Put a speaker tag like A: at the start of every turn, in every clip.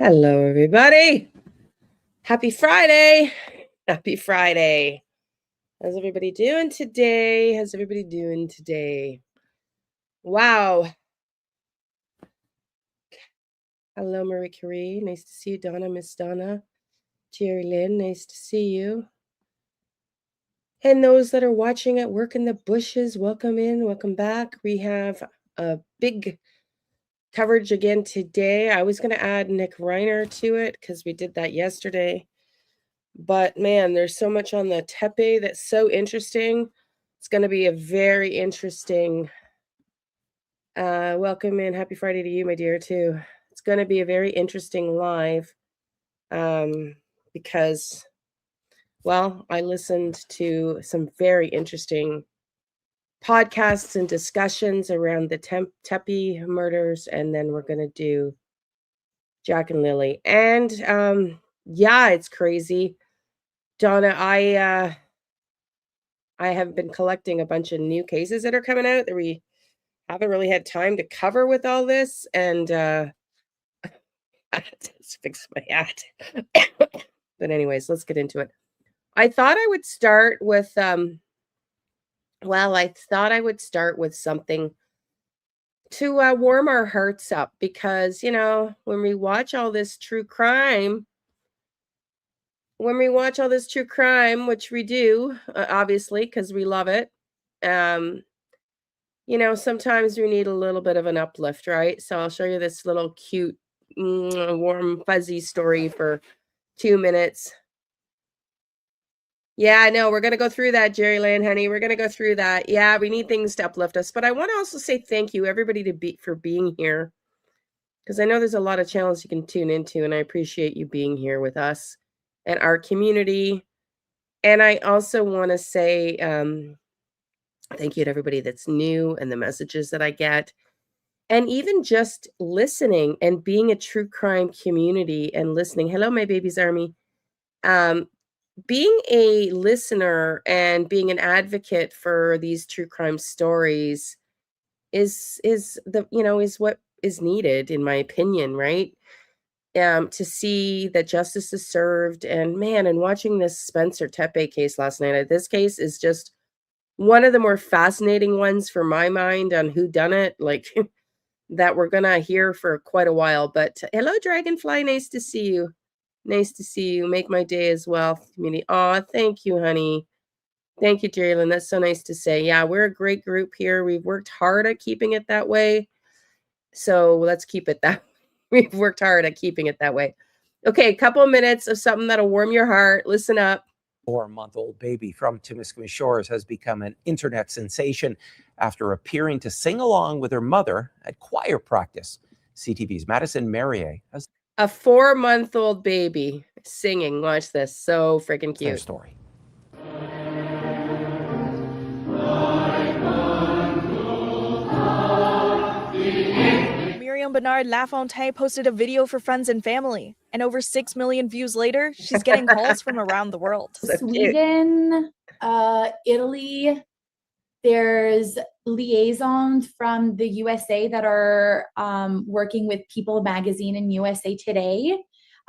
A: Hello, everybody. Happy Friday. Happy Friday. How's everybody doing today? Wow. Hello, Marie Curie. Nice to see you, Donna, Miss Donna. Jerry Lynn, nice to see you. And those that are watching at Work in the Bushes, welcome in, welcome back. We have a big coverage again today. I was going to add Nick Reiner to it because we did that yesterday. But man, there's so much on the Tepe that's so interesting. It's going to be a very interesting welcome in. Happy Friday to you, my dear, too. It's going to be a very interesting live because, well, I listened to some very interesting podcasts and discussions around the Tepe murders, and then we're going to do Jack and Lilly. And yeah, it's crazy. Donna, I have been collecting a bunch of new cases that are coming out that we haven't really had time to cover with all this. And I had to fix my hat. But anyways, let's get into it. I thought I would start with something to warm our hearts up because, you know, when we watch all this true crime, which we do, obviously, because we love it, you know, sometimes we need a little bit of an uplift, right? So I'll show you this little cute, warm, fuzzy story for 2 minutes. Yeah, I know. We're going to go through that, Jerry Lynn, honey. We're going to go through that. Yeah, we need things to uplift us. But I want to also say thank you, everybody, for being here. Because I know there's a lot of channels you can tune into, and I appreciate you being here with us and our community. And I also want to say thank you to everybody that's new and the messages that I get. And even just listening and being a true crime community and listening. Hello, my baby's army. Being a listener and being an advocate for these true crime stories is what is needed, in my opinion, right? To see that justice is served, and watching this Spencer Tepe case last night. This case is just one of the more fascinating ones for my mind on who done it, like that we're gonna hear for quite a while. But hello, Dragonfly, nice to see you. Nice to see you. Make my day as well, community. Aw, thank you, honey. Thank you, Jalen. That's so nice to say. Yeah, we're a great group here. We've worked hard at keeping it that way. So let's keep it that way. We've worked hard at keeping it that way. Okay, a couple of minutes of something that'll warm your heart. Listen up.
B: 4-month-old baby from Timiskaming Shores has become an internet sensation after appearing to sing along with her mother at choir practice. CTV's Madison Merrier has
A: a 4-month-old baby singing. Watch this. So freaking cute.
B: their story.
C: Bernard Lafontaine posted a video for friends and family, and over 6 million views later, she's getting calls from around the world.
D: Sweden, Italy, there's liaisons from the USA that are working with People magazine and USA Today.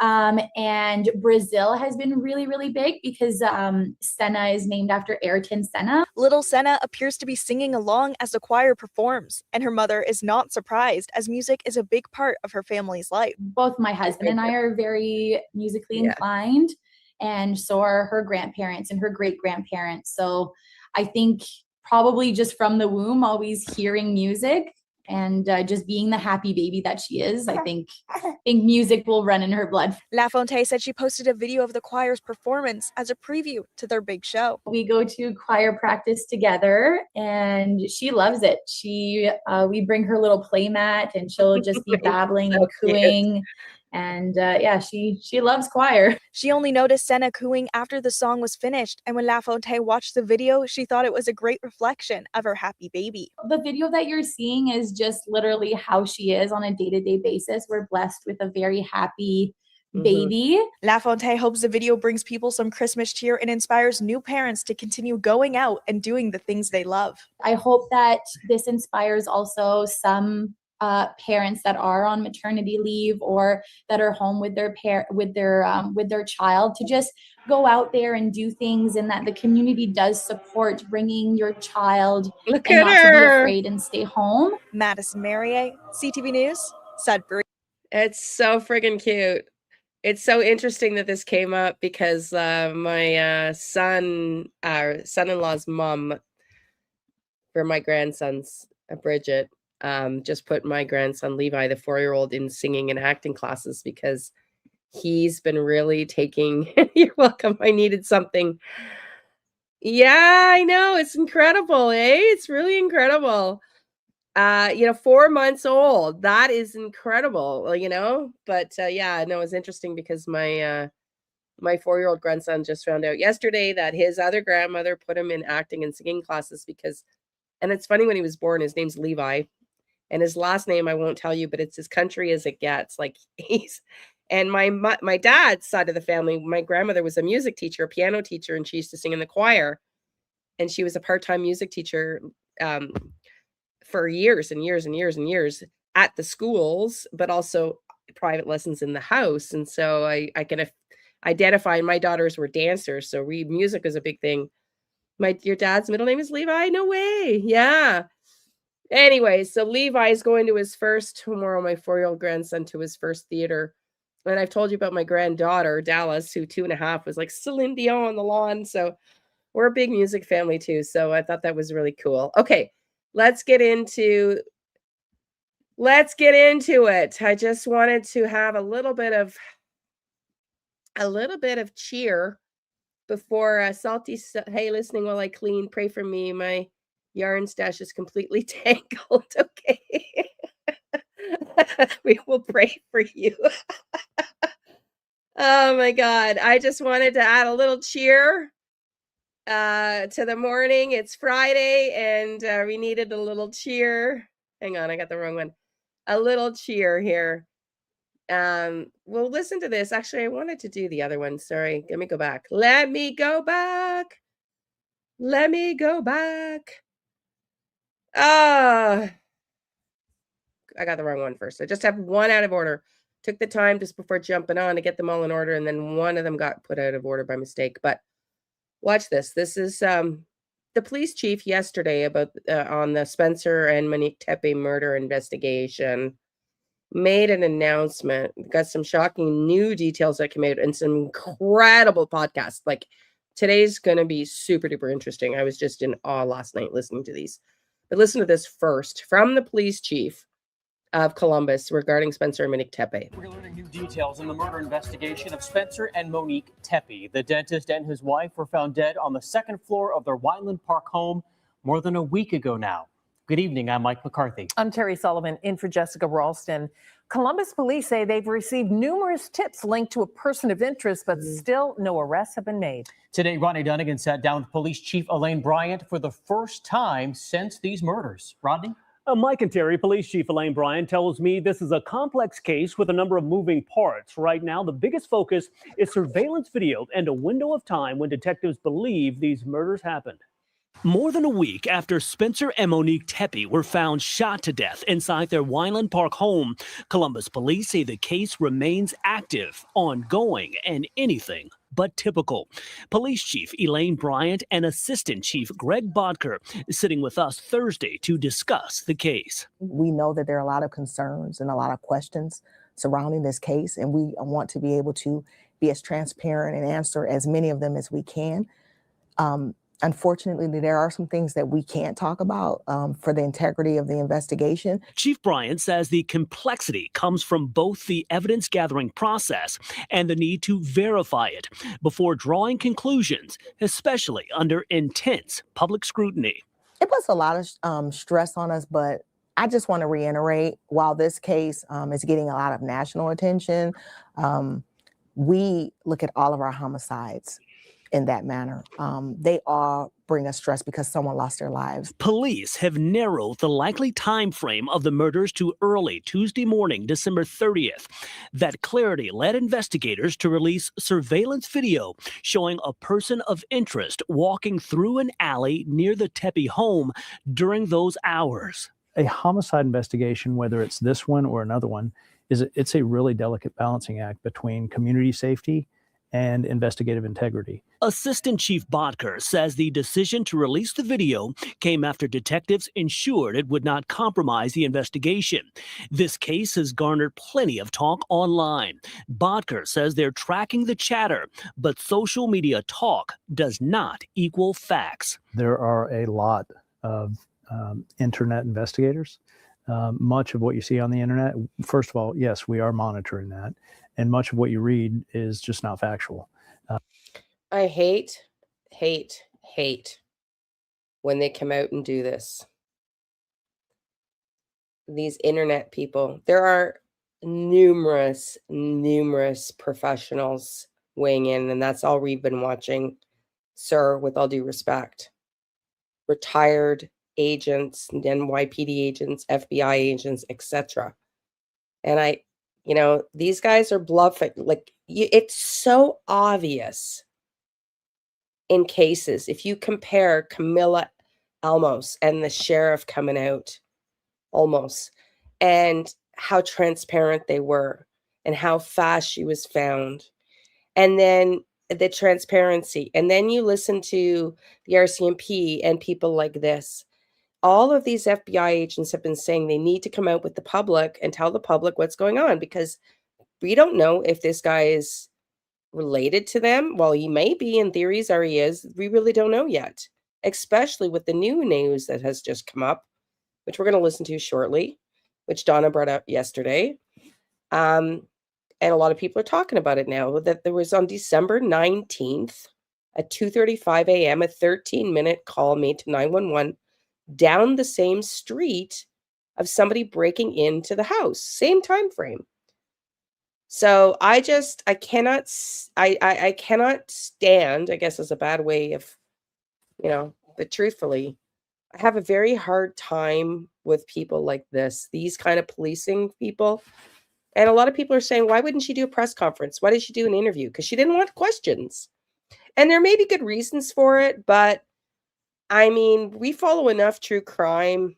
D: And Brazil has been really, really big because Senna is named after Ayrton Senna.
C: Little Senna appears to be singing along as the choir performs, and her mother is not surprised as music is a big part of her family's life.
D: Both my husband and I are very musically inclined, and so are her grandparents and her great-grandparents. So I think probably just from the womb, always hearing music and just being the happy baby that she is, I think music will run in her blood.
C: Lafontaine said she posted a video of the choir's performance as a preview to their big show.
D: We go to choir practice together, and she loves it. We bring her little play mat, and she'll just be babbling and cooing. And she loves choir.
C: She only noticed Senna cooing after the song was finished, and when Lafontaine watched the video, she thought it was a great reflection of her happy baby.
D: The video that you're seeing is just literally how she is on a day-to-day basis. We're blessed with a very happy baby.
C: Lafontaine hopes the video brings people some Christmas cheer and inspires new parents to continue going out and doing the things they love.
D: I hope that this inspires also some parents that are on maternity leave or that are home with their child to just go out there and do things, and that the community does support bringing your child
A: Look
D: and
A: at
D: not to be
A: her.
D: afraid and stay home.
C: Madison Merrier, CTV News, Sudbury.
A: It's so friggin' cute. It's so interesting that this came up because my son-in-law's mom for my grandsons, Bridget, just put my grandson Levi, the 4-year-old, in singing and acting classes because he's been really taking. You're welcome. I needed something. Yeah, I know. It's incredible, eh? It's really incredible. 4 months old. That is incredible, But yeah, no, it's interesting because my 4-year-old grandson just found out yesterday that his other grandmother put him in acting and singing classes and it's funny, when he was born, his name's Levi, and his last name I won't tell you, but it's as country as it gets. Like and my dad's side of the family, my grandmother was a music teacher, a piano teacher, and she used to sing in the choir, and she was a part-time music teacher for years and years and years and years at the schools, but also private lessons in the house. And so I can identify, my daughters were dancers, so music is a big thing. Your dad's middle name is Levi? No way. Yeah. Anyway, so Levi's going to his first tomorrow, my 4-year-old grandson, to his first theater. And I've told you about my granddaughter, Dallas, who 2.5 was like Celine Dion on the lawn. So we're a big music family too. So I thought that was really cool. Okay, let's get into it. I just wanted to have a little bit of cheer before Salty. Hey, listening while I clean, pray for me. My yarn stash is completely tangled. Okay. We will pray for you. Oh my God. I just wanted to add a little cheer to the morning. It's Friday and we needed a little cheer. Hang on, I got the wrong one. A little cheer here. Well, listen to this. Actually, I wanted to do the other one. Sorry. Let me go back. Let me go back. I got the wrong one first. I just have one out of order. Took the time just before jumping on to get them all in order, and then one of them got put out of order by mistake. But watch this. This is the police chief yesterday about on the Spencer and Monique Tepe murder investigation made an announcement. Got some shocking new details that came out and some incredible podcasts. Like today's going to be super duper interesting. I was just in awe last night listening to these. But listen to this first from the police chief of Columbus regarding Spencer and Monique Tepe.
E: We're learning new details in the murder investigation of Spencer and Monique Tepe. The dentist and his wife were found dead on the second floor of their Wineland Park home more than a week ago now. Good evening, I'm Mike McCarthy.
F: I'm Terry Sullivan, in for Jessica Ralston. Columbus police say they've received numerous tips linked to a person of interest, but still no arrests have been made.
E: Today, Rodney Dunnigan sat down with Police Chief Elaine Bryant for the first time since these murders. Rodney?
G: Mike and Terry, Police Chief Elaine Bryant tells me this is a complex case with a number of moving parts. Right now, the biggest focus is surveillance video and a window of time when detectives believe these murders happened.
H: More than a week after Spencer and Monique Tepe were found shot to death inside their Wineland Park home, Columbus police say the case remains active, ongoing, and anything but typical. Police Chief Elaine Bryant and Assistant Chief Greg Bodker sitting with us Thursday to discuss the case.
I: We know that there are a lot of concerns and a lot of questions surrounding this case, and we want to be able to be as transparent and answer as many of them as we can. Unfortunately, there are some things that we can't talk about for the integrity of the investigation.
H: Chief Bryant says the complexity comes from both the evidence gathering process and the need to verify it before drawing conclusions, especially under intense public scrutiny.
I: It puts a lot of stress on us, but I just want to reiterate, while this case is getting a lot of national attention, we look at all of our homicides in that manner. They all bring us stress because someone lost their lives.
H: Police have narrowed the likely time frame of the murders to early Tuesday morning, December 30th. That clarity led investigators to release surveillance video showing a person of interest walking through an alley near the Tepe home during those hours.
J: a homicide investigation, whether it's this one or another one, it's a really delicate balancing act between community safety and investigative integrity.
H: Assistant Chief Bodker says the decision to release the video came after detectives ensured it would not compromise the investigation. This case has garnered plenty of talk online. Bodker says they're tracking the chatter, but social media talk does not equal facts.
J: There are a lot of internet investigators. Much of what you see on the internet, first of all, yes, we are monitoring that. And much of what you read is just not factual.
A: I hate when they come out and do this. These internet people. There are numerous professionals weighing in, and that's all we've been watching, sir, with all due respect. Retired agents, NYPD agents, FBI agents, etc. And these guys are bluffing. Like, it's so obvious in cases. If you compare Camilla Almos and the sheriff coming out, almost, and how transparent they were and how fast she was found, and then the transparency, and then you listen to the RCMP and people like this. All of these FBI agents have been saying they need to come out with the public and tell the public what's going on, because we don't know if this guy is related to them. Well, he may be, in theories, or he is. We really don't know yet, especially with the new news that has just come up, which we're going to listen to shortly, which Donna brought up yesterday. And a lot of people are talking about it now, that there was on December 19th at 2:35 a.m. a 13-minute call made to 911 down the same street of somebody breaking into the house, same time frame. So I cannot stand, I guess is a bad way of, but truthfully, I have a very hard time with people like this, these kind of policing people. And a lot of people are saying, why wouldn't she do a press conference? Why did she do an interview? Because she didn't want questions. And there may be good reasons for it, but I mean, we follow enough true crime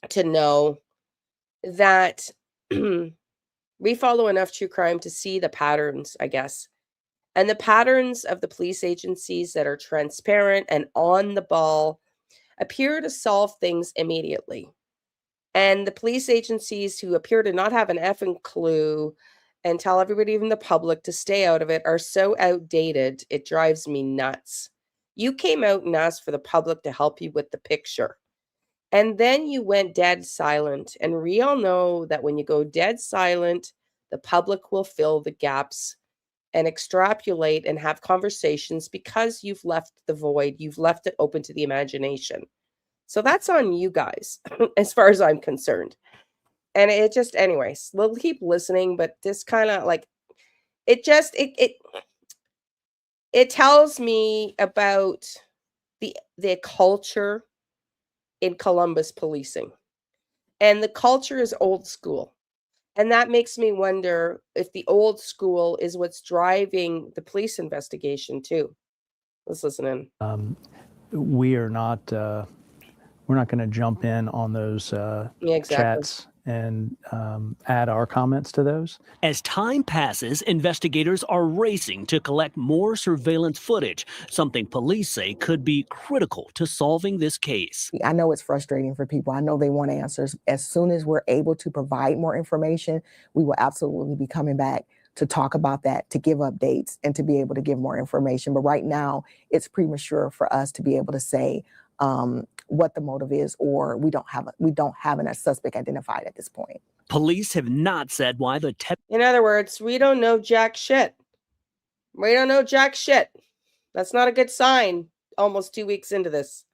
A: to know that we follow enough true crime to see the patterns, I guess. And the patterns of the police agencies that are transparent and on the ball appear to solve things immediately. And the police agencies who appear to not have an effing clue and tell everybody, even the public, to stay out of it are so outdated, it drives me nuts. You came out and asked for the public to help you with the picture. And then you went dead silent. And we all know that when you go dead silent, the public will fill the gaps and extrapolate and have conversations, because you've left the void. You've left it open to the imagination. So that's on you guys, as far as I'm concerned. And it just, anyways, we'll keep listening, but this kind of like, it tells me about the culture in Columbus policing. And the culture is old school. And that makes me wonder if the old school is what's driving the police investigation too. Let's listen in.
J: We're not going to jump in on those chats and add our comments to those.
H: As time passes, investigators are racing to collect more surveillance footage, something police say could be critical to solving this case.
I: I know it's frustrating for people. I know they want answers. As soon as we're able to provide more information, we will absolutely be coming back to talk about that, to give updates, and to be able to give more information. But right now, it's premature for us to be able to say what the motive is, or we don't have a suspect identified at this point.
H: Police have not said why the
A: In other words, we don't know jack shit. We don't know jack shit. That's not a good sign. Almost 2 weeks into this.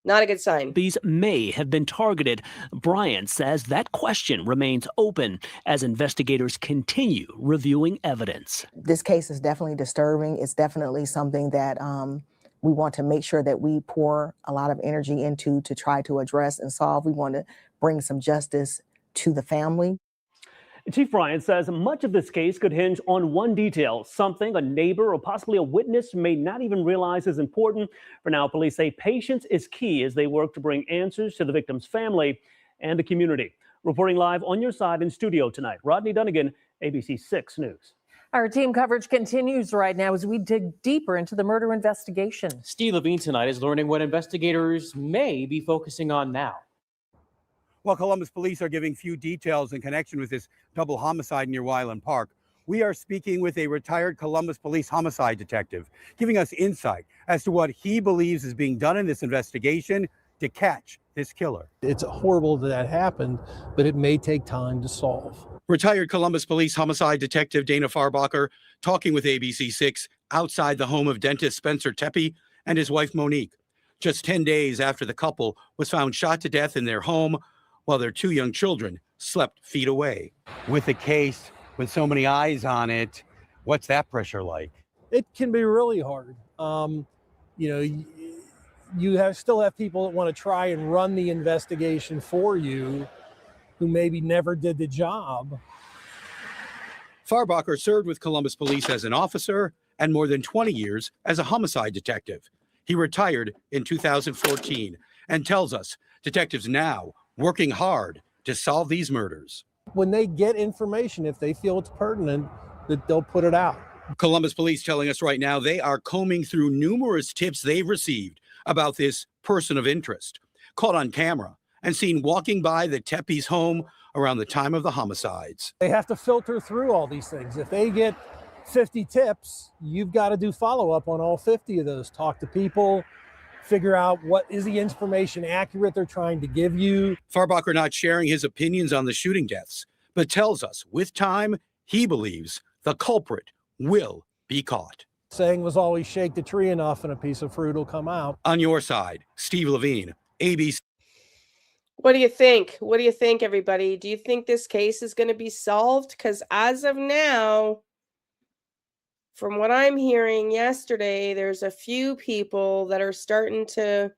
A: Not a good sign.
H: These may have been targeted. Brian says that question remains open as investigators continue reviewing evidence.
I: This case is definitely disturbing. It's definitely something that we want to make sure that we pour a lot of energy into to try to address and solve. We want to bring some justice to the family.
G: Chief Brian says much of this case could hinge on one detail, something a neighbor or possibly a witness may not even realize is important. For now, police say patience is key as they work to bring answers to the victim's family and the community. Reporting live on your side in studio tonight, Rodney Dunnigan, ABC 6 News.
F: Our team coverage continues right now as we dig deeper into the murder investigation.
E: Steve Levine tonight is learning what investigators may be focusing on now.
K: While Columbus police are giving few details in connection with this double homicide near Wyland Park, we are speaking with a retired Columbus police homicide detective, giving us insight as to what he believes is being done in this investigation to catch this killer.
L: It's horrible that happened, but it may take time to solve.
K: Retired Columbus Police homicide detective Dana Farbacher talking with ABC6 outside the home of dentist Spencer Tepe and his wife Monique, just 10 days after the couple was found shot to death in their home while their 2 young children slept feet away. With a case with so many eyes on it, what's that pressure like?
L: It can be really hard. You still have people that want to try and run the investigation for you who maybe never did the job.
K: Farbacher served with Columbus Police as an officer and more than 20 years as a homicide detective. He retired in 2014 and tells us detectives now working hard to solve these murders.
L: When they get information, if they feel it's pertinent, that they'll put it out.
K: Columbus Police telling us right now they are combing through numerous tips they've received about this person of interest, caught on camera and seen walking by the Tepe's home around the time of the homicides.
L: They have to filter through all these things. If they get 50 tips, you've got to do follow-up on all 50 of those. Talk to people, figure out what is the information accurate they're trying to give you.
K: Farbacher not sharing his opinions on the shooting deaths, but tells us with time, he believes the culprit will be caught.
L: Saying was always shake the tree enough and a piece of fruit will come out.
K: On your side, Steve Levine, ABC.
A: What do you think? What do you think, everybody? Do you think this case is going to be solved? Because as of now, from what I'm hearing yesterday, there's a few people that are starting to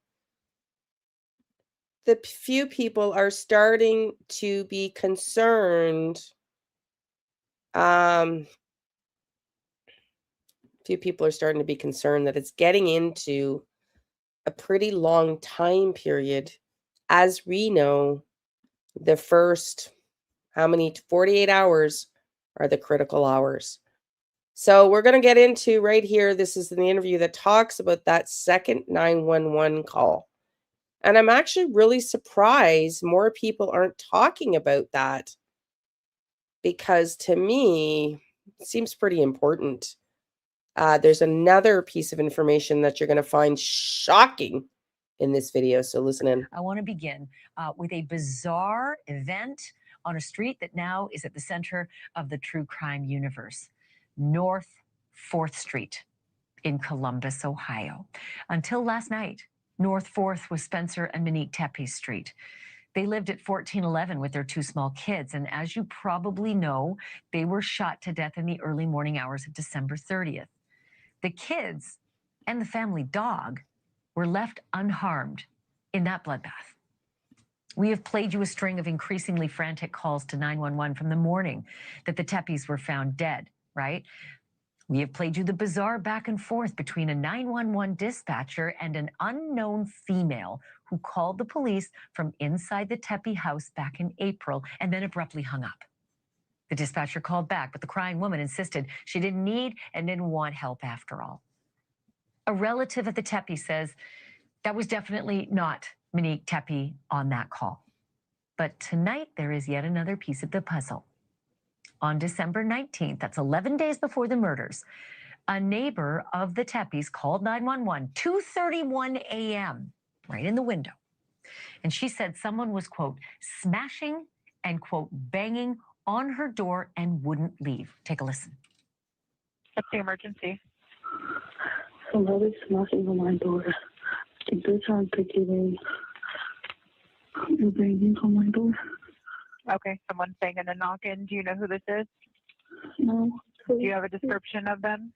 A: be concerned. Few people are starting to be concerned that it's getting into a pretty long time period. As we know, the first 48 hours are the critical hours. So we're going to get into right here. This is the interview that talks about that second 911 call. And I'm actually really surprised more people aren't talking about that, because to me, it seems pretty important. There's another piece of information that you're going to find shocking in this video. So listen in.
M: I want to begin with a bizarre event on a street that now is at the center of the true crime universe. North 4th Street in Columbus, Ohio. Until last night, North 4th was Spencer and Monique Tepe's street. They lived at 1411 with their 2 small kids, and as you probably know, they were shot to death in the early morning hours of December 30th. The kids and the family dog were left unharmed in that bloodbath. We have played you a string of increasingly frantic calls to 911 from the morning that the Tepes were found dead, right? We have played you the bizarre back and forth between a 911 dispatcher and an unknown female who called the police from inside the Tepe house back in April and then abruptly hung up. The dispatcher called back, but the crying woman insisted she didn't need and didn't want help after all. A relative of the Tepe says that was definitely not Monique Tepe on that call. But tonight, there is yet another piece of the puzzle. On December 19th, that's 11 days before the murders, a neighbor of the Tepes called 911, 2:31 a.m., right in the window. And she said someone was, quote, smashing and, quote, banging on her door and wouldn't leave. Take a listen.
N: What's the emergency?
O: Somebody's knocking on my door. I think they're trying to get in. They're banging on my door.
N: Okay, someone's banging and knocking. Do you know who this is?
O: No.
N: Do you have a description of them?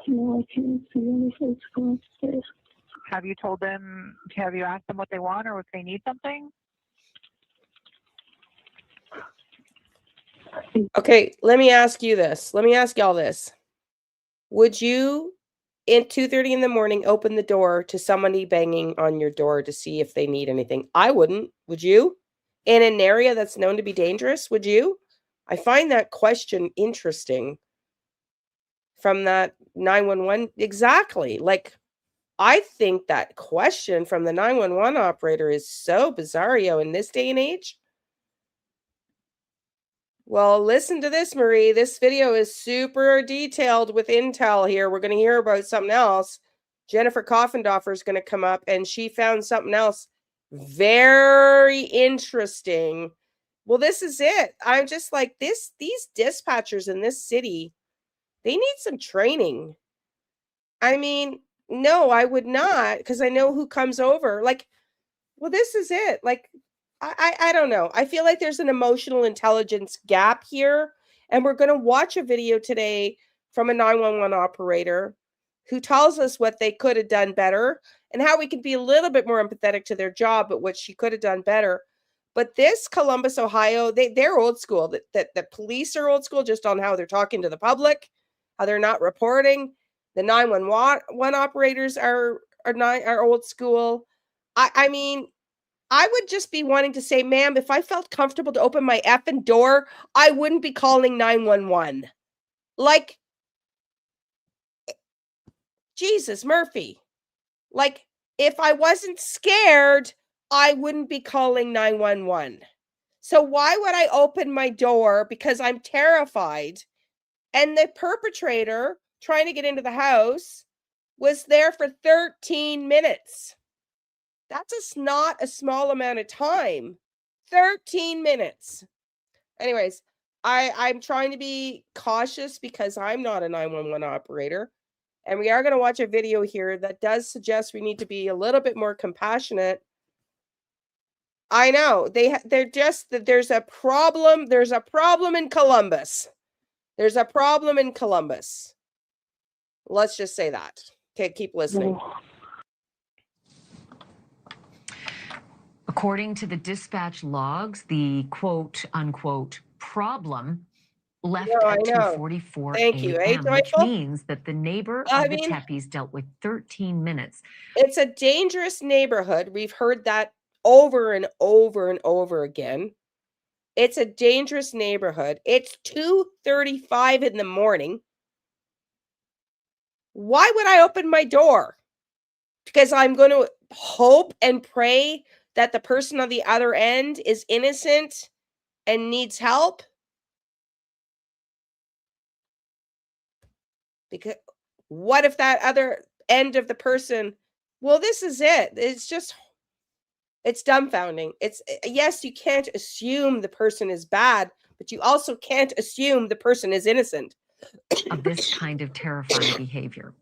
O: No, I can't see anything. Go upstairs.
N: Have you asked them what they want or if they need something?
A: Okay, let me ask you this. Let me ask y'all this. Would you, at 2:30 in the morning, open the door to somebody banging on your door to see if they need anything? I wouldn't. Would you? in an area that's known to be dangerous? Would you? I find that question interesting from that 911. Exactly. Like, I think that question from the 911 operator is so bizarro in this day and age. Well, listen to this, Marie. This video is super detailed with intel here. We're going to hear about something else. Jennifer Coffendorfer is going to come up, and she found something else very interesting. Well, this is it. I'm just like, these dispatchers in this city, they need some training. I mean, no, I would not, because I know who comes over. Like, well, this is it. Like, I don't know. I feel like there's an emotional intelligence gap here. And we're going to watch a video today from a 911 operator who tells us what they could have done better and how we can be a little bit more empathetic to their job, but what she could have done better. But this Columbus, Ohio, they're old school. The police are old school just on how they're talking to the public, how they're not reporting. The 911 operators are old school. I mean, I would just be wanting to say, ma'am, if I felt comfortable to open my effing door, I wouldn't be calling 911. Like, Jesus, Murphy. Like, if I wasn't scared, I wouldn't be calling 911. So why would I open my door? Because I'm terrified. And the perpetrator trying to get into the house was there for 13 minutes. That's just not a small amount of time. 13 minutes. Anyways, I'm trying to be cautious because I'm not a 911 operator. And we are going to watch a video here that does suggest we need to be a little bit more compassionate. I know they're just that there's a problem. There's a problem in Columbus. There's a problem in Columbus. Let's just say that. Okay, keep listening.
M: According to the dispatch logs, the quote unquote problem left at 2:44 a.m., which means that the neighbor of the Tepes dealt with 13 minutes.
A: It's a dangerous neighborhood. We've heard that over and over and over again. It's a dangerous neighborhood. It's 2:35 in the morning. Why would I open my door? Because I'm going to hope and pray that the person on the other end is innocent and needs help? Because what if that other end of the person, well, this is it. It's dumbfounding. Yes, you can't assume the person is bad, but you also can't assume the person is innocent.
M: Of this kind of terrifying behavior.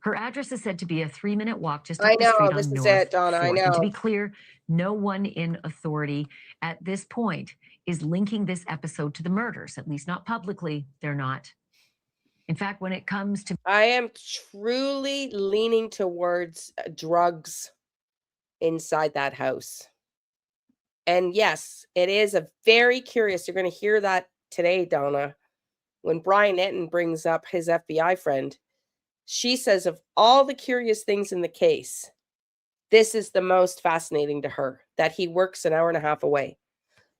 M: Her address is said to be a 3-minute walk just up
A: I
M: the street
A: know,
M: on
A: this is
M: North
A: it, Donna, I
M: 4th.
A: know.
M: And to be clear, no one in authority at this point is linking this episode to the murders, at least not publicly. They're not. In fact, when it comes to...
A: I am truly leaning towards drugs inside that house. And yes, it is a very curious. You're going to hear that today, Donna, when Brian Etten brings up his FBI friend. She says of all the curious things in the case, this is the most fascinating to her, that he works an hour and a half away.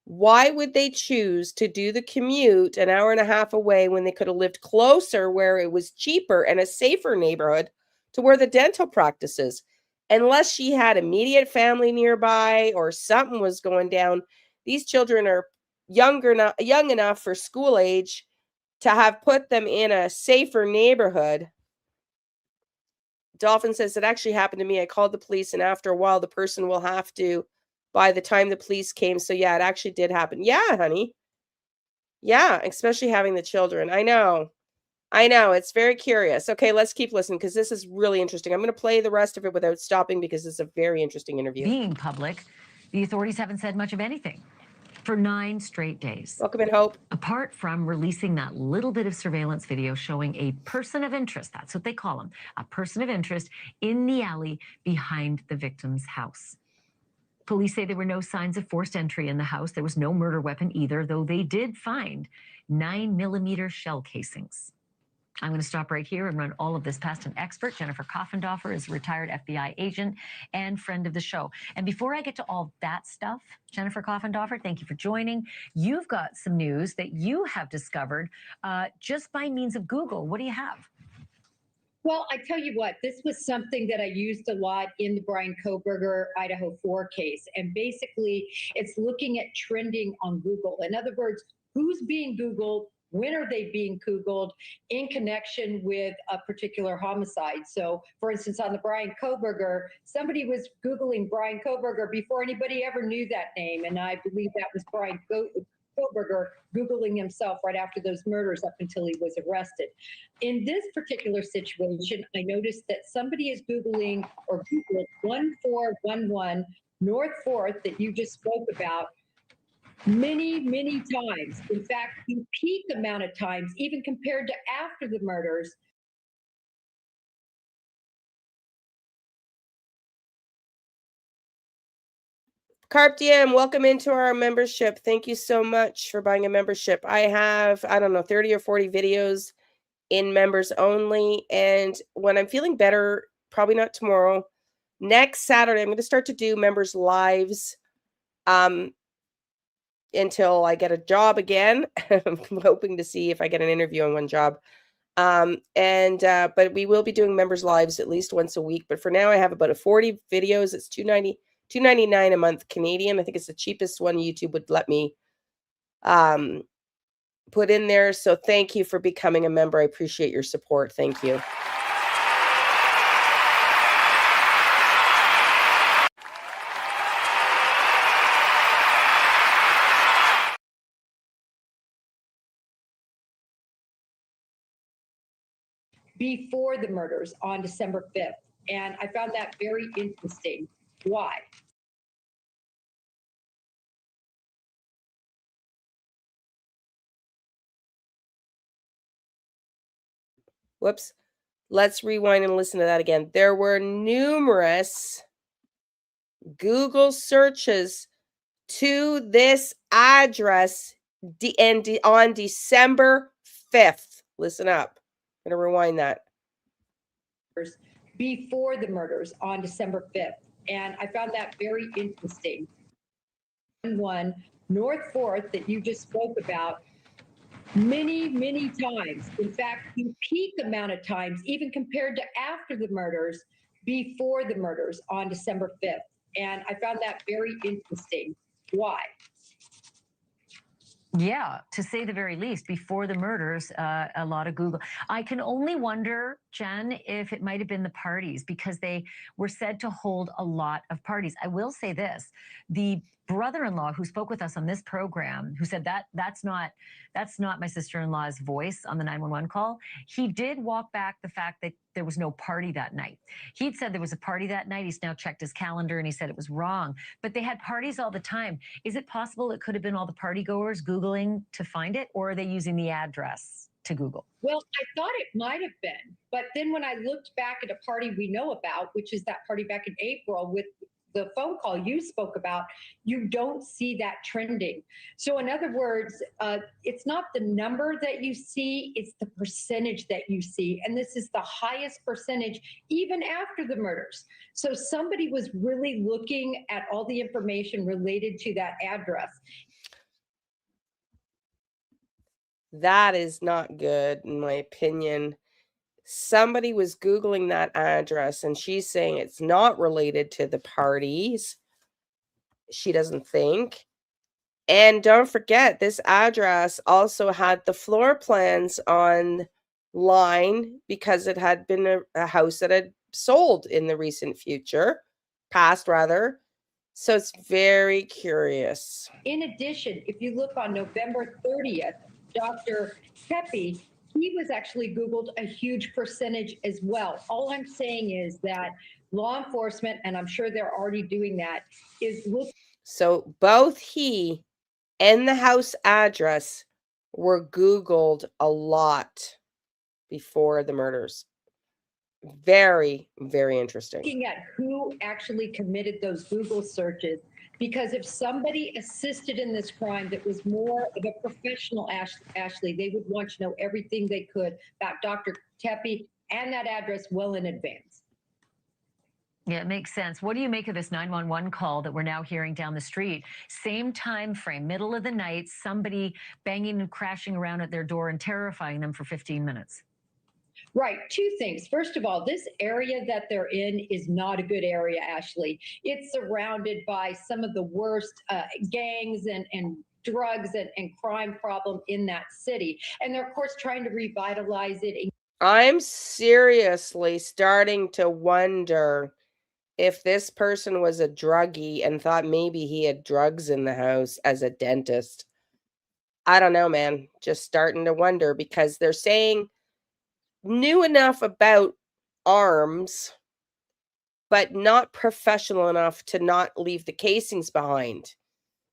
A: Why would they choose to do the commute an hour and a half away when they could have lived closer where it was cheaper and a safer neighborhood to where the dental practice is? Unless she had immediate family nearby or something was going down, these children are young enough for school age to have put them in a safer neighborhood. Dolphin says it actually happened to me. I called the police, and after a while, the person will have to, by the time the police came. So yeah, it actually did happen. Yeah, honey. Yeah, especially having the children. I know. It's very curious. Okay, let's keep listening because this is really interesting. I'm going to play the rest of it without stopping because it's a very interesting interview.
M: Being public, the authorities haven't said much of anything for 9 straight days.
A: Welcome and Hope.
M: Apart from releasing that little bit of surveillance video showing a person of interest, that's what they call him, a person of interest in the alley behind the victim's house. Police say there were no signs of forced entry in the house. There was no murder weapon either, though they did find 9mm shell casings. I'm going to stop right here and run all of this past an expert. Jennifer Coffendorfer is a retired FBI agent and friend of the show. And before I get to all that stuff, Jennifer Coffendorfer, thank you for joining. You've got some news that you have discovered just by means of Google. What do you have?
P: Well, I tell you what, this was something that I used a lot in the Brian Kohberger Idaho 4 case. And basically, it's looking at trending on Google. In other words, who's being Googled? When are they being Googled in connection with a particular homicide? So, for instance, on the Brian Kohberger, somebody was Googling Brian Kohberger before anybody ever knew that name. And I believe that was Brian Kohberger Googling himself right after those murders up until he was arrested. In this particular situation, I noticed that somebody is Googling or Googled 1411 North 4th that you just spoke about many, many times. In fact, the peak amount of times, even compared to after the murders.
A: Carp DM, welcome into our membership. Thank you so much for buying a membership. I have, I don't know, 30 or 40 videos in members only. And when I'm feeling better, probably not tomorrow, next Saturday, I'm going to start to do members lives until I get a job again. I'm hoping to see if I get an interview on one job. But we will be doing members lives at least once a week. But for now, I have about 40 videos. It's $2.99 a month Canadian. I think it's the cheapest one YouTube would let me put in there. So thank you for becoming a member. I appreciate your support. Thank you.
P: Before the murders on December 5th. And I found that very interesting. Why?
A: Whoops. Let's rewind and listen to that again. There were numerous Google searches to this address on December 5th. Listen up. I'm going to rewind that.
P: Before the murders on December 5th. And I found that very interesting. One North 4th that you just spoke about many, many times. In fact, the peak amount of times, even compared to after the murders, before the murders on December 5th. And I found that very interesting. Why?
M: Yeah, to say the very least, before the murders, a lot of Google. I can only wonder, Jen, if it might have been the parties, because they were said to hold a lot of parties. I will say this, the brother-in-law who spoke with us on this program, who said that's not my sister-in-law's voice on the 911 call, he did walk back the fact that there was no party that night. He'd said there was a party that night. He's now checked his calendar and he said it was wrong, but they had parties all the time. Is it possible it could have been all the party goers Googling to find it, or are they using the address to Google?
P: Well, I thought it might have been, but then when I looked back at a party we know about, which is that party back in April with the phone call you spoke about, you don't see that trending. So in other words, it's not the number that you see, it's the percentage that you see. And this is the highest percentage even after the murders. So somebody was really looking at all the information related to that address.
A: That is not good, in my opinion. Somebody was Googling that address and she's saying it's not related to the parties. She doesn't think. And don't forget, this address also had the floor plans online because it had been a house that had sold in the recent past rather. So it's very curious.
P: In addition, if you look on November 30th, Dr. Tepe, he was actually Googled a huge percentage as well. All I'm saying is that law enforcement, and I'm sure they're already doing that, is looking.
A: So both he and the house address were Googled a lot before the murders. Very, very interesting.
P: Looking at who actually committed those Google searches, because if somebody assisted in this crime that was more of a professional, Ashley, they would want to know everything they could about Dr. Tepe and that address well in advance.
M: Yeah, it makes sense. What do you make of this 911 call that we're now hearing down the street? Same time frame, middle of the night, somebody banging and crashing around at their door and terrifying them for 15 minutes.
P: Right. Two things. First of all, this area that they're in is not a good area, Ashley. It's surrounded by some of the worst gangs and drugs and crime problem in that city. And they're, of course, trying to revitalize it.
A: I'm seriously starting to wonder if this person was a druggie and thought maybe he had drugs in the house as a dentist. I don't know, man. Just starting to wonder, because they're saying knew enough about arms, but not professional enough to not leave the casings behind.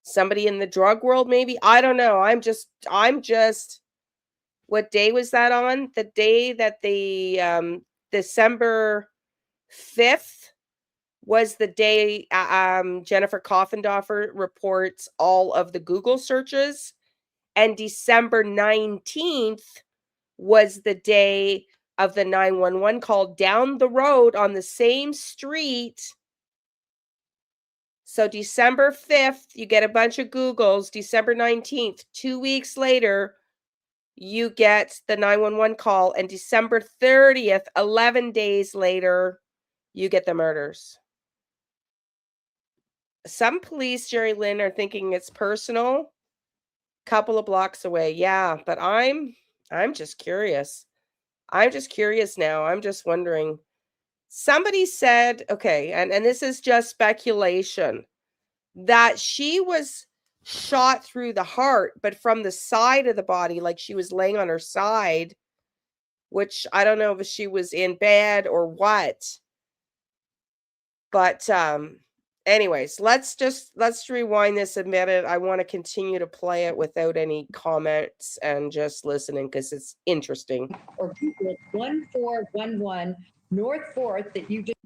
A: Somebody in the drug world, maybe? I don't know. I'm just, what day was that on? The day that the December 5th was the day Jennifer Coffendorfer reports all of the Google searches, and December 19th was the day of the 911 call down the road on the same street. So December 5th, you get a bunch of Googles. December 19th, 2 weeks later, you get the 911 call. And December 30th, 11 days later, you get the murders. Some police, Jerry Lynn, are thinking it's personal. Couple of blocks away. Yeah, but I'm just curious. I'm just curious now. I'm just wondering. Somebody said, okay, and this is just speculation, that she was shot through the heart, but from the side of the body, like she was laying on her side, which I don't know if she was in bed or what. But anyways, let's rewind this a minute. I want to continue to play it without any comments and just listening, because it's interesting.
P: Or Google 1411 North 4th that you just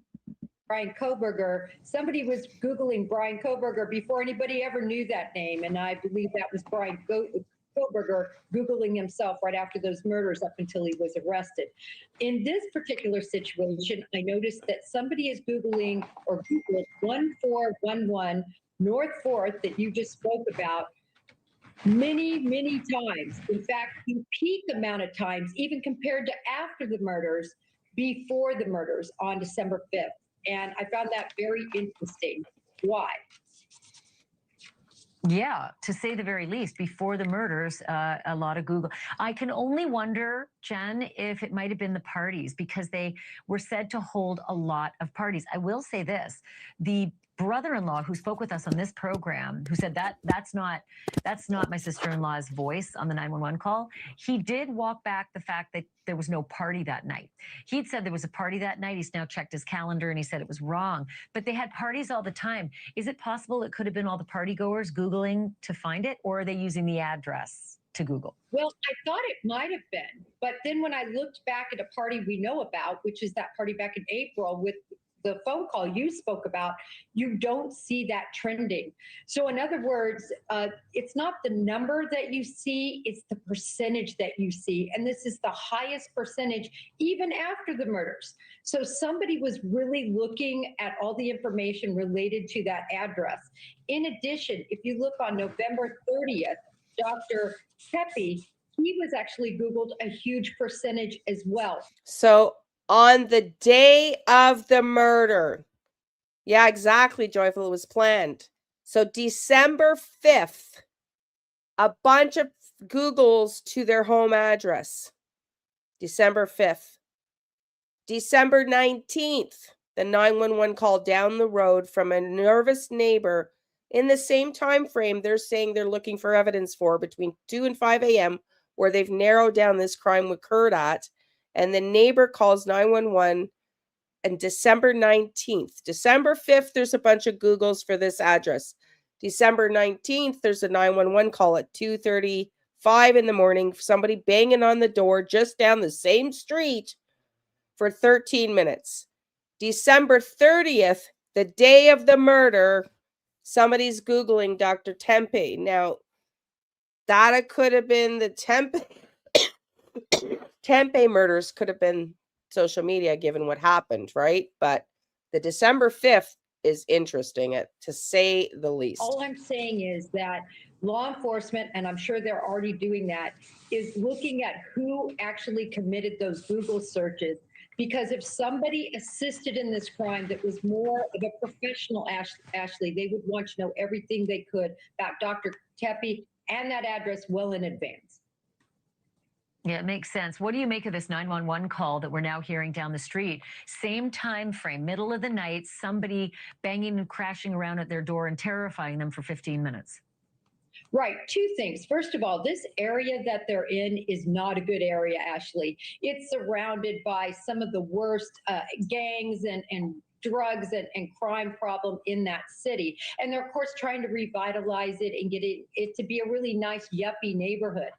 P: Brian Kohberger. Somebody was Googling Brian Kohberger before anybody ever knew that name. And I believe that was Brian Kohberger Googling himself right after those murders up until he was arrested. In this particular situation, I noticed that somebody is Googling or Googled 1411 North 4th that you just spoke about many, many times. In fact, the peak amount of times, even compared to after the murders, before the murders on December 5th. And I found that very interesting. Why?
M: Yeah, to say the very least, before the murders, a lot of Google. I can only wonder, Jen, if it might have been the parties, because they were said to hold a lot of parties. I will say this, the brother-in-law who spoke with us on this program, who said that's not my sister-in-law's voice on the 911 call, he did walk back the fact that there was no party that night. He'd said there was a party that night. He's now checked his calendar and he said it was wrong, but they had parties all the time. Is it possible it could have been all the party goers Googling to find it, or are they using the address to Google?
P: Well, I thought it might have been, but then when I looked back at a party we know about, which is that party back in April with the phone call you spoke about, you don't see that trending. So in other words, it's not the number that you see, it's the percentage that you see. And this is the highest percentage even after the murders. So somebody was really looking at all the information related to that address. In addition, if you look on November 30th, Dr. Tepe, he was actually Googled a huge percentage as well.
A: So on the day of the murder. Yeah, exactly, Joyful. It was planned. So December 5th, a bunch of Googles to their home address. December 5th. December 19th, the 911 call down the road from a nervous neighbor. In the same time frame, they're saying they're looking for evidence for between 2 and 5 a.m., where they've narrowed down this crime occurred at. And the neighbor calls 911 on December 19th. December 5th, there's a bunch of Googles for this address. December 19th, there's a 911 call at 2:35 in the morning. Somebody banging on the door just down the same street for 13 minutes. December 30th, the day of the murder, Somebody's Googling Dr. Tepe. Now, that could have been the Tepe murders could have been social media given what happened, right? But the December 5th is interesting, to say the least.
P: All I'm saying is that law enforcement, and I'm sure they're already doing that, is looking at who actually committed those Google searches. Because if somebody assisted in this crime that was more of a professional, Ashley, they would want to know everything they could about Dr. Tepe and that address well in advance.
M: Yeah, it makes sense. What do you make of this 911 call that we're now hearing down the street? Same time frame, middle of the night, somebody banging and crashing around at their door and terrifying them for 15 minutes.
P: Right. Two things. First of all, this area that they're in is not a good area, Ashley. It's surrounded by some of the worst gangs and drugs and crime problem in that city. And they're, of course, trying to revitalize it and get it to be a really nice, yuppie neighborhood.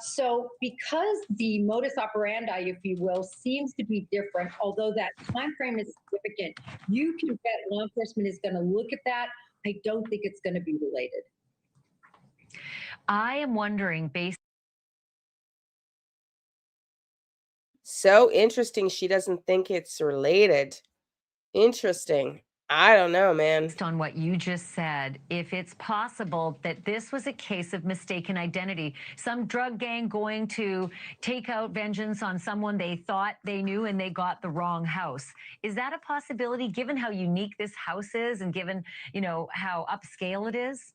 P: So because the modus operandi, if you will, seems to be different, although that time frame is significant, you can bet law enforcement is going to look at that. I don't think it's going to be related.
M: I am wondering, based.
A: So interesting. She doesn't think it's related. Interesting. I don't know, man.
M: Based on what you just said, if it's possible that this was a case of mistaken identity, some drug gang going to take out vengeance on someone they thought they knew and they got the wrong house. Is that a possibility given how unique this house is and given, how upscale it is?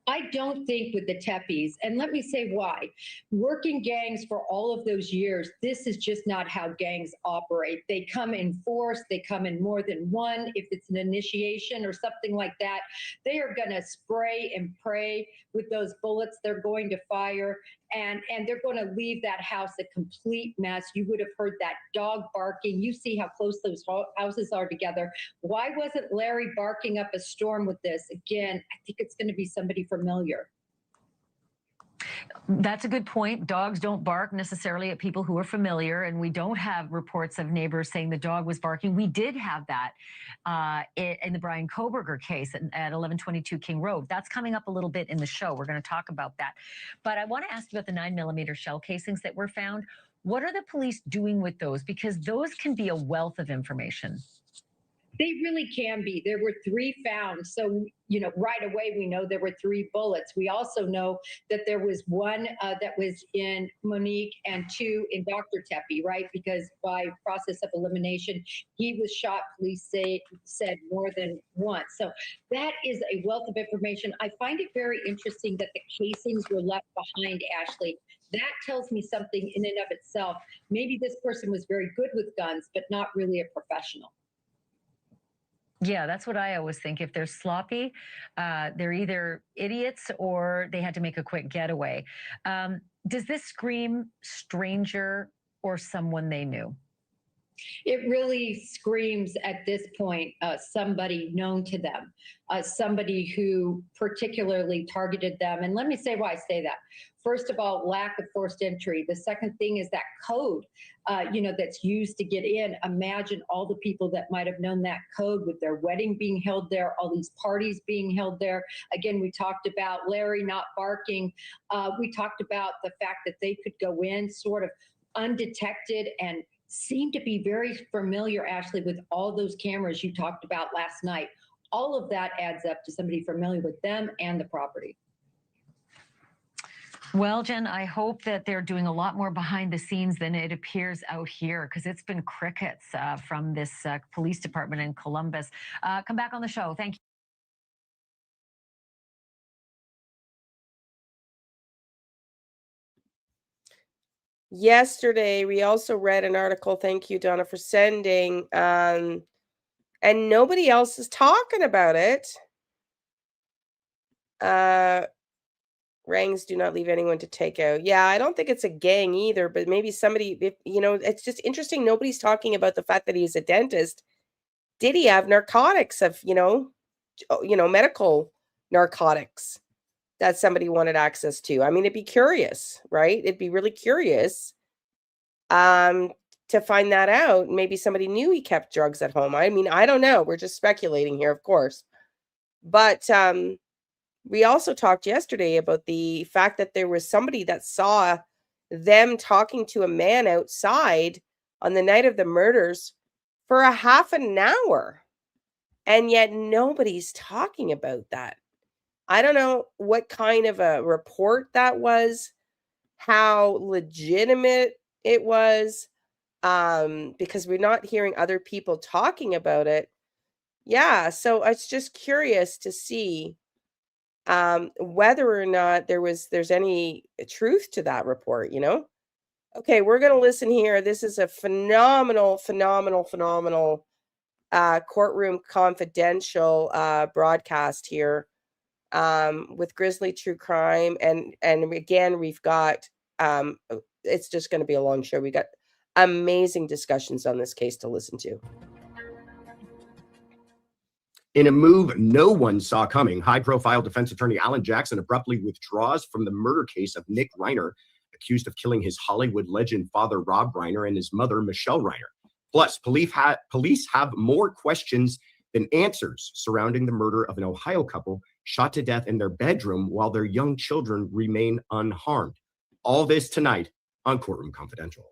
P: I don't think with the Tepes, and let me say why. Working gangs for all of those years, this is just not how gangs operate. They come in force, they come in more than one. If it's an initiation or something like that, they are going to spray and pray with those bullets they're going to fire, and they're going to leave that house a complete mess. You would have heard that dog barking. You see how close those houses are together. Why wasn't Larry barking up a storm with this? Again, I think it's going to be somebody familiar.
M: That's a good point. Dogs don't bark necessarily at people who are familiar, and we don't have reports of neighbors saying the dog was barking. We did have that in the Brian Kohberger case at 1122 King Road. That's coming up a little bit in the show. We're going to talk about that. But I want to ask you about the 9mm shell casings that were found. What are the police doing with those? Because those can be a wealth of information.
P: They really can be. There were 3 found. So, right away, we know there were 3 bullets. We also know that there was 1 that was in Monique and 2 in Dr. Tepe, right? Because by process of elimination, he was shot, police said more than once. So that is a wealth of information. I find it very interesting that the casings were left behind, Ashley. That tells me something in and of itself. Maybe this person was very good with guns, but not really a professional.
M: Yeah, that's what I always think. If they're sloppy, they're either idiots or they had to make a quick getaway. Does this scream stranger or someone they knew?
P: It really screams at this point somebody known to them, somebody who particularly targeted them. And let me say why I say that. First of all, lack of forced entry. The second thing is that code, that's used to get in. Imagine all the people that might have known that code with their wedding being held there, all these parties being held there. Again, we talked about Larry not barking. We talked about the fact that they could go in sort of undetected and seem to be very familiar, Ashley, with all those cameras you talked about last night. All of that adds up to somebody familiar with them and the property.
M: Well, Jen, I hope that they're doing a lot more behind the scenes than it appears out here, because it's been crickets from this police department in Columbus. Come back on the show. Thank you.
A: Yesterday, we also read an article, thank you, Donna, for sending, and nobody else is talking about it. Rangs do not leave anyone to take out. Yeah, I don't think it's a gang either, but maybe somebody, it's just interesting. Nobody's talking about the fact that he's a dentist. Did he have narcotics medical narcotics that somebody wanted access to? I mean, it'd be curious, right? It'd be really curious to find that out. Maybe somebody knew he kept drugs at home. I mean, I don't know. We're just speculating here, of course. But we also talked yesterday about the fact that there was somebody that saw them talking to a man outside on the night of the murders for a half an hour. And yet nobody's talking about that. I don't know what kind of a report that was, how legitimate it was, because we're not hearing other people talking about it. Yeah, so I was just curious to see whether or not there's any truth to that report, you know? Okay, we're gonna listen here. This is a phenomenal courtroom confidential broadcast here with Grizzly True Crime, and again we've got it's just going to be a long show. We got amazing discussions on this case to listen to.
Q: In a move no one saw coming, high-profile defense attorney Alan Jackson abruptly withdraws from the murder case of Nick Reiner, accused of killing his Hollywood legend father Rob Reiner and his mother Michelle Reiner. Plus, police have more questions than answers surrounding the murder of an Ohio couple shot to death in their bedroom while their young children remain unharmed. All this tonight on Courtroom Confidential.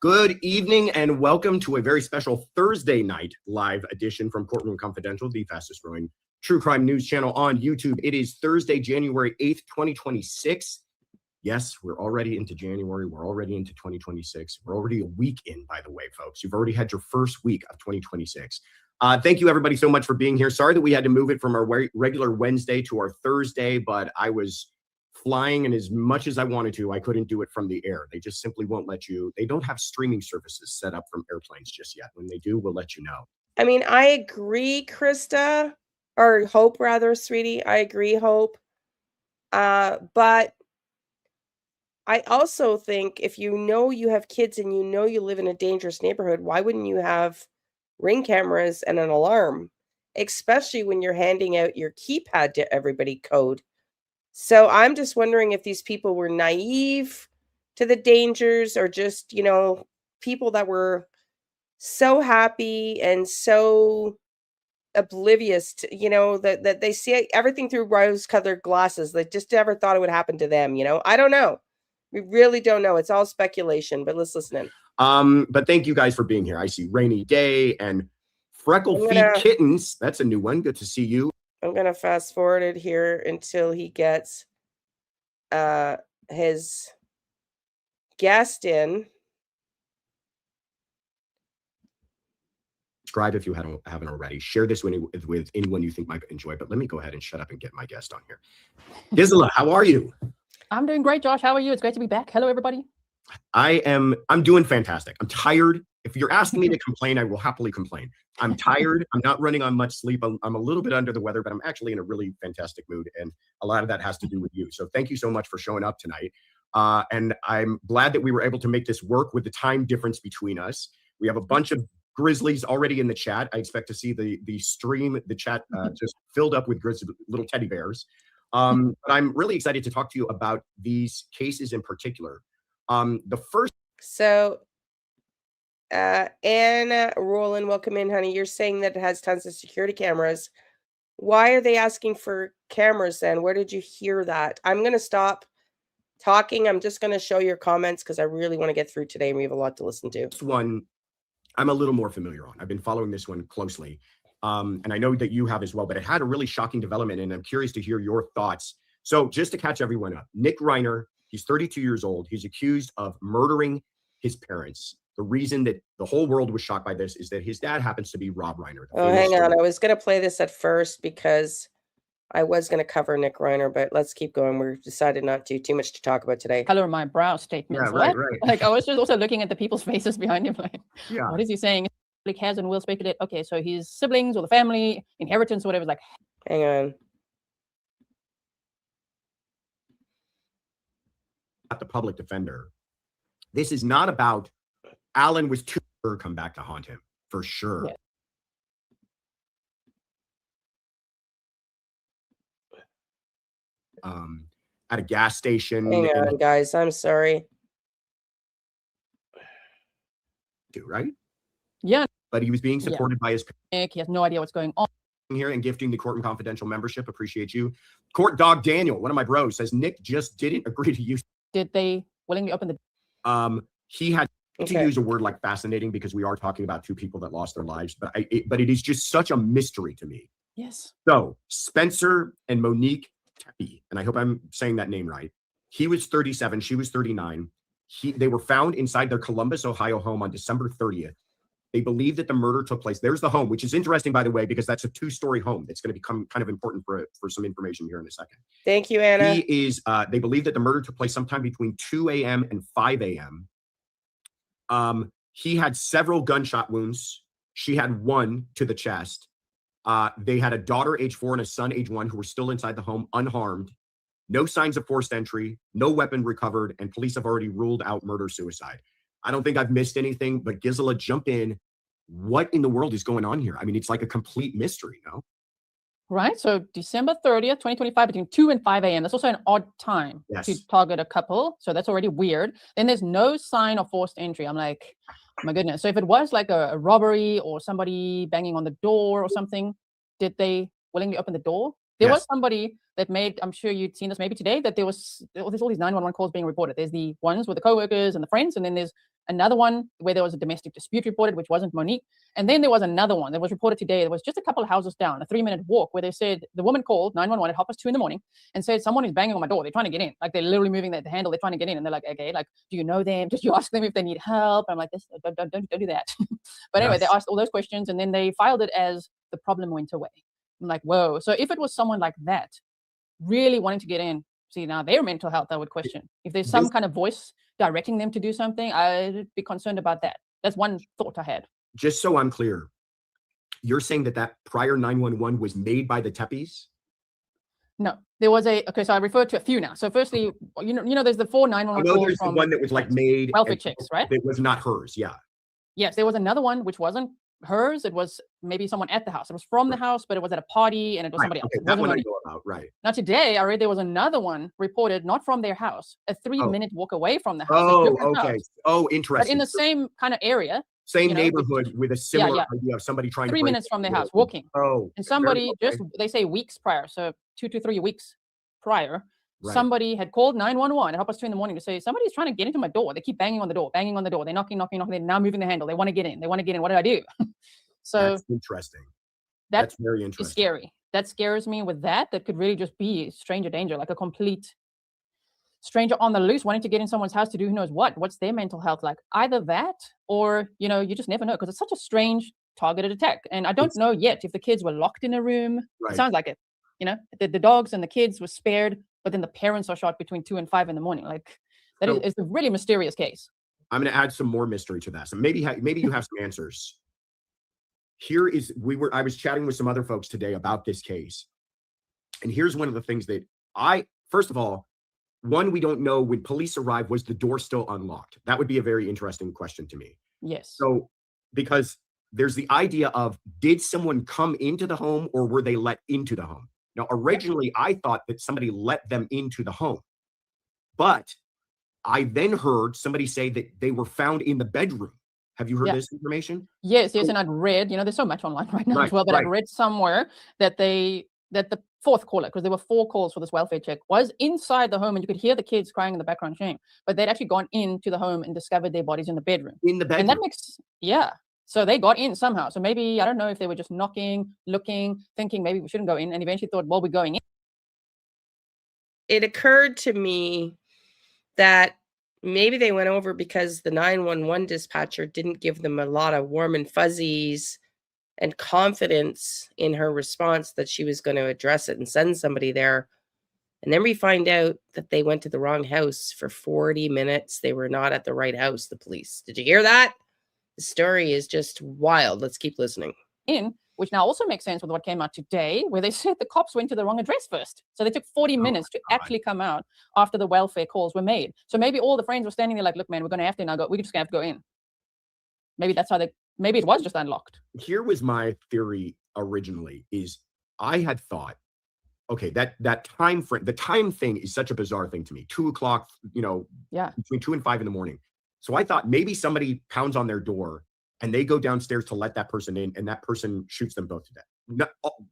Q: Good evening and welcome to a very special Thursday night live edition from Courtroom Confidential, the fastest growing true crime news channel on YouTube. It is Thursday, January 8th, 2026. Yes, we're already into January. We're already into 2026. We're already a week in, by the way, folks. You've already had your first week of 2026. Thank you, everybody, so much for being here. Sorry that we had to move it from our regular Wednesday to our Thursday, but I was flying, and as much as I wanted to, I couldn't do it from the air. They just simply won't let you. They don't have streaming services set up from airplanes just yet. When they do, we'll let you know.
A: I mean, I agree, Krista, or Hope, rather, sweetie. I agree, Hope. But I also think if you know you have kids and you know you live in a dangerous neighborhood, why wouldn't you have Ring cameras and an alarm, especially when you're handing out your keypad to everybody code? So I'm just wondering if these people were naive to the dangers, or just, you know, people that were so happy and so oblivious to, you know, that they see everything through rose-colored glasses. They just never thought it would happen to them, you know? I don't know. We really don't know. It's all speculation, but let's listen in.
Q: But thank you guys for being here. I see Rainy Day and Freckle Feet Kittens. That's a new one. Good to see you.
A: I'm gonna fast forward it here until he gets his guest in.
Q: Subscribe if you haven't already. Share this with anyone you think might enjoy. But let me go ahead and shut up and get my guest on here. Gisela, how are you?
R: I'm doing great, Josh. How are you? It's great to be back. Hello, everybody.
Q: I'm doing fantastic. I'm tired. If you're asking me to complain, I will happily complain. I'm tired. I'm not running on much sleep. I'm a little bit under the weather, but I'm actually in a really fantastic mood. And a lot of that has to do with you. So thank you so much for showing up tonight. And I'm glad that we were able to make this work with the time difference between us. We have a bunch of Grizzlies already in the chat. I expect to see the chat just filled up with little teddy bears. But I'm really excited to talk to you about these cases in particular. The first.
A: So, Anna Roland, welcome in, honey. You're saying that it has tons of security cameras. Why are they asking for cameras then? Where did you hear that? I'm going to stop talking. I'm just going to show your comments because I really want to get through today and we have a lot to listen to.
Q: This one I'm a little more familiar on. I've been following this one closely. And I know that you have as well, but it had a really shocking development, and I'm curious to hear your thoughts. So just to catch everyone up, Nick Reiner, he's 32 years old. He's accused of murdering his parents. The reason that the whole world was shocked by this is that his dad happens to be Rob Reiner.
A: Oh, hang on. I was going to play this at first because I was going to cover Nick Reiner, but let's keep going. We decided not to. Too much to talk about today.
R: Color my brow statements.
Q: Yeah, right.
R: Like I was just also looking at the people's faces behind him. Like,
Q: yeah.
R: What is he saying? Like has and will speculate. Okay, so his siblings or the family, inheritance, whatever. Like,
A: hang on.
Q: At the public defender, this is not about Alan was too sure come back to haunt him for sure. Yeah. At a gas station.
A: Hang on, guys. I'm sorry.
Q: Right?
R: Yeah.
Q: But he was being supported by his
R: He has no idea what's going on
Q: here and gifting the Court and Confidential membership. Appreciate you. Court Dog Daniel, one of my bros, says Nick just didn't agree to use.
R: Did they willingly open the
Q: He had to use a word like fascinating because we are talking about two people that lost their lives, but it is just such a mystery to me.
R: Yes.
Q: So Spencer and Monique Tepe, and I hope I'm saying that name right. He was 37, she was 39. They were found inside their Columbus, Ohio home on December 30th. They believe that the murder took place. There's the home, which is interesting, by the way, because that's a 2-story home. That's going to become kind of important for some information here in a second.
A: Thank you, Anna.
Q: They believe that the murder took place sometime between 2 a.m. and 5 a.m. He had several gunshot wounds. She had one to the chest. They had a daughter, age 4, and a son, age 1, who were still inside the home unharmed. No signs of forced entry, no weapon recovered, and police have already ruled out murder-suicide. I don't think I've missed anything, but Gisela, jump in. What in the world is going on here? I mean, it's like a complete mystery, no?
R: Right. So December 30th, 2025, between 2 and 5 a.m. That's also an odd time to target a couple. So that's already weird. Then there's no sign of forced entry. I'm like, my goodness. So if it was like a robbery or somebody banging on the door or something, did they willingly open the door? There was somebody that made, I'm sure you'd seen this maybe today, that there's all these 911 calls being reported. There's the ones with the coworkers and the friends, and then there's another one where there was a domestic dispute reported, which wasn't Monique. And then there was another one that was reported today. There was just a couple of houses down, a 3-minute walk, where they said the woman called 911 at 2:30 in the morning and said someone is banging on my door. They're trying to get in. Like, they're literally moving the handle. They're trying to get in. And they're like, okay, like, do you know them? Did you ask them if they need help? I'm like, don't do that. But anyway, they asked all those questions, and then they filed it as the problem went away. I'm like, whoa. So if it was someone like that really wanting to get in, see, now their mental health, I would question. If there's some kind of voice directing them to do something, I'd be concerned about that. That's one thought I had.
Q: Just so I'm clear, you're saying that prior 911 was made by the Tepes?
R: No, there was okay, so I referred to a few now. So firstly, you know, there's the 4 911 calls.
Q: There's the one that was like made
R: welfare checks, right?
Q: It was not hers, yeah.
R: Yes, there was another one which wasn't hers. It was maybe someone at the house. It was from the house, but it was at a party, and it was somebody else.
Q: Okay, that one I know about, right.
R: Now today, I read there was another one reported, not from their house, a 3-minute walk away from the house.
Q: Oh, okay.
R: House,
Q: oh, interesting.
R: but in the same kind of area.
Q: Same neighborhood with a similar idea of somebody trying
R: 3 minutes from their house, walking.
Q: Oh.
R: And somebody they say weeks prior, so 2 to 3 weeks prior, somebody had called 911 at 2:30 in the morning to say, somebody's trying to get into my door. They keep banging on the door. They're knocking. They're now moving the handle. They want to get in. What did I do? So
Q: that's interesting. That's very interesting.
R: Scary. That scares me with that. That could really just be stranger danger, like a complete stranger on the loose wanting to get in someone's house to do who knows what. What's their mental health like? Either that, or, you just never know, because it's such a strange targeted attack. And I don't know yet if the kids were locked in a room. It sounds like it. The dogs and the kids were spared, but then the parents are shot between 2 and 5 in the morning. Like, that is a really mysterious case.
Q: I'm going to add some more mystery to that. So maybe you have some answers. I was chatting with some other folks today about this case. And here's one of the things that first of all, we don't know when police arrived, was the door still unlocked? That would be a very interesting question to me.
R: Yes.
Q: So, because there's the idea of, did someone come into the home or were they let into the home? Now, originally, I thought that somebody let them into the home. But I then heard somebody say that they were found in the bedroom. Have you heard this information?
R: Yes, and I'd read, there's so much online right now as well, but I'd read somewhere that the fourth caller, because there were 4 calls for this welfare check, was inside the home, and you could hear the kids crying in the background shame, but they'd actually gone into the home and discovered their bodies in the bedroom.
Q: In the bedroom.
R: And that makes, so they got in somehow. So maybe, I don't know if they were just knocking, looking, thinking maybe we shouldn't go in, and eventually thought, well, we're going in.
A: It occurred to me that maybe they went over because the 911 dispatcher didn't give them a lot of warm and fuzzies and confidence in her response that she was going to address it and send somebody there. And then we find out that they went to the wrong house for 40 minutes. They were not at the right house, the police. Did you hear that? The story is just wild. Let's keep listening.
R: Which now also makes sense with what came out today, where they said the cops went to the wrong address first. So they took 40 minutes to actually come out after the welfare calls were made. So maybe all the friends were standing there like, look, man, we're going to have to now go. We're just going to have to go in. Maybe that's how maybe it was just unlocked.
Q: Here was my theory originally, is I had thought, okay, that time frame, the time thing is such a bizarre thing to me. 2 o'clock, between 2 and 5 in the morning. So I thought maybe somebody pounds on their door and they go downstairs to let that person in, and that person shoots them both to death. No,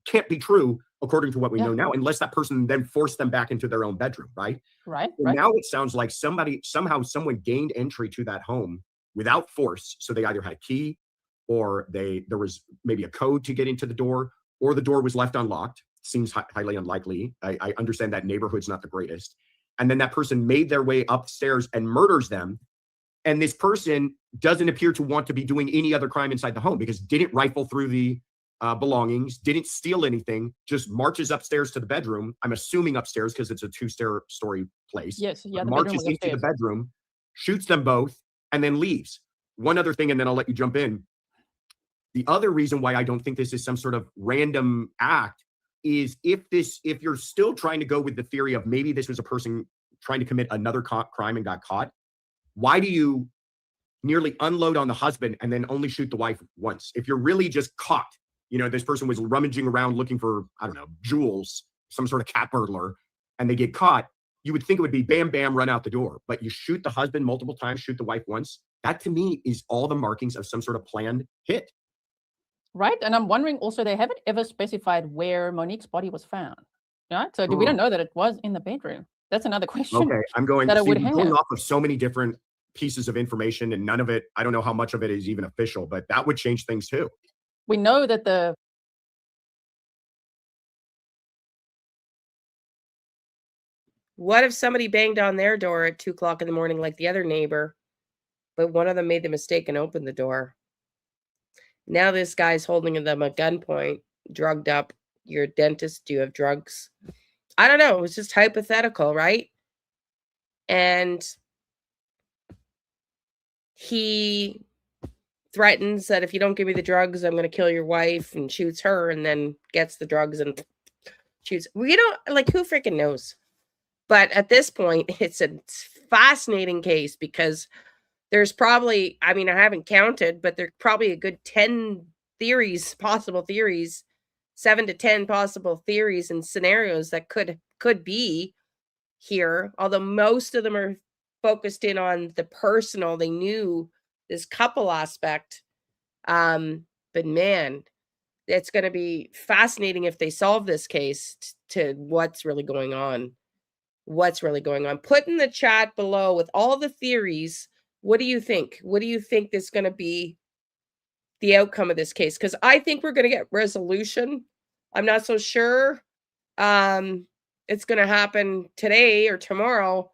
Q: can't be true according to what we know now, unless that person then forced them back into their own bedroom, right?
R: Right.
Q: Now it sounds like someone gained entry to that home without force. So they either had a key, or there was maybe a code to get into the door, or the door was left unlocked. Seems highly unlikely. I understand that neighborhood's not the greatest. And then that person made their way upstairs and murders them. And this person doesn't appear to want to be doing any other crime inside the home, because didn't rifle through the belongings, didn't steal anything, just marches upstairs to the bedroom. I'm assuming upstairs because it's a 2-story place.
R: Yes, yeah.
Q: Marches into the bedroom, shoots them both, and then leaves. One other thing, and then I'll let you jump in. The other reason why I don't think this is some sort of random act is if you're still trying to go with the theory of maybe this was a person trying to commit another crime and got caught, why do you nearly unload on the husband and then only shoot the wife once? If you're really just caught, this person was rummaging around looking for, I don't know, jewels, some sort of cat burglar, and they get caught, you would think it would be bam, bam, run out the door. But you shoot the husband multiple times, shoot the wife once. That to me is all the markings of some sort of planned hit.
R: Right. And I'm wondering also, they haven't ever specified where Monique's body was found. Right. So we don't know that it was in the bedroom. That's another question.
Q: Okay. I'm going
R: going
Q: off of so many different pieces of information, and none of it, I don't know how much of it is even official, but that would change things too.
R: We know that
A: What if somebody banged on their door at 2:00 in the morning like the other neighbor, but one of them made the mistake and opened the door? Now this guy's holding them at gunpoint, drugged up. You're a dentist. Do you have drugs? I don't know. It was just hypothetical, right? And he threatens that if you don't give me the drugs, I'm going to kill your wife, and shoots her, and then gets the drugs and shoots. We don't, who freaking knows? But at this point, it's a fascinating case, because there's probably, I haven't counted, but there's probably a good 10 possible theories, 7 to 10 possible theories and scenarios that could be here. Although most of them are focused in on the personal, they knew this couple aspect. But man, it's going to be fascinating if they solve this case to what's really going on. Put in the chat below with all the theories. What do you think? What do you think is going to be the outcome of this case? Because I think we're going to get resolution. I'm not so sure it's going to happen today or tomorrow,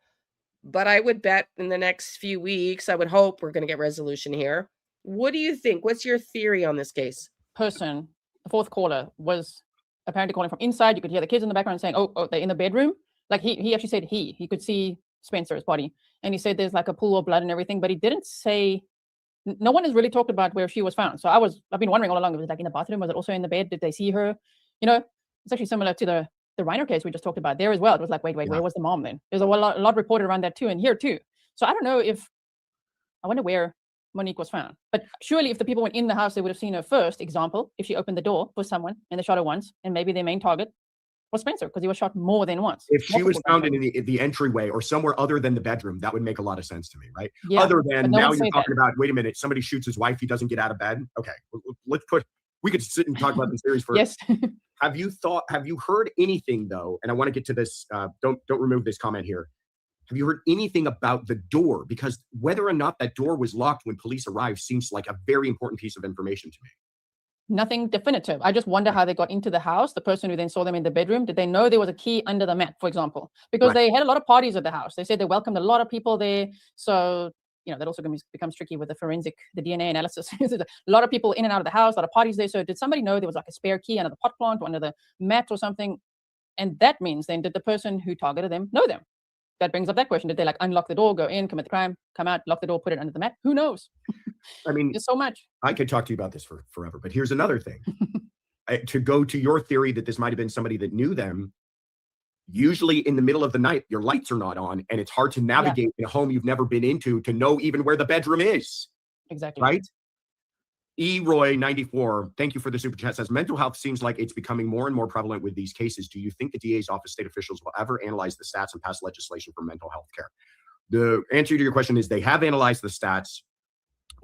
A: but I would bet in the next few weeks, I would hope we're going to get resolution here. What do you think? What's your theory on this case?
R: Person, the fourth caller, was apparently calling from inside. You could hear the kids in the background saying, oh, they're in the bedroom. Like he actually said he could see Spencer's body. And he said there's like a pool of blood and everything, but he didn't say, no one has really talked about where she was found. So I've been wondering all along, was it like in the bathroom? Was it also in the bed? Did they see her? It's actually similar to the Reiner case we just talked about there as well. It was like, wait, where was the mom then? There's a lot reported around that too, and here too. So I don't know I wonder where Monique was found. But surely if the people went in the house, they would have seen her first. Example, if she opened the door for someone and they shot her once, and maybe their main target was Spencer, because he was shot more than once.
Q: If she was found in the entryway or somewhere other than the bedroom, that would make a lot of sense to me, right?
R: Yeah,
Q: other than now you're talking about, wait a minute, somebody shoots his wife, he doesn't get out of bed. Okay, we could sit and talk about this series for.
R: Yes.
Q: Have you heard anything though? And I want to get to this. Don't remove this comment here. Have you heard anything about the door? Because whether or not that door was locked when police arrived seems like a very important piece of information to me.
R: Nothing definitive. I just wonder how they got into the house. The person who then saw them in the bedroom, did they know there was a key under the mat, for example? Because they had a lot of parties at the house. They said they welcomed a lot of people there. So, that also becomes tricky with the DNA analysis. A lot of people in and out of the house, a lot of parties there. So did somebody know there was like a spare key under the pot plant or under the mat or something? And that means then, did the person who targeted them know them? That brings up that question. Did they unlock the door, go in, commit the crime, come out, lock the door, put it under the mat? Who knows?
Q: I mean,
R: there's so much.
Q: I could talk to you about this for forever, but here's another thing. To go to your theory that this might have been somebody that knew them, usually in the middle of the night, your lights are not on, and it's hard to navigate in a home you've never been into to know even where the bedroom is.
R: Exactly.
Q: Right? Eroy94, thank you for the super chat, says, mental health seems like it's becoming more and more prevalent with these cases. Do you think the DA's office, state officials will ever analyze the stats and pass legislation for mental health care? The answer to your question is they have analyzed the stats.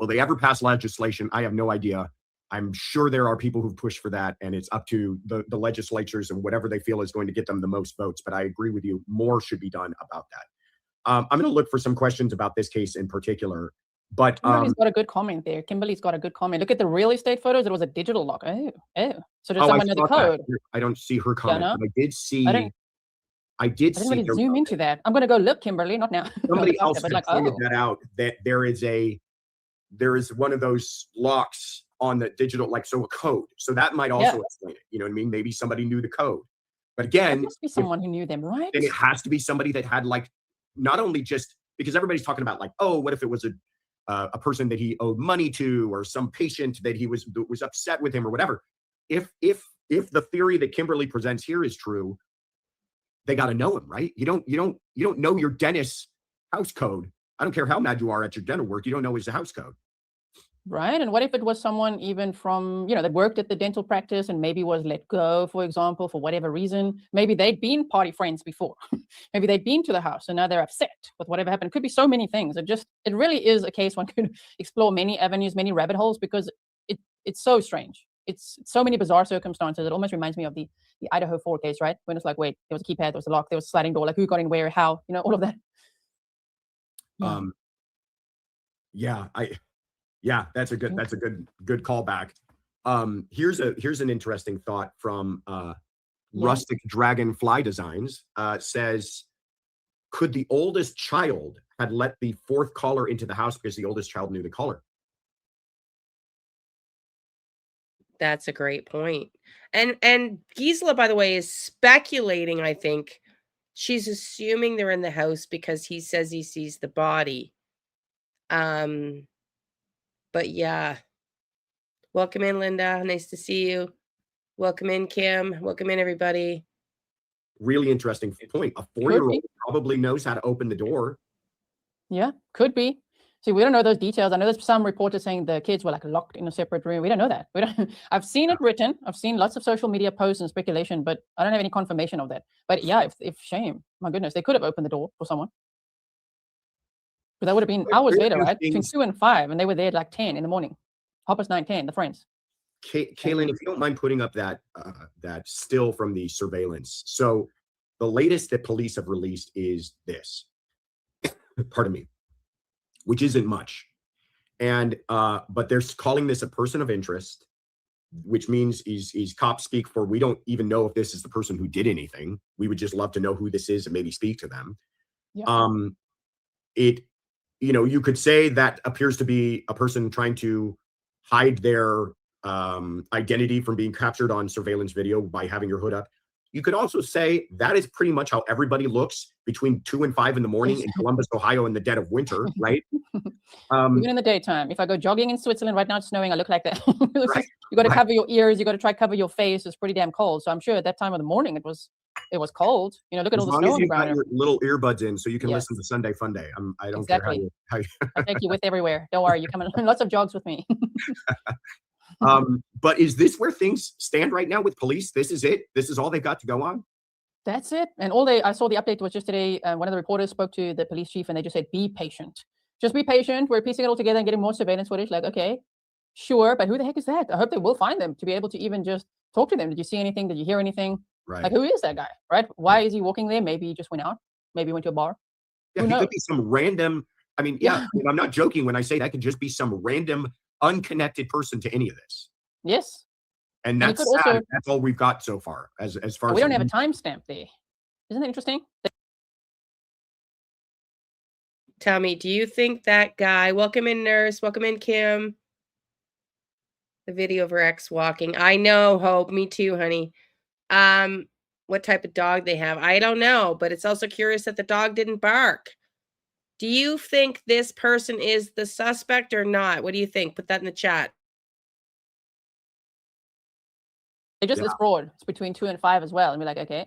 Q: Will they ever pass legislation? I have no idea. I'm sure there are people who've pushed for that, and it's up to the legislatures and whatever they feel is going to get them the most votes. But I agree with you. More should be done about that. I'm going to look for some questions about this case in particular. But
R: Kimberly's got a good comment there. Kimberly's got a good comment. Look at the real estate photos. It was a digital lock. Oh. So does someone know the code?
Q: I don't see her comment, but I did see. I did see.
R: I didn't really zoom into that. I'm going to go look, Kimberly, not now.
Q: Somebody else pointed that out, that there is one of those locks on the digital, like, so a code. So that might also explain it. You know what I mean? Maybe somebody knew the code. But again,
R: there must be someone who knew them, right?
Q: Then it has to be somebody that had, like, not only just because everybody's talking about, like, oh, what if it was a person that he owed money to, or some patient that he was upset with him or whatever. If the theory that Kimberly presents here is true, they got to know him, right? You don't know your dentist's house code. I don't care how mad you are at your dental work. You don't know his house code.
R: Right. And what if it was someone even from, that worked at the dental practice and maybe was let go, for example, for whatever reason? Maybe they'd been party friends before. Maybe they'd been to the house and now they're upset with whatever happened. It could be so many things. It really is a case one could explore many avenues, many rabbit holes, because it's so strange. It's so many bizarre circumstances. It almost reminds me of the Idaho 4 case, right? When it's like, wait, there was a keypad, there was a lock, there was a sliding door, like who got in where, how, all of that.
Q: Yeah, that's a good callback. Here's an interesting thought from Rustic Dragonfly Designs. Says, could the oldest child had let the fourth caller into the house because the oldest child knew the caller?
A: That's a great point. And Gisela, by the way, is speculating, I think. She's assuming they're in the house because he says he sees the body. But yeah. Welcome in, Linda. Nice to see you. Welcome in, Kim. Welcome in, everybody.
Q: Really interesting point. A 4-year-old probably knows how to open the door.
R: Yeah, could be. See, we don't know those details. I know there's some reporters saying the kids were like locked in a separate room. We don't know that. I've seen it written. I've seen lots of social media posts and speculation, but I don't have any confirmation of that. But yeah, if shame, my goodness, they could have opened the door for someone. But that would have been hours later, right? Between 2 and 5, and they were there at like 10 in the morning. 9:10, the friends.
Q: Kaylin, if you don't mind putting up that still from the surveillance. So the latest that police have released is this. Pardon me. Which isn't much. And but they're calling this a person of interest, which means he's cop speak for, we don't even know if this is the person who did anything. We would just love to know who this is and maybe speak to them. Yeah. You could say that appears to be a person trying to hide their identity from being captured on surveillance video by having your hood up. You could also say that is pretty much how everybody looks between 2 and 5 in the morning in Columbus, Ohio, in the dead of winter, right?
R: Even in the daytime. If I go jogging in Switzerland right now, it's snowing, I look like that. You got to cover your ears. You got to try cover your face. It's pretty damn cold. So I'm sure at that time of the morning it was cold. Look at all the snow on the ground.
Q: As long as you got your little earbuds in, so you can listen to Sunday Fun Day. I don't care how you.
R: I take you with everywhere. Don't worry, you come on lots of jogs with me.
Q: But is this where things stand right now with police? This is it? This is all they've got to go on?
R: That's it. And I saw the update was just today. One of the reporters spoke to the police chief and they just said, be patient. Just be patient. We're piecing it all together and getting more surveillance footage. Like, okay, sure. But who the heck is that? I hope they will find them to be able to even just talk to them. Did you see anything? Did you hear anything?
Q: Right.
R: Like, who is that guy? Right. Why is he walking there? Maybe he just went out. Maybe he went to a bar.
Q: Yeah, he could be some random. I'm not joking when I say that could just be some random unconnected person to any of this.
R: Yes.
Q: And that's sad. That's all we've got so far. As far as
R: we don't have a timestamp there. Isn't that interesting?
A: Tommy, do you think that guy, welcome in, nurse, welcome in, Kim. The video of her ex walking. I know, Hope, me too, honey. What type of dog they have, I don't know, but it's also curious that the dog didn't bark. Do you think this person is the suspect or not? What do you think? Put that in the chat.
R: It's broad. It's between 2 and 5 as well. And we're like, okay.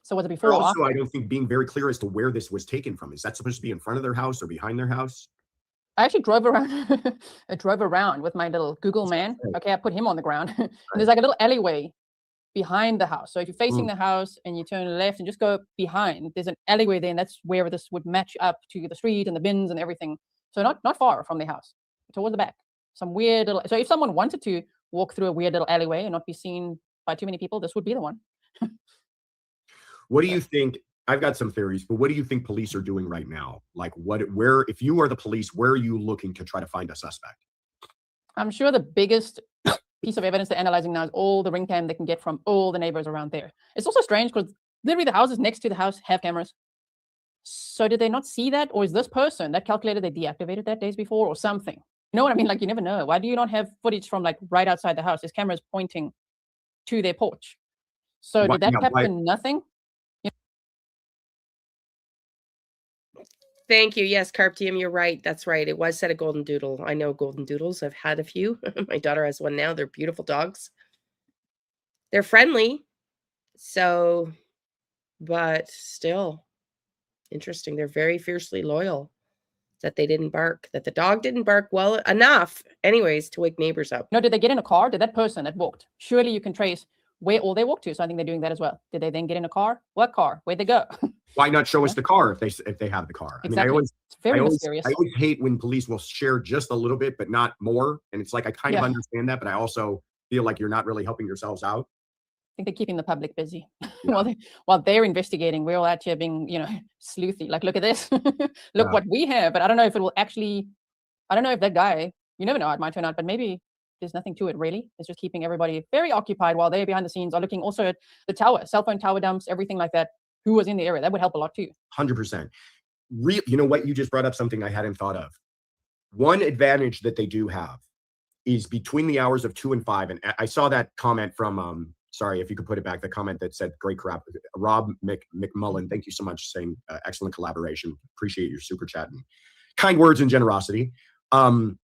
R: So was it before?
Q: Also, I don't think being very clear as to where this was taken from. Is that supposed to be in front of their house or behind their house?
R: I actually drove around. I drove around with my little Google man. Okay, I put him on the ground. And there's like a little alleyway behind the house. So if you're facing the house and you turn left and just go behind, there's an alleyway there, and that's where this would match up to the street and the bins and everything. So not far from the house. towards the back. Some weird little. So if someone wanted to walk through a weird little alleyway and not be seen by too many people, this would be the one.
Q: What do you think? I've got some theories, but what do you think police are doing right now? Like where, if you are the police, where are you looking to try to find a suspect?
R: I'm sure the biggest piece of evidence they're analyzing now is all the ring cam they can get from all the neighbors around there. It's also strange because literally the houses next to the house have cameras. So did they not see that? Or is this person that calculated they deactivated that days before or something? You know what I mean? Like, you never know. Why do you not have footage from like right outside the house? There's cameras pointing to their porch. So did that capture nothing?
A: Thank you. Yes, Carp Diem, you're right. That's right. It was said a golden doodle. I know golden doodles. I've had a few. My daughter has one now. They're beautiful dogs. They're friendly. So, but still interesting. They're very fiercely loyal that they didn't bark, that the dog didn't bark well enough anyways to wake neighbors up.
R: No, did they get in a car? Did that person that walked? Surely you can trace where all they walked to. So I think they're doing that as well. Did they then get in a car? What car? Where'd they go?
Q: Why not show us the car if they have the car?
R: Exactly.
Q: I mean,
R: It's very mysterious.
Q: I always hate when police will share just a little bit, but not more. And it's like, I kind of understand that, but I also feel like you're not really helping yourselves out.
R: I think they're keeping the public busy while they're investigating. We're all out here being, sleuthy. Like, look at this, look what we have. But I don't know if it will actually. I don't know if that guy. You never know. It might turn out, but maybe there's nothing to it really. It's just keeping everybody very occupied while they behind the scenes are looking also at the tower, cell phone tower dumps, everything like that. Who was in the area? That would help a lot too.
Q: 100%. You know what? You just brought up something I hadn't thought of. One advantage that they do have is between the hours of 2 and 5. And I saw that comment from, sorry, if you could put it back, the comment that said, great crap. Rob McMullen, thank you so much. Saying excellent collaboration. Appreciate your super chat and kind words and generosity. One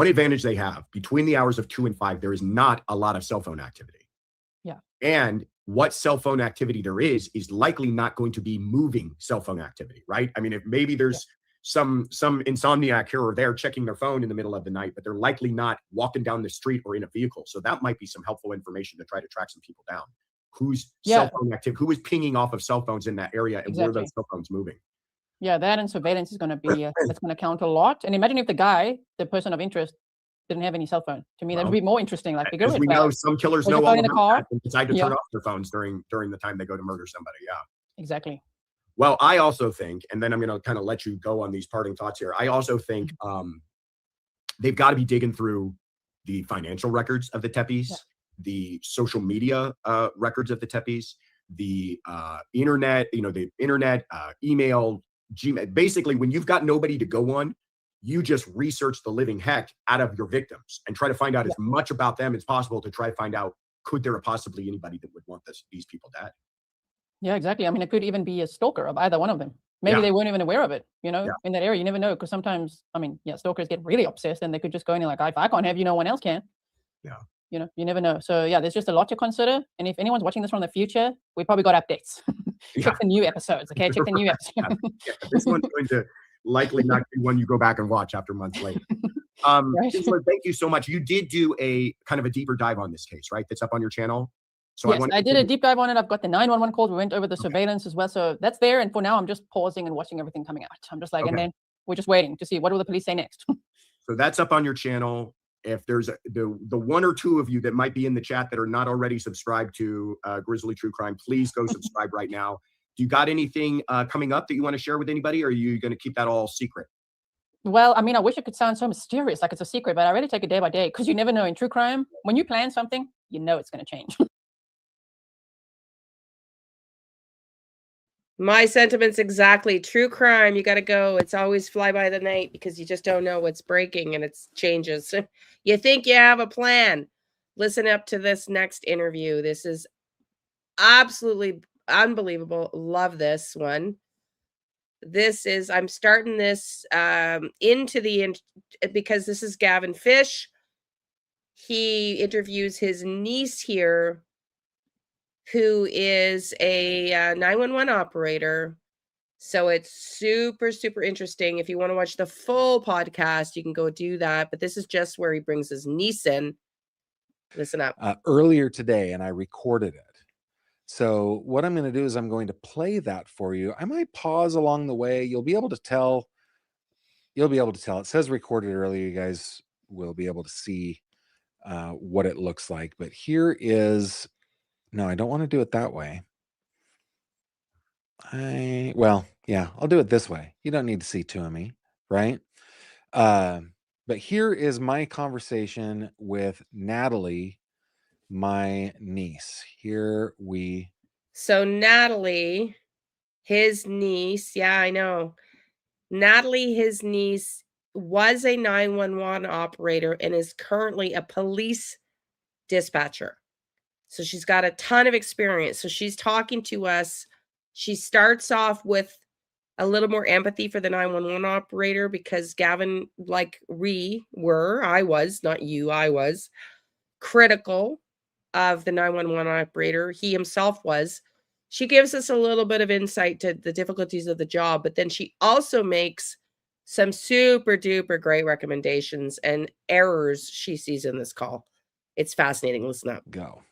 Q: advantage they have between the hours of 2 and 5, there is not a lot of cell phone activity.
R: Yeah.
Q: And what cell phone activity there is likely not going to be moving cell phone activity, right? I mean, if maybe there's some insomniac here or there checking their phone in the middle of the night, but they're likely not walking down the street or in a vehicle. So that might be some helpful information to try to track some people down. Who's cell phone active? Who is pinging off of cell phones in that area, and where are those cell phones moving?
R: Yeah, that and surveillance is going to be that's going to count a lot. And imagine if the person of interest, didn't have any cell phone. To me, that would be more interesting. Like,
Q: because we know some killers know all about that and decide to turn off their phones during the time they go to murder somebody. Yeah,
R: exactly.
Q: Well, I also think, and then I'm going to kind of let you go on these parting thoughts here. I also think they've got to be digging through the financial records of the Tepes, the social media records of the Tepes, the internet, email, Gmail. Basically, when you've got nobody to go on, you just research the living heck out of your victims and try to find out as much about them as possible to try to find out, could there possibly anybody that would want these people dead?
R: Yeah, exactly. I mean, it could even be a stalker of either one of them. Maybe they weren't even aware of it, in that area. You never know, because sometimes, stalkers get really obsessed and they could just go in and like, if I can't have you, no one else can.
Q: Yeah.
R: You never know. So yeah, there's just a lot to consider. And if anyone's watching this from the future, we probably got updates. Check the new episodes, okay? Check the new episodes.
Q: This one's going to likely not be one you go back and watch after months later. So thank you so much. You did do a kind of a deeper dive on this case, right? That's up on your channel. So
R: yes, I did a deep dive on it. I've got the 911 calls. We went over the surveillance as well. So that's there. And for now, I'm just pausing and watching everything coming out. I'm just like, and then we're just waiting to see what will the police say next.
Q: So that's up on your channel. If there's the one or two of you that might be in the chat that are not already subscribed to Grizzly True Crime, please go subscribe right now. Do you got anything coming up that you want to share with anybody, or are you going to keep that all secret?
R: Well, I mean, I wish it could sound so mysterious, like it's a secret, but I really take it day by day, because you never know in true crime. When you plan something, you know it's going to change.
A: My sentiments exactly. True crime, you got to go. It's always fly by the night because you just don't know what's breaking and it changes. You think you have a plan. Listen up to this next interview. This is absolutely unbelievable. Love this one. I'm starting this because this is Gavin Fish. He interviews his niece here, who is a 911 operator. So it's super, super interesting. If you want to watch the full podcast, you can go do that. But this is just where he brings his niece in. Listen up.
S: Earlier today, and I recorded it. So what I'm going to do is I'm going to play that for you. I might pause along the way. You'll be able to tell you'll be able to tell. It says recorded earlier. You guys will be able to see what it looks like. But here is, no, I don't want to do it that way. Well, yeah, I'll do it this way. You don't need to see two of me, right? But here is my conversation with Natalie, my niece. Here we.
A: So Natalie, his niece, yeah, I know. Natalie, his niece, was a 911 operator and is currently a police dispatcher. So she's got a ton of experience. So she's talking to us. She starts off with a little more empathy for the 911 operator because Gavin, like I was, not you, I was critical of the 911 operator. He himself was. She gives us a little bit of insight to the difficulties of the job, but then she also makes some super duper great recommendations and errors she sees in this call. It's fascinating. Listen up.
S: Go.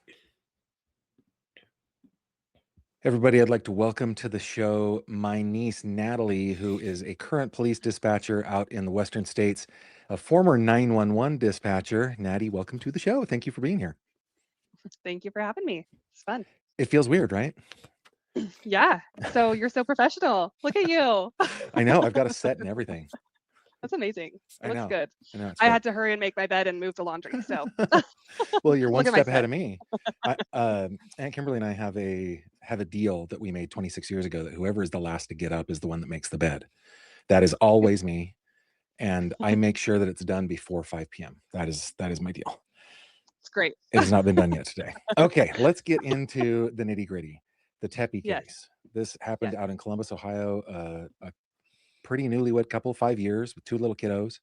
S: Everybody, I'd like to welcome to the show my niece, Natalie, who is a current police dispatcher out in the Western States, a former 911 dispatcher. Natty, welcome to the show. Thank you for being here.
T: Thank you for having me. It's fun.
S: It feels weird, right?
T: Yeah. So you're so professional. Look at you.
S: I know. I've got a set and everything.
T: That's amazing. It
S: I
T: looks
S: know.
T: good.
S: I know. It's
T: I
S: great.
T: had to hurry and make my bed and move the laundry. So
S: Well, you're one
T: Look at my
S: step ahead
T: set.
S: of me. Aunt Kimberly and I have a deal that we made 26 years ago that whoever is the last to get up is the one that makes the bed. That is always me, and I make sure that it's done before 5 p.m. That is my deal.
T: It's great.
S: It has not been done yet today. Okay, let's get into the nitty gritty. The Tepe case.
T: Yes.
S: This happened out in Columbus, Ohio. A pretty newlywed couple, 5 years with two little kiddos,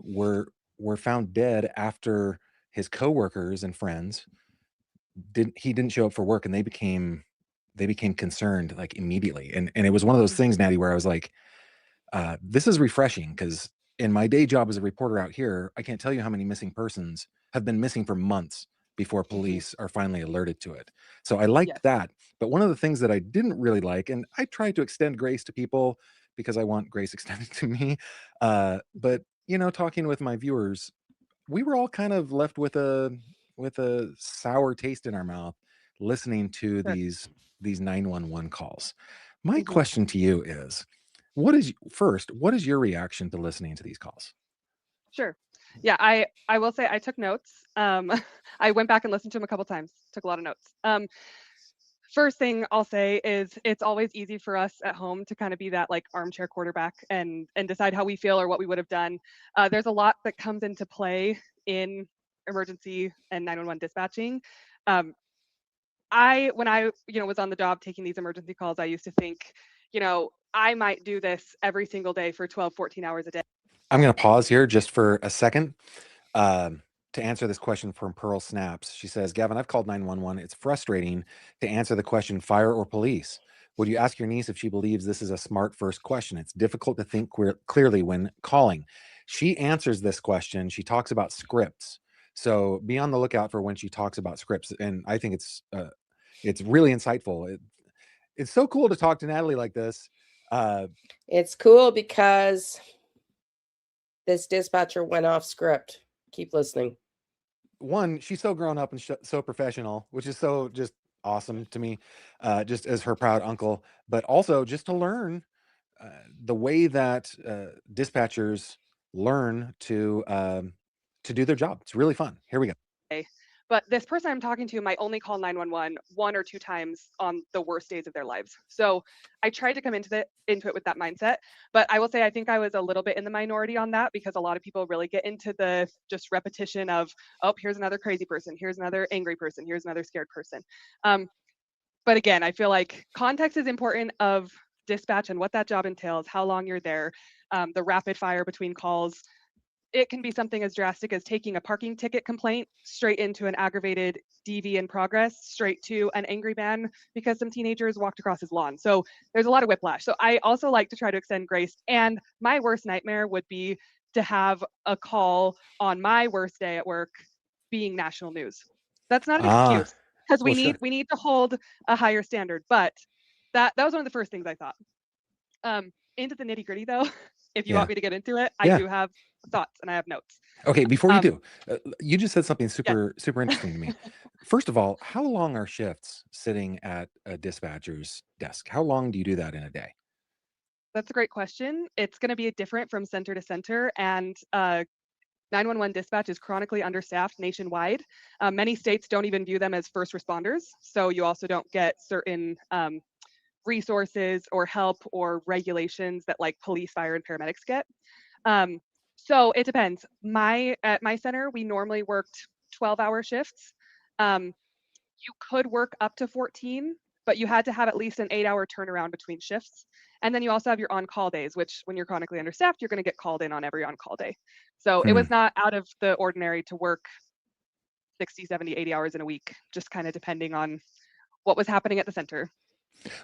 S: were found dead after his coworkers and friends didn't show up for work, and they became concerned like immediately. And it was one of those things, Natty, where I was like, this is refreshing, because in my day job as a reporter out here, I can't tell you how many missing persons have been missing for months before police are finally alerted to it. So I liked that. But one of the things that I didn't really like, and I try to extend grace to people because I want grace extended to me, but talking with my viewers, we were all kind of left with a sour taste in our mouth listening to these 911 calls. My question to you is, what is your reaction to listening to these calls?
T: Sure. Yeah, I will say I took notes. I went back and listened to them a couple times, took a lot of notes. First thing I'll say is it's always easy for us at home to kind of be that like armchair quarterback and decide how we feel or what we would have done. There's a lot that comes into play in emergency and 911 dispatching. When I was on the job taking these emergency calls, I used to think, I might do this every single day for 12, 14 hours a day.
S: I'm going to pause here just for a second to answer this question from Pearl Snaps. She says, Gavin, I've called 911. It's frustrating to answer the question, fire or police. Would you ask your niece if she believes this is a smart first question? It's difficult to think clearly when calling. She answers this question. She talks about scripts. So be on the lookout for when she talks about scripts. And I think it's really insightful. It's so cool to talk to Natalie like this.
A: It's cool because this dispatcher went off script. Keep listening.
S: One, she's so grown up and so professional, which is so just awesome to me, just as her proud uncle, but also just to learn the way that dispatchers learn to do their job. It's really fun. Here we go.
T: But this person I'm talking to might only call 911 one or two times on the worst days of their lives. So I tried to come into it with that mindset. But I will say I think I was a little bit in the minority on that, because a lot of people really get into the just repetition of, oh, here's another crazy person, here's another angry person, here's another scared person. But again, I feel like context is important of dispatch and what that job entails, how long you're there, the rapid fire between calls. It can be something as drastic as taking a parking ticket complaint straight into an aggravated DV in progress, straight to an angry man because some teenagers walked across his lawn. So there's a lot of whiplash. So I also like to try to extend grace. And my worst nightmare would be to have a call on my worst day at work being national news. That's not an excuse, because we need to hold a higher standard. But that was one of the first things I thought. into the nitty gritty though, if you
S: Yeah.
T: want me to get into it, I
S: Yeah.
T: do have thoughts and I have notes.
S: Okay, before you
T: Um,
S: do, you just said something
T: yeah.
S: super interesting to me. First of all, how long are shifts sitting at a dispatcher's desk? How long do you do that in a day?
T: That's a great question. It's going to be different from center to center, and 911 dispatch is chronically understaffed nationwide. Many states don't even view them as first responders, so you also don't get certain resources or help or regulations that like police, fire, and paramedics get. Um, so it depends. At my center, we normally worked 12-hour shifts. Um, you could work up to 14, but you had to have at least an 8-hour turnaround between shifts. And then you also have your on-call days, which when you're chronically understaffed, you're going to get called in on every on-call day. So it was not out of the ordinary to work 60, 70, 80 hours in a week, just kind of depending on what was happening at the center.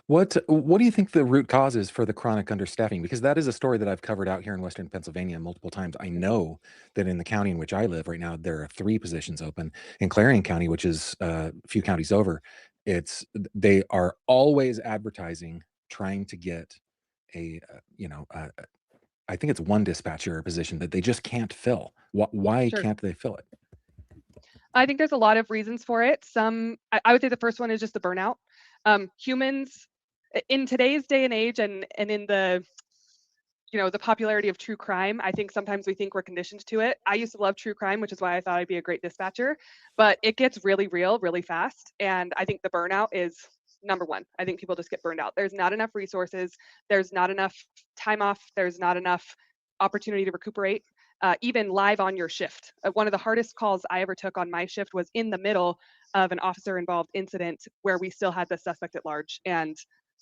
S: What do you think the root cause is for the chronic understaffing? Because that is a story that I've covered out here in Western Pennsylvania multiple times. I know that in the county in which I live right now, there are 3 positions open. In Clarion County, which is a few counties over, they are always advertising, trying to get I think it's one dispatcher position that they just can't fill. Why
T: Sure.
S: can't they fill it?
T: I think there's a lot of reasons for it. I would say the first one is just the burnout. Humans in today's day and age, and in the the popularity of true crime, I think sometimes we think we're conditioned to it. I used to love true crime, which is why I thought I'd be a great dispatcher, but it gets really real really fast, and I think the burnout is number one. I think people just get burned out. There's not enough resources, there's not enough time off, there's not enough opportunity to recuperate. Even live on your shift. One of the hardest calls I ever took on my shift was in the middle of an officer involved incident where we still had the suspect at large. And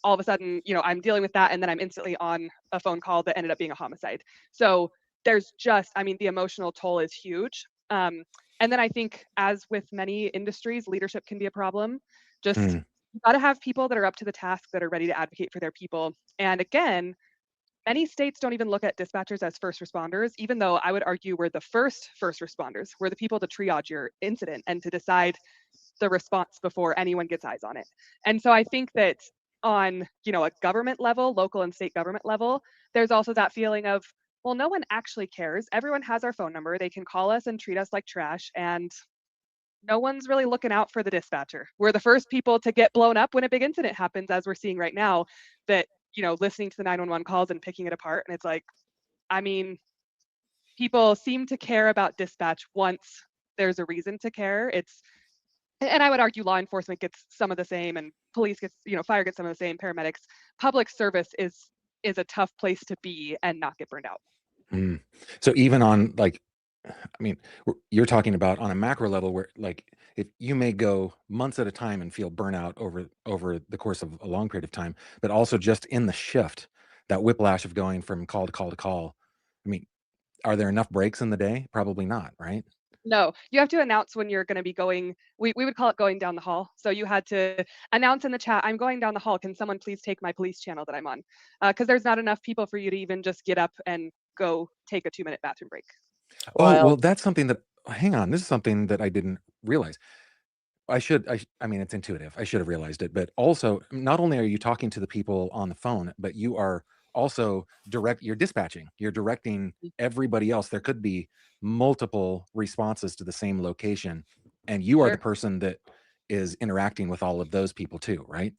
T: all of a sudden, I'm dealing with that. And then I'm instantly on a phone call that ended up being a homicide. So there's the emotional toll is huge. And then I think, as with many industries, leadership can be a problem. Just you got to have people that are up to the task, that are ready to advocate for their people. And again, many states don't even look at dispatchers as first responders, even though I would argue we're the first responders. We're the people to triage your incident and to decide the response before anyone gets eyes on it. And so I think that on, a government level, local and state government level, there's also that feeling of, well, no one actually cares. Everyone has our phone number. They can call us and treat us like trash. And no one's really looking out for the dispatcher. We're the first people to get blown up when a big incident happens, as we're seeing right now, that, listening to the 911 calls and picking it apart. And it's like, people seem to care about dispatch once there's a reason to care. And I would argue law enforcement gets some of the same, and police gets, fire gets some of the same, paramedics. Public service is a tough place to be and not get burned out.
S: So even on you're talking about on a macro level where if you may go months at a time and feel burnout over the course of a long period of time, but also just in the shift, that whiplash of going from call to call to call. Are there enough breaks in the day? Probably not, right?
T: No, you have to announce when you're going to be going. We would call it going down the hall. So you had to announce in the chat, I'm going down the hall. Can someone please take my police channel that I'm on? Because there's not enough people for you to even just get up and go take a 2-minute bathroom break.
S: Oh, well, that's something that, hang on, this is something that I didn't realize. It's intuitive. I should have realized it. But also, not only are you talking to the people on the phone, but you are also you're dispatching, you're directing everybody else. There could be multiple responses to the same location, and you are the person that is interacting with all of those people too, right?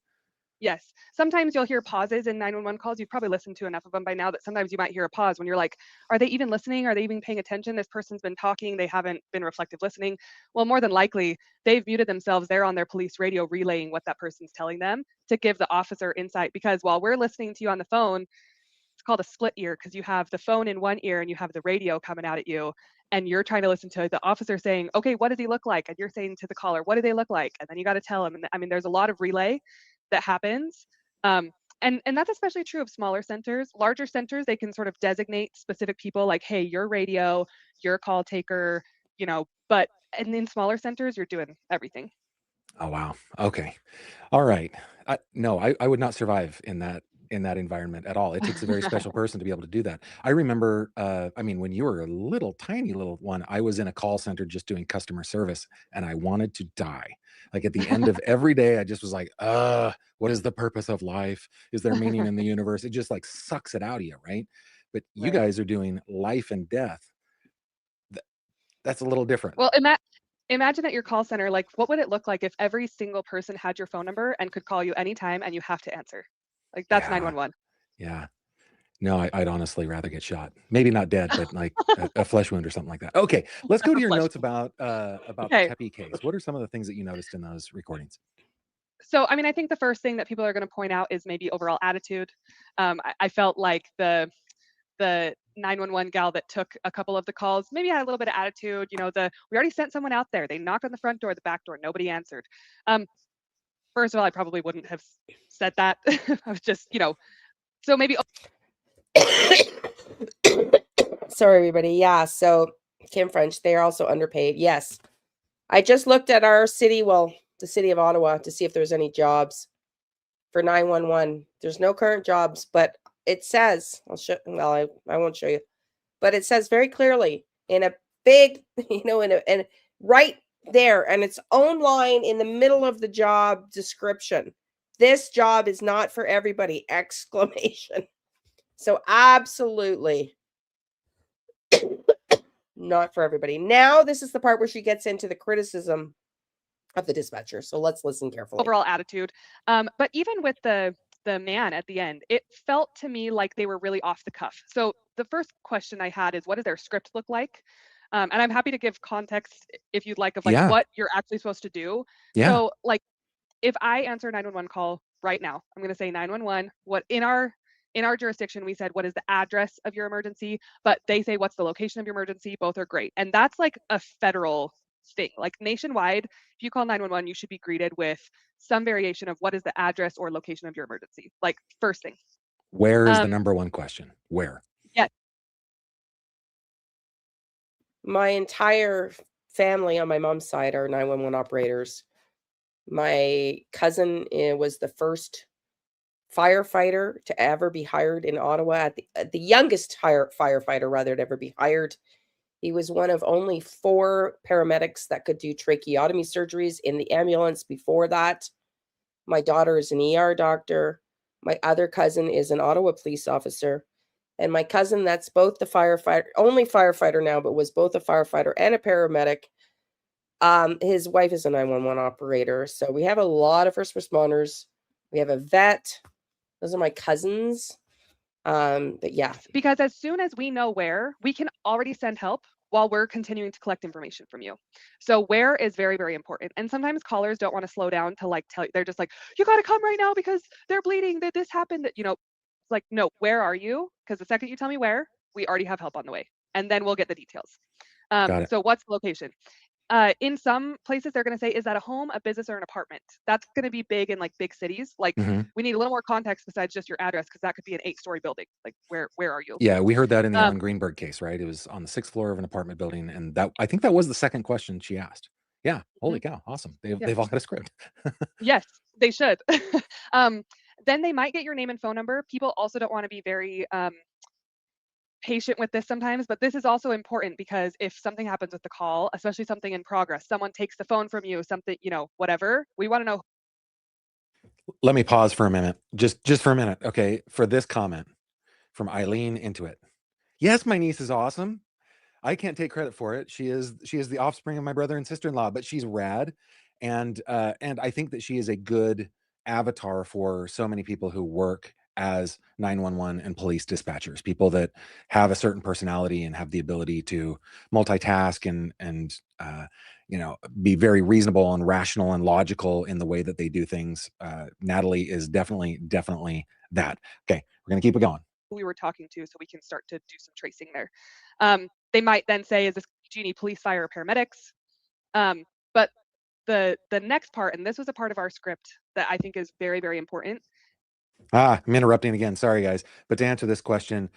T: Yes. Sometimes you'll hear pauses in 911 calls. You've probably listened to enough of them by now that sometimes you might hear a pause when you're like, are they even listening? Are they even paying attention? This person's been talking. They haven't been reflective listening. Well, more than likely, they've muted themselves. They're on their police radio relaying what that person's telling them to give the officer insight. Because while we're listening to you on the phone, it's called a split ear, because you have the phone in one ear and you have the radio coming out at you. And you're trying to listen to the officer saying, okay, what does he look like? And you're saying to the caller, what do they look like? And then you got to tell them. And there's a lot of relay that happens. And that's especially true of smaller centers. Larger centers, they can sort of designate specific people like, hey, you're radio, you're a call taker, but and in smaller centers, you're doing everything.
S: Oh, wow. Okay. All right. I would not survive in that environment at all. It takes a very special person to be able to do that. I remember, when you were a tiny little one, I was in a call center just doing customer service, and I wanted to die. Like at the end of every day, I just was like, what is the purpose of life? Is there meaning in the universe? It just like sucks it out of you, right? But you guys are doing life and death. That's a little different.
T: Well, imagine at your call center, like, what would it look like if every single person had your phone number and could call you anytime and you have to answer? Like, that's 911.
S: Yeah. No, I'd honestly rather get shot. Maybe not dead, but like a flesh wound or something like that. Okay, let's go to your notes about the Tepe case. What are some of the things that you noticed in those recordings?
T: So, I mean, I think the first thing that people are going to point out is maybe overall attitude. I felt like the 911 gal that took a couple of the calls maybe had a little bit of attitude. We already sent someone out there. They knocked on the front door, the back door, nobody answered. First of all, I probably wouldn't have said that. I was just, so maybe.
A: Sorry, everybody. Yeah. So Kim French, they are also underpaid. Yes. I just looked at our city, the city of Ottawa, to see if there's any jobs for 911. There's no current jobs, but it says, I won't show you, but it says very clearly in a big, and right there, and its own line in the middle of the job description. This job is not for everybody! Exclamation. So absolutely not for everybody. Now, this is the part where she gets into the criticism of the dispatcher. So let's listen carefully.
T: Overall attitude. But even with the man at the end, it felt to me like they were really off the cuff. So the first question I had is, what does their script look like? And I'm happy to give context if you'd like of what you're actually supposed to do.
S: Yeah.
T: So like if I answer a 911 call right now, I'm going to say 911. What in our jurisdiction, we said, what is the address of your emergency? But they say, what's the location of your emergency? Both are great. And that's like a federal thing. Like nationwide, if you call 911, you should be greeted with some variation of what is the address or location of your emergency. Like first thing.
S: Where is the number one question? Where?
T: Yeah.
A: My entire family on my mom's side are 911 operators. My cousin was the first firefighter to ever be hired in Ottawa, the youngest firefighter rather to ever be hired. He was one of only 4 paramedics that could do tracheotomy surgeries in the ambulance before that. My daughter is an ER doctor. My other cousin is an Ottawa police officer. And my cousin, that's both the firefighter, only firefighter now, but was both a firefighter and a paramedic. His wife is a 911 operator. So we have a lot of first responders. We have a vet. Those are my cousins. But yeah.
T: Because as soon as we know where, we can already send help while we're continuing to collect information from you. So where is very, very important. And sometimes callers don't want to slow down to like tell you, they're just like, you got to come right now because they're bleeding, that this happened, that, it's like, no, where are you? Because the second you tell me where, we already have help on the way. And then we'll get the details. So what's the location? In some places, they're going to say, is that a home, a business, or an apartment? That's going to be big in like big cities. Like we need a little more context besides just your address, because that could be an 8-story building. Like where are you?
S: Yeah, we heard that in the Ellen Greenberg case, right? It was on the 6th floor of an apartment building, and I think that was the second question she asked. Yeah, holy cow, awesome. They've all got a script.
T: Yes, they should. Then they might get your name and phone number. People also don't want to be very patient with this sometimes, but this is also important because if something happens with the call, especially something in progress, someone takes the phone from you, something, whatever, we want to know.
S: Let me pause for a minute, just for a minute. Okay. For this comment from Eileen Intuit. Yes, my niece is awesome. I can't take credit for it. She is the offspring of my brother and sister-in-law, but she's rad. And I think that she is a good avatar for so many people who work as 911 and police dispatchers, people that have a certain personality and have the ability to multitask and be very reasonable and rational and logical in the way that they do things. Natalie is definitely that. Okay, we're gonna keep it going.
T: Who we were talking to, so we can start to do some tracing there. They might then say, is this, do you need police, fire, or paramedics? But the next part, and this was a part of our script that I think is very, very important.
S: I'm interrupting again. Sorry, guys. But to answer this question,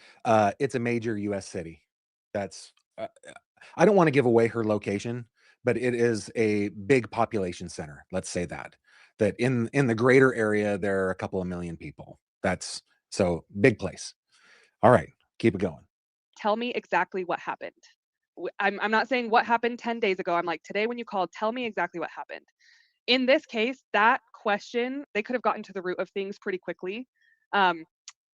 S: it's a major U.S. city. That's I don't want to give away her location, but it is a big population center. Let's say that in the greater area, there are a couple of million people. That's so big place. All right, keep it going.
T: Tell me exactly what happened. I'm not saying what happened 10 days ago. I'm like, today when you called, tell me exactly what happened. In this case, that question, they could have gotten to the root of things pretty quickly.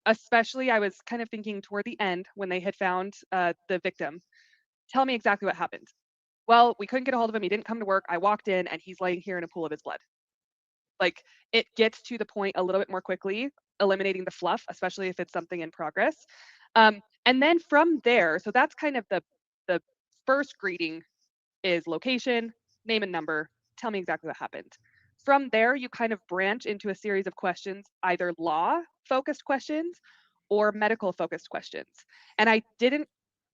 T: Especially, I was kind of thinking toward the end when they had found the victim. Tell me exactly what happened. Well, we couldn't get a hold of him. He didn't come to work. I walked in and he's laying here in a pool of his blood. Like, it gets to the point a little bit more quickly, eliminating the fluff, especially if it's something in progress. And then from there, so that's kind of the first greeting is location, name and number, tell me exactly what happened. From there, you kind of branch into a series of questions, either law-focused questions or medical-focused questions. And I didn't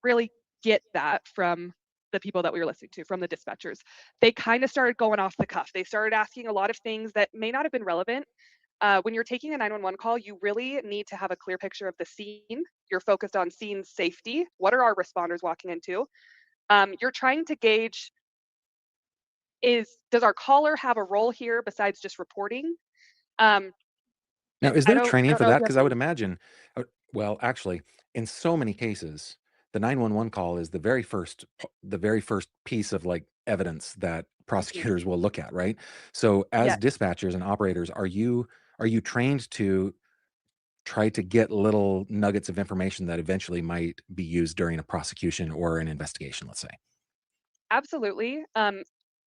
T: really get that from the people that we were listening to, from the dispatchers. They kind of started going off the cuff. They started asking a lot of things that may not have been relevant. When you're taking a 911 call, you really need to have a clear picture of the scene. You're focused on scene safety. What are our responders walking into? You're trying to gauge, does our caller have a role here besides just reporting?
S: Now, is
T: I
S: there
T: don't
S: training for
T: know if
S: that?
T: you have
S: Because I would
T: any.
S: imagine, well, actually, in so many cases, the 911 call is the very first piece of like evidence that prosecutors will look at, right? So as
T: Yes.
S: dispatchers and operators, are you trained to try to get little nuggets of information that eventually might be used during a prosecution or an investigation, let's say?
T: Absolutely.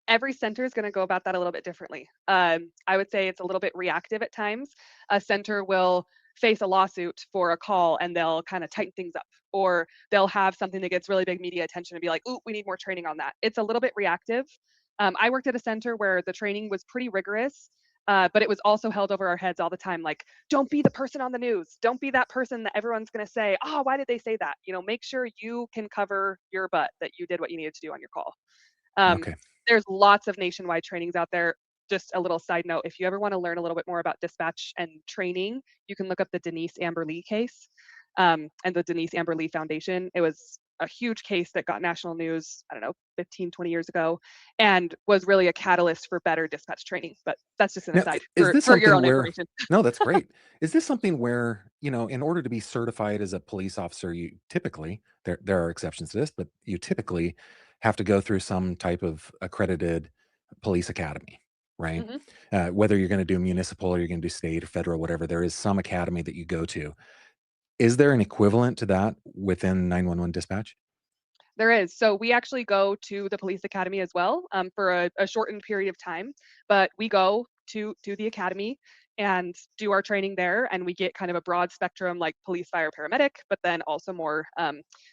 T: Every center is going to go about that a little bit differently. I would say it's a little bit reactive at times. A center will face a lawsuit for a call and they'll kind of tighten things up, or they'll have something that gets really big media attention and be like, ooh, we need more training on that. It's a little bit reactive. I worked at a center where the training was pretty rigorous, but it was also held over our heads all the time. Like, don't be the person on the news. Don't be that person that everyone's going to say, oh, why did they say that? You know, make sure you can cover your butt that you did what you needed to do on your call.
S: Okay.
T: There's lots of nationwide trainings out there. Just a little side note, if you ever want to learn a little bit more about dispatch and training, you can look up the Denise Amber Lee case and the Denise Amber Lee Foundation. It was a huge case that got national news, I don't know, 15, 20 years ago, and was really a catalyst for better dispatch training. But that's just an
S: Now,
T: aside
S: is this
T: for your
S: something
T: own
S: where,
T: information.
S: no, that's great. Is this something where, in order to be certified as a police officer, you typically, there are exceptions to this, but you typically have to go through some type of accredited police academy, right? Whether you're going to do municipal or you're going to do state or federal, whatever, there is some academy that you go to. Is there an equivalent to that within 911 dispatch?
T: There is. So we actually go to the police academy as well for a shortened period of time, but we go to the academy and do our training there, and we get kind of a broad spectrum like police, fire, paramedic, but then also more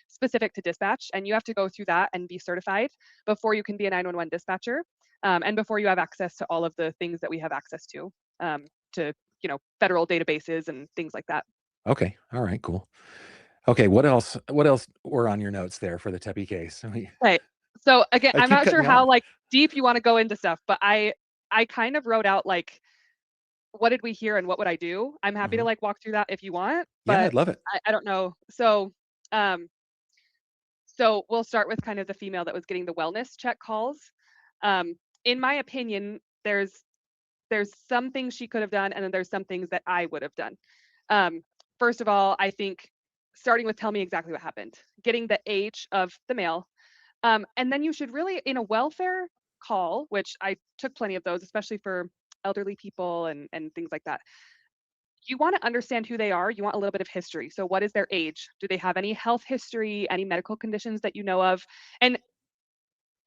T: specific to dispatch. And you have to go through that and be certified before you can be a 911 dispatcher, and before you have access to all of the things that we have access to federal databases and things like that.
S: Okay. All right, cool. Okay, what else were on your notes there for the Tepe case?
T: Right. So again,
S: I
T: I'm
S: keep
T: not sure
S: cutting you
T: how
S: off.
T: like deep you want to go into stuff, but I kind of wrote out like, what did we hear and what would I do? I'm happy to like walk through that if you want,
S: Yeah,
T: but
S: I'd love it.
T: I don't know. So so we'll start with kind of the female that was getting the wellness check calls. In my opinion, there's some things she could have done, and then there's some things that I would have done. First of all, I think starting with tell me exactly what happened, getting the age of the male. And then you should really, in a welfare call, which I took plenty of those, especially for elderly people and things like that, you want to understand who they are. You want a little bit of history. So what is their age? Do they have any health history, any medical conditions that you know of? And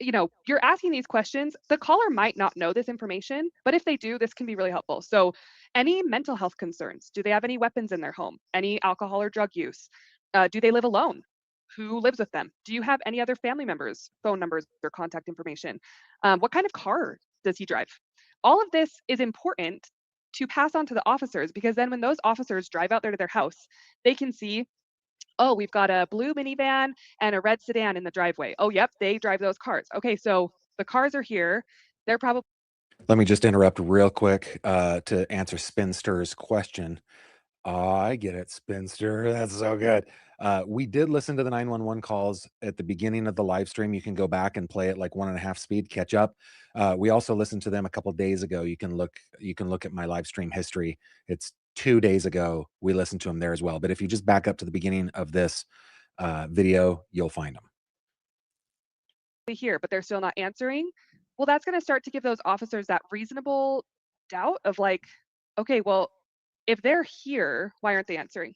T: you're asking these questions. The caller might not know this information, but if they do, this can be really helpful. So any mental health concerns, do they have any weapons in their home? Any alcohol or drug use? Do they live alone? Who lives with them? Do you have any other family members, phone numbers or contact information? What kind of car does he drive? All of this is important to pass on to the officers, because then when those officers drive out there to their house, they can see, oh, we've got a blue minivan and a red sedan in the driveway. Oh, yep, they drive those cars. Okay, so the cars are here. They're probably.
S: Let me just interrupt real quick to answer Spinster's question. I get it, Spinster. That's so good. We did listen to the 911 calls at the beginning of the live stream. You can go back and play it like 1.5 speed, catch up. We also listened to them a couple days ago. You can look at my live stream history. It's 2 days ago. We listened to them there as well. But if you just back up to the beginning of this video, you'll find them
T: here, but they're still not answering. well, that's going to start to give those officers that reasonable doubt of like, okay, well, if they're here, why aren't they answering?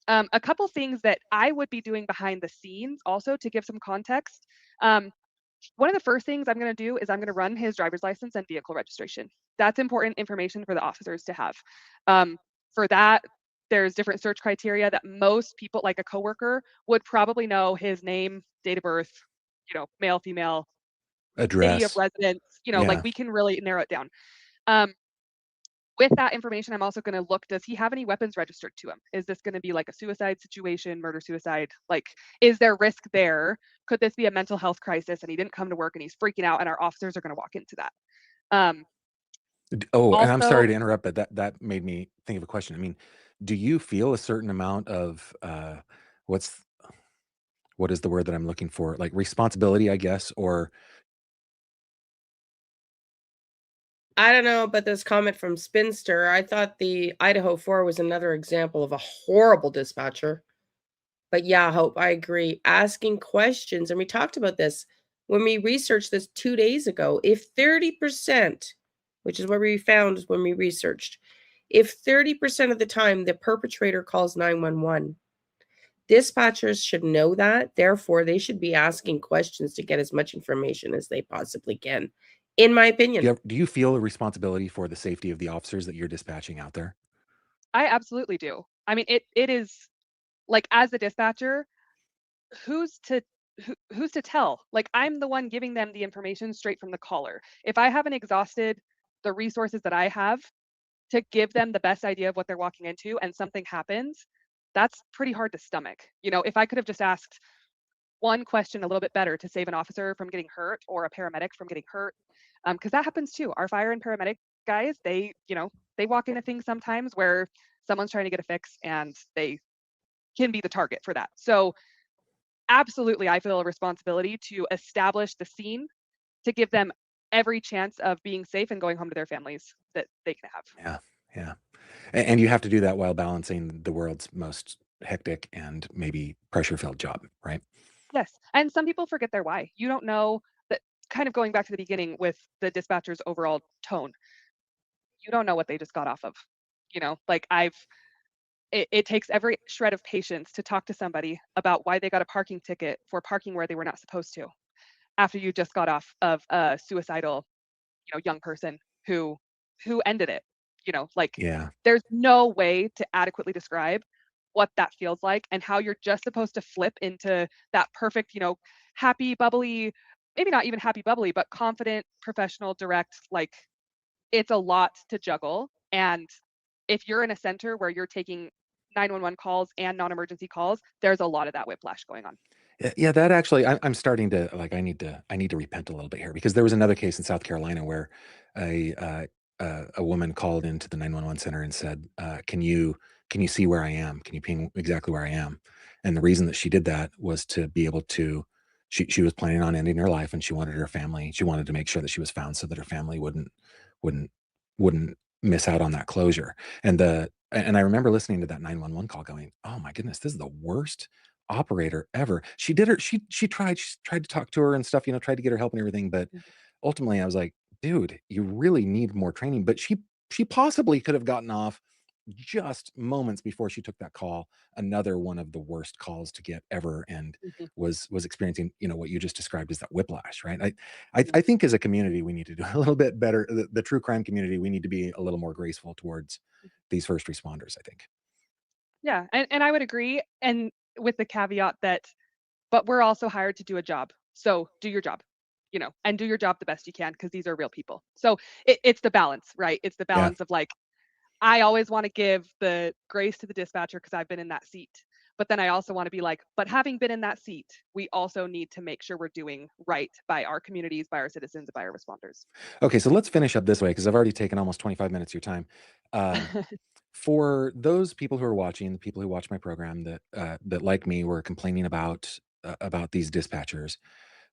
T: A couple things that I would be doing behind the scenes also to give some context. One of the first things I'm going to do is I'm going to run his driver's license and vehicle registration. That's important information for the officers to have. For that, there's different search criteria that most people, like a coworker, would probably know: his name, date of birth, male, female, city of
S: Address.
T: residence, like
S: Yeah.
T: we can really narrow it down. With that information, I'm also going to look, does he have any weapons registered to him? Is this going to be like a suicide situation, murder, suicide? Like, is there risk there? Could this be a mental health crisis and he didn't come to work and he's freaking out, and our officers are going to walk into that?
S: Oh, and I'm
T: Also,
S: sorry to interrupt, but that made me think of a question. I mean, do you feel a certain amount of what is the word that I'm looking for? Like responsibility, I guess, or
A: I don't know, but this comment from Spinster, I thought the Idaho 4 was another example of a horrible dispatcher. But yeah, Hope, I agree. Asking questions, and we talked about this when we researched this 2 days ago. If 30%, which is what we found when we researched, if 30% of the time the perpetrator calls 911, dispatchers should know that. Therefore, they should be asking questions to get as much information as they possibly can, in my opinion.
S: do you feel a responsibility for the safety of the officers that you're dispatching out there?
T: I absolutely do. I mean, it is like, as a dispatcher, who's to who's to tell? Like, I'm the one giving them the information straight from the caller. If I haven't exhausted the resources that I have to give them the best idea of what they're walking into and something happens, that's pretty hard to stomach. If I could have just asked one question a little bit better to save an officer from getting hurt or a paramedic from getting hurt, because that happens too. Our fire and paramedic guys, they walk into things sometimes where someone's trying to get a fix and they can be the target for that. So absolutely, I feel a responsibility to establish the scene to give them every chance of being safe and going home to their families that they can have.
S: Yeah, yeah. And you have to do that while balancing the world's most hectic and maybe pressure-filled job, right?
T: Yes. And some people forget their why. You don't know that, kind of going back to the beginning with the dispatcher's overall tone. You don't know what they just got off of. Like, it takes every shred of patience to talk to somebody about why they got a parking ticket for parking where they were not supposed to, after you just got off of a suicidal, young person who ended it. Like,
S: Yeah.
T: there's no way to adequately describe what that feels like and how you're just supposed to flip into that perfect, happy, bubbly, maybe not even happy, bubbly, but confident, professional, direct. Like, it's a lot to juggle. And if you're in a center where you're taking 911 calls and non-emergency calls, there's a lot of that whiplash going on.
S: Yeah, that actually, I'm starting to like. I need to repent a little bit here, because there was another case in South Carolina where a woman called into the 911 center and said, "Can you see where I am? Can you ping exactly where I am?" And the reason that she did that was to be able to. She was planning on ending her life, and she wanted her family. She wanted to make sure that she was found so that her family wouldn't wouldn't miss out on that closure. And I remember listening to that 911 call, going, "Oh my goodness, this is the worst operator ever." She did her she tried to talk to her and stuff, tried to get her help and everything, but ultimately I was like, dude, you really need more training. But she possibly could have gotten off just moments before she took that call, another one of the worst calls to get ever, and was experiencing, what you just described as that whiplash, right? I think as a community we need to do a little bit better. The true crime community, we need to be a little more graceful towards these first responders, I think.
T: Yeah, and I would agree, and with the caveat that, but we're also hired to do a job. So do your job, and do your job the best you can, because these are real people. So it's the balance, right? It's the
S: Yeah.
T: balance of, like, I always want to give the grace to the dispatcher because I've been in that seat. But then I also want to be like, but having been in that seat, we also need to make sure we're doing right by our communities, by our citizens, and by our responders.
S: Okay, so let's finish up this way, because I've already taken almost 25 minutes of your time. For those people who are watching, the people who watch my program that like me were complaining about these dispatchers,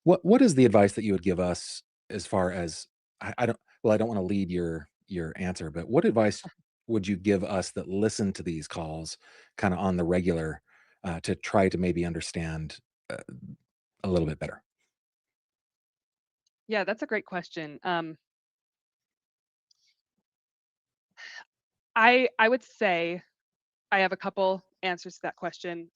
S: what is the advice that you would give us, as far as I don't want to lead your answer, but what advice would you give us that listen to these calls kind of on the regular, to try to maybe understand a little bit better?
T: Yeah, that's a great question. I would say I have a couple answers to that question.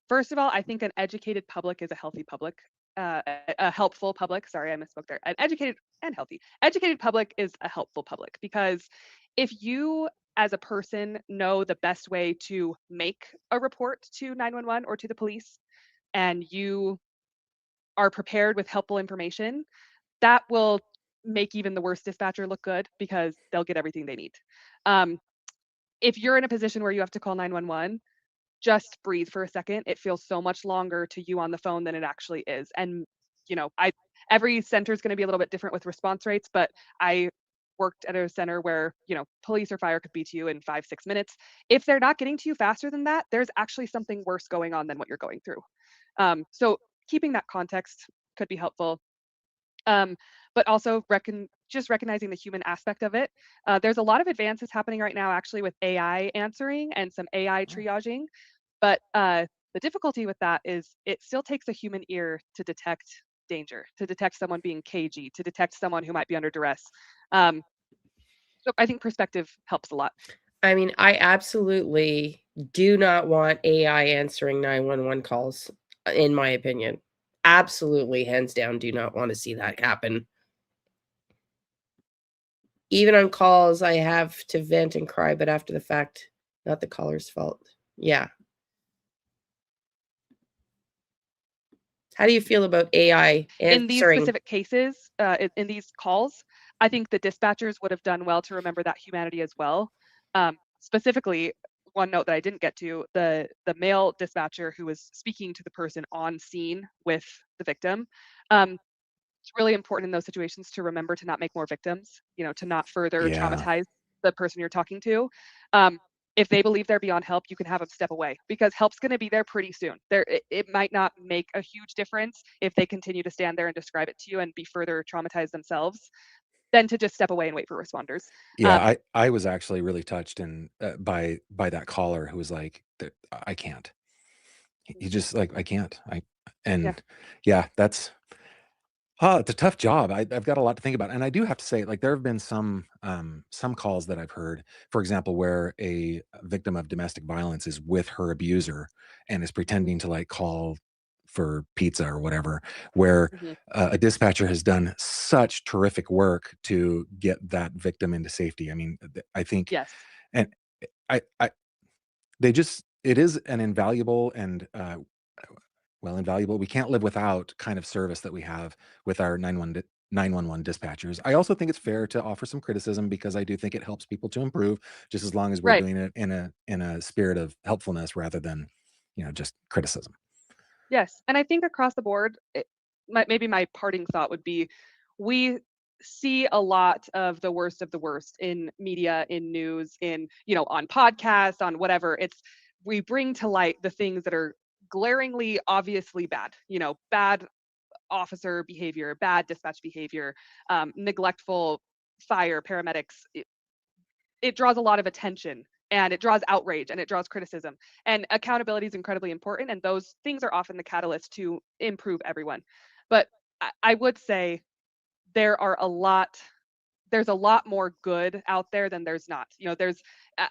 T: First of all, I think an educated public is a healthy public, a helpful public. Sorry, I misspoke there. An educated and healthy. Educated public is a helpful public because if you as a person know the best way to make a report to 911 or to the police, and you are prepared with helpful information, that will make even the worst dispatcher look good because they'll get everything they need. Um, if you're in a position where you have to call 911, just breathe for a second. It feels so much longer to you on the phone than it actually is. And, you know, every center is going to be a little bit different with response rates, but I worked at a center where, you know, police or fire could be to you in 5-6 minutes. If they're not getting to you faster than that, there's actually something worse going on than what you're going through. So keeping that context could be helpful. But also just recognizing the human aspect of it. There's a lot of advances happening right now actually with AI answering and some AI triaging, but the difficulty with that is it still takes a human ear to detect danger, to detect someone being cagey, to detect someone who might be under duress. So I think perspective helps a lot.
A: I mean, I absolutely do not want AI answering 911 calls, in my opinion. Absolutely, hands down, do not want to see that happen. Even on calls, I have to vent and cry, but after the fact, not the caller's fault. Yeah. How do you feel about AI
T: In these
A: answering?
T: specific cases, in these calls, I think the dispatchers would have done well to remember that humanity as well. Specifically, one note that I didn't get to, the male dispatcher who was speaking to the person on scene with the victim. It's really important in those situations to remember to not make more victims, you know, to not further
S: Yeah.
T: traumatize the person you're talking to. If they believe they're beyond help, you can have them step away because help's going to be there pretty soon. It might not make a huge difference if they continue to stand there and describe it to you and be further traumatized themselves than to just step away and wait for responders.
S: Yeah, I was actually really touched and by that caller who was like, I can't. He just like, I can't.
T: Yeah.
S: Yeah, that's it's a tough job. I've got a lot to think about, and I do have to say, like, there have been some calls that I've heard, for example, where a victim of domestic violence is with her abuser and is pretending to like call for pizza or whatever, where
T: Mhm.
S: a dispatcher has done such terrific work to get that victim into safety. I mean, I think,
T: Yes.
S: and I they just it is an invaluable and well, invaluable. We can't live without kind of service that we have with our 911 dispatchers. I also think it's fair to offer some criticism because I do think it helps people to improve, just as long as we're
T: Right.
S: doing it in a spirit of helpfulness rather than, just criticism.
T: Yes. And I think across the board, maybe my parting thought would be we see a lot of the worst in media, in news, in, you know, on podcasts, on whatever. We bring to light the things that are glaringly, obviously bad, you know, bad officer behavior, bad dispatch behavior, neglectful fire, paramedics. It draws a lot of attention and it draws outrage and it draws criticism. And accountability is incredibly important. And those things are often the catalyst to improve everyone. But I would say there are there's a lot more good out there than there's not. You know,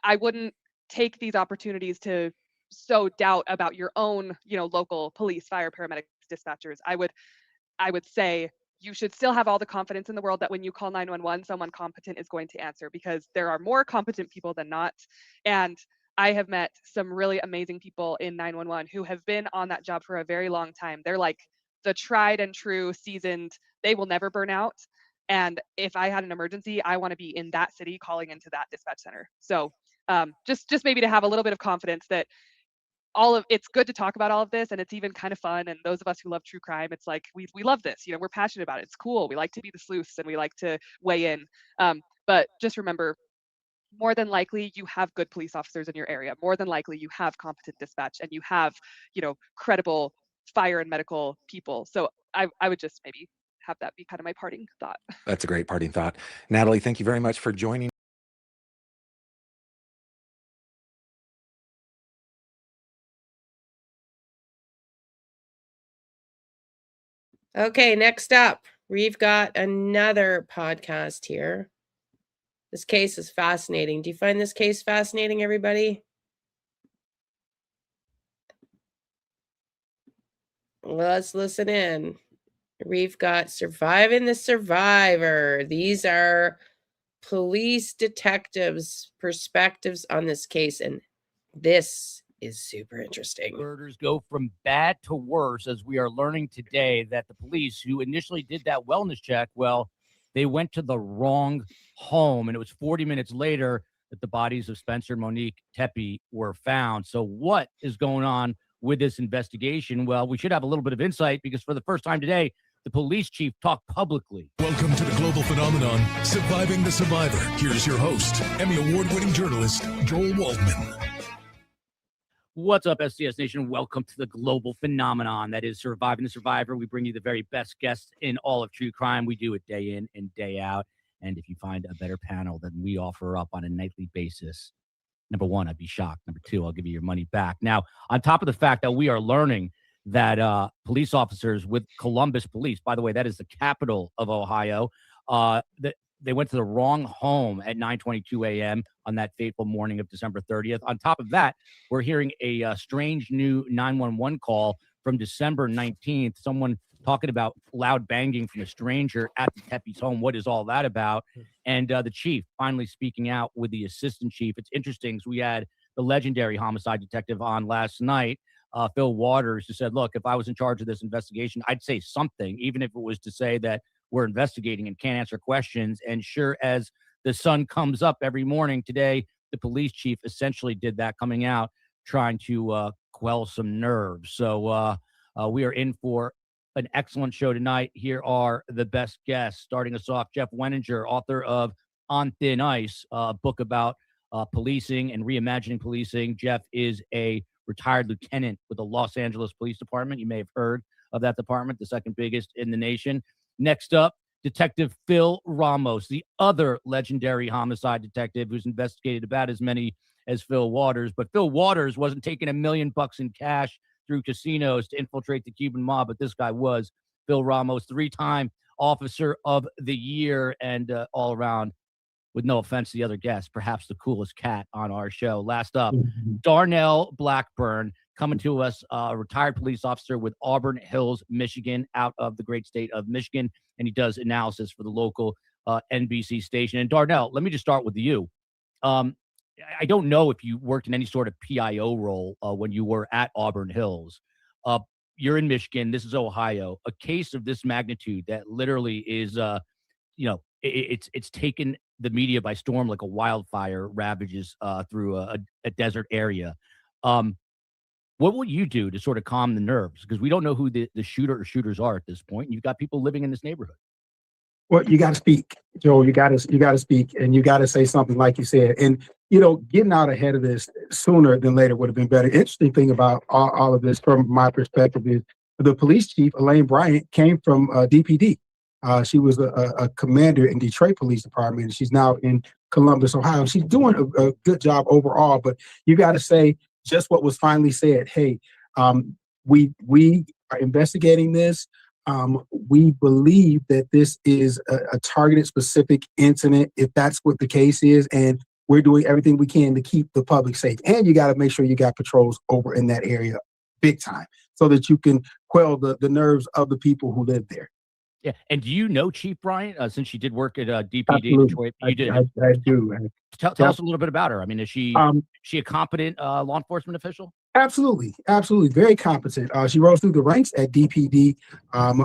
T: I wouldn't take these opportunities to sow doubt about your own, you know, local police, fire, paramedics, dispatchers. I would say you should still have all the confidence in the world that when you call 911, someone competent is going to answer because there are more competent people than not. And I have met some really amazing people in 911 who have been on that job for a very long time. They're like the tried and true, seasoned, they will never burn out. And if I had an emergency, I want to be in that city calling into that dispatch center. So just maybe to have a little bit of confidence that it's good to talk about all of this and it's even kind of fun, and those of us who love true crime, it's like we love this, you know, we're passionate about it, it's cool, we like to be the sleuths and we like to weigh in, but just remember, more than likely you have good police officers in your area, more than likely you have competent dispatch, and you have, you know, credible fire and medical people. So I would just maybe have that be kind of my parting thought.
S: That's a great parting thought. Natalie, thank you very much for joining.
A: Okay, next up, We've got another podcast here. This case is fascinating. Do you find this case fascinating, everybody? Let's listen in. We've got Surviving the Survivor. These are police detectives' perspectives on this case, and this is super interesting.
U: Murders go from bad to worse, as we are learning today that the police who initially did that wellness check, well, they went to the wrong home, and it was 40 minutes later that the bodies of Spencer and Monique Tepe were found. So what is going on with this investigation? Well, we should have a little bit of insight because for the first time today, the police chief talked publicly.
V: Welcome to the global phenomenon, Surviving the Survivor. Here's your host, Emmy Award-winning journalist, Joel Waldman.
U: What's up, SDS Nation? Welcome to the global phenomenon that is Surviving the Survivor. We bring you the very best guests in all of true crime. We do it day in and day out. And if you find a better panel than we offer up on a nightly basis, number one, I'd be shocked. Number two, I'll give you your money back. Now, on top of the fact that we are learning that police officers with Columbus Police, by the way, that is the capital of Ohio, that they went to the wrong home at 9:22 a.m. on that fateful morning of December 30th. On top of that, we're hearing a strange new 911 call from December 19th. Someone talking about loud banging from a stranger at the Tepe's home. What is all that about? And the chief finally speaking out with the assistant chief. It's interesting because we had the legendary homicide detective on last night, Phil Waters, who said, look, if I was in charge of this investigation, I'd say something, even if it was to say that we're investigating and can't answer questions. And sure as the sun comes up every morning today, the police chief essentially did that, coming out, trying to quell some nerves. So we are in for an excellent show tonight. Here are the best guests. Starting us off, Jeff Wenninger, author of On Thin Ice, a book about policing and reimagining policing. Jeff is a retired lieutenant with the Los Angeles Police Department. You may have heard of that department, the second biggest in the nation. Next up, Detective Phil Ramos, the other legendary homicide detective who's investigated about as many as Phil Waters. But Phil Waters wasn't taking $1 million in cash through casinos to infiltrate the Cuban mob, but this guy was. Phil Ramos, 3-time Officer of the Year, and all around, with no offense to the other guests, perhaps the coolest cat on our show. Last up, Darnell Blackburn, coming to us, a retired police officer with Auburn Hills, Michigan, out of the great state of Michigan, and he does analysis for the local NBC station. And Darnell, let me just start with you. I don't know if you worked in any sort of PIO role when you were at Auburn Hills. You're in Michigan. This is Ohio. A case of this magnitude that literally is, it's taken the media by storm like a wildfire ravages through a desert area. What will you do to sort of calm the nerves? Because we don't know who the shooter or shooters are at this point. And you've got people living in this neighborhood.
W: Well, you got to speak, Joel. You got to speak, and you got to say something like you said. And getting out ahead of this sooner than later would have been better. Interesting thing about all of this, from my perspective, is the police chief, Elaine Bryant, came from DPD. She was a commander in Detroit Police Department, and she's now in Columbus, Ohio. She's doing a good job overall, but you got to say just what was finally said. Hey, we are investigating this. We believe that this is a targeted, specific incident, if that's what the case is, and we're doing everything we can to keep the public safe. And you got to make sure you got patrols over in that area big time so that you can quell the nerves of the people who live there.
U: Yeah. And do you know Chief Bryant, since she did work at DPD
W: Absolutely.
U: Detroit? You did.
W: I do.
U: Tell us a little bit about her. I mean, is she a competent law enforcement official?
W: Absolutely. Very competent. She rose through the ranks at DPD,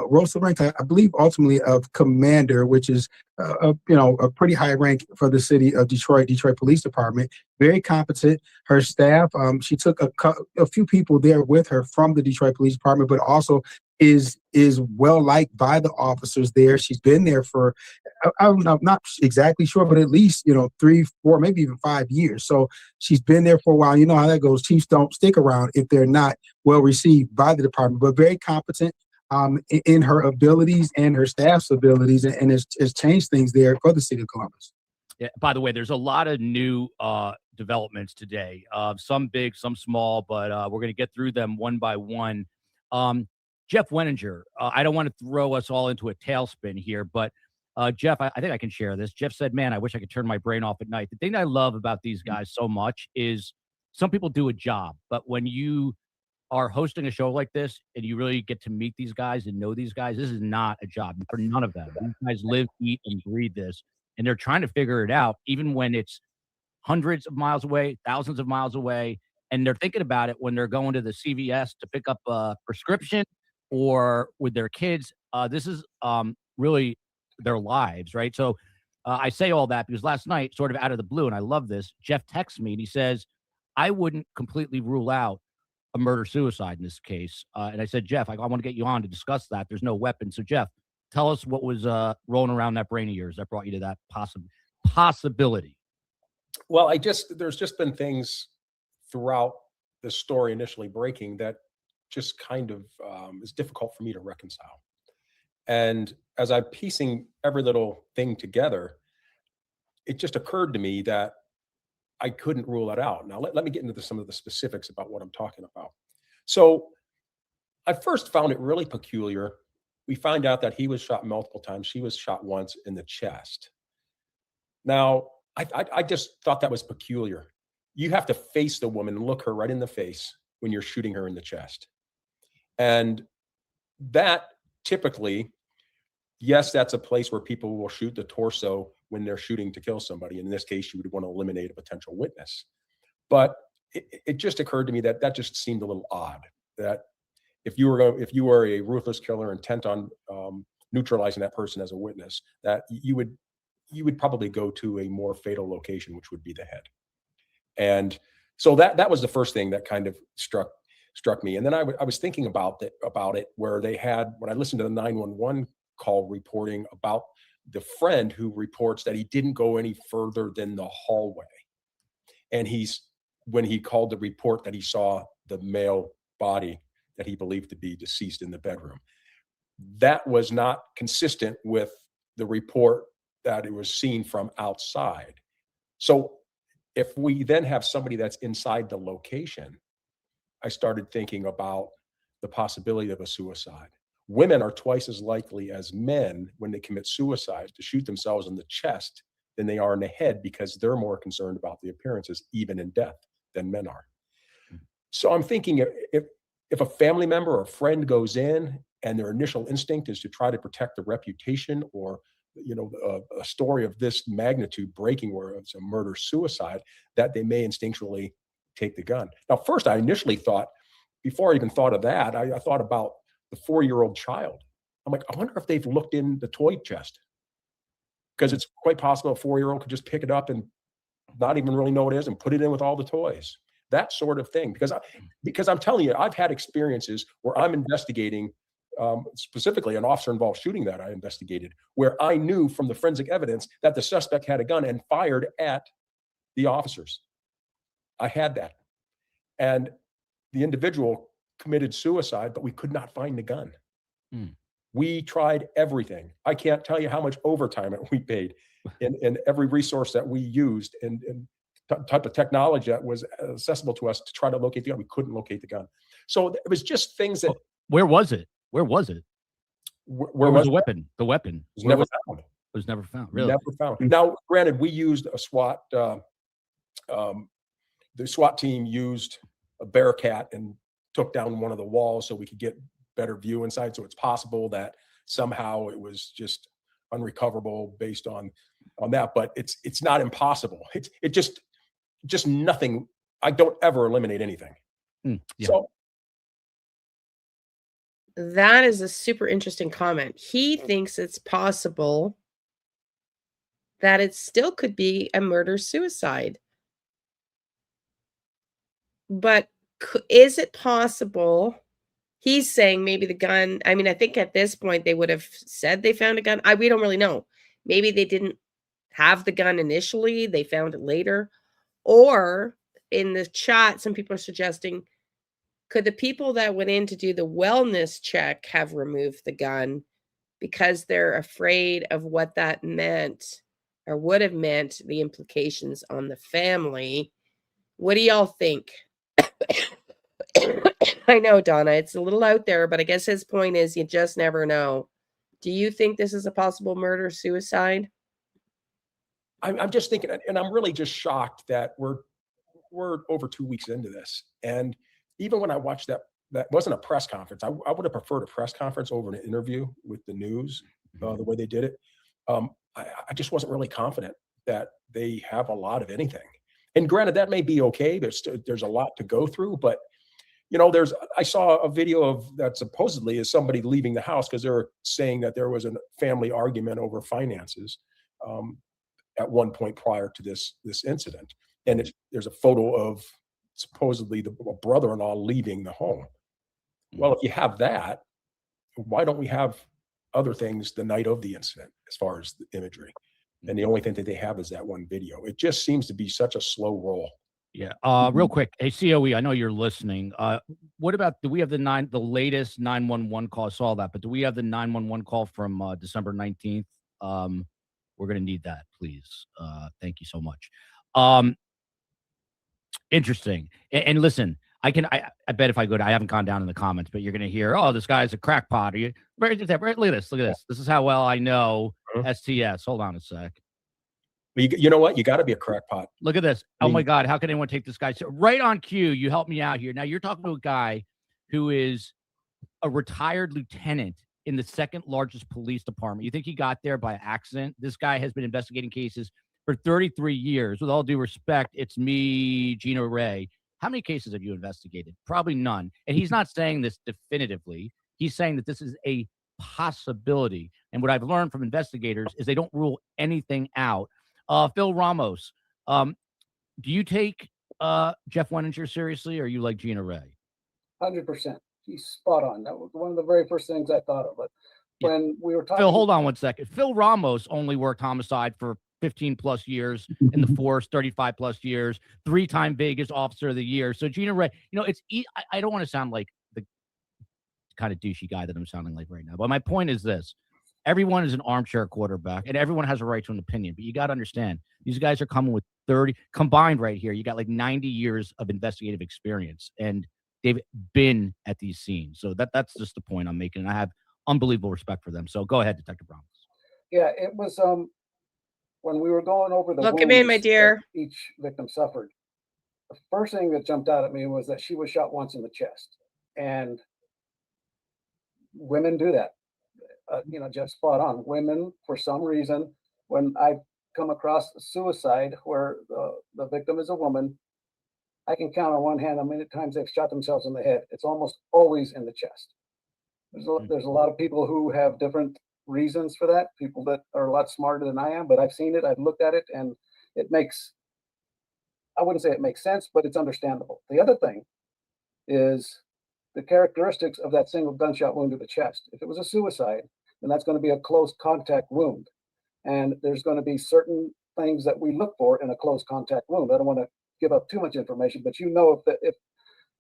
W: rose through the ranks, I believe, ultimately of commander, which is, a pretty high rank for the city of Detroit Police Department. Very competent. Her staff, she took a few people there with her from the Detroit Police Department, but also is well liked by the officers there. She's been there for, I'm not exactly sure, but at least 3, 4, maybe even 5 years. So she's been there for a while. You know how that goes. Chiefs don't stick around if they're not well received by the department, but very competent in her abilities and her staff's abilities, and has changed things there for the city of Columbus.
U: Yeah. By the way, there's a lot of new developments today. Some big, some small, but we're going to get through them one by one. Jeff Wenninger. I don't want to throw us all into a tailspin here, but Jeff, I think I can share this. Jeff said, man, I wish I could turn my brain off at night. The thing I love about these guys so much is some people do a job, but when you are hosting a show like this and you really get to meet these guys and know these guys, this is not a job for none of them. These guys live, eat, and breathe this, and they're trying to figure it out, even when it's hundreds of miles away, thousands of miles away, and they're thinking about it when they're going to the CVS to pick up a prescription or with their kids. This is really their lives, right? So I say all that because last night, sort of out of the blue, and I love this, Jeff texts me and he says, I wouldn't completely rule out a murder-suicide in this case. And I said, Jeff, I want to get you on to discuss that. There's no weapon. So, Jeff, tell us what was rolling around that brain of yours that brought you to that possibility.
B: Well, there's just been things throughout the story initially breaking that just kind of is difficult for me to reconcile. And as I'm piecing every little thing together, it just occurred to me that I couldn't rule it out. Now, let me get into some of the specifics about what I'm talking about. So I first found it really peculiar. We find out that he was shot multiple times. She was shot once in the chest. Now, I just thought that was peculiar. You have to face the woman and look her right in the face when you're shooting her in the chest. And that typically, yes, that's a place where people will shoot the torso when they're shooting to kill somebody. In this case, you would want to eliminate a potential witness. But it just occurred to me that just seemed a little odd. That if you were a ruthless killer intent on neutralizing that person as a witness, that you would probably go to a more fatal location, which would be the head. And so that was the first thing that kind of struck me. And then I was thinking about it where they had, when I listened to the 911 call reporting about the friend who reports that he didn't go any further than the hallway. And when he called the report that he saw the male body that he believed to be deceased in the bedroom. That was not consistent with the report that it was seen from outside. So if we then have somebody that's inside the location, I started thinking about the possibility of a suicide. Women are twice as likely as men when they commit suicide to shoot themselves in the chest than they are in the head because they're more concerned about the appearances, even in death, than men are. So I'm thinking if a family member or a friend goes in and their initial instinct is to try to protect the reputation or a story of this magnitude breaking where it's a murder-suicide, that they may instinctually take the gun. Now, first, I initially thought, before I even thought of that, I thought about the 4-year-old child. I'm like, I wonder if they've looked in the toy chest, because it's quite possible a 4-year-old could just pick it up and not even really know what it is and put it in with all the toys. That sort of thing. Because I'm telling you, I've had experiences where I'm investigating, specifically an officer-involved shooting that I investigated, where I knew from the forensic evidence that the suspect had a gun and fired at the officers. I had that. And the individual committed suicide, but we could not find the gun. We tried everything. I can't tell you how much overtime we paid and every resource that we used and type of technology that was accessible to us to try to locate the gun. We couldn't locate the gun. So it was just things that.
U: Where was it? Where was it?
B: Where
U: was the weapon? The weapon
B: was never found.
U: It was never found. Really?
B: Never found. Now, granted, we used a SWAT. The SWAT team used a Bearcat and took down one of the walls so we could get better view inside. So it's possible that somehow it was just unrecoverable based on that. But it's not impossible. It just nothing. I don't ever eliminate anything.
U: Yeah.
B: So
A: that is a super interesting comment. He thinks it's possible that it still could be a murder-suicide. But is it possible? He's saying maybe the gun. I mean, I think at this point they would have said they found a gun. We don't really know. Maybe they didn't have the gun initially. They found it later. Or in the chat, some people are suggesting, could the people that went in to do the wellness check have removed the gun because they're afraid of what that meant or would have meant, the implications on the family? What do y'all think? I know, Donna, it's a little out there, but I guess his point is you just never know. Do you think this is a possible murder-suicide?
B: I'm just thinking, and I'm really just shocked that we're over 2 weeks into this. And even when I watched that wasn't a press conference. I would have preferred a press conference over an interview with the news, the way they did it. I just wasn't really confident that they have a lot of anything. And granted, that may be okay. There's a lot to go through, but I saw a video of that supposedly is somebody leaving the house because they're saying that there was a family argument over finances at one point prior to this incident. And there's a photo of supposedly the brother-in-law leaving the home. Well, if you have that, why don't we have other things the night of the incident as far as the imagery? And the only thing that they have is that one video. It just seems to be such a slow roll.
U: Yeah. Real quick. Hey, COE, I know you're listening. What about, do we have the latest 911 call? I saw that, but do we have the 911 call from December 19th? We're going to need that, please. Thank you so much. Interesting. And listen, I bet if I go to, I haven't gone down in the comments, but you're going to hear, oh, this guy's a crackpot. Look at this. Look at this. This is how well I know STS. Hold on a sec.
B: You know what? You got to be a crackpot.
U: Look at this. Oh my God. How can anyone take this guy? So right on cue, you help me out here. Now you're talking to a guy who is a retired lieutenant in the second largest police department. You think he got there by accident? This guy has been investigating cases for 33 years. With all due respect, it's me, Gina Ray. How many cases have you investigated? Probably none. And he's not saying this definitively. He's saying that this is a possibility. And what I've learned from investigators is they don't rule anything out. Phil Ramos, do you take Jeff Wenninger seriously, or are you like Gina Ray?
C: 100%. He's spot on. That was one of the very first things I thought of. But when we were talking,
U: Phil, hold on one second. Phil Ramos only worked homicide for 15 plus years in the force, 35 plus years, 3-time Vegas Officer of the Year. So Gina Ray, I don't want to sound like the kind of douchey guy that I'm sounding like right now. But my point is this. Everyone is an armchair quarterback, and everyone has a right to an opinion. But you got to understand, these guys are coming with 30 combined right here. You got like 90 years of investigative experience, and they've been at these scenes. So that's just the point I'm making. And I have unbelievable respect for them. So go ahead, Detective Ramos.
C: Yeah, it was when we were going over the
A: Look at me, my
C: wounds
A: dear.
C: that each victim suffered. The first thing that jumped out at me was that she was shot once in the chest, and women do that. Just spot on. Women, for some reason, when I've come across a suicide where the victim is a woman, I can count on one hand how many times they've shot themselves in the head. It's almost always in the chest. There's a lot of people who have different reasons for that, people that are a lot smarter than I am, but I've seen it, I've looked at it, and it makes, I wouldn't say it makes sense, but it's understandable. The other thing is the characteristics of that single gunshot wound to the chest. If it was a suicide, then that's going to be a close contact wound. And there's going to be certain things that we look for in a close contact wound. I don't want to give up too much information, but if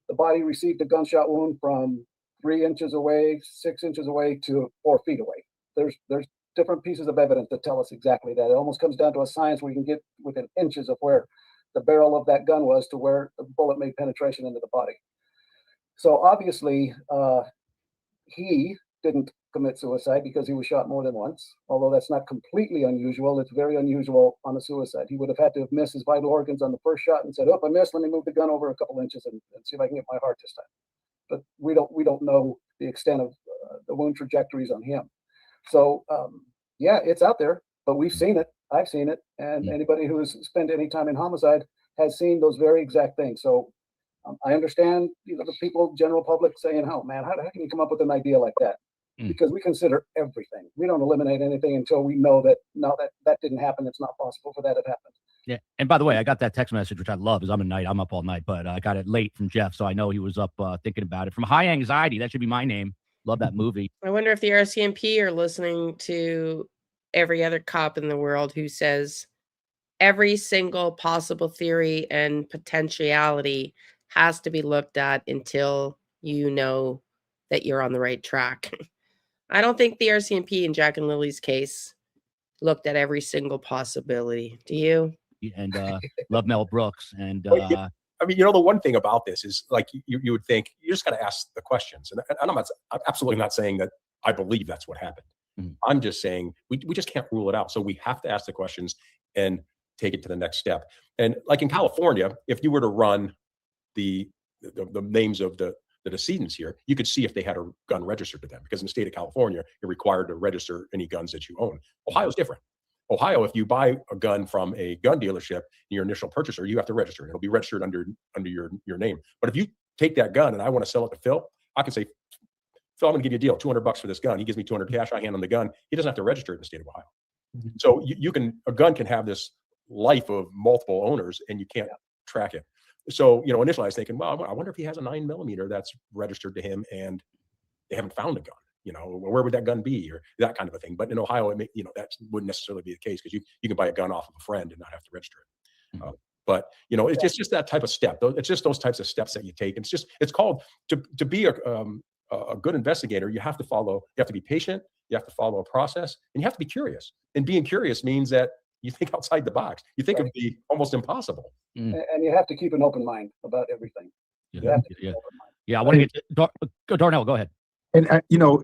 C: the body received a gunshot wound from 3 inches away, 6 inches away to 4 feet away, there's different pieces of evidence that tell us exactly that. It almost comes down to a science where you can get within inches of where the barrel of that gun was to where the bullet made penetration into the body. So obviously, he didn't commit suicide because he was shot more than once, although that's not completely unusual. It's very unusual on a suicide. He would have had to have missed his vital organs on the first shot and said, oh, I missed, let me move the gun over a couple inches and see if I can get my heart this time. But we don't know the extent of the wound trajectories on him. So yeah, it's out there, but we've seen it. I've seen it. And anybody who has spent any time in homicide has seen those very exact things. So I understand, the people, general public saying, oh man, how can you come up with an idea like that? Because we consider everything. We don't eliminate anything until we know that, no, that didn't happen. It's not possible for that to happen.
U: Yeah. And by the way, I got that text message, which I love, because I'm up all night, but I got it late from Jeff. So I know he was up thinking about it. From High Anxiety, that should be my name. Love that movie.
A: I wonder if the RCMP are listening to every other cop in the world who says every single possible theory and potentiality has to be looked at until you know that you're on the right track. I don't think the RCMP in Jack and Lily's case looked at every single possibility. Do you?
U: And love Mel Brooks. And
B: I mean, the one thing about this is like you would think you just got to ask the questions, and I'm absolutely not saying that I believe that's what happened. I'm just saying we just can't rule it out. So we have to ask the questions and take it to the next step. And like in California, if you were to run the names of the decedents here, you could see if they had a gun registered to them, because in the state of California, you're required to register any guns that you own. Ohio's different. Ohio, if you buy a gun from a gun dealership, your initial purchaser, you have to register it. It'll be registered under your name. But if you take that gun and I want to sell it to Phil, I can say, Phil, I'm going to give you a deal, $200 for this gun. He gives me 200 cash. I hand him the gun. He doesn't have to register it in the state of Ohio. So a gun can have this life of multiple owners, and you can't track it. So, initially I was thinking, well, I wonder if he has a 9mm that's registered to him and they haven't found a gun. Where would that gun be, or that kind of a thing. But in Ohio, that wouldn't necessarily be the case, because you can buy a gun off of a friend and not have to register it. But it's just that type of step. It's just those types of steps that you take. And it's called to be a good investigator. You have to be patient. You have to follow a process, and you have to be curious. And being curious means that you think outside the box. You think of the almost impossible.
C: And you have to keep an open mind about everything. You have to keep an open mind.
U: Yeah, I want to get Darnell. Go ahead.
W: And
A: I'm going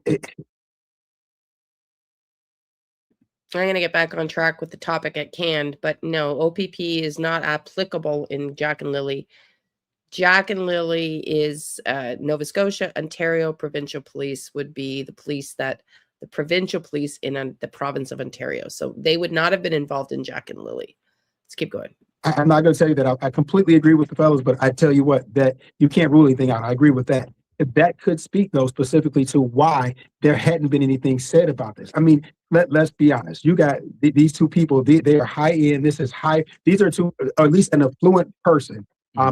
A: to get back on track with the topic at hand, but no, OPP is not applicable in Jack and Lilly. Jack and Lilly is Nova Scotia, Ontario Provincial Police would be the provincial police in the province of Ontario. So they would not have been involved in Jack and Lilly. Let's keep going.
W: I'm not going to tell you that I completely agree with the fellows, but I tell you what, that you can't rule anything out. I agree with that. That could speak, though, specifically to why there hadn't been anything said about this. I mean, let's be honest. You got these two people. They are high end. This is high. These are two, or at least an affluent person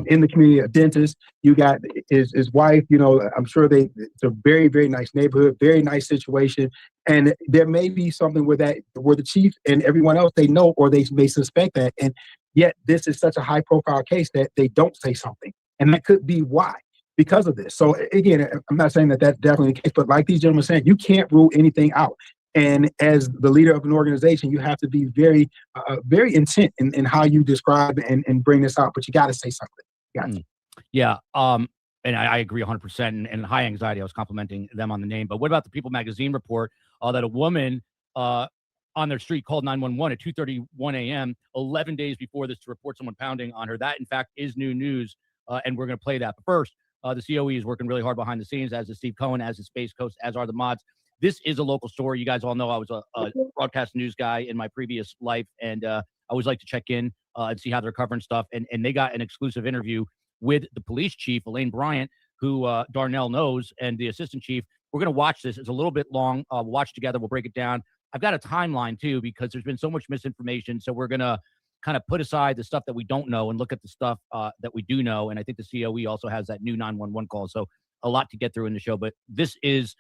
W: in the community. A dentist. You got his wife. I'm sure it's a very, very nice neighborhood, very nice situation. And there may be something where the chief and everyone else, they know, or they may suspect that. And yet this is such a high profile case that they don't say something. And that could be why. Because of this. So again, I'm not saying that that's definitely the case, but like these gentlemen saying, you can't rule anything out. And as the leader of an organization, you have to be very, very intent in how you describe and bring this out. But you got to say something.
U: Yeah. And I agree 100%. And high anxiety, I was complimenting them on the name. But what about the People magazine report that a woman on their street called 911 at 2:31 a.m. 11 days before this to report someone pounding on her? That, in fact, is new news. And we're going to play that. But first, the COE is working really hard behind the scenes, as is Steve Cohen, as is Space Coast, as are the mods. This is a local story. You guys all know I was a broadcast news guy in my previous life, and I always like to check in and see how they're covering stuff. And they got an exclusive interview with the police chief, Elaine Bryant, who Darnell knows, and the assistant chief. We're going to watch this. It's a little bit long. We'll watch together. We'll break it down. I've got a timeline, too, because there's been so much misinformation. So we're going to kind of put aside the stuff that we don't know and look at the stuff that we do know. And I think the COE also has that new 911 call. So a lot to get through in the show. But this is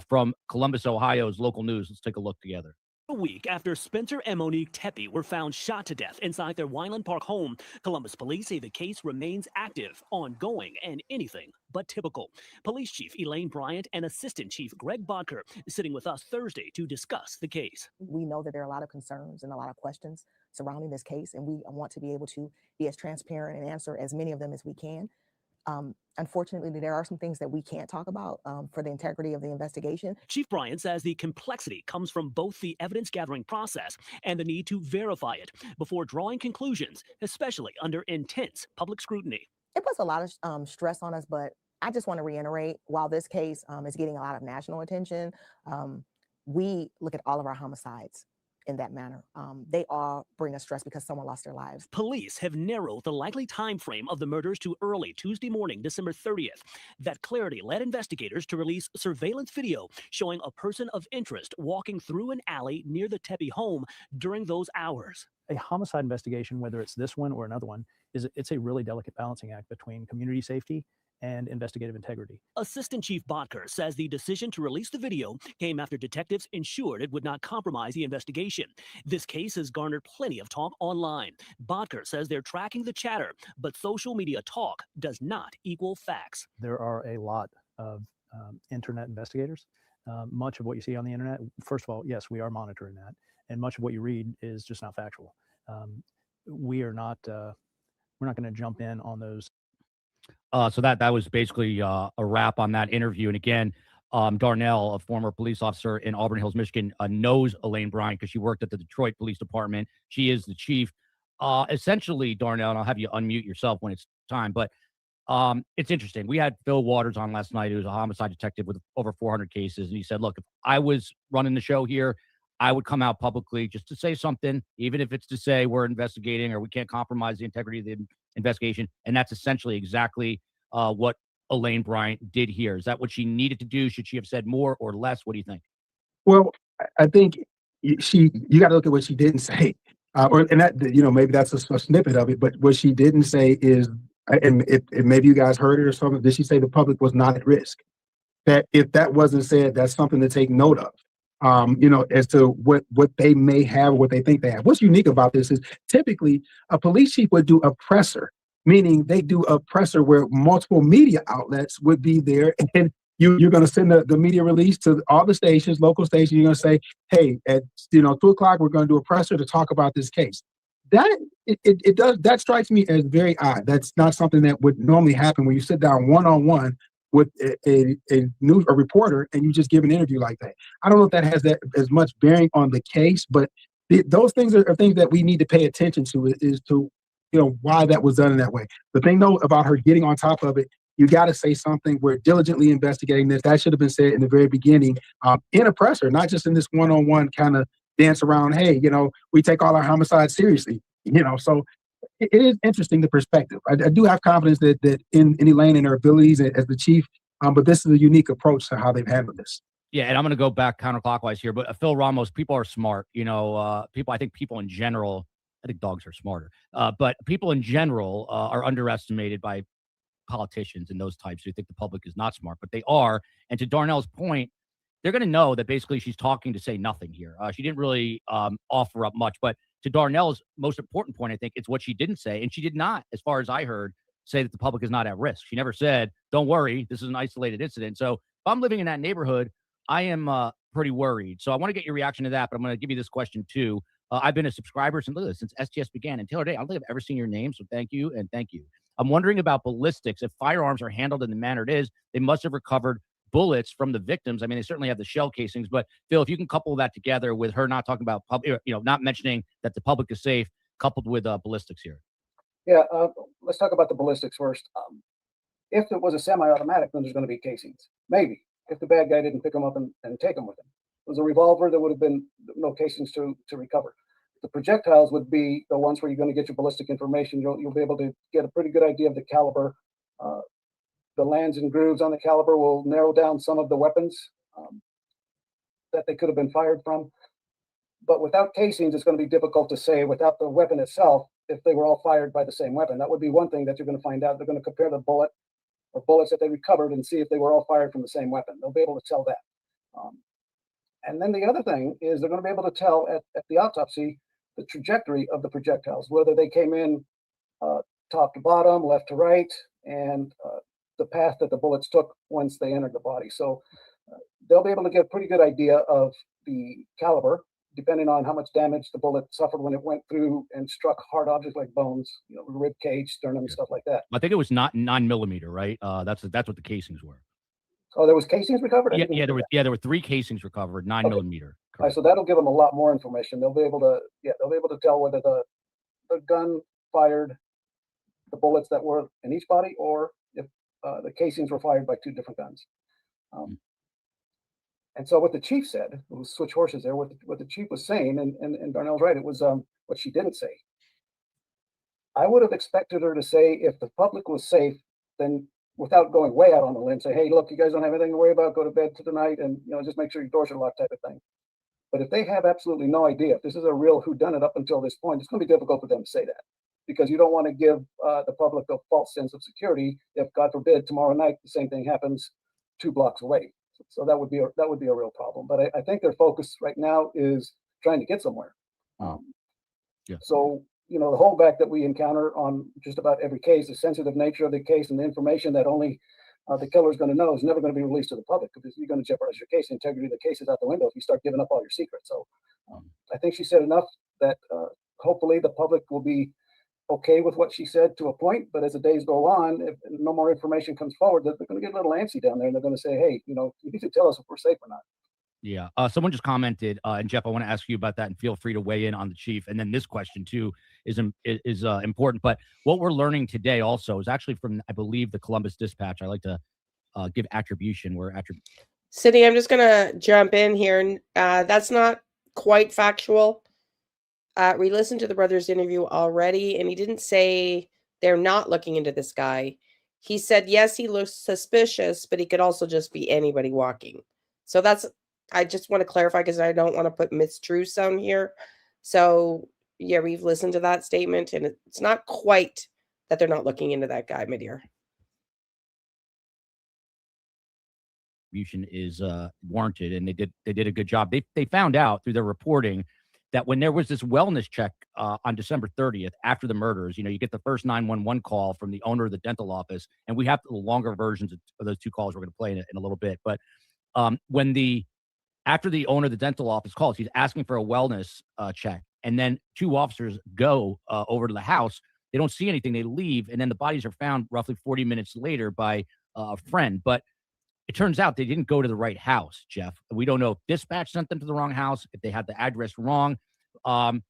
U: from Columbus, Ohio's local news. Let's take a look together.
D: A week after Spencer and Monique Tepe were found shot to death inside their Wineland Park home, Columbus police say the case remains active, ongoing, and anything but typical. Police Chief Elaine Bryant and Assistant Chief Greg Bodker sitting with us Thursday to discuss the case.
I: We know that there are a lot of concerns and a lot of questions surrounding this case, and we want to be able to be as transparent and answer as many of them as we can. Unfortunately, there are some things that we can't talk about for the integrity of the investigation.
D: Chief Bryant says the complexity comes from both the evidence gathering process and the need to verify it before drawing conclusions, especially under intense public scrutiny.
I: It puts a lot of stress on us, but I just want to reiterate, while this case is getting a lot of national attention, we look at all of our homicides in that manner. They all bring us stress because someone lost their lives.
D: Police have narrowed the likely time frame of the murders to early Tuesday morning, December 30th. That clarity led investigators to release surveillance video showing a person of interest walking through an alley near the Tepe home during those hours.
H: A homicide investigation, whether it's this one or another one, it's a really delicate balancing act between community safety and investigative integrity.
D: Assistant Chief Bodker says the decision to release the video came after detectives ensured it would not compromise the investigation. This case has garnered plenty of talk online. Bodker says they're tracking the chatter, but social media talk does not equal facts.
H: There are a lot of internet investigators. Much of what you see on the internet, first of all, yes, we are monitoring that. And much of what you read is just not factual. We're not going to jump in on those
U: So that was basically a wrap on that interview. And again, Darnell, a former police officer in Auburn Hills, Michigan, knows Elaine Bryant because she worked at the Detroit Police Department. She is the chief. Essentially, Darnell, and I'll have you unmute yourself when it's time, but it's interesting. We had Phil Waters on last night, who's a homicide detective with over 400 cases. And he said, look, if I was running the show here, I would come out publicly just to say something, even if it's to say we're investigating or we can't compromise the integrity of the investigation. And that's essentially exactly what Elaine Bryant did here. Is that what she needed to do? Should she have said more or less? What do you think?
W: Well, I think you got to look at what she didn't say, and that maybe that's a snippet of it. But what she didn't say is, and maybe you guys heard it or something. Did she say the public was not at risk? That if that wasn't said, that's something to take note of. As to what they may have, what they think they have. What's unique about this is typically a police chief would do a presser, meaning they do a presser where multiple media outlets would be there, and you're going to send the media release to all the stations, local stations. You're going to say, hey, at 2:00, we're going to do a presser to talk about this case. That strikes me as very odd. That's not something that would normally happen when you sit down one-on-one with a reporter and you just give an interview like that. I don't know if that has that as much bearing on the case, but those things are things that we need to pay attention to, is to why that was done in that way. The thing though about her getting on top of it, you got to say something. We're diligently investigating this. That should have been said in the very beginning, in a presser, not just in this one-on-one kind of dance around. Hey, we take all our homicides seriously. So it is interesting, the perspective. I do have confidence that in Elaine and her abilities as the chief, but this is a unique approach to how they've handled this.
U: Yeah, and I'm going to go back counterclockwise here, but Phil Ramos, people are smart. I think people in general, I think dogs are smarter, but people in general are underestimated by politicians and those types who think the public is not smart, but they are. And to Darnell's point, they're going to know that basically she's talking to say nothing here. She didn't really offer up much, but to Darnell's most important point, I think it's what she didn't say. And she did not, as far as I heard, say that the public is not at risk. She never said, don't worry, this is an isolated incident. So if I'm living in that neighborhood, I am pretty worried. So I want to get your reaction to that, but I'm going to give you this question too. I've been a subscriber since STS began. And Taylor Day, I don't think I've ever seen your name. So thank you. And thank you. I'm wondering about ballistics. If firearms are handled in the manner it is, they must have recovered bullets from the victims. I mean, they certainly have the shell casings, but Phil, if you can couple that together with her not talking about, not mentioning that the public is safe, coupled with ballistics here.
C: Yeah, let's talk about the ballistics first. If it was a semi-automatic, then there's going to be casings. Maybe, if the bad guy didn't pick them up and take them with him. If it was a revolver, there would have been no casings to recover. The projectiles would be the ones where you're going to get your ballistic information. You'll be able to get a pretty good idea of the caliber. The lands and grooves on the caliber will narrow down some of the weapons that they could have been fired from. But without casings, it's going to be difficult to say, without the weapon itself, if they were all fired by the same weapon. That would be one thing that you're going to find out. They're going to compare the bullet or bullets that they recovered and see if they were all fired from the same weapon. They'll be able to tell that. And then the other thing is they're going to be able to tell at the autopsy the trajectory of the projectiles, whether they came in top to bottom, left to right, and the path that the bullets took once they entered the body. So they'll be able to get a pretty good idea of the caliber, depending on how much damage the bullet suffered when it went through and struck hard objects like bones, rib cage, sternum, and stuff like that.
U: I think it was not 9mm, right? That's what the casings were.
C: Oh, there was casings recovered?
U: There were 3 casings recovered, 9mm.
C: All right, so that'll give them a lot more information. They'll be able to tell whether the gun fired the bullets that were in each body, or if the casings were fired by 2 different guns. And so what the chief said, we'll switch horses there, what the chief was saying, and Darnell's right, it was what she didn't say. I would have expected her to say, if the public was safe, then without going way out on the limb, say, hey, look, you guys don't have anything to worry about, go to bed for the night, and just make sure your doors are locked, type of thing. But if they have absolutely no idea, if this is a real whodunit up until this point, it's going to be difficult for them to say that, because you don't want to give the public a false sense of security if, God forbid, tomorrow night the same thing happens 2 blocks away. So that would be a real problem. But I think their focus right now is trying to get somewhere. So the holdback that we encounter on just about every case, the sensitive nature of the case and the information that only the killer is going to know is never going to be released to the public, because you're going to jeopardize your case. The integrity of the case is out the window if you start giving up all your secrets. So I think she said enough that hopefully the public will be okay with what she said to a point, but as the days go on, if no more information comes forward, they're going to get a little antsy down there, and they're going to say, hey, you need to tell us if we're safe or not.
U: Yeah. Someone just commented, and Jeff, I want to ask you about that, and feel free to weigh in on the chief. And then this question too is important. But what we're learning today also is actually from, I believe, the Columbus Dispatch. I like to give attribution where
A: Cindy, I'm just gonna jump in here. That's not quite factual. We listened to the brother's interview already, and he didn't say they're not looking into this guy. He said, yes, he looks suspicious, but he could also just be anybody walking. So I just want to clarify because I don't want to put mistruths on here. So yeah, we've listened to that statement, and it's not quite that they're not looking into that guy, my dear.
U: Is warranted, and they did a good job. They found out through their reporting that when there was this wellness check on December 30th after the murders, you get the first 911 call from the owner of the dental office, and we have the longer versions of those two calls we're going to play in a little bit. But after the owner of the dental office calls, he's asking for a wellness check, and then two officers go over to the house. They don't see anything. They leave, and then the bodies are found roughly 40 minutes later by a friend. But it turns out they didn't go to the right house, Jeff. We don't know if dispatch sent them to the wrong house, if they had the address wrong. On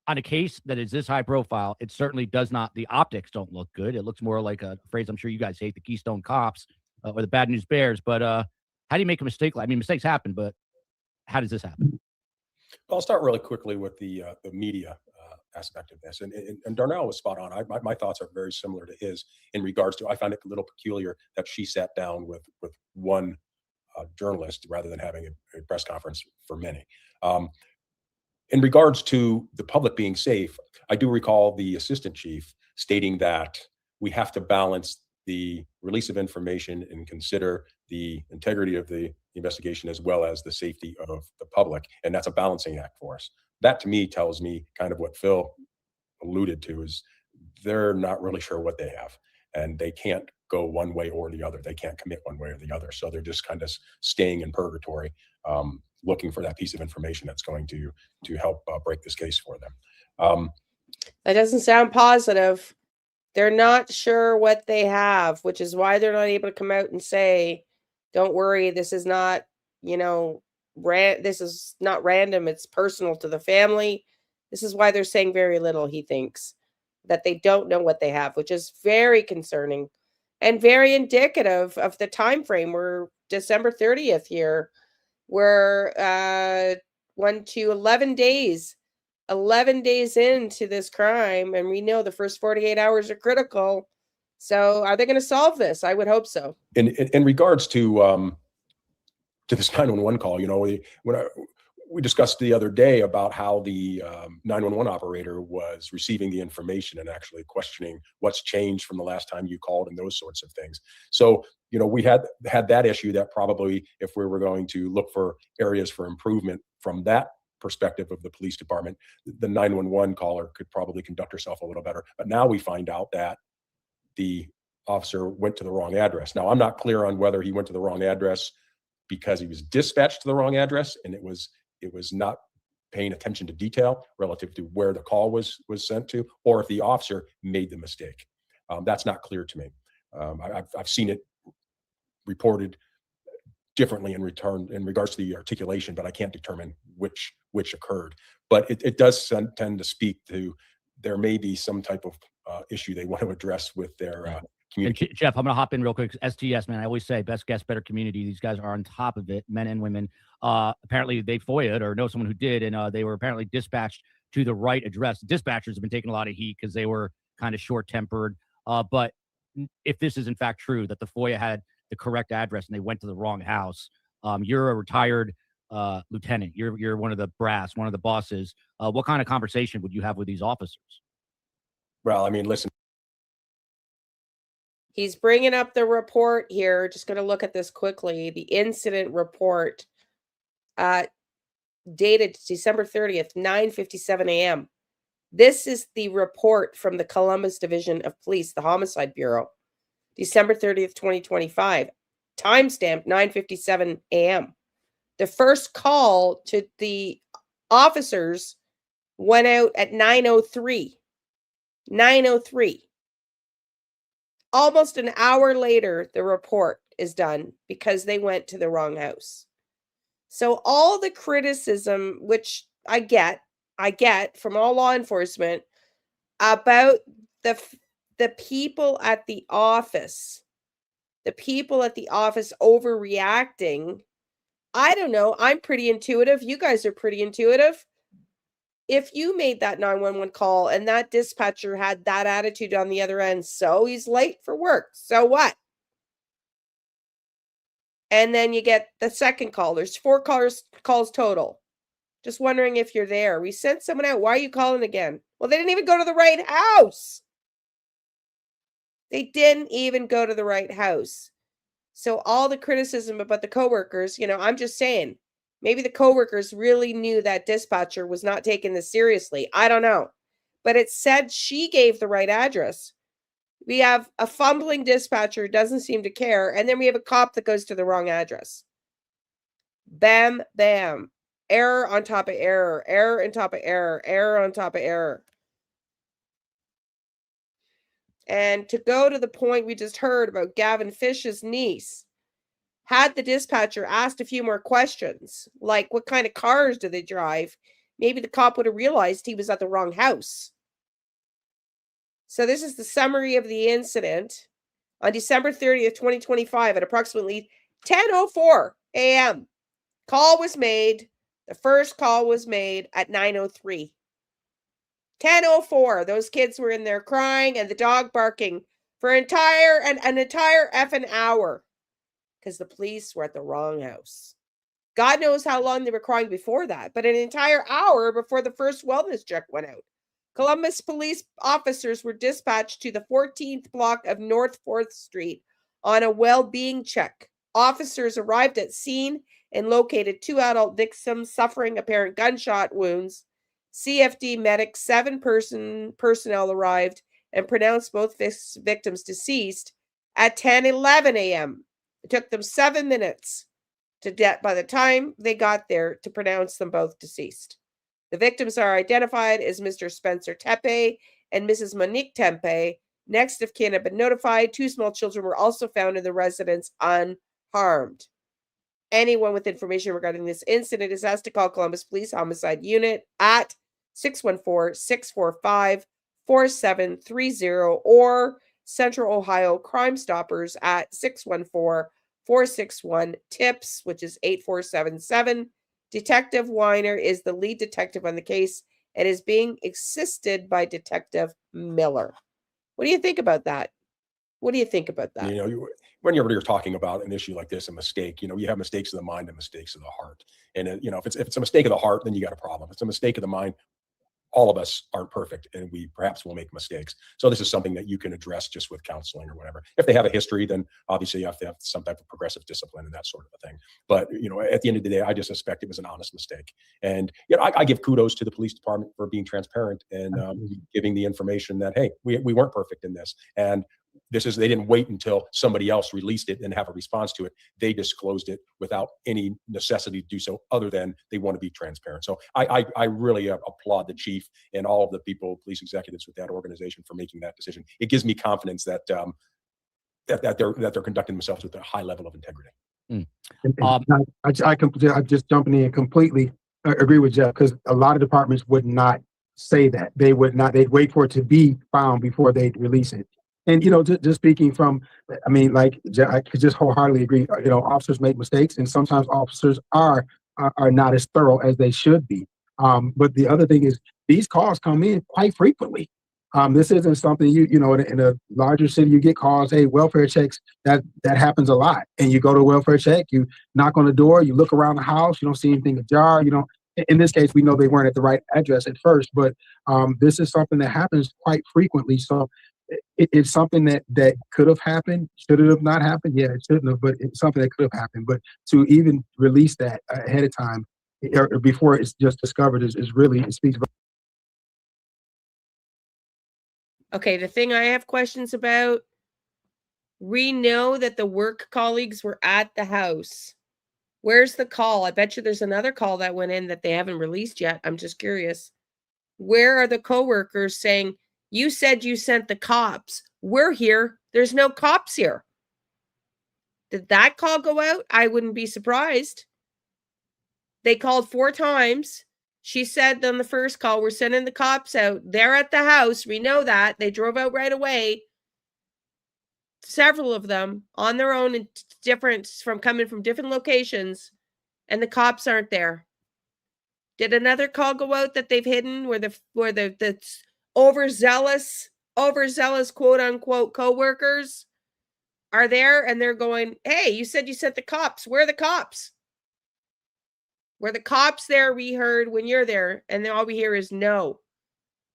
U: a case that is this high profile, it certainly does not, the optics don't look good. It looks more like a phrase I'm sure you guys hate, the Keystone Cops or the Bad News Bears. But how do you make a mistake? I mean, mistakes happen, but how does this happen?
B: Well, I'll start really quickly with the media aspect of this. And Darnell was spot on. My thoughts are very similar to his in regards to, I find it a little peculiar that she sat down with one journalist rather than having a press conference for many. In regards to the public being safe, I do recall the assistant chief stating that we have to balance the release of information and consider the integrity of the investigation as well as the safety of the public. And that's a balancing act for us. That to me tells me kind of what Phil alluded to is they're not really sure what they have, and they can't go one way or the other. They can't commit one way or the other. So they're just kind of staying in purgatory, looking for that piece of information that's going to help break this case for them.
A: That doesn't sound positive. They're not sure what they have, which is why they're not able to come out and say, don't worry, this is not, this is not random. It's personal to the family. This is why they're saying very little, he thinks, that they don't know what they have, which is very concerning and very indicative of the time frame. We're December 30th here. We're 11 days. 11 days into this crime, and we know the first 48 hours are critical. So are they going to solve this? I would hope so.
B: In regards to this 911 call, we discussed the other day about how the 911 operator was receiving the information and actually questioning what's changed from the last time you called and those sorts of things. So, we had that issue that probably if we were going to look for areas for improvement from that perspective of the police department, the 911 caller could probably conduct herself a little better. But now we find out that the officer went to the wrong address. Now, I'm not clear on whether he went to the wrong address because he was dispatched to the wrong address and it was not paying attention to detail relative to where the call was sent to, or if the officer made the mistake. That's not clear to me. I've seen it reported differently in regards to the articulation, but I can't determine which occurred. But it does tend to speak to there may be some type of issue they want to address with their community.
U: Jeff, I'm going to hop in real quick. STS, man, I always say best guest, better community. These guys are on top of it, men and women. Apparently they FOIA'd or know someone who did, and they were apparently dispatched to the right address. Dispatchers have been taking a lot of heat because they were kind of short-tempered. But if this is in fact true, that the FOIA had the correct address and they went to the wrong house, you're a retired lieutenant. You're one of the brass, one of the bosses. What kind of conversation would you have with these officers?
B: Well, I mean, listen.
A: He's bringing up the report here. Just going to look at this quickly. The incident report dated December 30th, 9:57 a.m. This is the report from the Columbus Division of Police, the Homicide Bureau. December 30th, 2025. Timestamp 9:57 a.m. The first call to the officers went out at 9:03. 9:03. Almost an hour later, the report is done because they went to the wrong house. So all the criticism, which I get from all law enforcement about the people at the office overreacting. I don't know. I'm pretty intuitive. You guys are pretty intuitive. If you made that 911 call and that dispatcher had that attitude on the other end, so he's late for work. So what? And then you get the second call. There's 4 calls total. Just wondering if you're there. We sent someone out. Why are you calling again? Well, they didn't even go to the right house. They didn't even go to the right house. So all the criticism about the coworkers, I'm just saying, maybe the coworkers really knew that dispatcher was not taking this seriously. I don't know. But it said she gave the right address. We have a fumbling dispatcher who doesn't seem to care, and then we have a cop that goes to the wrong address. Bam, bam. Error on top of error. Error on top of error. Error on top of error. And to go to the point we just heard about Gavin Fish's niece, had the dispatcher asked a few more questions, like what kind of cars do they drive, maybe the cop would have realized he was at the wrong house. So this is the summary of the incident. On December 30th, 2025, at approximately 10:04 a.m., call was made. The first call was made at 9:03. 10:04, those kids were in there crying and the dog barking for an entire effing hour because the police were at the wrong house. God knows how long they were crying before that, but an entire hour before the first wellness check went out. Columbus police officers were dispatched to the 14th block of North 4th Street on a well-being check. Officers arrived at scene and located 2 adult victims suffering apparent gunshot wounds. CFD medics, 7 personnel arrived and pronounced both victims deceased at 10:11 a.m. It took them 7 minutes by the time they got there to pronounce them both deceased. The victims are identified as Mr. Spencer Tepe and Mrs. Monique Tepe. Next of kin have been notified. 2 small children were also found in the residence unharmed. Anyone with information regarding this incident is asked to call Columbus Police Homicide Unit at 614-645-4730 or Central Ohio Crime Stoppers at 614-461-TIPS, which is 8477. Detective Weiner is the lead detective on the case and is being assisted by Detective Miller. What do you think about that? What do you think about that?
B: Whenever you're talking about an issue like this, a mistake, you have mistakes of the mind and mistakes of the heart. And, if it's a mistake of the heart, then you got a problem. If it's a mistake of the mind, all of us aren't perfect and we perhaps will make mistakes. So this is something that you can address just with counseling or whatever. If they have a history, then obviously you have to have some type of progressive discipline and that sort of a thing. But, at the end of the day, I just suspect it was an honest mistake. And, I give kudos to the police department for being transparent and giving the information that, hey, we weren't perfect in this. And they didn't wait until somebody else released it and have a response to it. They disclosed it without any necessity to do so other than they want to be transparent. So I really applaud the chief and all of the police executives with that organization for making that decision. It gives me confidence that they're conducting themselves with a high level of integrity.
W: I just jumping in completely agree with Jeff, because a lot of departments would not say that. They would not. They'd wait for it to be found before they'd release it. And, just speaking from, I could just wholeheartedly agree, officers make mistakes and sometimes officers are not as thorough as they should be. But the other thing is these calls come in quite frequently. This isn't something in a larger city, you get calls, hey, welfare checks, that happens a lot. And you go to a welfare check, you knock on the door, you look around the house, you don't see anything ajar, in this case, we know they weren't at the right address at first, but this is something that happens quite frequently. So it's something that could have happened. Should it have not happened? Yeah, it shouldn't have, but it's something that could have happened. But to even release that ahead of time or before it's just discovered is really, it speaks about.
A: Okay, the thing I have questions about, we know that the work colleagues were at the house. Where's the call? I bet you there's another call that went in that they haven't released yet. I'm just curious. Where are the coworkers saying, You said you sent the cops. We're here. There's no cops here. Did that call go out? I wouldn't be surprised. They called 4 times. She said on the first call, we're sending the cops out. They're at the house. We know that. They drove out right away. Several of them on their own and coming from different locations, and the cops aren't there. Did another call go out that they've hidden where the overzealous quote unquote coworkers are there and they're going, hey, you said you sent the cops. Where are the cops? Were the cops there? We heard when you're there, and then all we hear is no.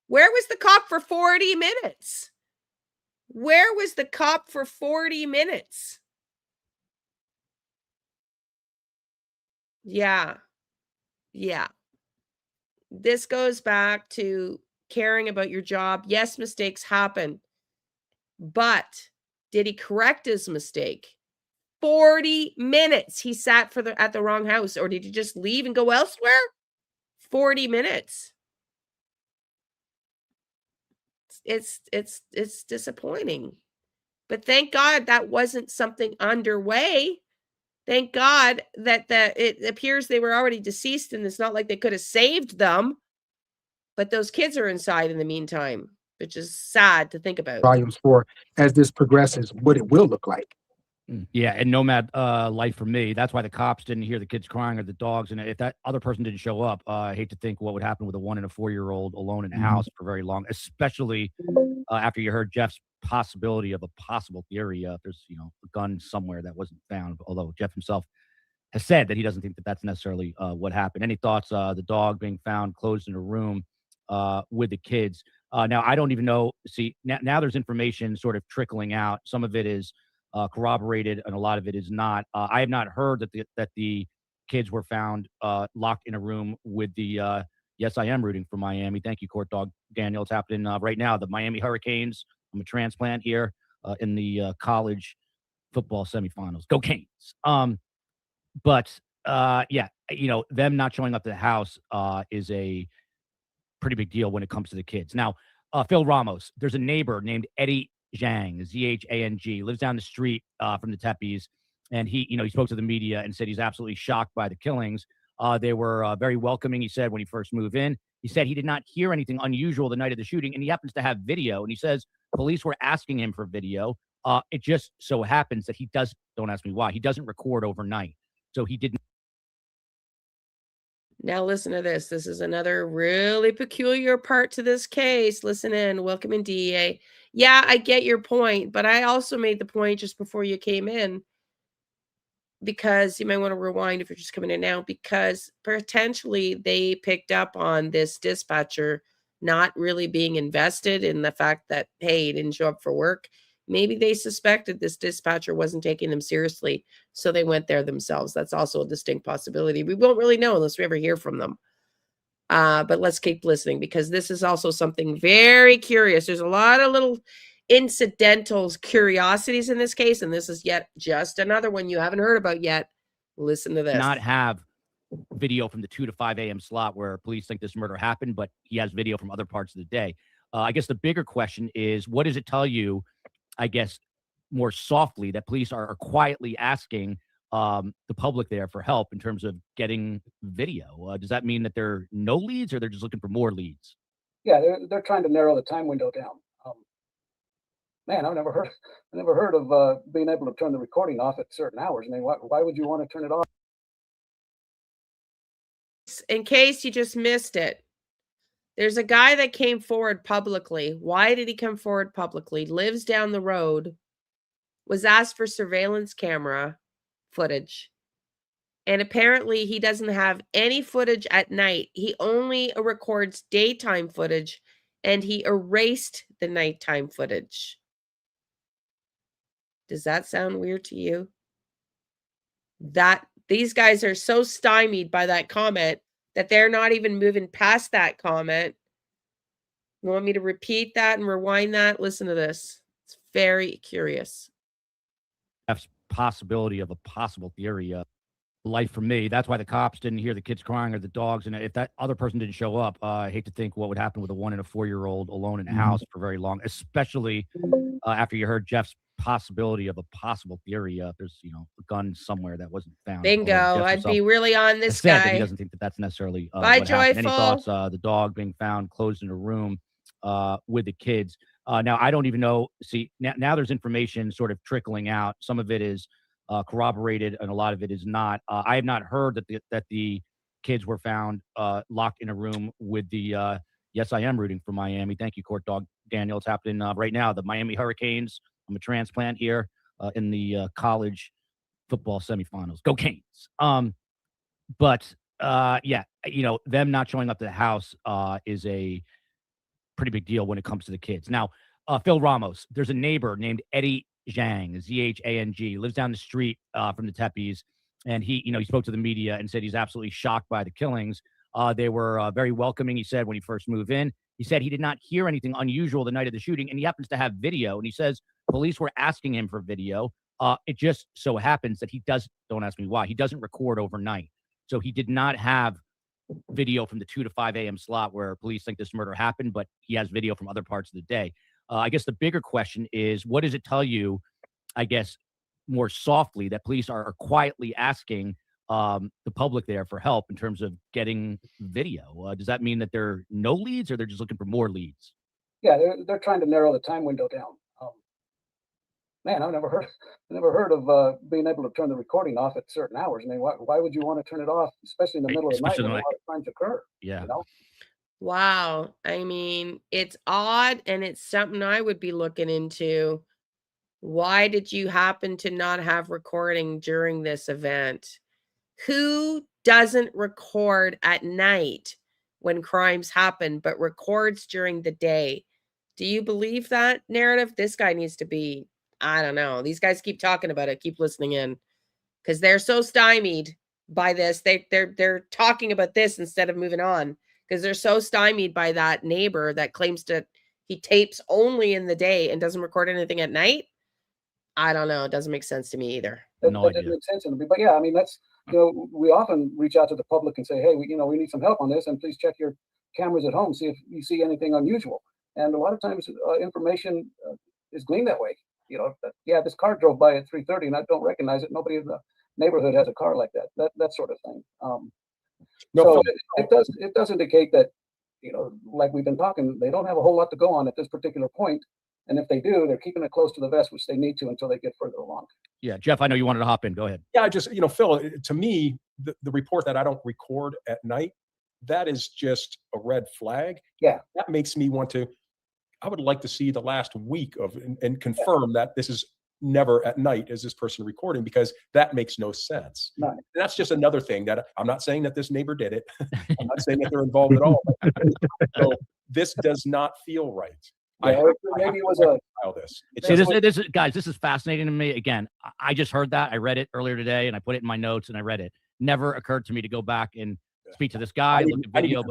A: Where was the cop for 40 minutes? Where was the cop for 40 minutes? Yeah. Yeah. This goes back to caring about your job. Yes, mistakes happen. But did he correct his mistake? 40 minutes he sat at the wrong house, or did he just leave and go elsewhere? 40 minutes. It's disappointing. But thank God that wasn't something underway. Thank God that it appears they were already deceased, and it's not like they could have saved them. But those kids are inside in the meantime, which is sad to think about.
W: Volumes 4, as this progresses, what it will look like.
U: Yeah, and nomad life for me. That's why the cops didn't hear the kids crying or the dogs. And if that other person didn't show up, I hate to think what would happen with a 1 and a 4-year-old alone in a house for very long, especially after you heard Jeff's possibility of a possible theory. If there's, a gun somewhere that wasn't found, although Jeff himself has said that he doesn't think that that's necessarily what happened. Any thoughts? The dog being found closed in a room with the kids. Now, I don't even know. See, now there's information sort of trickling out. Some of it is corroborated, and a lot of it is not. I have not heard that the kids were found locked in a room with the. Yes, I am rooting for Miami. Thank you, Court Dog Daniel. It's happening right now. The Miami Hurricanes. I'm a transplant here in the college football semifinals. Go Canes. But yeah, them not showing up to the house is a pretty big deal when it comes to the kids. Now, Phil Ramos, there's a neighbor named Eddie Zhang, Zhang, lives down the street from the Tepes, and he spoke to the media and said he's absolutely shocked by the killings. They were very welcoming, he said, when he first moved in. He said he did not hear anything unusual the night of the shooting, and he happens to have video, and he says police were asking him for video. It just so happens that don't ask me why, he doesn't record overnight. So he didn't.
A: Now listen to this. This is another really peculiar part to this case. Listen in. Welcome in, DEA. Yeah, I get your point, but I also made the point just before you came in, because you might want to rewind if you're just coming in now, because potentially they picked up on this dispatcher not really being invested in the fact that, hey, he didn't show up for work. Maybe they suspected this dispatcher wasn't taking them seriously, so they went there themselves. That's also a distinct possibility. We won't really know unless we ever hear from them. But let's keep listening, because this is also something very curious. There's a lot of little incidental curiosities in this case, and this is yet just another one you haven't heard about yet. Listen to this.
U: Not have video from the 2 to 5 a.m. slot where police think this murder happened, but he has video from other parts of the day. I guess the bigger question is, what does it tell you, I guess, more softly, that police are quietly asking the public there for help in terms of getting video? Does that mean that there are no leads, or they're just looking for more leads?
C: Yeah, they're trying to narrow the time window down. Man, I've never heard of being able to turn the recording off at certain hours. I mean, why would you want to turn it off?
A: In case you just missed it, there's a guy that came forward publicly. Why did he come forward publicly? Lives down the road, was asked for surveillance camera footage. And apparently he doesn't have any footage at night. He only records daytime footage, and he erased the nighttime footage. Does that sound weird to you? That these guys are so stymied by that comment that they're not even moving past that comment. You want me to repeat that and rewind that? Listen to this. It's very curious.
U: Possibility of a possible theory. life for me. That's why the cops didn't hear the kids crying or the dogs. And if that other person didn't show up, I hate to think what would happen with a 1 and a 4-year-old alone in a house for very long, especially after you heard Jeff's possibility of a possible theory. There's, a gun somewhere that wasn't found.
A: Bingo. I'd be really on this
U: said that he
A: guy.
U: doesn't think that that's necessarily
A: Bye,
U: what happened. Any
A: Joyful.
U: thoughts? The dog being found closed in a room with the kids. Now, I don't even know. See, now there's information sort of trickling out. Some of it is corroborated, and a lot of it is not. I have not heard that the kids were found locked in a room with the. Yes, I am rooting for Miami. Thank you, Court Dog Daniel. It's happening right now. The Miami Hurricanes. I'm a transplant here in the college football semifinals. Go Canes. But yeah, them not showing up to the house is a pretty big deal when it comes to the kids. Now, Phil Ramos, there's a neighbor named Eddie Zhang, Zhang, lives down the street from the Tepes, and he spoke to the media and said he's absolutely shocked by the killings. They were very welcoming, he said, when he first moved in. He said he did not hear anything unusual the night of the shooting, and he happens to have video, and he says police were asking him for video. It just so happens that don't ask me why, he doesn't record overnight. So he did not have video from the 2 to 5 a.m. slot where police think this murder happened, but he has video from other parts of the day. I guess the bigger question is, what does it tell you, I guess, more softly, that police are quietly asking the public there for help in terms of getting video? Does that mean that there are no leads, or they're just looking for more leads?
C: Yeah, they're trying to narrow the time window down. Man, I've never heard of being able to turn the recording off at certain hours. I mean, why would you want to turn it off, especially in the middle of the night when a lot of crimes occur?
U: Yeah.
A: Wow. I mean, it's odd, and it's something I would be looking into. Why did you happen to not have recording during this event? Who doesn't record at night when crimes happen, but records during the day? Do you believe that narrative? This guy needs to be, I don't know. These guys keep talking about it. Keep listening in, because they're so stymied by this. They're talking about this instead of moving on, because they're so stymied by that neighbor that claims he tapes only in the day and doesn't record anything at night. I don't know. It doesn't make sense to me either.
C: That doesn't make sense to me. But yeah, I mean, that's, we often reach out to the public and say, hey, we need some help on this, and please check your cameras at home, see if you see anything unusual. And a lot of times information is gleaned that way. Yeah, this car drove by at 3:30 and I don't recognize it. Nobody in the neighborhood has a car like that. That sort of thing. So it does indicate that, like we've been talking, they don't have a whole lot to go on at this particular point. And if they do, they're keeping it close to the vest, which they need to until they get further along.
U: Yeah, Jeff, I know you wanted to hop in. Go ahead.
B: Yeah, just, Phil, to me, the report that I don't record at night, that is just a red flag.
C: Yeah.
B: That makes me I would like to see the last week and confirm that this is never at night is this person recording, because that makes no sense.
C: No.
B: And that's just another thing that I'm not saying that this neighbor did it. I'm not saying that they're involved at all. So this does not feel right.
C: Yeah, maybe it was
U: this is, guys, this is fascinating to me. Again, I just heard that. I read it earlier today, and I put it in my notes, and I read it. Never occurred to me to go back and speak to this guy, look at video.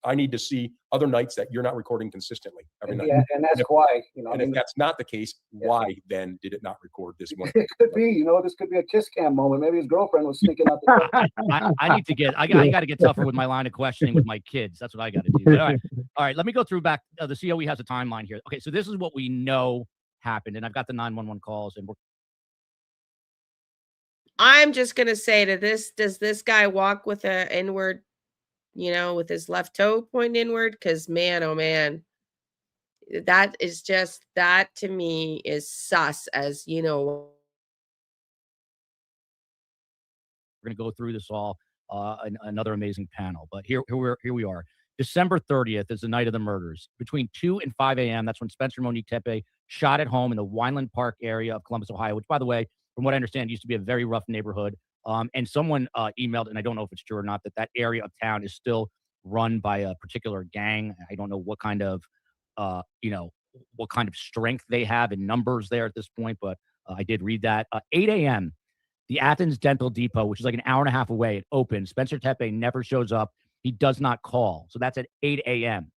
B: I need to see other nights that you're not recording consistently every night.
C: Yeah, and that's why,
B: And if that's not the case, why then did it not record this one?
C: It could be, this could be a kiss cam moment. Maybe his girlfriend was sneaking out the
U: I got to get tougher with my line of questioning with my kids. That's what I got to do. All right. Let me go through back. The COE has a timeline here. Okay, so this is what we know happened, and I've got the 911 calls, and
A: I'm just gonna say to this: does this guy walk with an inward, with his left toe pointing inward? Because man, oh man, that to me is sus. As you know,
U: we're going to go through this all, another amazing panel. But here we are. December 30th is the night of the murders. Between 2 and 5 a.m., that's when Spencer and Monique Tepe shot at home in the Wineland Park area of Columbus, Ohio, which, by the way, from what I understand, used to be a very rough neighborhood. And someone emailed, and I don't know if it's true or not, that area of town is still run by a particular gang. I don't know what kind of, what kind of strength they have in numbers there at this point, but I did read that. 8 a.m., the Athens Dental Depot, which is like an hour and a half away, it opens. Spencer Tepe never shows up. He does not call. So that's at 8 a.m.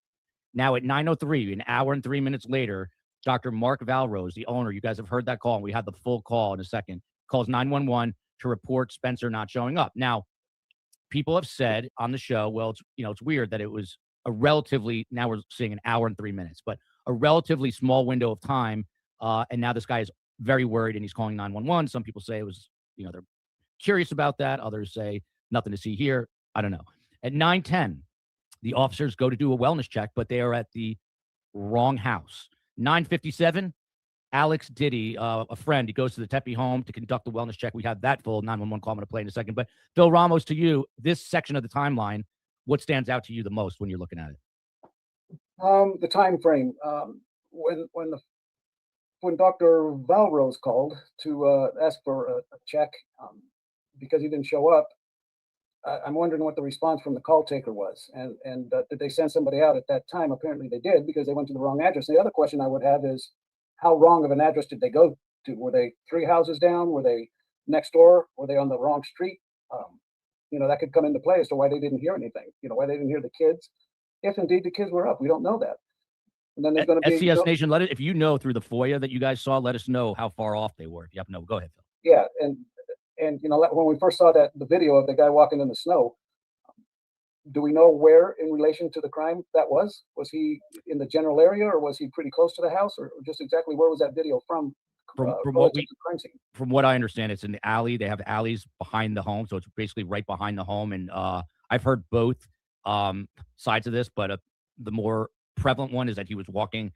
U: Now at 9:03, an hour and 3 minutes later, Dr. Mark Valrose, the owner, you guys have heard that call, and we had the full call in a second, calls 911 to report Spencer not showing up. Now, people have said on the show, well, it's weird that it was a relatively, now we're seeing an hour and 3 minutes, but a relatively small window of time. And now this guy is very worried and he's calling 911. Some people say it was, they're curious about that. Others say nothing to see here. I don't know. At 9:10, the officers go to do a wellness check, but they are at the wrong house. 9:57, Alex Diddy, a friend, he goes to the Tepe home to conduct the wellness check. We have that full 911 call I'm going to play in a second. But Phil Ramos, to you, this section of the timeline, what stands out to you the most when you're looking at it?
C: The time frame. When Dr. Valrose called to ask for a check because he didn't show up, I'm wondering what the response from the call taker was. And did they send somebody out at that time? Apparently they did, because they went to the wrong address. The other question I would have is, how wrong of an address did they go to? Were they 3 houses down? Were they next door? Were they on the wrong street? That could come into play as to why they didn't hear anything. Why they didn't hear the kids. If indeed the kids were up, we don't know that. And then there's going to be
U: SCS Nation. If you know through the FOIA that you guys saw, let us know how far off they were. If you have no, go ahead, Phil.
C: Yeah, and when we first saw the video of the guy walking in the snow, do we know where in relation to the crime that was? Was he in the general area, or was he pretty close to the house, or just exactly where was that video from?
U: From what I understand, it's in the alley. They have alleys behind the home, so it's basically right behind the home. And I've heard both sides of this, but the more prevalent one is that he was walking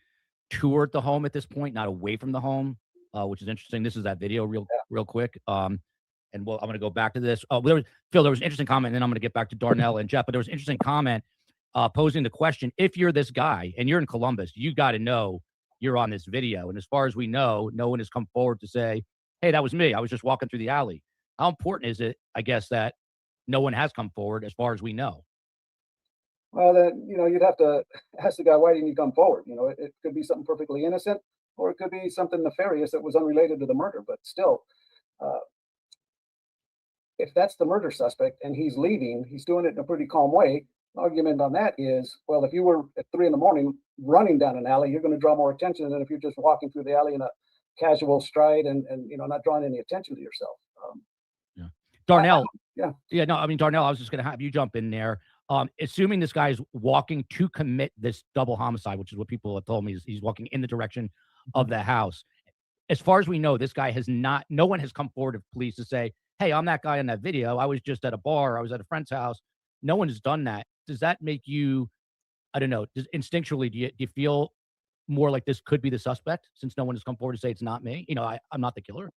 U: toward the home at this point, not away from the home, which is interesting. This is that video real quick. And I'm going to go back to this. Phil, there was an interesting comment, and then I'm going to get back to Darnell and Jeff, but there was an interesting comment posing the question, if you're this guy and you're in Columbus, you got to know you're on this video. And as far as we know, no one has come forward to say, hey, that was me. I was just walking through the alley. How important is it, I guess, that no one has come forward as far as we know?
C: Well, then, you'd have to ask the guy, why didn't you come forward? It could be something perfectly innocent, or it could be something nefarious that was unrelated to the murder. But still, if that's the murder suspect and he's leaving, he's doing it in a pretty calm way. Argument on that is, well, if you were at 3 a.m. running down an alley, you're going to draw more attention than if you're just walking through the alley in a casual stride and not drawing any attention to yourself.
U: Darnell.
C: No,
U: Darnell, I was just going to have you jump in there. Assuming this guy's walking to commit this double homicide, which is what people have told me, is he's walking in the direction of the house. As far as we know, this guy no one has come forward to police to say, hey, I'm that guy in that video. I was just at a bar. I was at a friend's house. No one has done that. Does that make you, I don't know, instinctually, do you feel more like this could be the suspect since no one has come forward to say it's not me? I'm not the killer.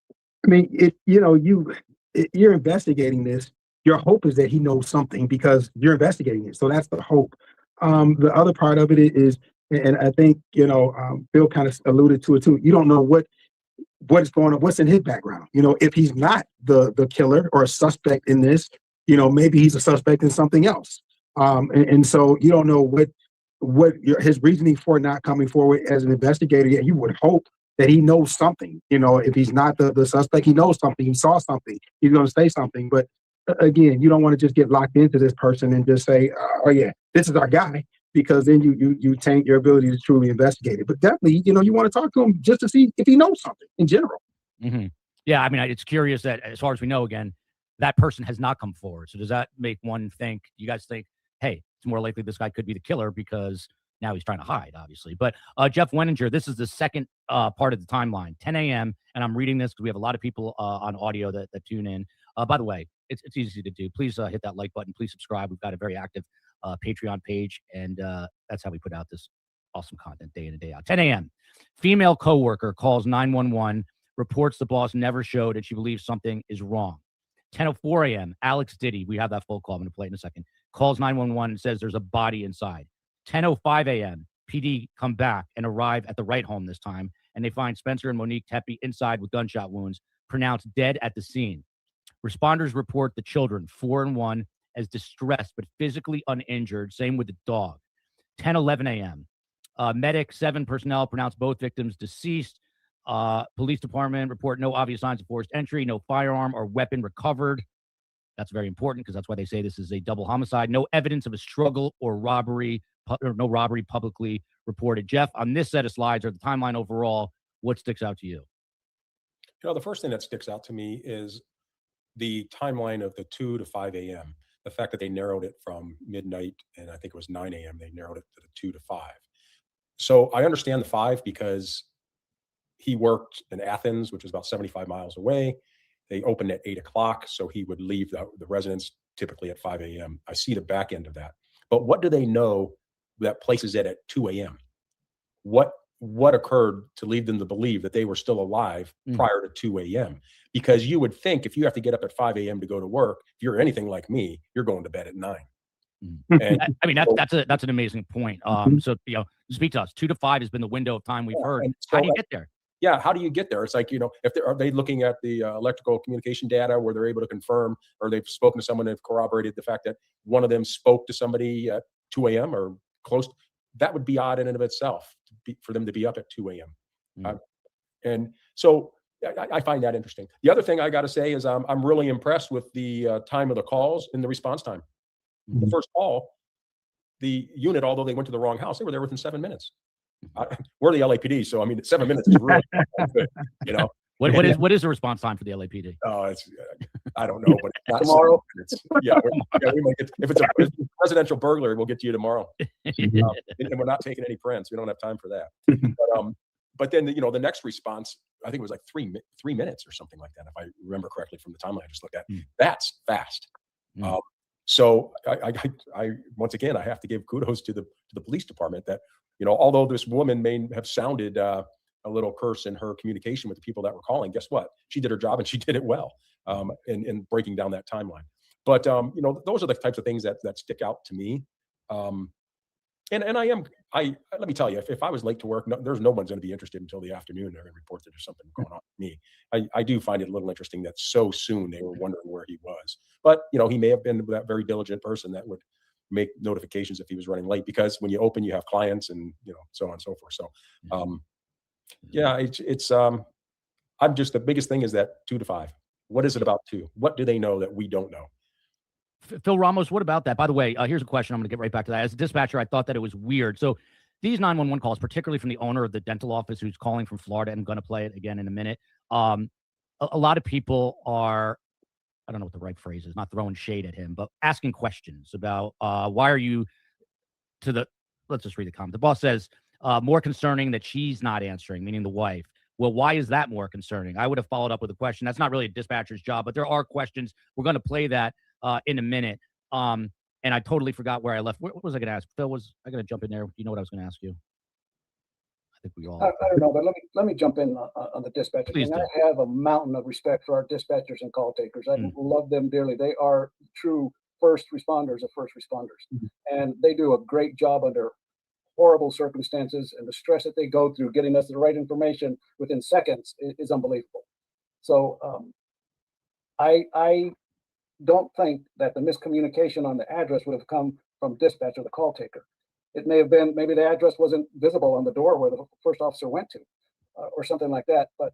W: I mean, you're investigating this. Your hope is that he knows something because you're investigating it. So that's the hope. The other part of it is, and I think, Bill kind of alluded to it too. You don't know what is going on, what's in his background. If he's not the killer or a suspect in this, maybe he's a suspect in something else. And so you don't know what his reasoning for not coming forward as an investigator. Yet you would hope that he knows something. If he's not the suspect, he knows something. He saw something. He's going to say something. But again, you don't want to just get locked into this person and just say, oh yeah, this is our guy, because then you taint your ability to truly investigate it. But definitely, you want to talk to him just to see if he knows something in general.
U: Mm-hmm. Yeah, I mean, it's curious that as far as we know, again, that person has not come forward. So does that make one think, you guys think, hey, it's more likely this guy could be the killer because now he's trying to hide, obviously. But Jeff Wenninger, this is the second part of the timeline, 10 a.m. And I'm reading this because we have a lot of people on audio that tune in. By the way, it's easy to do. Please hit that like button. Please subscribe. We've got a very active Patreon page, and that's how we put out this awesome content day in and day out. 10 a.m. Female coworker calls 911, reports the boss never showed, and she believes something is wrong. 10:04 a.m. Alex Diddy, we have that full call. I'm going to play it in a second. Calls 911 and says there's a body inside. 10:05 a.m. PD come back and arrive at the right home this time, and they find Spencer and Monique Tepe inside with gunshot wounds, pronounced dead at the scene. Responders report the children, 4 and 1, as distressed but physically uninjured. Same with the dog. 10:11 a.m. Medic 7 personnel pronounce both victims deceased. Police department report no obvious signs of forced entry, no firearm or weapon recovered. That's very important because that's why they say this is a double homicide. No evidence of a struggle or robbery, or no robbery publicly reported. Jeff, on this set of slides or the timeline overall, what sticks out to you?
B: The first thing that sticks out to me is the timeline of the 2 to 5 a.m., the fact that they narrowed it from midnight, and I think it was 9 a.m., they narrowed it to the 2 to 5. So I understand the 5 because he worked in Athens, which is about 75 miles away. They opened at 8 o'clock, so he would leave the residence typically at 5 a.m. I see the back end of that. But what do they know that places it at 2 a.m.? What occurred to lead them to believe that they were still alive prior to 2 a.m.? Because you would think if you have to get up at 5 a.m. to go to work, if you're anything like me, you're going to bed at 9.
U: And I mean, that's an amazing point. So, you know, speak to us. 2 to 5 has been the window of time we've heard.
B: So
U: how do you get there?
B: Yeah, how do you get there? It's like, you know, are they looking at the electrical communication data where they're able to confirm, or they've spoken to someone that corroborated the fact that one of them spoke to somebody at 2 a.m. or close? That would be odd in and of itself for them to be up at 2 a.m. And so I find that interesting. The other thing I got to say is I'm really impressed with the time of the calls and the response time. The first call, the unit, although they went to the wrong house, they were there within 7 minutes. We're the LAPD, so I mean, 7 minutes is really good, you know.
U: What is the response time for the LAPD?
B: Oh, it's I don't know, but it's not
C: tomorrow.
B: Yeah, we might get, if it's a residential burglary, we'll get to you tomorrow. And we're not taking any prints. We don't have time for that. But then, you know, the next response, I think it was like 3 minutes or something like that, if I remember correctly from the timeline I just looked at. That's fast. So I once again, I have to give kudos to the police department that, you know, although this woman may have sounded a little curse in her communication with the people that were calling, guess what? She did her job and she did it well in breaking down that timeline. But, you know, those are the types of things that stick out to me. And let me tell you, if I was late to work, there's no one's going to be interested until the afternoon. They're going to report that there's something going on with me. I do find it a little interesting that so soon they were wondering where he was. But, you know, he may have been that very diligent person that would make notifications if he was running late, because when you open, you have clients and, you know, so on and so forth. So, yeah, I'm just, the biggest thing is that 2 to 5. What is it about 2? What do they know that we don't know?
U: Phil Ramos, what about that? By the way, here's a question. I'm going to get right back to that. As a dispatcher, I thought that it was weird. So these 911 calls, particularly from the owner of the dental office who's calling from Florida, and I'm going to play it again in a minute. A lot of people are, I don't know what the right phrase is, not throwing shade at him, but asking questions about why are you let's just read the comment. The boss says, more concerning that she's not answering, meaning the wife. Well, why is that more concerning? I would have followed up with a question. That's not really a dispatcher's job, but there are questions. We're going to play that in a minute. And I totally forgot where I left. What was I going to ask? Phil, was I going to jump in there? You know what I was going to ask you? I think we all.
C: I don't know, but let me jump in on the dispatcher thing. I have a mountain of respect for our dispatchers and call takers. I love them dearly. They are true first responders of first responders, and they do a great job under horrible circumstances, and the stress that they go through getting us the right information within seconds is unbelievable. So I don't think that the miscommunication on the address would have come from dispatch or the call taker. It may have been, maybe the address wasn't visible on the door where the first officer went to, or something like that. But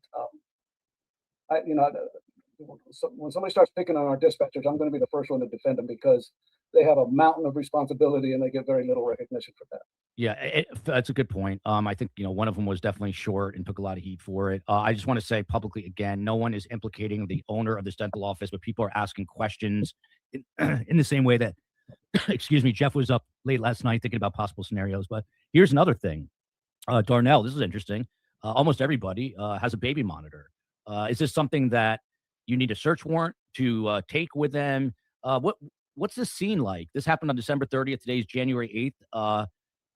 C: when somebody starts picking on our dispatchers, I'm going to be the first one to defend them, because they have a mountain of responsibility and they get very little recognition for that.
U: Yeah, that's a good point. I think, you know, one of them was definitely short and took a lot of heat for it. I just want to say publicly again, no one is implicating the owner of this dental office, but people are asking questions in the same way that, excuse me, Jeff was up late last night thinking about possible scenarios. But here's another thing. Darnell, this is interesting. Almost everybody has a baby monitor. Is this something that you need a search warrant to take with them? What's this scene like? This happened on December 30th. Today's January 8th.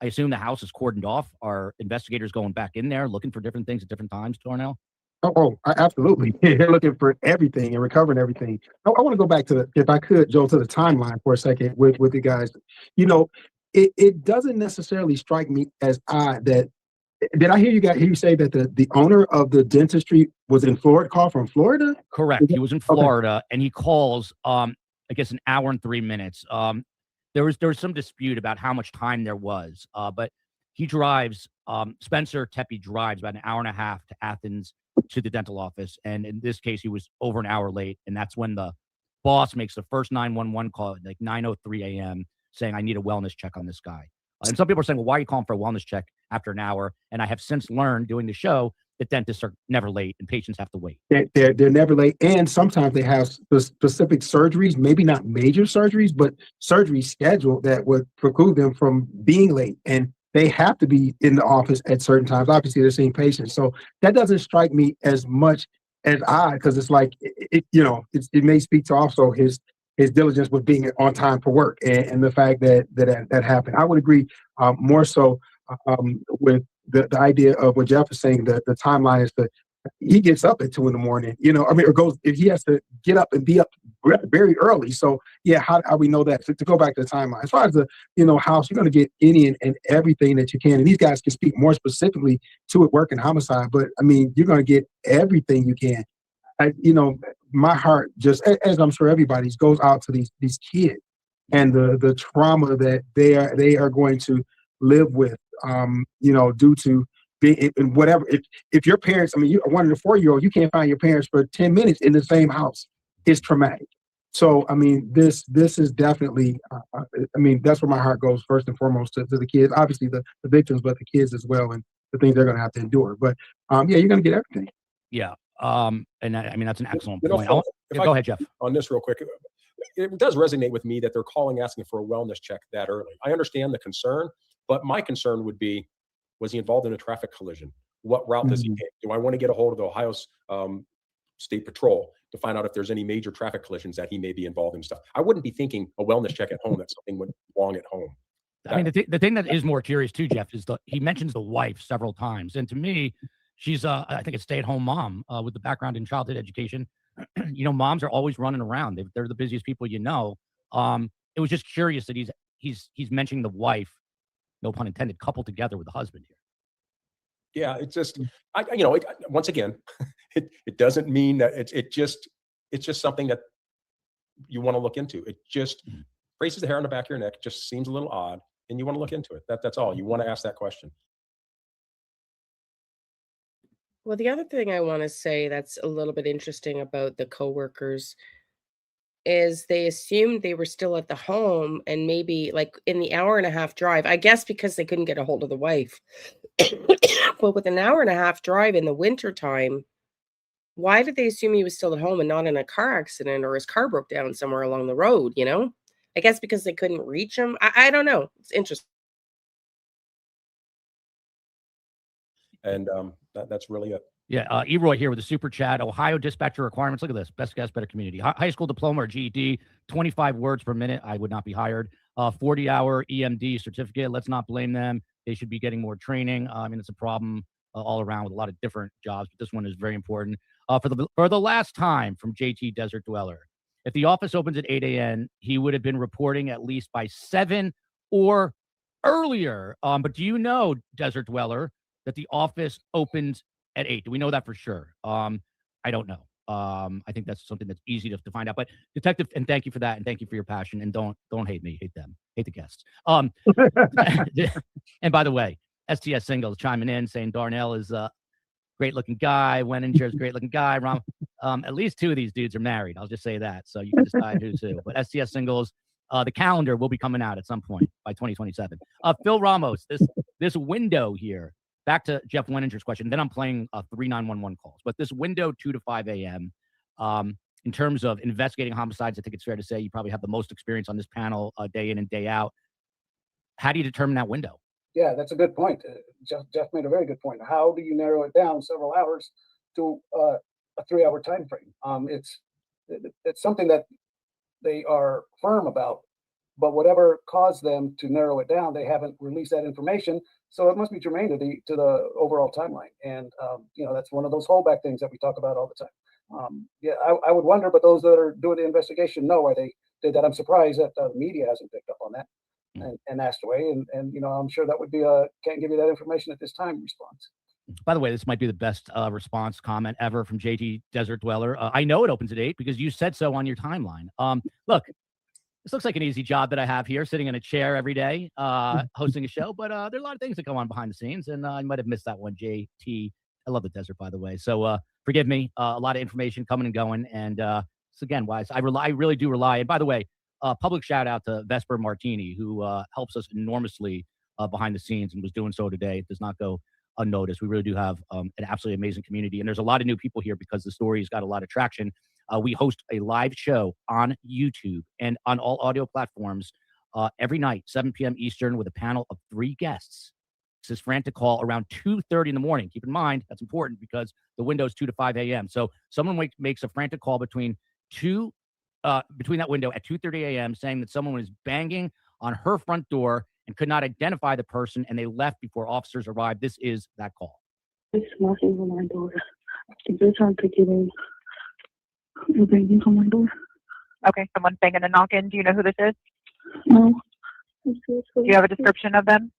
U: I assume the house is cordoned off. Are investigators going back in there looking for different things at different times, Darnell?
W: Absolutely. They're looking for everything and recovering everything. I want to go back to if I could, Joe, to the timeline for a second with the guys. You know, it doesn't necessarily strike me as odd that. Did I hear you say that the owner of the dentistry was in Florida, called from Florida?
U: Correct. He was in Florida, and he calls, I guess, an hour and 3 minutes. There was some dispute about how much time there was, but he drives, Spencer Tepe drives about an hour and a half to Athens to the dental office. And in this case, he was over an hour late. And that's when the boss makes the first 911 call at like 9:03 a.m. saying, I need a wellness check on this guy. And some people are saying, well, why are you calling for a wellness check after an hour? And I have since learned doing the show that dentists are never late and patients have to wait.
W: They're never late, and sometimes they have specific surgeries, maybe not major surgeries, but surgeries scheduled that would preclude them from being late, and they have to be in the office at certain times. Obviously, they're seeing patients, so that doesn't strike me as much as odd, because it's like it may speak to also his diligence with being on time for work, and the fact that happened. I would agree more so with the idea of what Jeff is saying. The timeline is he gets up at 2 a.m, or goes, if he has to get up and be up very early. So yeah, how we know that? To go back to the timeline, as far as the house, you're going to get any and everything that you can, and these guys can speak more specifically to it, work and homicide. But I mean, you're going to get everything you can. My heart, just as I'm sure everybody's, goes out to these kids and the trauma that they are going to live with, due to being in whatever. If your parents, I mean, you 1 and a 4-year-old, you can't find your parents for 10 minutes in the same house. It's traumatic. So, I mean, this is definitely, that's where my heart goes first and foremost to the kids, obviously the victims, but the kids as well, and the things they're going to have to endure. But yeah, you're going to get everything.
U: Yeah. And that's an excellent point. Go ahead, Jeff.
B: On this real quick, it does resonate with me that they're calling asking for a wellness check that early. I understand the concern, but my concern would be, was he involved in a traffic collision? What route does he take? Do I want to get a hold of the Ohio State Patrol to find out if there's any major traffic collisions that he may be involved in stuff? I wouldn't be thinking a wellness check at home that something went wrong at home.
U: I mean, the thing that is more curious too, Jeff, is he mentions the wife several times. And to me, she's I think a stay-at-home mom with the background in childhood education. Moms are always running around. They're the busiest people you know. It was just curious that he's mentioning the wife, no pun intended, coupled together with the husband here.
B: Yeah, it's just, once again, it doesn't mean that it's just something that you want to look into. It just raises the hair on the back of your neck. It just seems a little odd, and you want to look into it. That's all. You want to ask that question.
A: Well, the other thing I want to say that's a little bit interesting about the coworkers is they assumed they were still at the home, and maybe like in the hour-and-a-half drive, I guess because they couldn't get a hold of the wife. But with an hour-and-a-half drive in the wintertime, why did they assume he was still at home and not in a car accident, or his car broke down somewhere along the road, I guess because they couldn't reach him. I don't know. It's interesting.
B: And that's really it.
U: Yeah, Eroy here with a super chat. Ohio dispatcher requirements. Look at this. Best guess, better community. High school diploma or GED, 25 words per minute. I would not be hired. 40-hour EMD certificate. Let's not blame them. They should be getting more training. It's a problem all around with a lot of different jobs, but this one is very important. For the last time, from JT Desert Dweller, if the office opens at 8 a.m., he would have been reporting at least by 7 or earlier. But do you know, Desert Dweller, that the office opens at 8? Do we know that for sure? I don't know. I think that's something that's easy to find out. But Detective, and thank you for that, and thank you for your passion. And don't hate me, hate them, hate the guests. And by the way, STS Singles chiming in saying Darnell is a great-looking guy. Wenninger is a great-looking guy. At least 2 of these dudes are married. I'll just say that, so you can decide who's who. But STS Singles, the calendar will be coming out at some point by 2027. Phil Ramos, this window here. Back to Jeff Wenninger's question. Then I'm playing 3911 calls. But this window, 2 to 5 a.m., in terms of investigating homicides, I think it's fair to say you probably have the most experience on this panel day in and day out. How do you determine that window?
C: Yeah, that's a good point. Jeff made a very good point. How do you narrow it down several hours to a 3-hour time frame? It's something that they are firm about, but whatever caused them to narrow it down, they haven't released that information. So it must be germane to the overall timeline. And, that's one of those holdback things that we talk about all the time. I would wonder, but those that are doing the investigation know why they did that. I'm surprised that the media hasn't picked up on that and asked away. And I'm sure that would be a can't give you that information at this time response.
U: By the way, this might be the best response comment ever from JT Desert Dweller. I know it opens at 8 because you said so on your timeline. Look, this looks like an easy job that I have here, sitting in a chair every day, hosting a show. But there are a lot of things that go on behind the scenes, and I might have missed that one, JT. I love the desert, by the way. So forgive me. A lot of information coming and going. And so again, wise, I really do rely. And by the way, public shout out to Vesper Martini, who helps us enormously behind the scenes and was doing so today. It does not go unnoticed. We really do have an absolutely amazing community. And there's a lot of new people here because the story's got a lot of traction. We host a live show on YouTube and on all audio platforms every night, 7 p.m. Eastern, with a panel of 3 guests. This is frantic call around 2:30 in the morning. Keep in mind, that's important because the window is 2 to 5 a.m. So someone makes a frantic call between that window at 2:30 a.m. saying that someone was banging on her front door and could not identify the person, and they left before officers arrived. This is that call.
O: It's knocking on my door. They're trying to get in. They're banging on my door.
N: Okay, someone's banging and knocking. Do you know who this is?
O: No.
N: Do you have a description of them?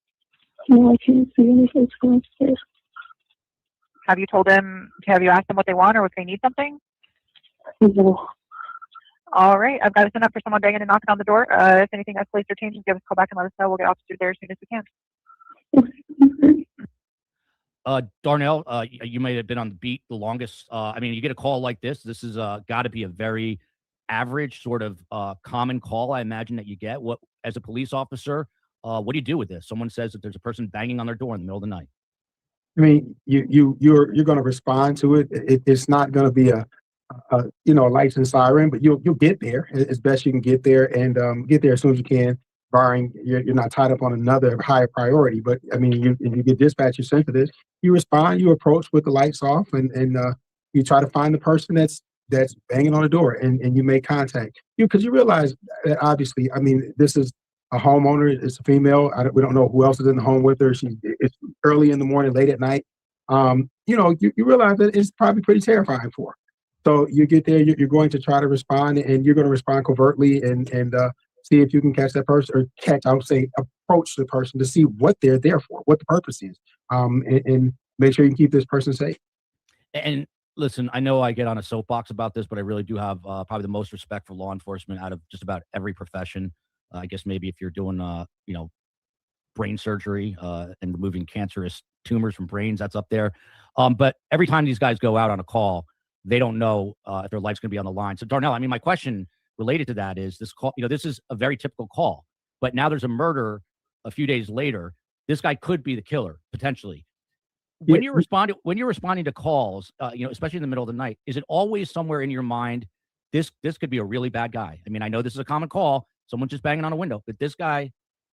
O: No, I can't see anything.
N: Have you asked them what they want or if they need something?
O: No.
N: All right, I've got to send up for someone banging and knocking on the door. If anything escalates or changes, give us a call back and let us know. We'll get officers there as soon as we can.
U: Darnell, you may have been on the beat the longest. I mean, you get a call like this. This is got to be a very average sort of common call, I imagine, that you get. What, as a police officer, what do you do with this? Someone says that there's a person banging on their door in the middle of the night.
W: I mean, you're going to respond to it. It's not going to be a lights and siren, but you'll get there as best you can get there, and get there as soon as you can, barring you're not tied up on another higher priority. But I mean, you get dispatched, you're sent to this, you respond, you approach with the lights off, and you try to find the person that's banging on the door, and you make contact. Because you realize that obviously, I mean, this is a homeowner, it's a female. We don't know who else is in the home with her. It's early in the morning, late at night. You realize that it's probably pretty terrifying for her. So you get there, you're going to try to respond, and you're going to respond covertly and see if you can catch that person, or approach the person to see what they're there for, what the purpose is, and make sure you can keep this person safe.
U: And listen, I know I get on a soapbox about this, but I really do have probably the most respect for law enforcement out of just about every profession. I guess maybe if you're doing, brain surgery and removing cancerous tumors from brains, that's up there. But every time these guys go out on a call, they don't know if their life's going to be on the line. So Darnell, I mean, my question related to that is this call, this is a very typical call, but now there's a murder a few days later. This guy could be the killer potentially. When you're responding to calls, especially in the middle of the night, is it always somewhere in your mind, this could be a really bad guy? I mean, I know this is a common call, someone just banging on a window, but this guy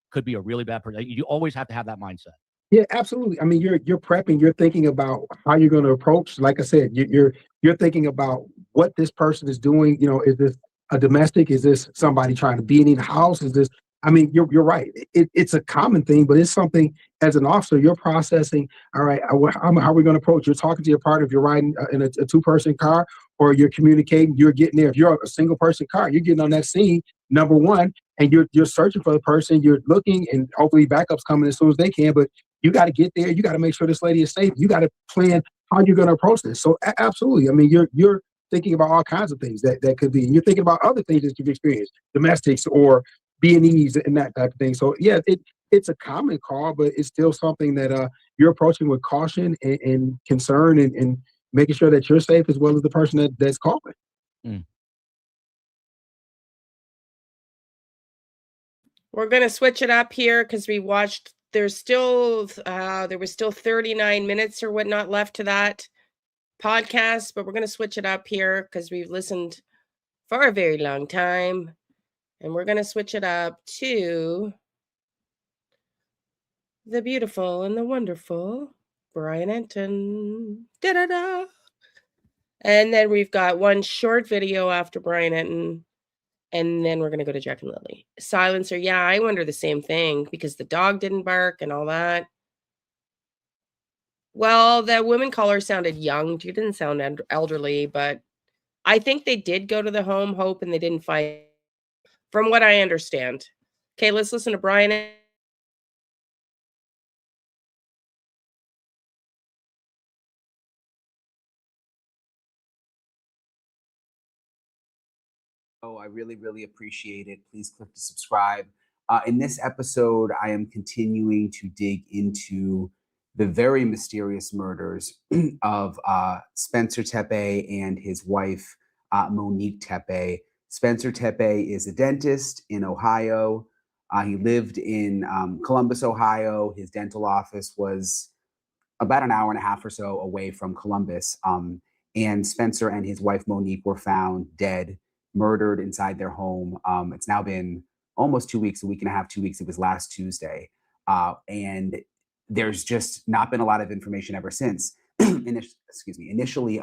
U: could be a really bad person. You always have to have that mindset.
W: Yeah, absolutely. I mean, you're prepping, you're thinking about how you're going to approach. Like I said, you're thinking about what this person is doing. Is this a domestic? Is this somebody trying to be in the house? Is this? I mean, you're right. It's a common thing, but it's something as an officer you're processing. All right, how are we going to approach? You're talking to your partner if you're riding in a 2-person car, or you're communicating. You're getting there. If you're a single-person car, you're getting on that scene. Number one, and you're searching for the person. You're looking, and hopefully backups coming as soon as they can. But you got to get there. You got to make sure this lady is safe. You got to plan how you're going to approach this. So absolutely. I mean, you're thinking about all kinds of things that could be, and you're thinking about other things that you've experienced, domestics or B&Es and that type of thing. So yeah, it's a common call, but it's still something that you're approaching with caution and concern, and making sure that you're safe as well as the person that's calling.
U: Mm.
A: We're going to switch it up here because we watched. There was still 39 minutes or whatnot left to that podcast, but we're going to switch it up here because we've listened for a very long time, and we're going to switch it up to the beautiful and the wonderful Brian Enton. Da-da-da. And then we've got one short video after Brian Enton. And then we're going to go to Jack and Lilly. Silencer. Yeah, I wonder the same thing because the dog didn't bark and all that. Well, the women caller sounded young. She didn't sound elderly, but I think they did go to the home, Hope, and they didn't fight, from what I understand. Okay, let's listen to Brian.
F: I really, really appreciate it. Please click to subscribe. In this episode, I am continuing to dig into the very mysterious murders of Spencer Tepe and his wife, Monique Tepe. Spencer Tepe is a dentist in Ohio. He lived in Columbus, Ohio. His dental office was about an hour and a half or so away from Columbus. And Spencer and his wife, Monique, were found dead, murdered inside their home. It's now been almost 2 weeks, a week and a half, 2 weeks. It was last Tuesday. And there's just not been a lot of information ever since. Initially,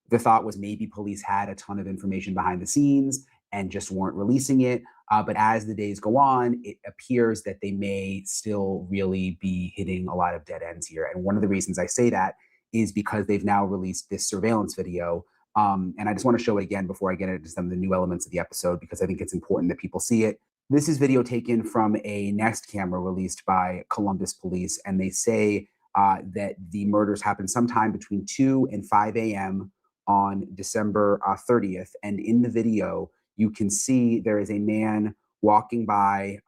F: the thought was maybe police had a ton of information behind the scenes and just weren't releasing it. But as the days go on, it appears that they may still really be hitting a lot of dead ends here. And one of the reasons I say that is because they've now released this surveillance video. And I just want to show it again before I get into some of the new elements of the episode, because I think it's important that people see it. This is video taken from a Nest camera released by Columbus police. And they say that the murders happened sometime between 2 and 5 a.m. on December 30th. And in the video, you can see there is a man walking by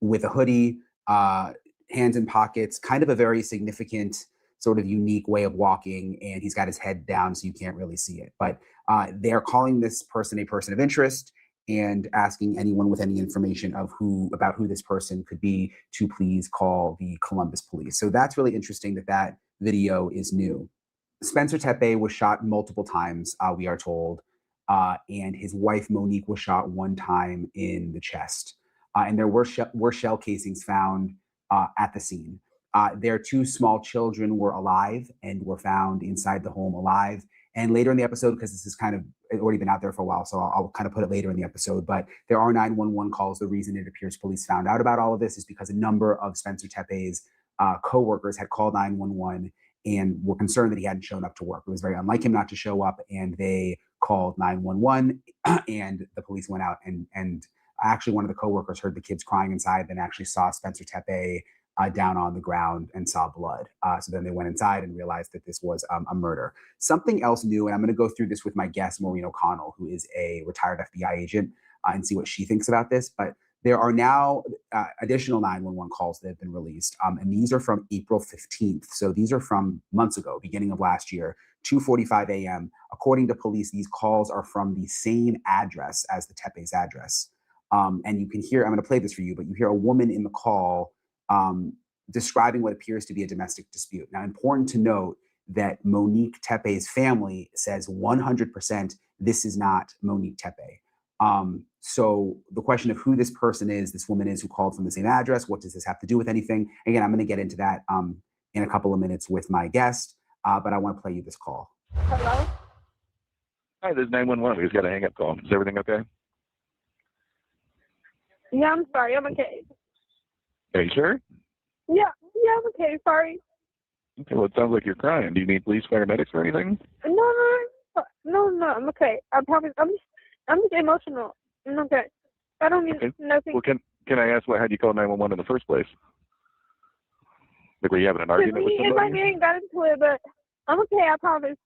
F: with a hoodie, hands in pockets, kind of a very significant, sort of unique way of walking. And he's got his head down, so you can't really see it. But they're calling this person a person of interest and asking anyone with any information about who this person could be to please call the Columbus police. So that's really interesting that video is new. Spencer Tepe was shot multiple times, we are told. And his wife, Monique, was shot one time in the chest. And there were shell casings found at the scene. Their 2 small children were alive and were found inside the home alive. And later in the episode, because this has kind of already been out there for a while, so I'll kind of put it later in the episode, but there are 911 calls. The reason it appears police found out about all of this is because a number of Spencer Tepe's co-workers had called 911 and were concerned that he hadn't shown up to work. It was very unlike him not to show up, and they called 911 and the police went out and actually one of the coworkers heard the kids crying inside, then actually saw Spencer Tepe down on the ground and saw blood. So then they went inside and realized that this was a murder. Something else new, and I'm going to go through this with my guest, Maureen O'Connell, who is a retired FBI agent, and see what she thinks about this. But there are now additional 911 calls that have been released, and these are from April 15th. So these are from months ago, beginning of last year, 2:45 a.m. According to police, these calls are from the same address as the Tepe's address. And you can hear, I'm going to play this for you, but you hear a woman in the call describing what appears to be a domestic dispute. Now, important to note that Monique Tepe's family says 100% this is not Monique Tepe. So the question of who this person is, this woman is who called from the same address, what does this have to do with anything? Again, I'm going to get into that in a couple of minutes with my guest, but I want to play you this call.
E: Hello? Hi, this is 911. We just got a hang-up call. Is everything okay?
N: Yeah, I'm sorry. I'm okay.
E: Are you sure?
N: Yeah, I'm okay. Sorry.
E: Okay, well, it sounds like you're crying. Do you need police, paramedics, or anything?
N: No, I'm okay. I promise. I'm just emotional. I'm okay. I don't need nothing.
E: Well, can I ask what had you call 911 in the first place? Like, were you having an argument with
N: Me and my
E: somebody?
N: man got into it, but I'm okay. I promise.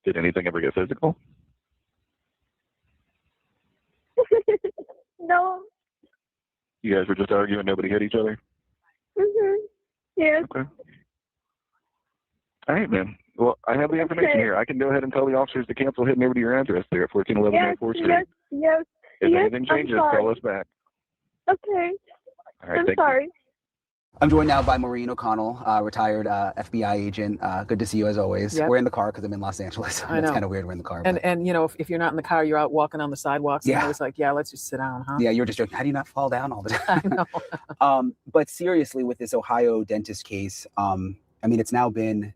E: Did anything ever get physical?
N: No.
E: You guys were just arguing, nobody hit each other?
N: Yes.
E: Okay. All right, man. Well, I have the information here. I can go ahead and tell the officers to cancel hitting over to your address there at 1411 North 4th Street.
N: Yes.
E: If anything changes, call us back.
N: Okay.
E: All right,
N: I'm
E: thank
N: sorry.
F: I'm joined now by Maureen O'Connell, retired FBI agent. Good to see you as always.
G: Yep.
F: We're in the car because I'm in Los Angeles.
G: I know.
F: It's kind of weird we're in the car.
G: And you know, if you're not in the car, you're out walking on the sidewalks.
F: Yeah.
G: And I was like, yeah, let's just sit down, huh?
F: Yeah, you're just joking. How do you not fall down all the time?
G: I know.
F: But seriously, with this Ohio dentist case, I mean, it's now been,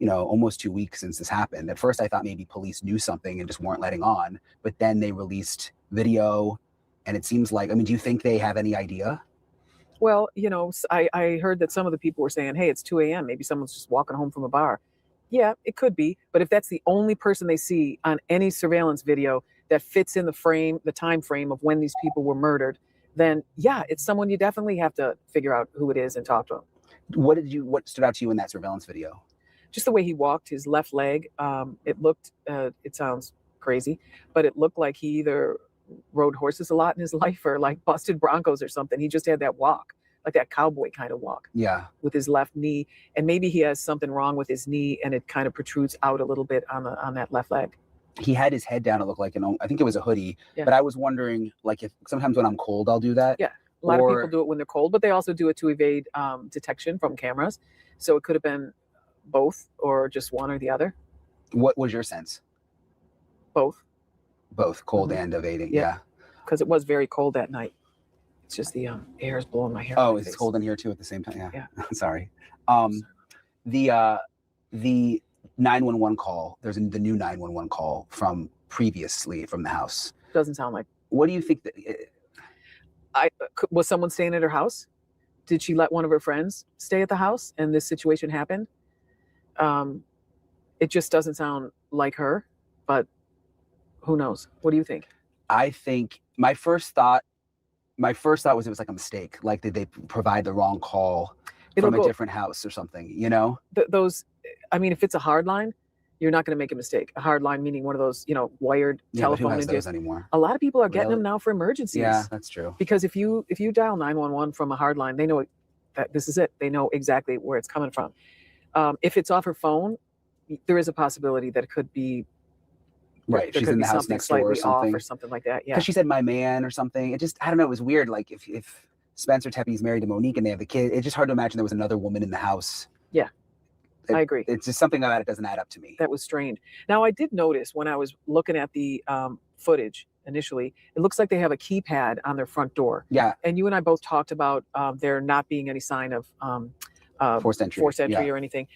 F: almost 2 weeks since this happened. At first, I thought maybe police knew something and just weren't letting on. But then they released video, and it seems like, do you think they have any idea?
G: Well, I heard that some of the people were saying, hey, it's 2 a.m. Maybe someone's just walking home from a bar. Yeah, it could be. But if that's the only person they see on any surveillance video that fits in the time frame of when these people were murdered, then yeah, it's someone you definitely have to figure out who it is and talk to them.
F: What stood out to you in that surveillance video?
G: Just the way he walked, his left leg. It sounds crazy, but it looked like he either rode horses a lot in his life or like busted Broncos or something. He just had that walk, like that cowboy kind of walk.
F: Yeah.
G: With his left knee. And maybe he has something wrong with his knee and it kind of protrudes out a little bit on that left leg.
F: He had his head down. It looked like, I think it was a hoodie,
G: Yeah.
F: but I was wondering, like, if sometimes when I'm cold, I'll do that.
G: Yeah. A lot of people do it when they're cold, but they also do it to evade detection from cameras. So it could have been both or just one or the other.
F: What was your sense?
G: Both.
F: Both cold and evading. Yeah.
G: Because it was very cold that night. It's just the air is blowing my hair.
F: Oh, it's cold in here too at the same time. Yeah. Sorry. The 911 call. There's the new 911 call from previously from the house.
G: Doesn't sound like.
F: What do you think?
G: Was someone staying at her house? Did she let one of her friends stay at the house and this situation happened? It just doesn't sound like her, but who knows? What do you think?
F: I think my first thought was it was like a mistake. Like, did they provide the wrong call from a different house or something? You know,
G: I mean, if it's a hard line, you're not going to make a mistake. A hard line meaning one of those, wired telephone.
F: Who has those anymore?
G: A lot of people are getting them now for emergencies.
F: Yeah, that's true.
G: Because if you dial 911 from a hard line, they know that this is it. They know exactly where it's coming from. If it's off her phone, there is a possibility that it could be.
F: Right, she's in the house next door or something.
G: Or something like that. Yeah.
F: Because she said "my man" or something. It just, I don't know. It was weird. Like if Spencer Tepe is married to Monique and they have a kid, it's just hard to imagine there was another woman in the house.
G: Yeah. I agree.
F: It's just something about it doesn't add up to me.
G: That was strange. Now, I did notice when I was looking at the footage initially, it looks like they have a keypad on their front door.
F: Yeah.
G: And you and I both talked about there not being any sign of
F: forced entry
G: or anything.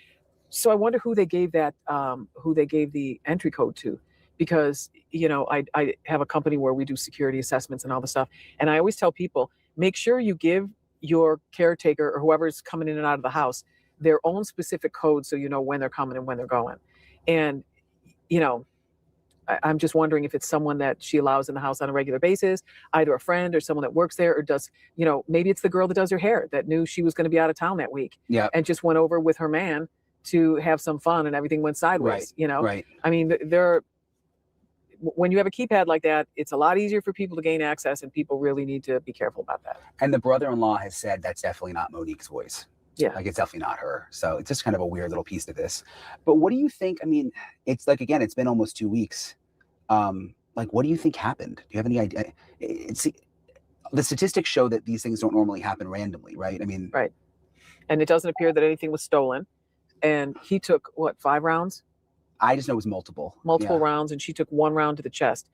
G: So I wonder who they gave the entry code to, because I have a company where we do security assessments and all the stuff, and I always tell people, make sure you give your caretaker or whoever's coming in and out of the house their own specific code so you know when they're coming and when they're going. And I'm just wondering if it's someone that she allows in the house on a regular basis, either a friend or someone that works there, or does, maybe it's the girl that does her hair that knew she was going to be out of town that week and just went over with her man to have some fun, and everything went sideways.
F: Right.
G: I mean, when you have a keypad like that, it's a lot easier for people to gain access, and people really need to be careful about that.
F: And the brother-in-law has said that's definitely not Monique's voice.
G: Yeah.
F: Like, it's definitely not her. So it's just kind of a weird little piece to this. But what do you think? I mean, it's like, again, it's been almost 2 weeks. Like, what do you think happened? Do you have any idea? The statistics show that these things don't normally happen randomly, right? I mean,
G: right. And it doesn't appear that anything was stolen. And he took, 5 rounds?
F: I just know it was multiple
G: rounds, and she took 1 round to the chest.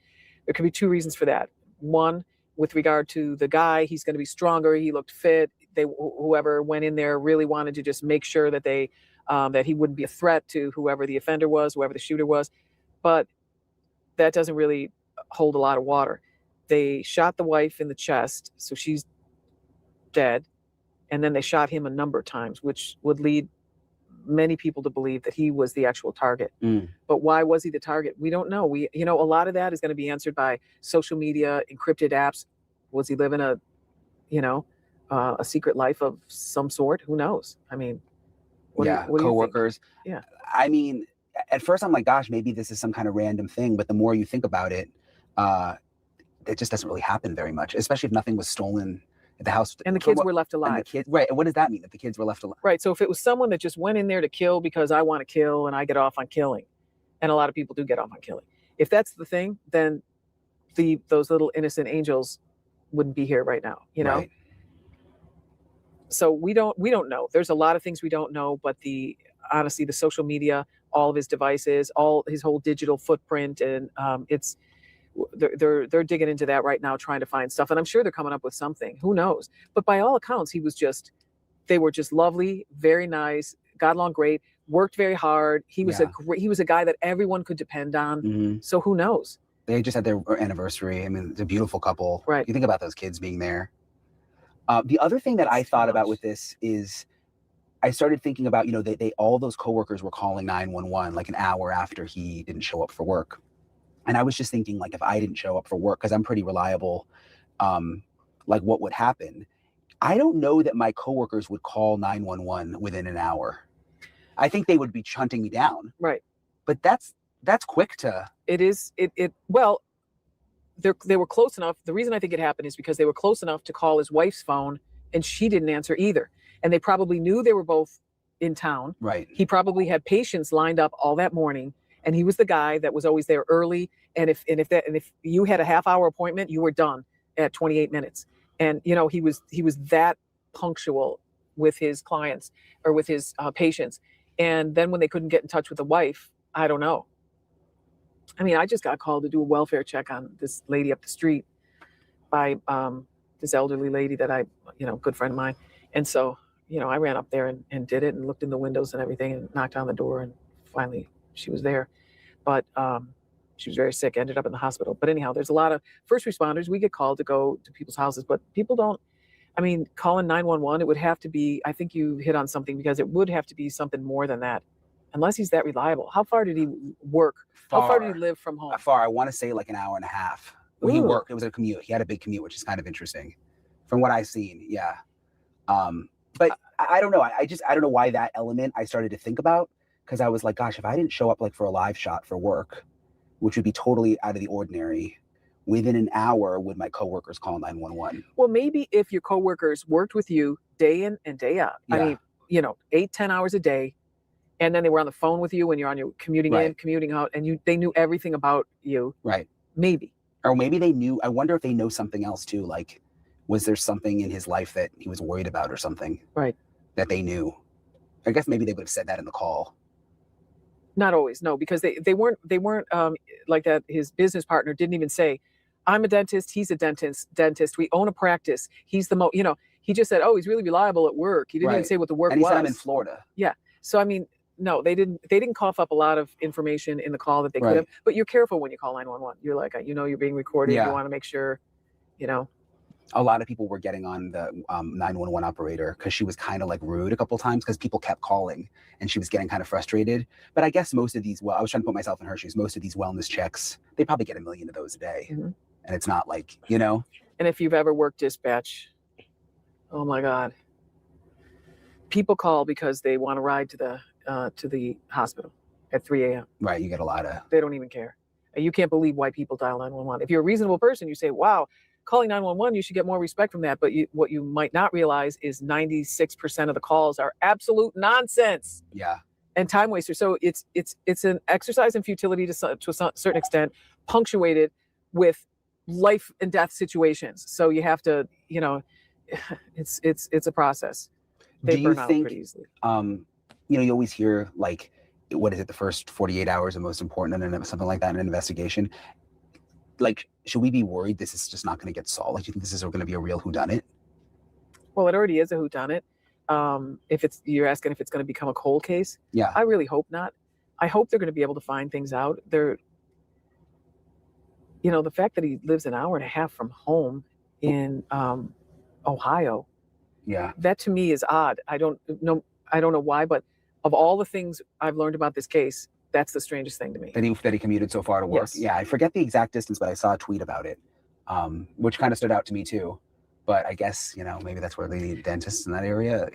G: There could be 2 reasons for that. One, with regard to the guy, he's going to be stronger. He looked fit. Whoever went in there really wanted to just make sure that that he wouldn't be a threat to whoever the offender was, whoever the shooter was. But that doesn't really hold a lot of water. They shot the wife in the chest, so she's dead. And then they shot him a number of times, which would lead many people to believe that he was the actual target. But why was he the target? We don't know. A lot of that is going to be answered by social media, encrypted apps. Was he living a secret life of some sort? Who knows? I mean, what do you
F: coworkers.
G: Yeah.
F: I mean, at first I'm like, gosh, maybe this is some kind of random thing. But the more you think about it, it just doesn't really happen very much, especially if nothing was stolen at the house.
G: And the kids were left alive.
F: Right. And what does that mean, that the kids were left alive?
G: Right. So if it was someone that just went in there to kill because I want to kill and I get off on killing, and a lot of people do get off on killing. If that's the thing, then those little innocent angels wouldn't be here right now,
F: Right.
G: So we don't know. There's a lot of things we don't know, but honestly, the social media, all of his devices, all his whole digital footprint, and they're digging into that right now, trying to find stuff. And I'm sure they're coming up with something. Who knows? But by all accounts, they were just lovely, very nice, got along great, worked very hard. He was a guy that everyone could depend on.
F: Mm-hmm.
G: So who knows?
F: They just had their anniversary. I mean, it's a beautiful couple.
G: Right.
F: You think about those kids being there. The other thing that I thought about with this is I started thinking about, they all those coworkers were calling 911 like an hour after he didn't show up for work. And I was just thinking, like, if I didn't show up for work, because I'm pretty reliable, like, what would happen? I don't know that my coworkers would call 911 within an hour. I think they would be hunting me down.
G: Right.
F: But that's quick to.
G: It is. Well, they were close enough. The reason I think it happened is because they were close enough to call his wife's phone, and she didn't answer either. And they probably knew they were both in town.
F: Right.
G: He probably had patients lined up all that morning, and he was the guy that was always there early. And if you had a half-hour appointment, you were done at 28 minutes. And, you know, he was that punctual with his clients or with his patients. And then when they couldn't get in touch with the wife, I don't know. I mean, I just got called to do a welfare check on this lady up the street by this elderly lady that good friend of mine. And so, I ran up there and did it and looked in the windows and everything and knocked on the door, and finally she was there. But she was very sick, ended up in the hospital. But anyhow, there's a lot of first responders. We get called to go to people's houses, but people don't, calling 911, it would have to be, I think you hit on something, because it would have to be something more than that, unless he's that reliable. How far did he work? How far did he live from home?
F: Far, I want to say like an hour and a half. He worked, it was a commute. He had a big commute, which is kind of interesting from what I've seen. Yeah. But I don't know. I don't know why that element I started to think about, because I was like, gosh, if I didn't show up like for a live shot for work, which would be totally out of the ordinary, within an hour would my coworkers call 911?
G: Well, maybe if your coworkers worked with you day in and day out,
F: Yeah.
G: 8-10 hours a day, and then they were on the phone with you when you're on your commuting in, commuting out, and they knew everything about you.
F: Right.
G: Maybe.
F: Or maybe they knew, I wonder if they know something else too. Like, was there something in his life that he was worried about or something?
G: Right.
F: That they knew. I guess maybe they would have said that in the call.
G: Not always, no, because they weren't like that. His business partner didn't even say, I'm a dentist, he's a dentist, we own a practice. He's the he just said, oh, he's really reliable at work. He didn't even say what the work was.
F: And he said, I'm in Florida.
G: Yeah. So, no, they didn't cough up a lot of information in the call that they could have, but you're careful when you call 911. You're like, you're being recorded.
F: Yeah.
G: You want to make sure,
F: A lot of people were getting on the 911 operator because she was kind of like rude a couple times, because people kept calling and she was getting kind of frustrated. But I guess most of these, I was trying to put myself in her shoes. Most of these wellness checks, they probably get 1 million of those a day.
G: Mm-hmm.
F: And it's not like,
G: And if you've ever worked dispatch, oh my God, people call because they want to ride to the hospital at 3 a.m.
F: Right. You get a lot of.
G: They don't even care. You can't believe why people dial 911. If you're a reasonable person, you say, wow, calling 911, you should get more respect from that. But what you might not realize is 96% of the calls are absolute nonsense.
F: Yeah.
G: And time wasters. So it's an exercise in futility to a certain extent, punctuated with life and death situations. So you have to, it's a process. They burn out pretty easily.
F: You always hear like, what is it? The first 48 hours are most important, and something like that in an investigation. Like, should we be worried this is just not going to get solved? Like, do you think this is going to be a real whodunit?
G: Well, it already is a whodunit. You're asking if it's going to become a cold case.
F: Yeah.
G: I really hope not. I hope they're going to be able to find things out. The fact that he lives an hour and a half from home in Ohio.
F: Yeah.
G: That to me is odd. I don't know why, but of all the things I've learned about this case, that's the strangest thing to me.
F: That he commuted so far to work.
G: Yes.
F: Yeah, I forget the exact distance, but I saw a tweet about it, which kind of stood out to me too. But I guess, maybe that's where they need dentists in that area,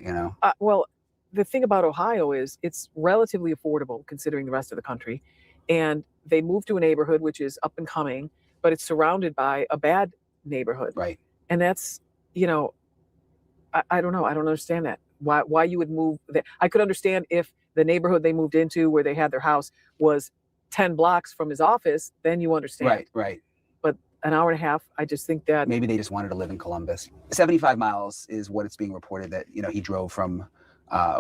G: Well, the thing about Ohio is it's relatively affordable considering the rest of the country. And they moved to a neighborhood which is up and coming, but it's surrounded by a bad neighborhood.
F: Right.
G: And that's, I don't know. I don't understand that. Why you would move there. I could understand if the neighborhood they moved into where they had their house was 10 blocks from his office, then you understand.
F: Right.
G: But an hour and a half, I just think that
F: maybe they just wanted to live in Columbus. 75 miles is what it's being reported that, he drove from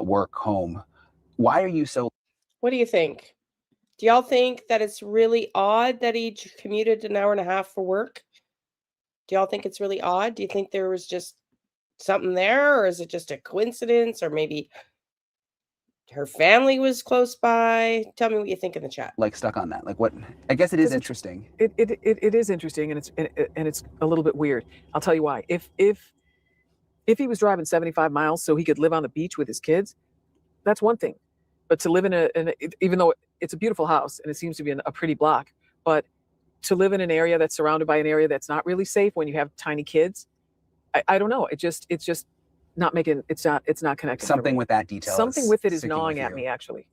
F: work home. Why are you so?
A: What do you think? Do y'all think that it's really odd that he commuted an hour and a half for work? Do y'all think it's really odd? Do you think there was just something there, or is it just a coincidence, or maybe her family was close by? Tell me what you think in the chat.
F: Like stuck on that. Like what? I guess it is interesting.
G: It is interesting, and it's a little bit weird. I'll tell you why. If he was driving 75 miles so he could live on the beach with his kids, that's one thing. But to live even though it's a beautiful house and it seems to be a pretty block, but to live in an area that's surrounded by an area that's not really safe when you have tiny kids, I don't know. It's just not making. It's not connected.
F: Something with that detail.
G: Something with it is gnawing at me, actually.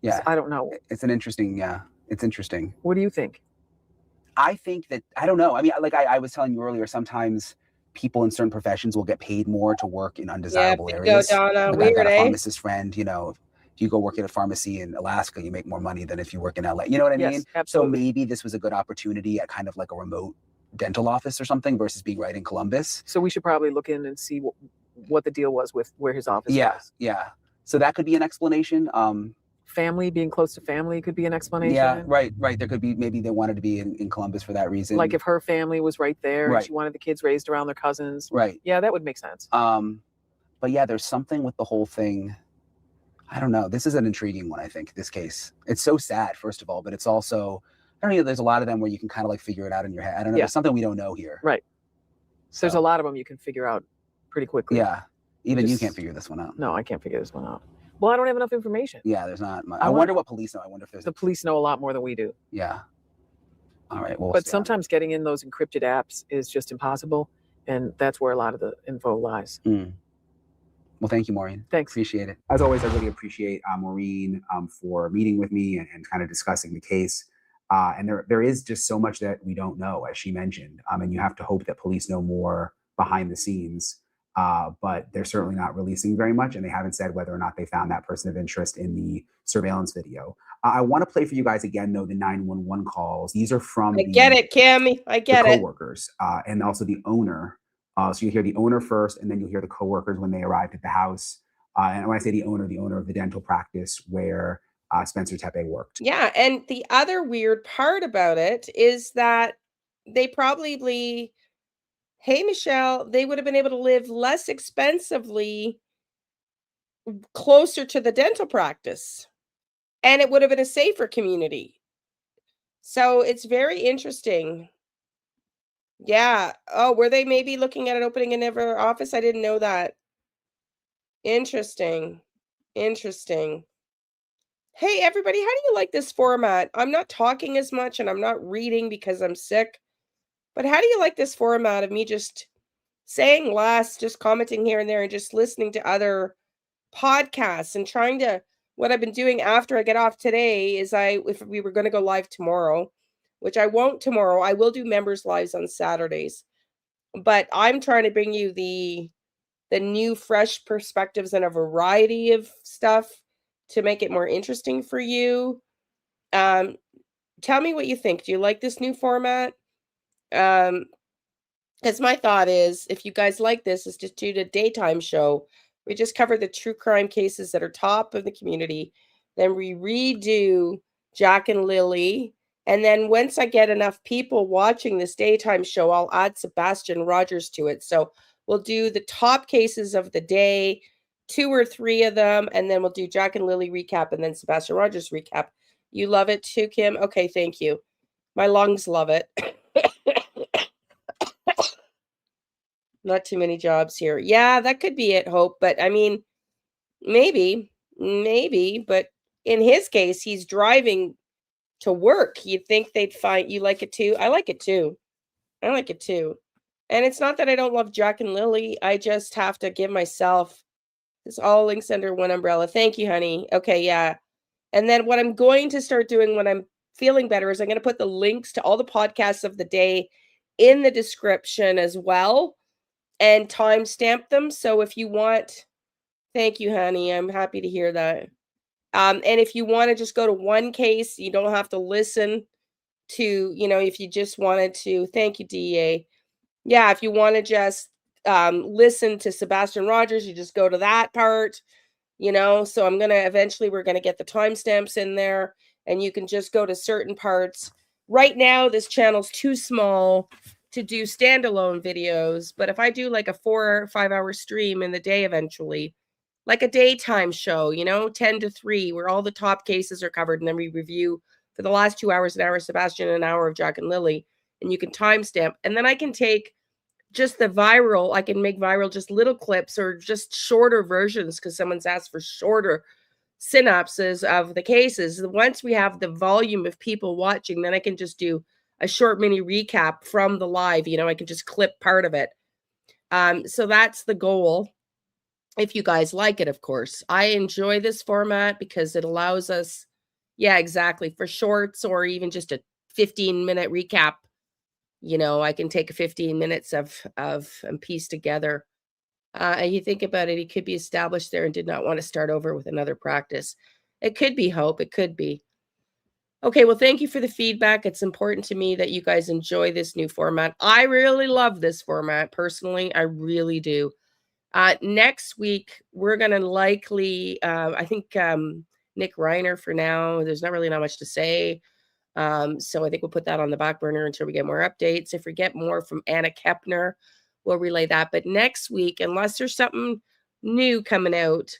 F: Yeah.
G: I don't know.
F: It's an interesting. Yeah. It's interesting.
G: What do you think?
F: I think that I don't know. I mean, like I was telling you earlier, sometimes people in certain professions will get paid more to work in undesirable areas.
A: Donna.
F: Like
A: Weird,
F: I've got a
A: eh?
F: pharmacist friend. If you go work at a pharmacy in Alaska, you make more money than if you work in LA. You know what I mean?
G: Yes, absolutely.
F: So maybe this was a good opportunity at kind of like a remote dental office or something versus being right in Columbus.
G: So we should probably look in and see what the deal was with where his office was.
F: Yeah. So that could be an explanation.
G: Family, being close to family could be an explanation.
F: Yeah, right. There could be, maybe they wanted to be in Columbus for that reason.
G: Like if her family was right there and she wanted the kids raised around their cousins.
F: Right.
G: Yeah, that would make sense.
F: But yeah, there's something with the whole thing. I don't know. This is an intriguing one, I think, this case. It's so sad, first of all, but it's also, I don't know, there's a lot of them where you can kind of like figure it out in your head. I don't know. There's something we don't know here.
G: Right. So there's a lot of them you can figure out pretty quickly.
F: Yeah. Even you can't figure this one out.
G: No, I can't figure this one out. Well, I don't have enough information.
F: Yeah, there's not much. I wonder what police know. I wonder if there's
G: the police know a lot more than we do.
F: Yeah. All right. Well,
G: but sometimes getting in those encrypted apps is just impossible, and that's where a lot of the info lies.
F: Well, thank you, Maureen.
G: Thanks.
F: Appreciate it. As always, I really appreciate Maureen for meeting with me and kind of discussing the case. And there is just so much that we don't know, as she mentioned. And you have to hope that police know more behind the scenes. But they're certainly not releasing very much, and they haven't said whether or not they found that person of interest in the surveillance video. I want to play for you guys again, though, the 911 calls. These are from
A: I get it, Cammy. I get
F: the
A: it.
F: coworkers, and also the owner. So you hear the owner first, and then you'll hear the coworkers when they arrived at the house. And when I say the owner of the dental practice where Spencer Tepe worked.
A: Yeah, and the other weird part about it is that they probably, hey, Michelle, they would have been able to live less expensively closer to the dental practice, and it would have been a safer community. So it's very interesting. Yeah. Oh, were they maybe looking at it opening another office? I didn't know that. Interesting. Interesting. Hey, everybody, how do you like this format? I'm not talking as much and I'm not reading because I'm sick. But how do you like this format of me just saying less, just commenting here and there, and just listening to other podcasts and trying to, what I've been doing after I get off today is if we were going to go live tomorrow, which I won't tomorrow, I will do members lives on Saturdays. But I'm trying to bring you the new fresh perspectives and a variety of stuff to make it more interesting for you. Tell me what you think. Do you like this new format? Because my thought is, if you guys like this, is to do the daytime show. We just cover the true crime cases that are top of the community. Then we redo Jack and Lilly. And then once I get enough people watching this daytime show, I'll add Sebastian Rogers to it. So we'll do the top cases of the day, 2 or 3 of them, and then we'll do Jack and Lilly recap and then Sebastian Rogers recap. You love it too, Kim? Okay, thank you. My lungs love it. Not too many jobs here. Yeah, that could be it, Hope. But I mean, maybe. But in his case, he's driving to work. You'd think they'd find you like it too. I like it too. And it's not that I don't love Jack and Lilly. I just have to give myself this all links under one umbrella. Thank you, honey. Okay, yeah. And then what I'm going to start doing when I'm feeling better is I'm going to put the links to all the podcasts of the day in the description as well and timestamp them. So if you want, thank you, honey. I'm happy to hear that. And if you want to just go to one case, you don't have to listen to, if you just wanted to, thank you, DEA. Yeah, if you want to just listen to Sebastian Rogers, you just go to that part, So we're going to get the timestamps in there and you can just go to certain parts. Right now, this channel's too small to do standalone videos. But if I do like a 4 or 5 hour stream in the day eventually, like a daytime show, 10 to 3, where all the top cases are covered. And then we review for the last 2 hours, an hour of Sebastian, an hour of Jack and Lilly. And you can timestamp. And then I can take just the viral. I can make viral just little clips or just shorter versions because someone's asked for shorter synopses of the cases. Once we have the volume of people watching, then I can just do a short mini recap from the live. I can just clip part of it. So that's the goal. If you guys like it, of course. I enjoy this format because it allows us, yeah, exactly, for shorts or even just a 15-minute recap. I can take 15 minutes of and piece together. And you think about it, he could be established there and did not want to start over with another practice. It could be Hope. It could be. Okay, well, thank you for the feedback. It's important to me that you guys enjoy this new format. I really love this format personally. I really do. Next week, we're going to likely, I think Nick Reiner for now, there's not much to say. So I think we'll put that on the back burner until we get more updates. If we get more from Anna Kepner, we'll relay that. But next week, unless there's something new coming out,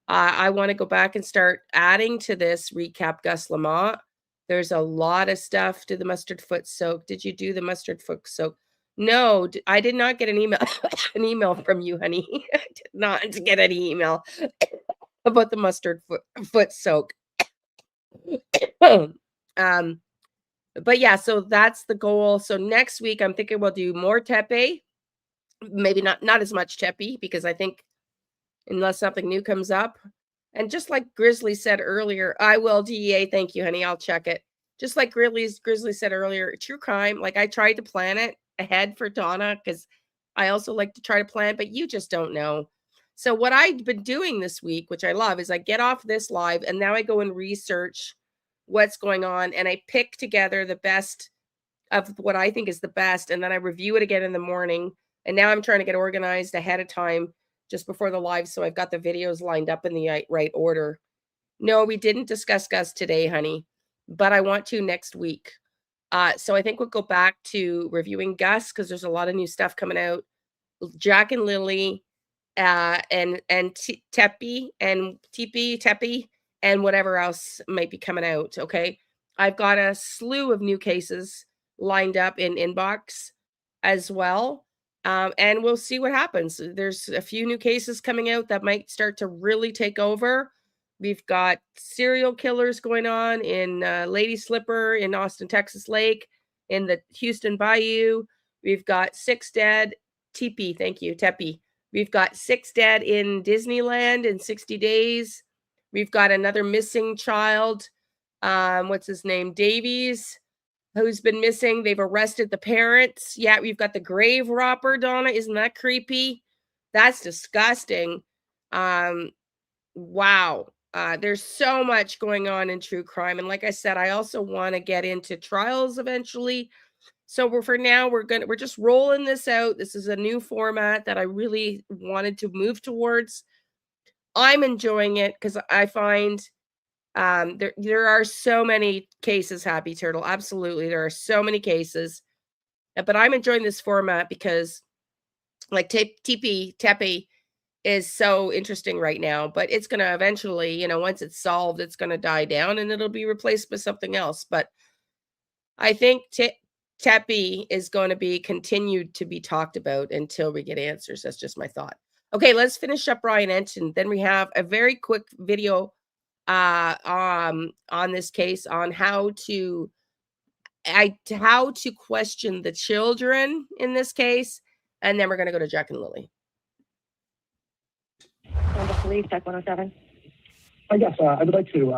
A: I want to go back and start adding to this recap Gus Lamont. There's a lot of stuff. Did the mustard foot soak? Did you do the mustard foot soak? No, I did not get an email an email from you, honey. I did not get any email about the mustard foot soak. But yeah, so that's the goal. So next week, I'm thinking we'll do more Tepe. Maybe not as much Tepe, because I think unless something new comes up. And just like Grizzly said earlier, I will, DEA, thank you, honey, I'll check it. Just like Grizzly said earlier, true crime, like I tried to plan it ahead for Donna, because I also like to try to plan, but you just don't know. So what I've been doing this week, which I love, is I get off this live and now I go and research what's going on, and I pick together the best of what I think is the best, and then I review it again in the morning. And now I'm trying to get organized ahead of time just before the live, so I've got the videos lined up in the right order. No, we didn't discuss Gus today, honey, but I want to next week. So I think we'll go back to reviewing Gus, because there's a lot of new stuff coming out. Jack and Lilly, and Tepe and Tepe and whatever else might be coming out. Okay, I've got a slew of new cases lined up in inbox as well. And we'll see what happens. There's a few new cases coming out that might start to really take over. We've got serial killers going on in Lady Slipper in Austin, Texas Lake, in the Houston Bayou. We've got 6 dead. Tepe, thank you, Tepe. We've got 6 dead in Disneyland in 60 days. We've got another missing child. What's his name? Davies, who's been missing. They've arrested the parents. Yeah, we've got the grave robber, Donna. Isn't that creepy? That's disgusting. Wow. There's so much going on in true crime. And like I said, I also want to get into trials eventually. So we're just rolling this out. This is a new format that I really wanted to move towards. I'm enjoying it because I find there are so many cases, Happy Turtle. Absolutely. There are so many cases. But I'm enjoying this format because like Tepe is so interesting right now, but it's going to eventually, once it's solved, it's going to die down and it'll be replaced by something else. But I think Tepe is going to be continued to be talked about until we get answers. That's just my thought. Okay, let's finish up Ryan Enton. Then we have a very quick video on this case on how to question the children in this case, and then we're going to go to Jack and Lilly.
N: Police, Tech 107.
J: Yes, I would like to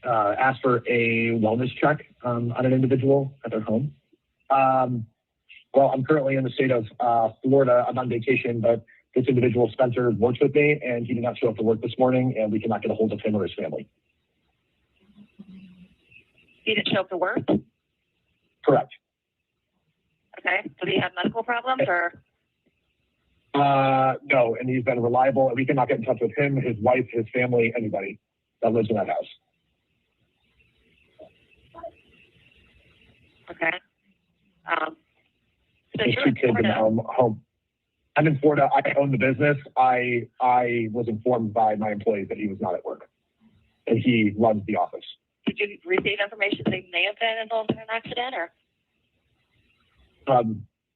J: ask for a wellness check on an individual at their home. Well, I'm currently in the state of Florida. I'm on vacation, but this individual, Spencer, works with me, and he did not show up to work this morning, and we cannot get a hold of him or his family.
N: He didn't show up to work?
J: Correct.
N: Okay. Did he have medical problems or?
J: No, and he's been reliable, and we cannot get in touch with him, his wife, his family, anybody that lives in that house.
N: Okay. So
J: There's
N: you're
J: 2
N: in
J: kids in
N: Florida.
J: home. I'm in Florida. I own the business. I was informed by my employees that he was not at work, and he runs the office.
N: Did you receive information that he may have been involved in an accident or?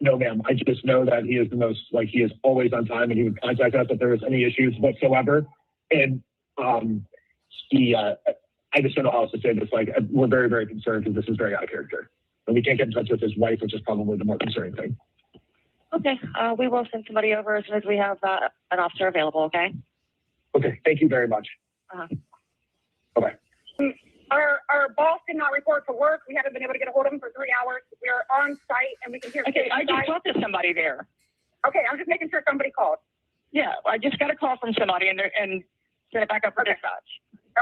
J: No, ma'am. I just know that he is he is always on time, and he would contact us if there was any issues whatsoever. And I just don't know how else to say this. We're very, very concerned because this is very out of character. And we can't get in touch with his wife, which is probably the more concerning thing.
N: Okay. We will send somebody over as soon as we have an officer available, okay?
J: Okay. Thank you very much. Bye-bye.
K: Our boss did not report to work. We haven't been able to get a hold of him for 3 hours. We are on site and we can hear.
N: Okay, I just talked to somebody there.
K: Okay, I'm just making sure somebody called.
N: Yeah, I just got a call from somebody and sent it back up for dispatch.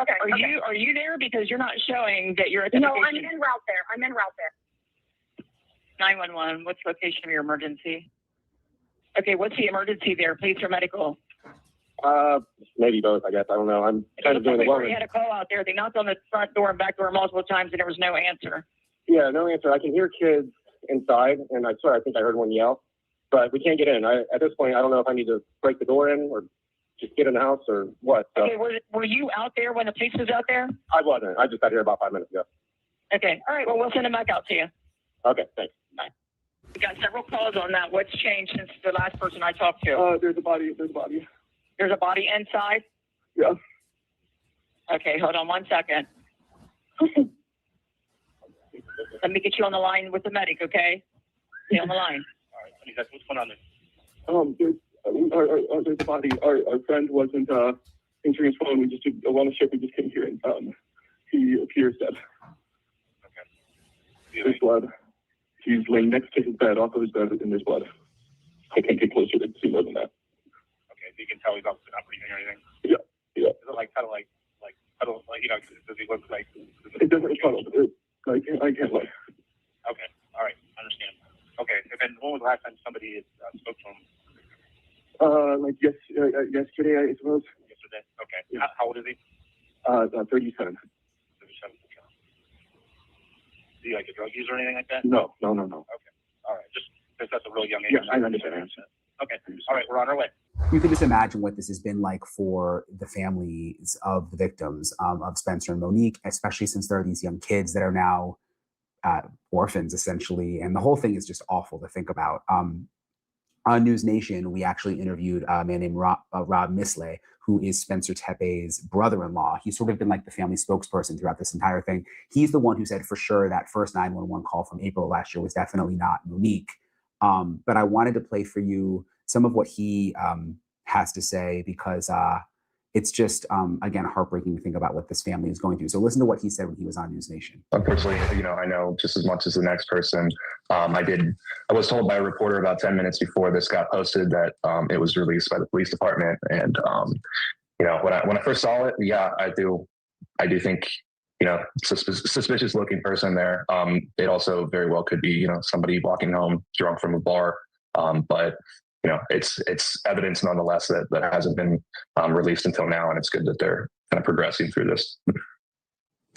K: Okay.
N: Are you there? Because you're not showing that you're at the
K: No, I'm
N: location.
K: en route there. I'm en route there.
N: 911. What's the location of your emergency? Okay, what's the emergency there? Police or medical?
E: Maybe both, I guess. I don't know. I'm kind of doing the
N: We had a call out there. They knocked on the front door and back door multiple times, and there was no answer.
E: Yeah, no answer. I can hear kids inside, and I swear I think I heard one yell, but we can't get in. At this point, I don't know if I need to break the door in or just get in the house or what. So.
N: Okay, were you out there when the police was out there?
E: I wasn't. I just got here about 5 minutes ago.
N: Okay, all right. Well, we'll send them back out to you.
E: Okay, thanks.
N: Bye. We got several calls on that. What's changed since the last person I talked to?
E: There's a body.
N: There's a body inside?
E: Yeah.
N: Okay, hold on 1 second. Let me get you on the line with the medic, okay? Stay on the line.
E: All right, what's going on there? There's a body. Our friend wasn't answering his phone. We just did a wellness check. We just couldn't hear it. He appears dead. Okay. There's blood. He's laying next to his bed, off of his bed, and there's blood. I can't get closer to see more than that.
L: Okay, so you can tell he's obviously not breathing or anything.
E: Yeah.
L: Is it like kind of like puddle, like, does he look like?
E: It doesn't puddle. I can't lie.
L: Okay, all right, understand. Okay, and then when was the last time somebody spoke to him?
E: Yesterday, I suppose.
L: Yesterday. Okay. Yeah. How old is he?
E: 37.
L: 37. Okay. Is he like a drug user or anything like that?
E: No.
L: Okay. All right. Just because that's a real young age.
E: Yeah, I understand.
L: Okay. All right. We're on our way.
F: You can just imagine what this has been like for the families of the victims of Spencer and Monique, especially since there are these young kids that are now orphans, essentially. And the whole thing is just awful to think about. On News Nation, we actually interviewed a man named Rob Misley, who is Spencer Tepe's brother-in-law. He's sort of been like the family spokesperson throughout this entire thing. He's the one who said for sure that first 911 call from April last year was definitely not Monique. But I wanted to play for you some of what he has to say, because it's just, again, heartbreaking to think about what this family is going through. So listen to what he said when he was on News Nation.
E: Unfortunately, I know just as much as the next person. I was told by a reporter about 10 minutes before this got posted that it was released by the police department. And, when I first saw it, yeah, I do think, suspicious looking person there. It also very well could be, somebody walking home drunk from a bar. But it's evidence nonetheless that hasn't been released until now, and it's good that they're kind of progressing through this.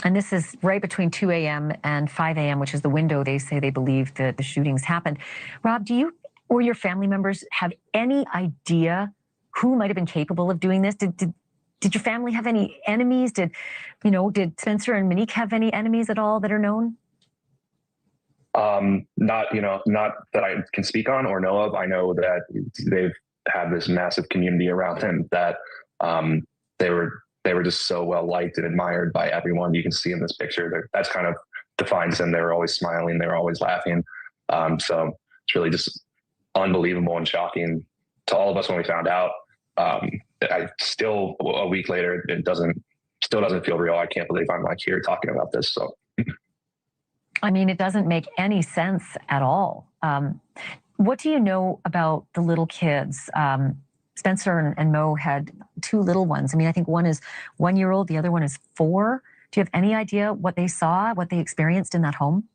M: And this is right between 2 a.m. and 5 a.m., which is the window they say they believe the shootings happened. Rob, do you or your family members have any idea who might have been capable of doing this? Did your family have any enemies? Did Spencer and Monique have any enemies at all that are known?
E: Not that I can speak on or know of. I know that they've had this massive community around him that they were just so well liked and admired by everyone. You can see in this picture that's kind of defines them. They were always smiling. They were always laughing. So it's really just unbelievable and shocking to all of us when we found out. I still, a week later, still doesn't feel real. I can't believe I'm like here talking about this. So.
M: I mean, it doesn't make any sense at all. What do you know about the little kids? Spencer and Mo had two little ones. I mean, I think one is 1 year old, the other one is 4. Do you have any idea what they saw, what they experienced in that home?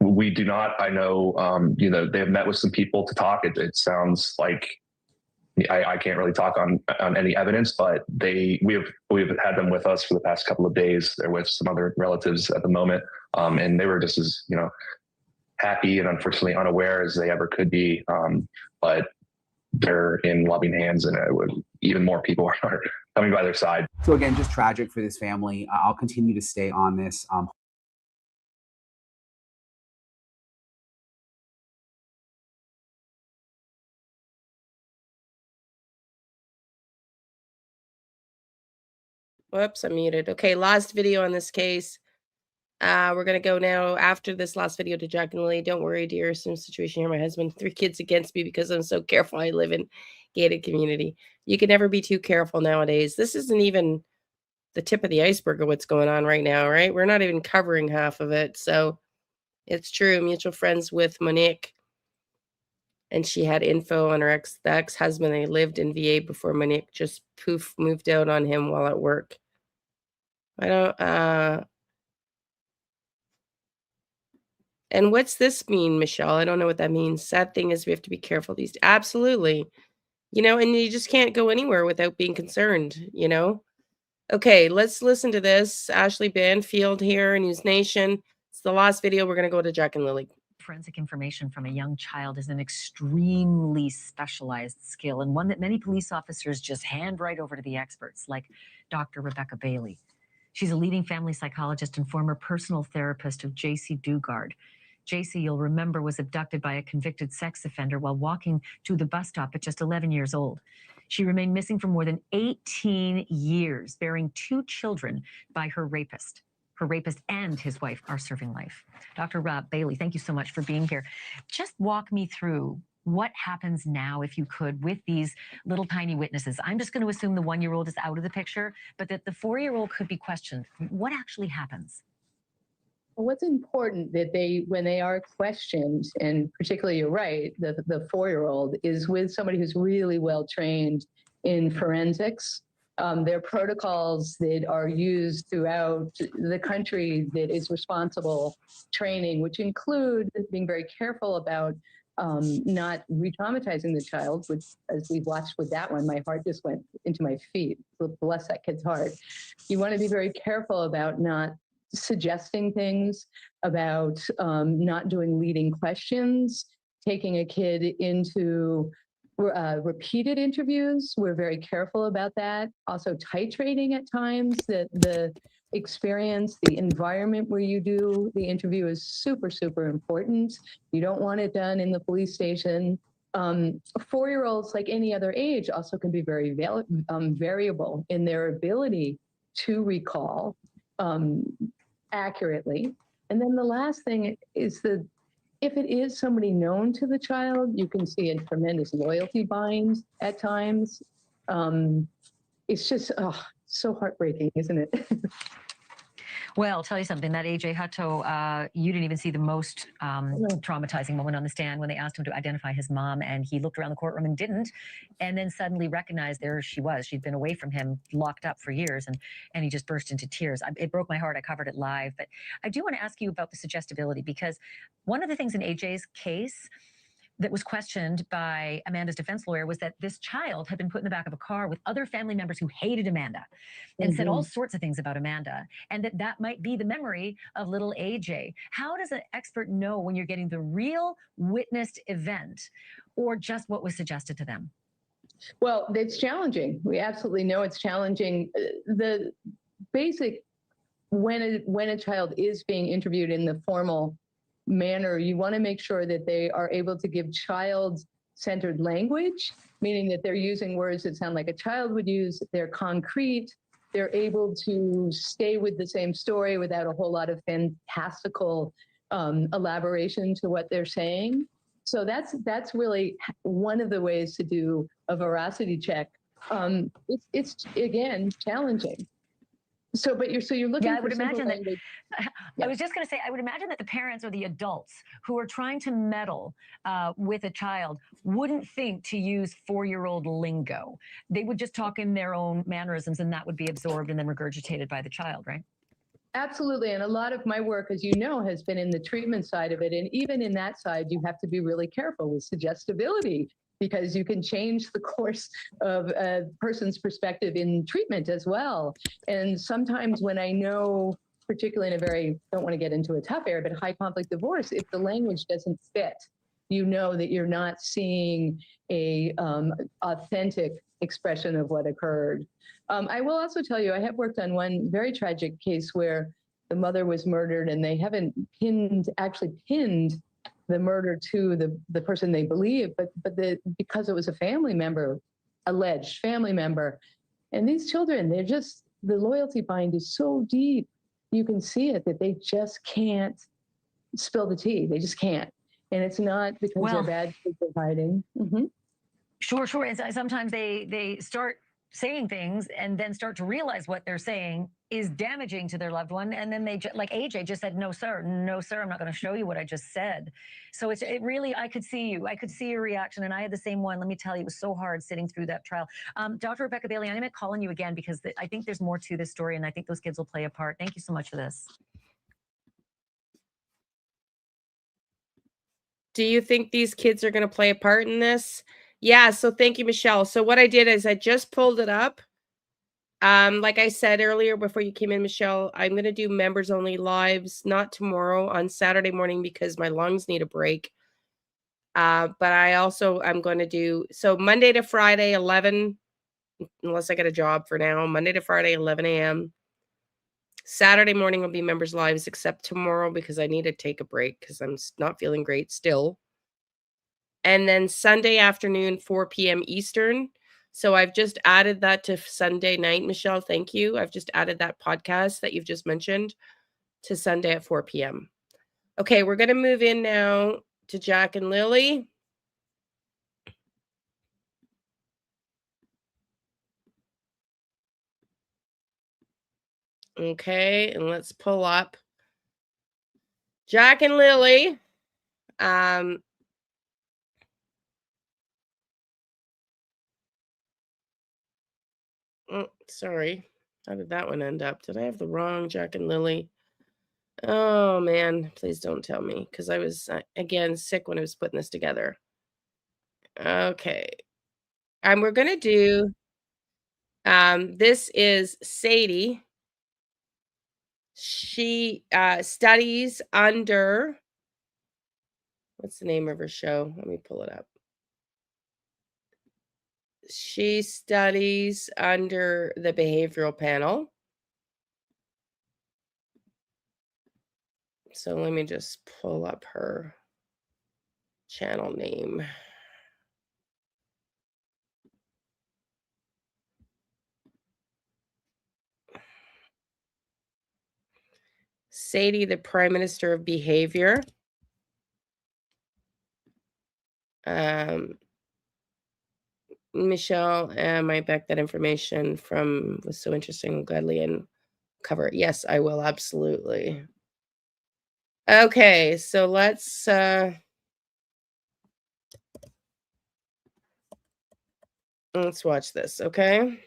E: We do not. I know, they have met with some people to talk. It sounds like I can't really talk on any evidence, but we've had them with us for the past couple of days. They're with some other relatives at the moment, and they were just as happy and unfortunately unaware as they ever could be. But they're in loving hands, and even more people are coming by their side.
F: So again, just tragic for this family. I'll continue to stay on this.
A: Whoops, I'm muted. Okay, last video on this case. We're going to go now after this last video to Jack and Lilly. Don't worry, dear. Some situation here. My husband, 3 kids against me because I'm so careful. I live in gated community. You can never be too careful nowadays. This isn't even the tip of the iceberg of what's going on right now, right? We're not even covering half of it. So it's true. Mutual friends with Monique and she had info on the ex-husband. They lived in VA before Monique just poof moved out on him while at work. I don't and what's this mean, Michelle? I don't know what that means. Sad thing is we have to be careful these absolutely. You know, and you just can't go anywhere without being concerned, you know? Okay, let's listen to this. Ashley Banfield here, News Nation. It's the last video. We're going to go to Jack and Lilly.
M: Forensic information from a young child is an extremely specialized skill and one that many police officers just hand right over to the experts, like Dr. Rebecca Bailey. She's a leading family psychologist and former personal therapist of J.C. Dugard. J.C., you'll remember, was abducted by a convicted sex offender while walking to the bus stop at just 11 years old. She remained missing for more than 18 years, bearing 2 children by her rapist. Her rapist and his wife are serving life. Dr. Bailey, thank you so much for being here. Just walk me through what happens now, if you could, with these little tiny witnesses. I'm just going to assume the 1-year-old is out of the picture, but that the 4-year-old could be questioned. What actually happens?
P: What's important that when they are questioned, and particularly you're right, the 4-year-old is with somebody who's really well trained in forensics. There are protocols that are used throughout the country that is responsible training, which include being very careful about not re-traumatizing the child, which, as we watched with that one, my heart just went into my feet. So bless that kid's heart. You want to be very careful about not suggesting things, about not doing leading questions, taking a kid into repeated interviews. We're very careful about that. Also titrating at times. The experience, the environment where you do the interview is super, super important. You don't want it done in the police station. 4-year-olds, like any other age, also can be very variable in their ability to recall accurately. And then the last thing is if it is somebody known to the child, you can see a tremendous loyalty bind at times. It's just so heartbreaking, isn't it?
M: Well, I'll tell you something, that AJ Hutto, you didn't even see the most traumatizing moment on the stand when they asked him to identify his mom, and he looked around the courtroom and didn't, and then suddenly recognized there she was. She'd been away from him, locked up for years, and he just burst into tears. It broke my heart. I covered it live. But I do want to ask you about the suggestibility, because one of the things in AJ's case that was questioned by Amanda's defense lawyer was that this child had been put in the back of a car with other family members who hated Amanda and said all sorts of things about Amanda, and that might be the memory of little AJ. How does an expert know when you're getting the real witnessed event or just what was suggested to them?
P: Well, it's challenging. We absolutely know it's challenging. The basic, when a child is being interviewed in the formal manner, you want to make sure that they are able to give child-centered language, meaning that they're using words that sound like a child would use, they're concrete, they're able to stay with the same story without a whole lot of fantastical elaboration to what they're saying. So that's really one of the ways to do a veracity check. It's again challenging. So you're looking.
M: Yeah, I would imagine that. I was just going to say, I would imagine that the parents or the adults who are trying to meddle with a child wouldn't think to use 4-year-old lingo. They would just talk in their own mannerisms, and that would be absorbed and then regurgitated by the child, right?
P: Absolutely. And a lot of my work, as you know, has been in the treatment side of it. And even in that side, you have to be really careful with suggestibility, because you can change the course of a person's perspective in treatment as well. And sometimes when I know, particularly in a very, don't want to get into a tough area, but high conflict divorce, if the language doesn't fit, you know that you're not seeing a authentic expression of what occurred. I will also tell you, I have worked on one very tragic case where the mother was murdered, and they haven't actually pinned the murder to the person they believe, but because it was a family member, alleged family member. And these children, they're just, the loyalty bind is so deep. You can see it, that they just can't spill the tea. They just can't. And it's not because they're bad kids are hiding.
M: Sure. And sometimes they start saying things and then start to realize what they're saying is damaging to their loved one. And then they, like AJ just said, no, sir, I'm not going to show you what I just said. So it really, I could see you. I could see your reaction. And I had the same one. Let me tell you, it was so hard sitting through that trial. Dr. Rebecca Bailey, I'm going to call on you again because I think there's more to this story. And I think those kids will play a part. Thank you so much for this.
A: Do you think these kids are going to play a part in this? Yeah, so thank you, Michelle. So what I did is I just pulled it up. Like I said earlier before you came in, Michelle, I'm going to do members only lives, not tomorrow, on Saturday morning because my lungs need a break. But I'm going to do, so Monday to Friday, 11, unless I get a job for now, Monday to Friday, 11 a.m. Saturday morning will be members lives, except tomorrow because I need to take a break because I'm not feeling great still. And then Sunday afternoon, 4 p.m. Eastern. So I've just added that to Sunday night, Michelle. Thank you. I've just added that podcast that you've just mentioned to Sunday at 4 p.m. Okay, we're going to move in now to Jack and Lilly. Okay, and let's pull up Jack and Lilly. Sorry. How did that one end up? Did I have the wrong Jack and Lilly? Oh, man. Please don't tell me because I was, again, sick when I was putting this together. Okay. And we're going to do, this is Sadie. She studies under, what's the name of her show? Let me pull it up. She studies under the behavioral panel. So let me just pull up her channel name. Sadie, the Prime Minister of Behavior. Michelle, I back that information from was so interesting. Gladly and cover it. Yes, I will absolutely. Okay, so let's watch this, okay?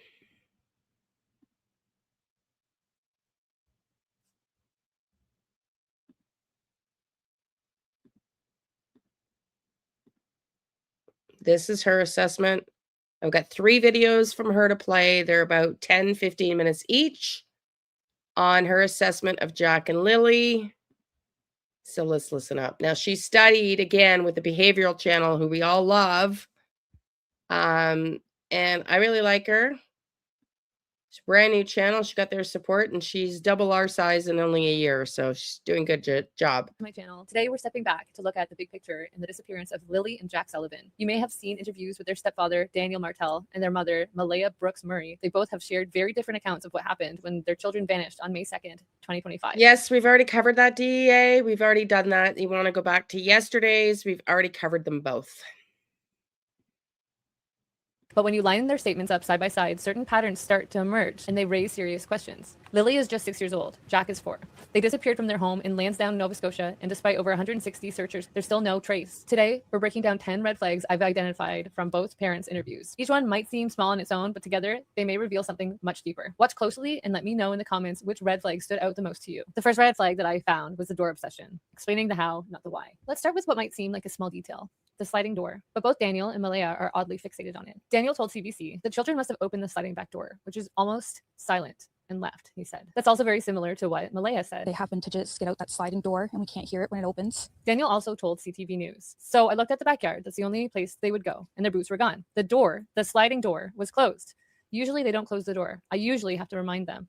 A: This is her assessment. I've got 3 videos from her to play. They're about 10, 15 minutes each on her assessment of Jack and Lilly. So let's listen up. Now, she studied again with the behavioral channel, who we all love. And I really like her. It's a brand new channel. She got their support, and she's double our size in only a year. So she's doing a good job.
Q: My channel. Today, we're stepping back to look at the big picture in the disappearance of Lilly and Jack Sullivan. You may have seen interviews with their stepfather, Daniel Martel, and their mother, Malaya Brooks Murray. They both have shared very different accounts of what happened when their children vanished on May 2nd, 2025.
A: Yes, we've already covered that, DEA. We've already done that. You want to go back to yesterday's? We've already covered them both.
Q: But when you line their statements up side by side, certain patterns start to emerge and they raise serious questions. Lilly is just 6 years old. Jack is 4. They disappeared from their home in Lansdowne, Nova Scotia, and despite over 160 searchers, there's still no trace. Today, we're breaking down 10 red flags I've identified from both parents' interviews. Each one might seem small on its own, but together, they may reveal something much deeper. Watch closely and let me know in the comments which red flag stood out the most to you. The first red flag that I found was the door obsession, explaining the how, not the why. Let's start with what might seem like a small detail. The sliding door, but both Daniel and Malaya are oddly fixated on it. Daniel told CBC the children must have opened the sliding back door, which is almost silent, and left, he said. That's also very similar to what Malaya said.
R: They happen to just get out that sliding door and we can't hear it when it opens.
Q: Daniel also told CTV News. So I looked at the backyard. That's the only place they would go, and their boots were gone. The door, the sliding door, was closed. Usually they don't close the door. I usually have to remind them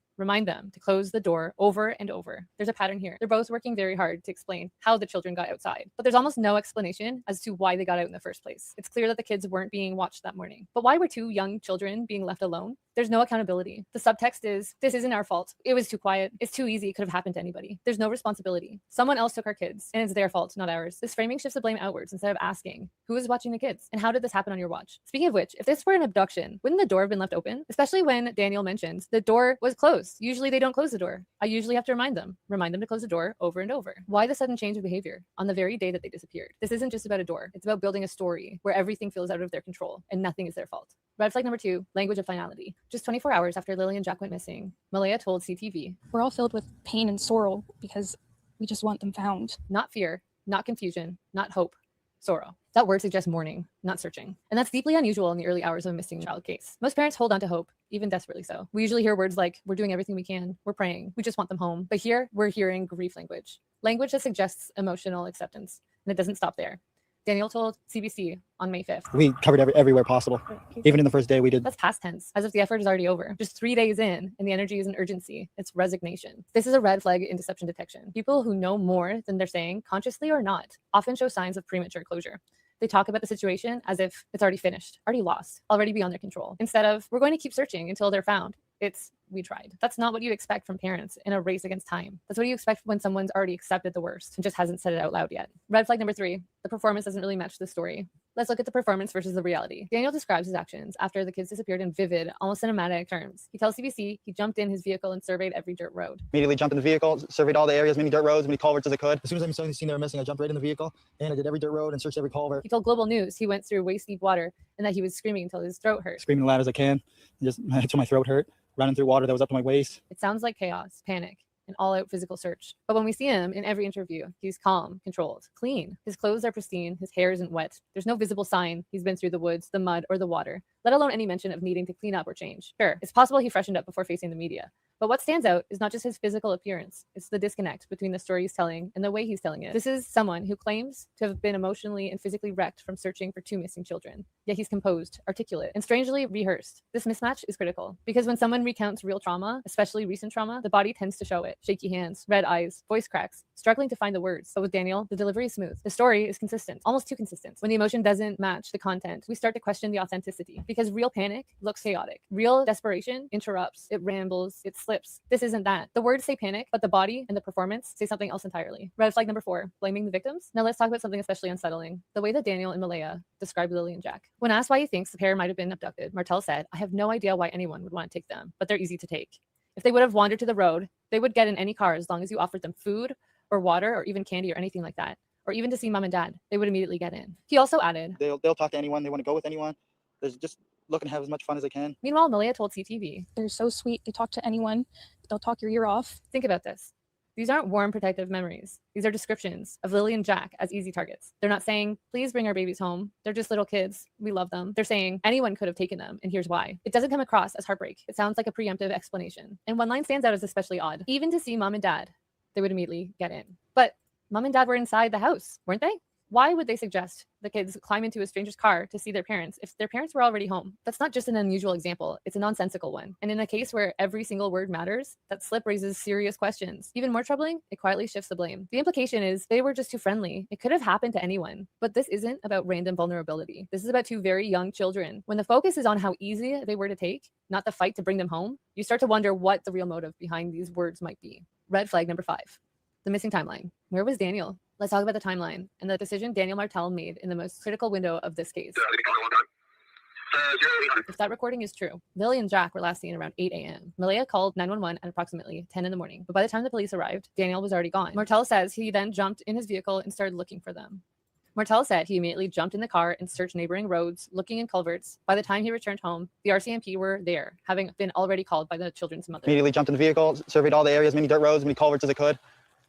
Q: to close the door over and over. There's a pattern here. They're both working very hard to explain how the children got outside, but there's almost no explanation as to why they got out in the first place. It's clear that the kids weren't being watched that morning. But why were 2 young children being left alone? There's no accountability. The subtext is, this isn't our fault. It was too quiet. It's too easy. It could have happened to anybody. There's no responsibility. Someone else took our kids, and it's their fault, not ours. This framing shifts the blame outwards instead of asking, who is watching the kids? And how did this happen on your watch? Speaking of which, if this were an abduction, wouldn't the door have been left open? Especially when Daniel mentions the door was closed. Usually they don't close the door. I usually have to remind them to close the door over and over. Why the sudden change of behavior on the very day that they disappeared? This isn't just about a door. It's about building a story where everything feels out of their control and nothing is their fault. Red flag number 2, language of finality. Just 24 hours after Lilly and Jack went missing, Malaya told CTV,
R: "We're all filled with pain and sorrow because we just want them found."
Q: Not fear, not confusion, not hope, sorrow. That word suggests mourning, not searching. And that's deeply unusual in the early hours of a missing child case. Most parents hold on to hope, even desperately so. We usually hear words like, we're doing everything we can, we're praying, we just want them home. But here, we're hearing grief language. Language that suggests emotional acceptance, and it doesn't stop there. Daniel told CBC on May 5th.
S: We covered everywhere possible. Even in the first day we did.
Q: That's past tense, as if the effort is already over. Just 3 days in, and the energy isn't urgency, it's resignation. This is a red flag in deception detection. People who know more than they're saying, consciously or not, often show signs of premature closure. They talk about the situation as if it's already finished, already lost, already beyond their control. Instead of, we're going to keep searching until they're found. It's, we tried. That's not what you expect from parents in a race against time. That's what you expect when someone's already accepted the worst and just hasn't said it out loud yet. Red flag number 3, the performance doesn't really match the story. Let's look at the performance versus the reality. Daniel describes his actions after the kids disappeared in vivid, almost cinematic terms. He tells CBC he jumped in his vehicle and surveyed every dirt road.
S: Immediately jumped in the vehicle, surveyed all the areas, many dirt roads, many culverts as I could. As soon as I seen they were missing, I jumped right in the vehicle and I did every dirt road and searched every culvert.
Q: He told Global News he went through waist deep water and that he was screaming until his throat hurt.
S: Screaming as loud as I can, just until my throat hurt. Running through water that was up to my waist.
Q: It sounds like chaos, panic, an all-out physical search. But when we see him in every interview, he's calm, controlled, clean. His clothes are pristine, his hair isn't wet. There's no visible sign he's been through the woods, the mud, or the water, let alone any mention of needing to clean up or change. Sure, it's possible he freshened up before facing the media. But what stands out is not just his physical appearance, it's the disconnect between the story he's telling and the way he's telling it. This is someone who claims to have been emotionally and physically wrecked from searching for 2 missing children. Yet he's composed, articulate, and strangely rehearsed. This mismatch is critical because when someone recounts real trauma, especially recent trauma, the body tends to show it. Shaky hands, red eyes, voice cracks, struggling to find the words. But with Daniel, the delivery is smooth. The story is consistent, almost too consistent. When the emotion doesn't match the content, we start to question the authenticity because real panic looks chaotic. Real desperation interrupts, it rambles, it slips. This isn't that. The words say panic, but the body and the performance say something else entirely. Red flag number 4, blaming the victims. Now let's talk about something especially unsettling, the way that Daniel and Malaya describe Lilly and Jack. When asked why he thinks the pair might have been abducted, Martel said, I have no idea why anyone would want to take them, but they're easy to take. If they would have wandered to the road, they would get in any car as long as you offered them food or water or even candy or anything like that. Or even to see mom and dad, they would immediately get in. He also added,
S: They'll talk to anyone, they want to go with anyone. There's just looking to have as much fun as they can.
Q: Meanwhile, Malaya told CTV,
R: "They're so sweet. They talk to anyone. They'll talk your ear off."
Q: Think about this. These aren't warm, protective memories. These are descriptions of Lilly and Jack as easy targets. They're not saying, please bring our babies home. They're just little kids. We love them. They're saying anyone could have taken them, and here's why. It doesn't come across as heartbreak. It sounds like a preemptive explanation. And one line stands out as especially odd. Even to see mom and dad, they would immediately get in. But mom and dad were inside the house, weren't they? Why would they suggest the kids climb into a stranger's car to see their parents if their parents were already home? That's not just an unusual example, it's a nonsensical one. And in a case where every single word matters, that slip raises serious questions. Even more troubling, it quietly shifts the blame. The implication is they were just too friendly. It could have happened to anyone. But this isn't about random vulnerability. This is about 2 very young children. When the focus is on how easy they were to take, not the fight to bring them home, you start to wonder what the real motive behind these words might be. Red flag number 5, the missing timeline. Where was Daniel? Let's talk about the timeline and the decision Daniel Martel made in the most critical window of this case. If that recording is true, Lilly and Jack were last seen around 8 a.m. Malaya called 911 at approximately 10 in the morning, but by the time the police arrived, Daniel was already gone. Martel says he then jumped in his vehicle and started looking for them. Martel said he immediately jumped in the car and searched neighboring roads, looking in culverts. By the time he returned home, the RCMP were there, having been already called by the children's mother.
S: Immediately jumped in the vehicle, surveyed all the areas, many dirt roads, many culverts as I could,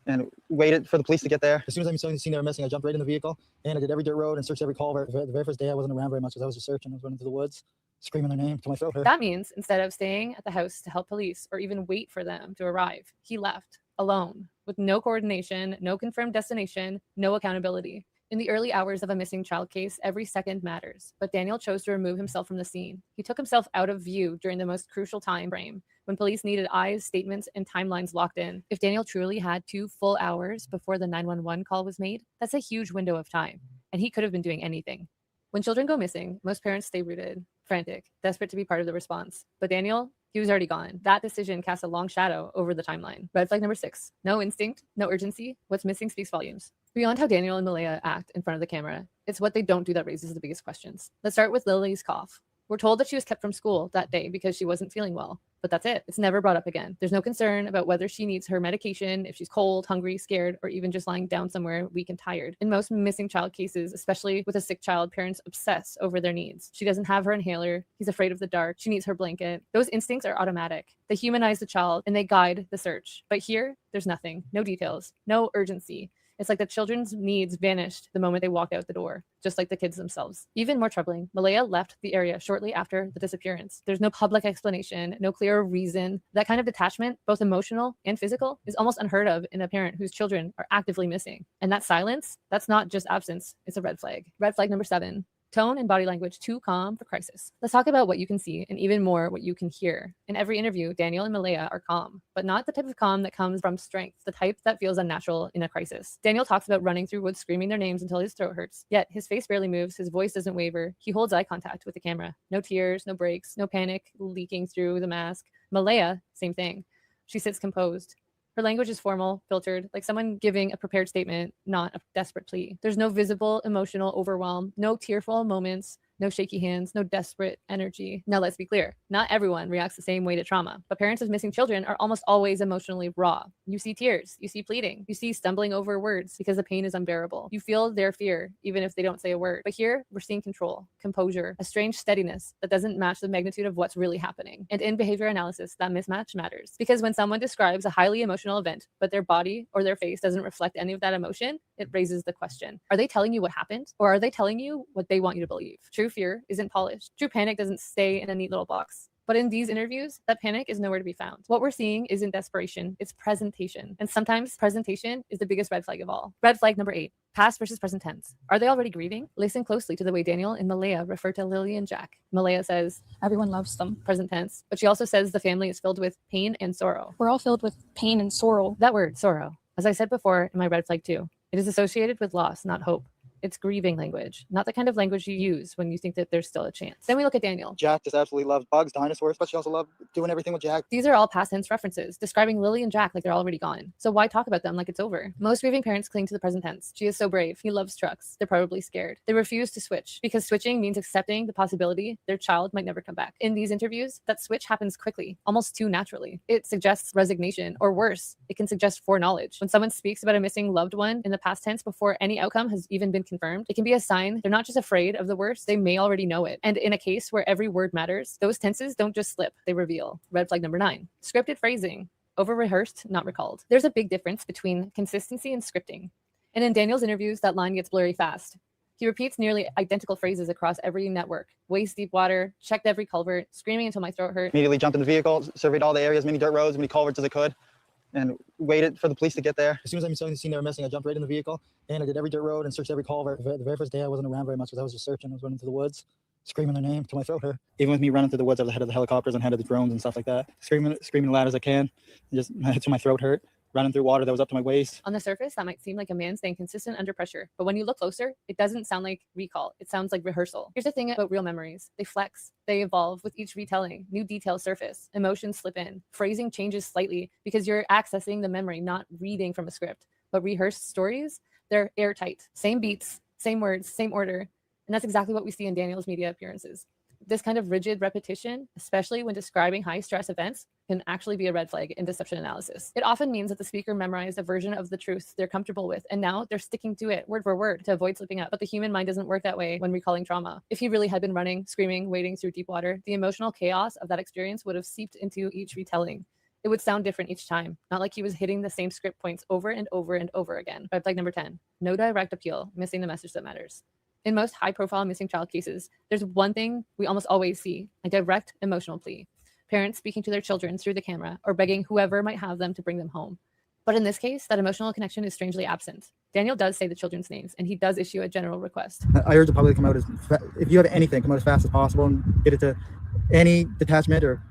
S: and waited for the police to get there. As soon as I seen they were missing, I jumped right in the vehicle and I did every dirt road and searched every culvert. The very first day I wasn't around very much because I was just searching. I was running through the woods, screaming their name till my throat hurt.
Q: That means instead of staying at the house to help police or even wait for them to arrive, he left alone with no coordination, no confirmed destination, no accountability. In the early hours of a missing child case, every second matters, but Daniel chose to remove himself from the scene. He took himself out of view during the most crucial time frame, when police needed eyes, statements, and timelines locked in. If Daniel truly had 2 full hours before the 911 call was made, that's a huge window of time, and he could have been doing anything. When children go missing, most parents stay rooted. frantic, desperate to be part of the response. But Daniel, he was already gone. That decision cast a long shadow over the timeline. Red flag number 6, no instinct, no urgency. What's missing speaks volumes. Beyond how Daniel and Malaya act in front of the camera, it's what they don't do that raises the biggest questions. Let's start with Lily's cough. We're told that she was kept from school that day because she wasn't feeling well. But that's it. It's never brought up again. There's no concern about whether she needs her medication, if she's cold, hungry, scared, or even just lying down somewhere weak and tired. In most missing child cases, especially with a sick child, parents obsess over their needs. She doesn't have her inhaler. He's afraid of the dark. She needs her blanket. Those instincts are automatic. They humanize the child and they guide the search. But here, there's nothing. No details. No urgency. It's like the children's needs vanished the moment they walked out the door, just like the kids themselves. Even more troubling, Malaya left the area shortly after the disappearance. There's no public explanation, no clear reason. That kind of detachment, both emotional and physical, is almost unheard of in a parent whose children are actively missing. And that silence, that's not just absence, it's a red flag. Red flag number 7. Tone and body language too calm for crisis. Let's talk about what you can see and even more what you can hear. In every interview, Daniel and Malaya are calm, but not the type of calm that comes from strength, the type that feels unnatural in a crisis. Daniel talks about running through woods screaming their names until his throat hurts, yet his face barely moves, his voice doesn't waver. He holds eye contact with the camera. No tears, no breaks, no panic leaking through the mask. Malaya, same thing. She sits composed. Her language is formal, filtered, like someone giving a prepared statement, not a desperate plea. There's no visible emotional overwhelm, no tearful moments, no shaky hands, no desperate energy. Now let's be clear, not everyone reacts the same way to trauma, but parents of missing children are almost always emotionally raw. You see tears, you see pleading, you see stumbling over words because the pain is unbearable. You feel their fear, even if they don't say a word. But here, we're seeing control, composure, a strange steadiness that doesn't match the magnitude of what's really happening. And in behavior analysis, that mismatch matters. Because when someone describes a highly emotional event, but their body or their face doesn't reflect any of that emotion, it raises the question. Are they telling you what happened? Or are they telling you what they want you to believe? True fear isn't polished. True panic doesn't stay in a neat little box. But in these interviews, that panic is nowhere to be found. What we're seeing isn't desperation, it's presentation. And sometimes presentation is the biggest red flag of all. Red flag number 8, past versus present tense. Are they already grieving? Listen closely to the way Daniel and Malaya refer to Lily and Jack. Malaya says,
R: everyone loves them.
Q: Present tense. But she also says the family is filled with pain and sorrow.
R: We're all filled with pain and sorrow.
Q: That word, sorrow, as I said before in my red flag 2, it is associated with loss, not hope. It's grieving language, not the kind of language you use when you think that there's still a chance. Then we look at Daniel.
S: Jack just absolutely loves bugs, dinosaurs, but she also loved doing everything with Jack.
Q: These are all past tense references, describing Lily and Jack like they're already gone. So why talk about them like it's over? Most grieving parents cling to the present tense. She is so brave. He loves trucks. They're probably scared. They refuse to switch because switching means accepting the possibility their child might never come back. In these interviews, that switch happens quickly, almost too naturally. It suggests resignation, or worse, it can suggest foreknowledge. When someone speaks about a missing loved one in the past tense before any outcome has even been confirmed, it can be a sign they're not just afraid of the worst, they may already know it. And in a case where every word matters, those tenses don't just slip, they reveal. Red flag number 9, scripted phrasing. Over-rehearsed, not recalled. There's a big difference between consistency and scripting. And in Daniel's interviews, that line gets blurry fast. He repeats nearly identical phrases across every network. Waist deep water, checked every culvert, screaming until my throat hurt.
S: Immediately jumped in the vehicle, surveyed all the areas, many dirt roads, many culverts as I could, and waited for the police to get there. As soon as I seen they were missing, I jumped right in the vehicle, and I did every dirt road and searched every culvert. The very first day I wasn't around very much because I was just searching. I was running through the woods, screaming their name till my throat hurt. Even with me running through the woods, I was ahead of the helicopters and ahead of the drones and stuff like that. Screaming as loud as I can, and just till my throat hurt. Running through water that was up to my waist.
Q: On the surface, that might seem like a man staying consistent under pressure, but when you look closer, it doesn't sound like recall. It sounds like rehearsal. Here's the thing about real memories. They flex, they evolve with each retelling. New details surface, emotions slip in, phrasing changes slightly because you're accessing the memory, not reading from a script. But rehearsed stories, they're airtight. Same beats, same words, same order. And that's exactly what we see in Daniel's media appearances. This kind of rigid repetition, especially when describing high-stress events, can actually be a red flag in deception analysis. It often means that the speaker memorized a version of the truth they're comfortable with, and now they're sticking to it word for word to avoid slipping up. But the human mind doesn't work that way when recalling trauma. If he really had been running, screaming, wading through deep water, the emotional chaos of that experience would have seeped into each retelling. It would sound different each time, not like he was hitting the same script points over and over and over again. Red flag number 10, no direct appeal, missing the message that matters. In most high-profile missing child cases, there's one thing we almost always see, a direct emotional plea. Parents speaking to their children through the camera or begging whoever might have them to bring them home. But in this case, that emotional connection is strangely absent. Daniel does say the children's names, and he does issue a general request.
S: I urge the public to come out if you have anything, come out as fast as possible and get it to any detachment or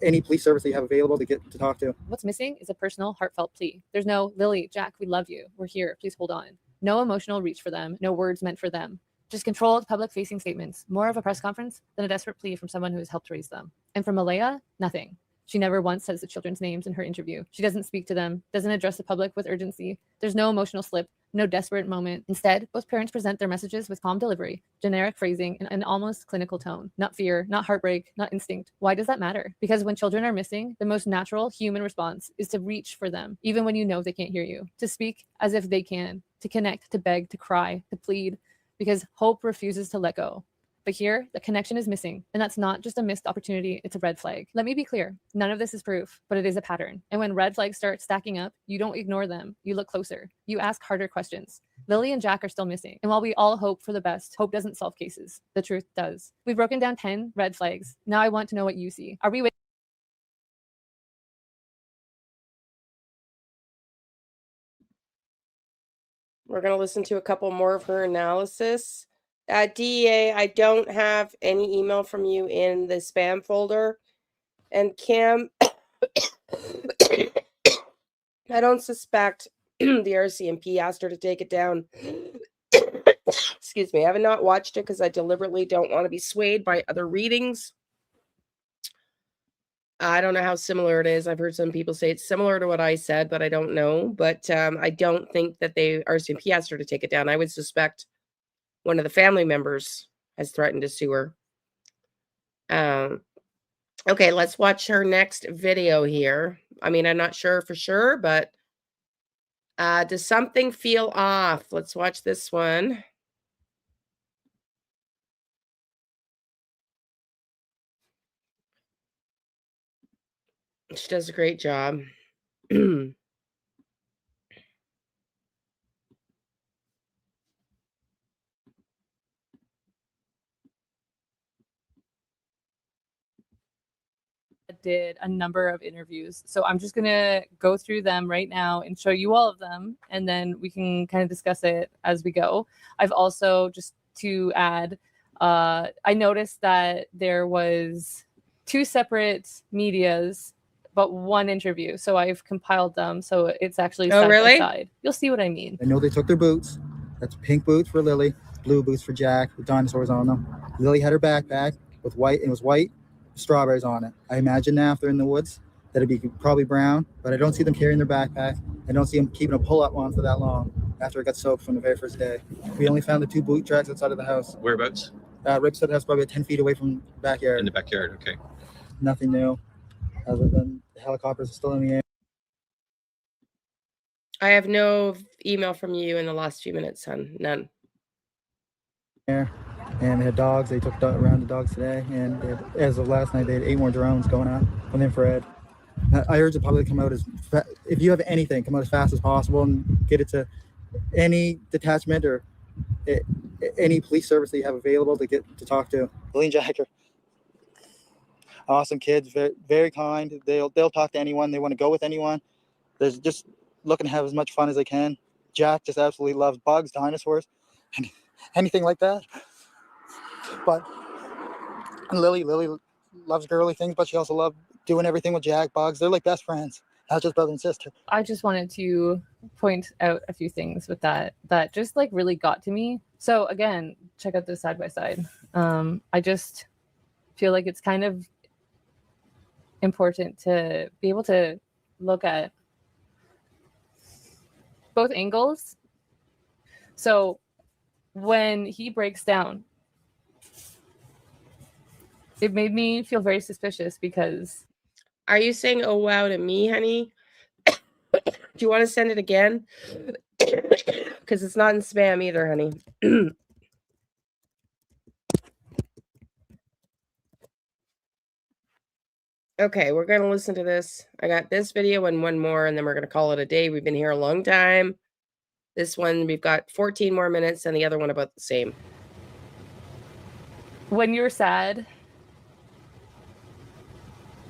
S: any police service that you have available to get to talk to.
Q: What's missing is a personal, heartfelt plea. There's no, Lily, Jack, we love you. We're here. Please hold on. No emotional reach for them. No words meant for them. Just controlled public-facing statements, more of a press conference than a desperate plea from someone who has helped raise them. And from Malaya, nothing. She never once says the children's names in her interview. She doesn't speak to them, doesn't address the public with urgency. There's no emotional slip, no desperate moment. Instead, both parents present their messages with calm delivery, generic phrasing, and an almost clinical tone. Not fear, not heartbreak, not instinct. Why does that matter? Because when children are missing, the most natural human response is to reach for them, even when you know they can't hear you, to speak as if they can, to connect, to beg, to cry, to plead, because hope refuses to let go. But here, the connection is missing, and that's not just a missed opportunity, it's a red flag. Let me be clear, none of this is proof, but it is a pattern. And when red flags start stacking up, you don't ignore them, you look closer, you ask harder questions. Lilly and Jack are still missing, and while we all hope for the best, hope doesn't solve cases. The truth does. We've broken down 10 red flags. Now I want to know what you see. Are we
A: We're going to listen to a couple more of her analysis. DEA, I don't have any email from you in the spam folder. And Kim, I don't suspect the RCMP asked her to take it down. Excuse me. I have not watched it because I deliberately don't want to be swayed by other readings. I don't know how similar it is. I've heard some people say it's similar to what I said, but I don't know. But I don't think that RCMP asked her to take it down. I would suspect one of the family members has threatened to sue her. Okay, let's watch her next video here. I mean, I'm not sure for sure, but does something feel off? Let's watch this one. She does a great job.
Q: did a number of interviews. So I'm just going to go through them right now and show you all of them, and then we can kind of discuss it as we go. I've also, just to add, I noticed that there was 2 separate medias, but 1 interview. So I've compiled them. So it's actually side by side. You'll see what I mean.
S: I know they took their boots. That's pink boots for Lilly, blue boots for Jack with dinosaurs on them. Lilly had her backpack with white, and it was white, strawberries on it. I imagine now if they're in the woods that it'd be probably brown, but I don't see them carrying their backpack. I don't see them keeping a pull-up on for that long after it got soaked from the very first day. We only found the 2 boot tracks outside of the house.
I: Whereabouts?
S: Rick said that's probably 10 feet away from the backyard.
I: In the backyard, okay.
S: Nothing new, other than the helicopters are still in the air.
A: I have no email from you in the last few minutes, son. None.
S: And they had dogs. They took around the dogs today. And as of last night, they had 8 more drones going out with infrared. I urge the public to come out if you have anything, come out as fast as possible and get it to any detachment or any police service that you have available to get to talk to. Lilly and Jack are awesome kids, very, very kind. They'll talk to anyone. They want to go with anyone. They're just looking to have as much fun as they can. Jack just absolutely loves bugs, dinosaurs, and anything like that. But Lilly loves girly things, but she also loves doing everything with Jack, bugs. They're like best friends, not just brother and sister.
Q: I just wanted to point out a few things with that just like really got to me. So again, check out this side by side. I just feel like it's kind of important to be able to look at both angles. So when he breaks down, it made me feel very suspicious because...
A: Are you saying oh wow to me, honey? Do you want to send it again? Because it's not in spam either, honey. Okay, we're going to listen to this. I got this video and 1 more, and then we're going to call it a day. We've been here a long time. This one, we've got 14 more minutes, and the other one about the same.
Q: When you're sad,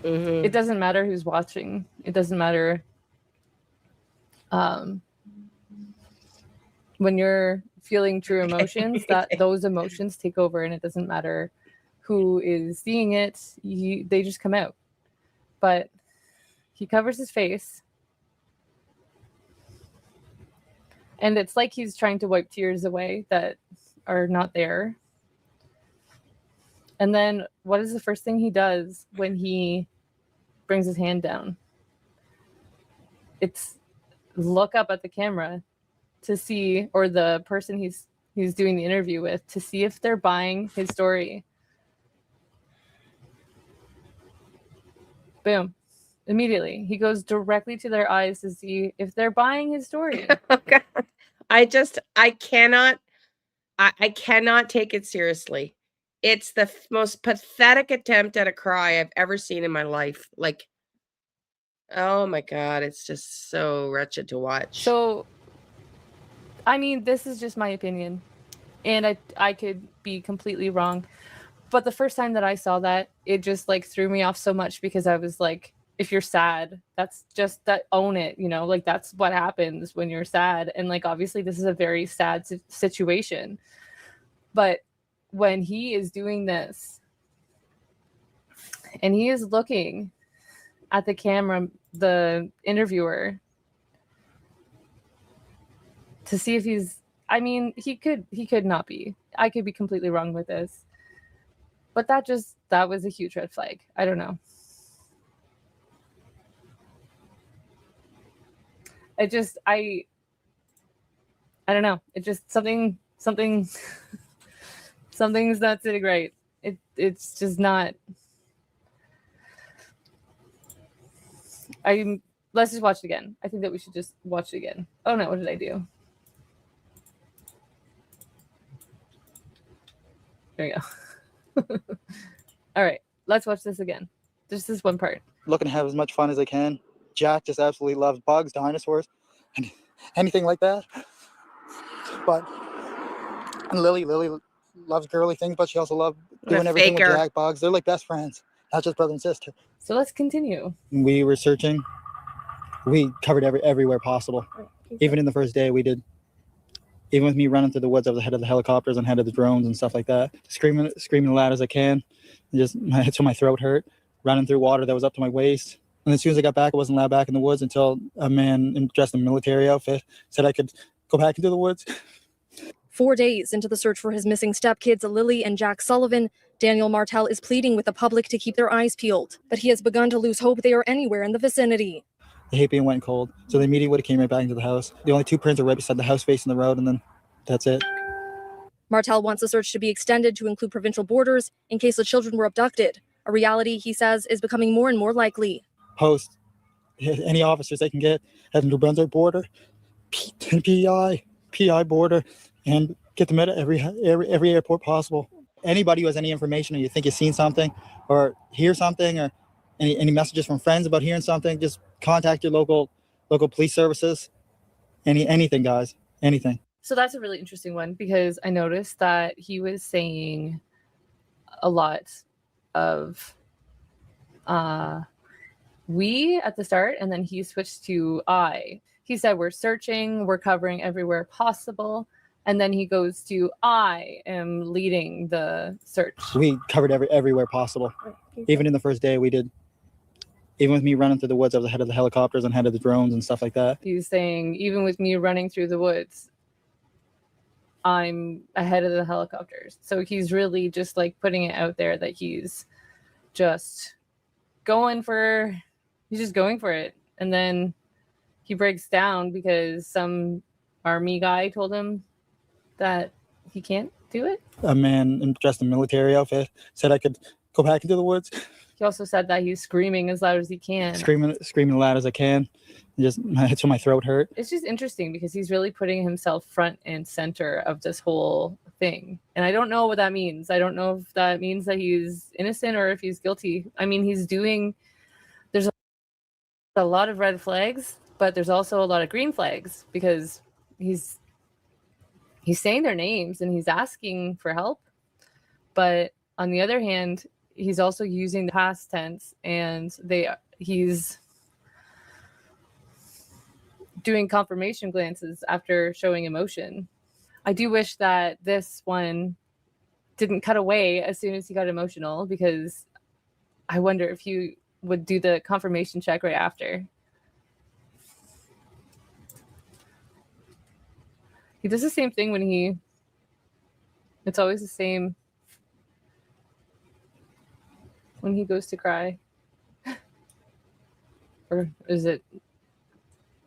Q: it doesn't matter who's watching. It doesn't matter when you're feeling true emotions, that those emotions take over, and it doesn't matter who is seeing it. They just come out. But he covers his face, and it's like he's trying to wipe tears away that are not there. And then what is the first thing he does when he brings his hand down? It's look up at the camera to see, or the person he's doing the interview with, to see if they're buying his story. Boom. Immediately. He goes directly to their eyes to see if they're buying his story.
A: Okay. I cannot take it seriously. It's the most pathetic attempt at a cry I've ever seen in my life. Like, oh my God, it's just so wretched to watch.
Q: So, I mean, this is just my opinion, and I could be completely wrong. But the first time that I saw that, it just like threw me off so much, because I was like, if you're sad, that's just that, own it, you know, like that's what happens when you're sad. And like, obviously this is a very sad situation, but when he is doing this and he is looking at the camera, the interviewer, to see if he's, I mean, he could not be. I could be completely wrong with this. But that was a huge red flag. I don't know. I don't know. It just something's not sitting right. It's just not. Let's just watch it again. I think that we should just watch it again. Oh no, what did I do? There you go. All right, let's watch this again. Just this one part.
S: Looking to have as much fun as I can. Jack just absolutely loves bugs, dinosaurs, and anything like that. But Lily loves girly things, but she also loves doing everything with Jack, bugs. They're like best friends, not just brother and sister.
Q: So let's continue.
S: We were searching. We covered everywhere possible. Even in the first day, we did. Even with me running through the woods, I was ahead of the helicopters and ahead of the drones and stuff like that. Screaming as loud as I can. Just until my throat hurt. Running through water that was up to my waist. And as soon as I got back, I wasn't allowed back in the woods until a man dressed in a military outfit said I could go back into the woods.
I: 4 days into the search for his missing stepkids, Lilly and Jack Sullivan, Daniel Martel is pleading with the public to keep their eyes peeled. But he has begun to lose hope they are anywhere in the vicinity.
S: They hate being wet and cold, so they immediately would have came right back into the house. The only two prints are right beside the house facing the road, and then that's it.
I: Martel wants the search to be extended to include provincial borders in case the children were abducted, a reality he says is becoming more and more likely.
S: Post any officers they can get at the New Brunswick border, PI border, and get them at every airport possible. Anybody who has any information, or you think you've seen something, or hear something, or any messages from friends about hearing something, just contact your local police services. Anything, guys, anything.
Q: So that's a really interesting one, because I noticed that he was saying a lot of we at the start, and then he switched to I. He said we're searching, we're covering everywhere possible, and then he goes to I am leading the search.
S: We covered everywhere possible. Even in the first day, we did. Even with me running through the woods, I was ahead of the helicopters and ahead of the drones and stuff like that.
Q: He's saying, even with me running through the woods, I'm ahead of the helicopters. So he's really just like putting it out there that he's just going for it. And then he breaks down because some army guy told him that he can't do it.
S: A man dressed in a military outfit said I could go back into the woods.
Q: He also said that he's screaming as loud as he can.
S: Screaming as loud as I can. Just until my throat hurt.
Q: It's just interesting because he's really putting himself front and center of this whole thing. And I don't know what that means. I don't know if that means that he's innocent or if he's guilty. I mean, there's a lot of red flags, but there's also a lot of green flags because he's saying their names and he's asking for help. But on the other hand, he's also using the past tense, and he's doing confirmation glances after showing emotion. I do wish that this one didn't cut away as soon as he got emotional, because I wonder if he would do the confirmation check right after. He does the same thing when he It's always the same when he goes to cry. Or is it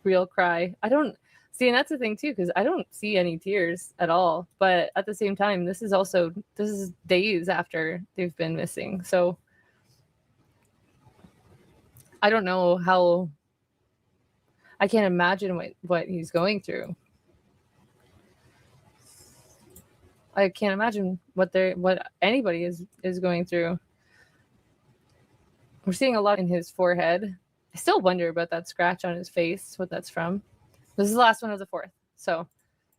Q: real cry? I don't see, and that's the thing too, because I don't see any tears at all. But at the same time, this is days after they've been missing. So I don't know how, I can't imagine what he's going through. I can't imagine what anybody is going through. We're seeing a lot in his forehead. I still wonder about that scratch on his face, what that's from. This is the last one of the 4th. So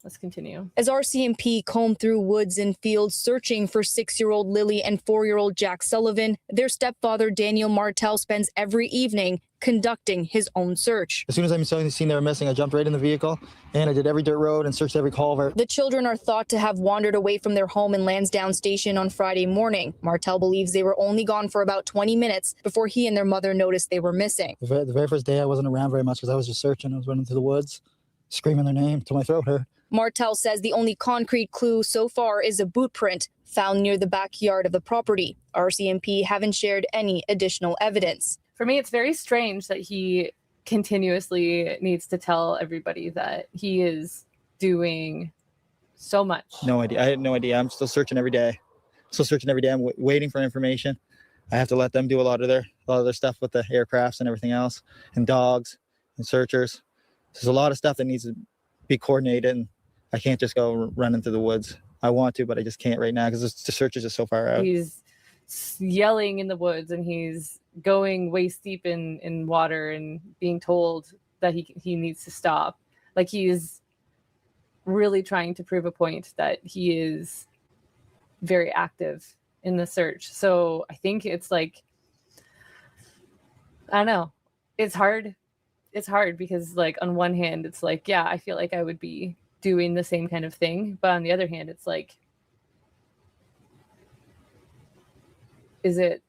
Q: let's continue.
D: As RCMP combed through woods and fields searching for 6-year-old Lilly and 4-year-old Jack Sullivan, their stepfather Daniel Martel spends every evening conducting his own search.
S: As soon as I seen they were missing, I jumped right in the vehicle and I did every dirt road and searched every culvert.
D: The children are thought to have wandered away from their home in Lansdowne Station on Friday morning. Martel believes they were only gone for about 20 minutes before he and their mother noticed they were missing.
S: The very first day I wasn't around very much because I was just searching. I was running through the woods, screaming their name till my throat hurt.
D: Martel says the only concrete clue so far is a boot print found near the backyard of the property. RCMP haven't shared any additional evidence.
Q: For me, it's very strange that he continuously needs to tell everybody that he is doing so much.
S: No idea. I had no idea. I'm still searching every day. I'm waiting for information. I have to let them do a lot of their stuff with the aircrafts and everything else, and dogs and searchers. There's a lot of stuff that needs to be coordinated, and I can't just go running through the woods. I want to, but I just can't right now because the search is just so far out.
Q: He's yelling in the woods and he's going waist deep in water and being told that he needs to stop. Like, he's really trying to prove a point that he is very active in the search. So I think it's like, I don't know. It's hard because, like, on one hand, it's like, yeah, I feel like I would be doing the same kind of thing. But on the other hand, it's like, is it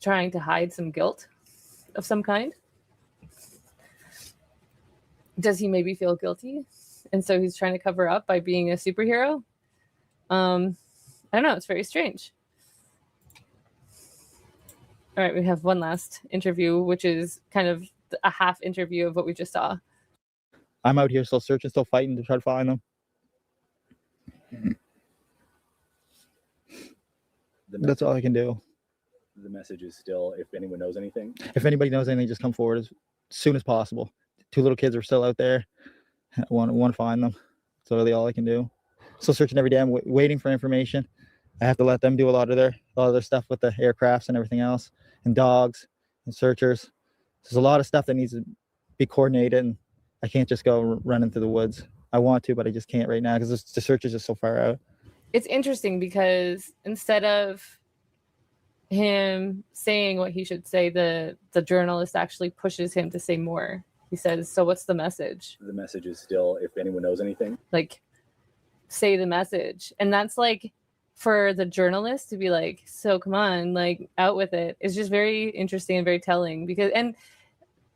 Q: trying to hide some guilt of some kind? Does he maybe feel guilty? And so he's trying to cover up by being a superhero? I don't know. It's very strange. All right, we have one last interview, which is kind of a half interview of what we just saw.
S: I'm out here still searching, still fighting to try to find them. That's all I can do.
T: The message is still, if anyone knows anything.
S: If anybody knows anything, just come forward as soon as possible. 2 little kids are still out there. I want to find them. That's really all I can do. Still searching every day. I'm waiting for information. I have to let them do a lot of their stuff with the aircrafts and everything else, and dogs and searchers. There's a lot of stuff that needs to be coordinated, and I can't just go running through the woods. I want to, but I just can't right now because the search is just so far out.
Q: It's interesting because instead of him saying what he should say, the journalist actually pushes him to say more. He says, so what's the message?
T: The message is still, if anyone knows anything.
Q: Like, say the message. And that's like, for the journalist to be like, so come on, like, out with it. It's just very interesting and very telling because, and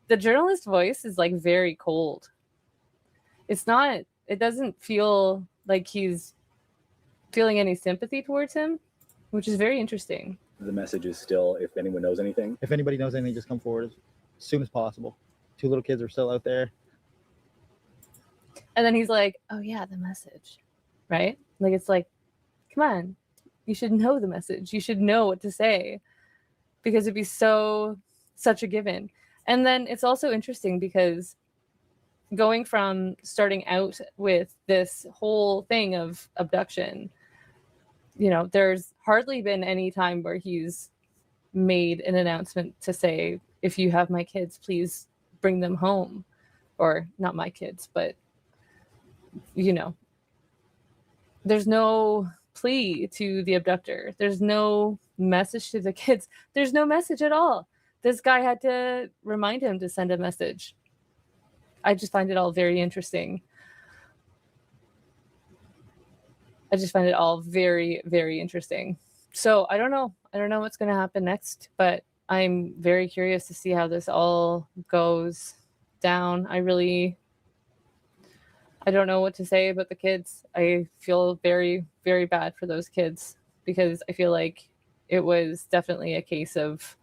Q: the journalist voice is like very cold. It doesn't feel like he's feeling any sympathy towards him, which is very interesting.
T: The message is still, if anyone knows anything.
S: If anybody knows anything, just come forward as soon as possible. 2 little kids are still out there.
Q: And then he's like, oh yeah, the message, right? Like, it's like, come on, you should know the message. You should know what to say because it'd be such a given. And then it's also interesting because going from starting out with this whole thing of abduction, you know, there's hardly been any time where he's made an announcement to say, if you have my kids, please bring them home. Or not my kids, but, you know, there's no plea to the abductor. There's no message to the kids. There's no message at all. This guy had to remind him to send a message. I just find it all very interesting. I just find it all very, very interesting. So I don't know. I don't know what's going to happen next, but I'm very curious to see how this all goes down. I I don't know what to say about the kids. I feel very, very bad for those kids because I feel like it was definitely a case of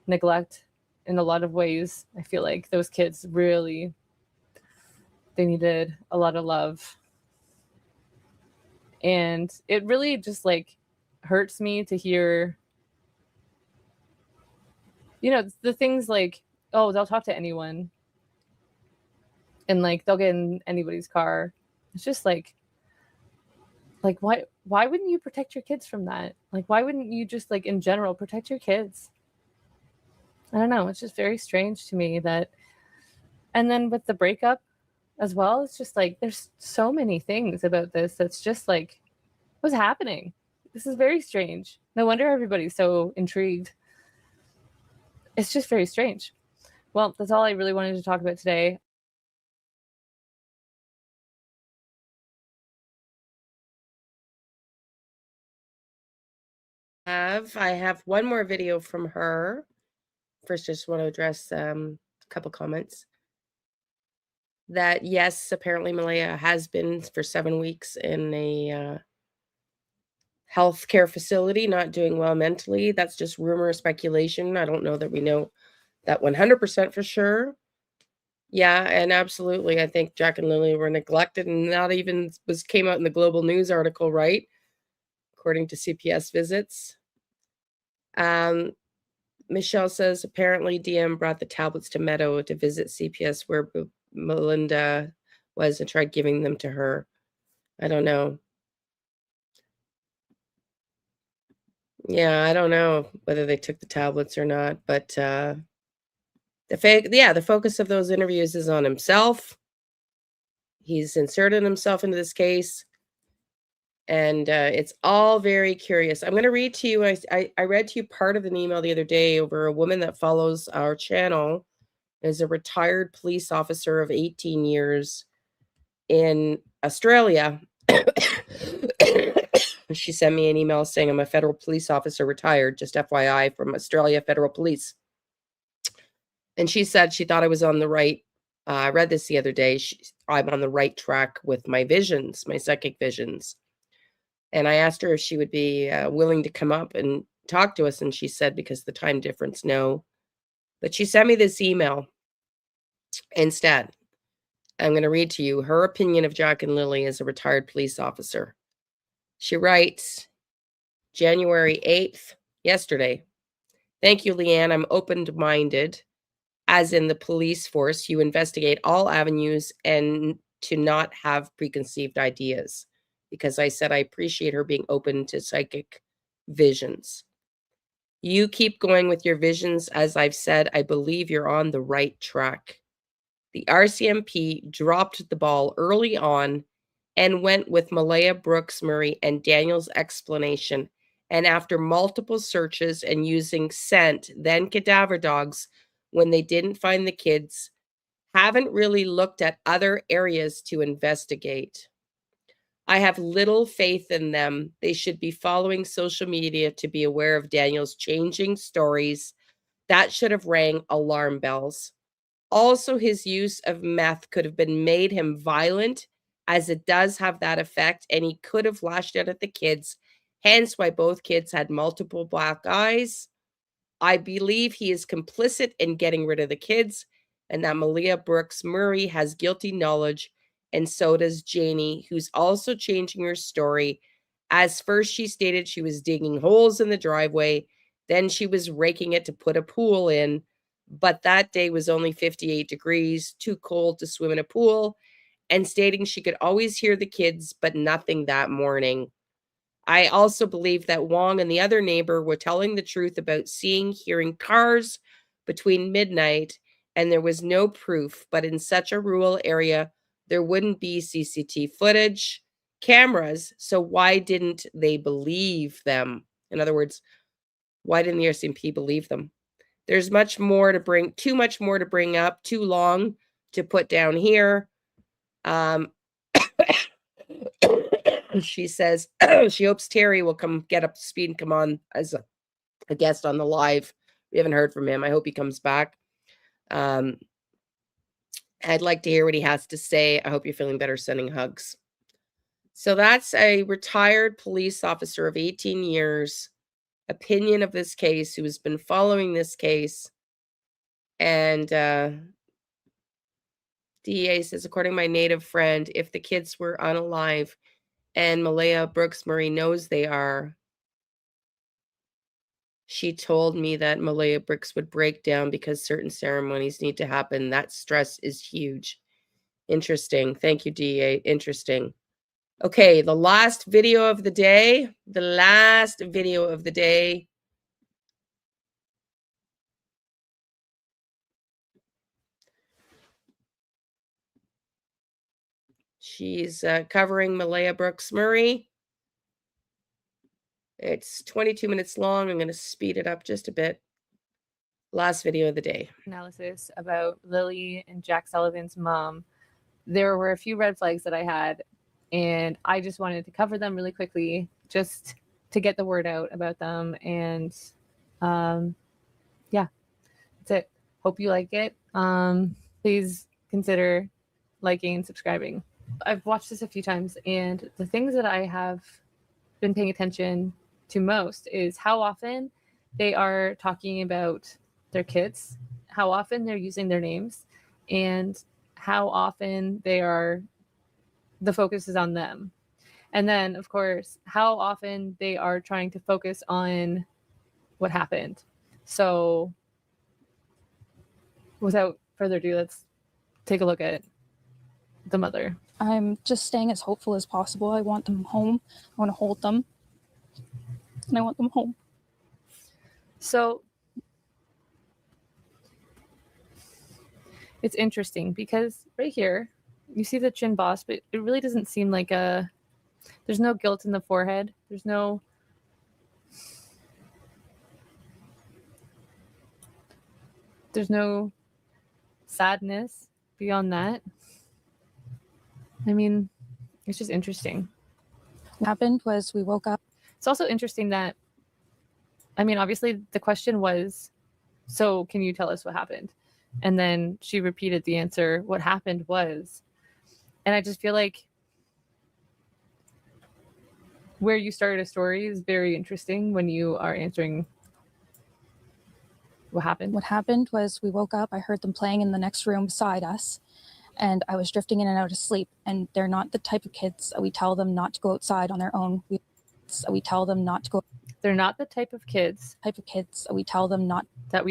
Q: neglect in a lot of ways. I feel like those kids really, they needed a lot of love. And it really just like hurts me to hear, you know, the things like, oh, they'll talk to anyone and like they'll get in anybody's car. It's just like why wouldn't you protect your kids from that? Like why wouldn't you just like in general protect your kids? I don't know, it's just very strange to me that. And then with the breakup as well, it's just like there's so many things about this that's just like what's happening. This is very strange. No wonder everybody's so intrigued. It's just very strange. Well, that's all I really wanted to talk about today.
A: I have one more video from her. First, just want to address a couple comments. That yes, apparently Malaya has been for 7 weeks in a healthcare facility, not doing well mentally. That's just rumor, speculation. I don't know that we know that 100% for sure. Yeah, and absolutely, I think Jack and Lilly were neglected, and not even came out in the Global News article, right? According to CPS visits. Michelle says apparently DM brought the tablets to Meadow to visit CPS where Melinda was and tried giving them to her. I don't know. Yeah, I don't know whether they took the tablets or not, but the focus of those interviews is on himself. He's inserted himself into this case, and it's all very curious. I'm going to read to you. I read to you part of an email the other day over a woman that follows our channel, is a retired police officer of 18 years in Australia. She sent me an email saying I'm a federal police officer retired, just FYI, from Australia Federal Police. And she said she thought I was on the right. I read this the other day. I'm on the right track with my visions, my psychic visions. And I asked her if she would be willing to come up and talk to us. And she said, because of the time difference, no. But she sent me this email instead. I'm going to read to you her opinion of Jack and Lilly as a retired police officer. She writes, January 8th, yesterday. Thank you, Leanne. I'm open-minded, as in the police force. You investigate all avenues and to not have preconceived ideas. Because I said I appreciate her being open to psychic visions. You keep going with your visions. As I've said, I believe you're on the right track. The RCMP dropped the ball early on and went with Malaya Brooks Murray and Daniel's explanation. And after multiple searches and using scent, then cadaver dogs, when they didn't find the kids, haven't really looked at other areas to investigate. I have little faith in them. They should be following social media to be aware of Daniel's changing stories. That should have rang alarm bells. Also, his use of meth could have been made him violent, as it does have that effect, and he could have lashed out at the kids, hence why both kids had multiple black eyes. I believe he is complicit in getting rid of the kids, and that Malaya Brooks Murray has guilty knowledge, and so does Janie, who's also changing her story. As first she stated she was digging holes in the driveway, then she was raking it to put a pool in, but that day was only 58 degrees, too cold to swim in a pool, and stating she could always hear the kids, but nothing that morning. I also believe that Wong and the other neighbor were telling the truth about hearing cars between midnight, and there was no proof, but in such a rural area, there wouldn't be CCTV footage, cameras, so why didn't they believe them? In other words, why didn't the RCMP believe them? There's much more to bring, too much more to bring up, too long to put down here. She says she hopes Terry will come get up to speed and come on as a guest on the live. We haven't heard from him. I hope he comes back. I'd like to hear what he has to say. I hope you're feeling better. Sending hugs. So that's a retired police officer of 18 years opinion of this case, who has been following this case. And DEA says, according to my native friend, if the kids were unalive and Malaya Brooks Murray knows they are, she told me that Malaya Brooks would break down because certain ceremonies need to happen. That stress is huge. Interesting. Thank you, DEA. Interesting. Okay, the last video of the day. The last video of the day. She's covering Malaya Brooks Murray. It's 22 minutes long. I'm going to speed it up just a bit. Last video of the day.
Q: Analysis about Lilly and Jack Sullivan's mom. There were a few red flags that I had, and I just wanted to cover them really quickly just to get the word out about them. And yeah, that's it. Hope you like it. Please consider liking and subscribing. I've watched this a few times, and the things that I have been paying attention to most is how often they are talking about their kids, how often they're using their names, and how often the focus is on them. And then, of course, how often they are trying to focus on what happened. So without further ado, let's take a look at the mother.
R: I'm just staying as hopeful as possible. I want them home. I want to hold them. And I want them home.
Q: So it's interesting because right here, you see the chin boss, but it really doesn't seem like there's no guilt in the forehead. There's no sadness beyond that. I mean, it's just interesting.
R: What happened was we woke up.
Q: It's also interesting that, I mean, obviously the question was, so can you tell us what happened? And then she repeated the answer, what happened was. And I just feel like where you started a story is very interesting when you are answering what happened.
R: What happened was we woke up. I heard them playing in the next room beside us. And I was drifting in and out of sleep. And they're not the type of kids that we tell them not to go outside on their own. We tell them not to go.
Q: They're not the type of kids
R: that we tell them not
Q: to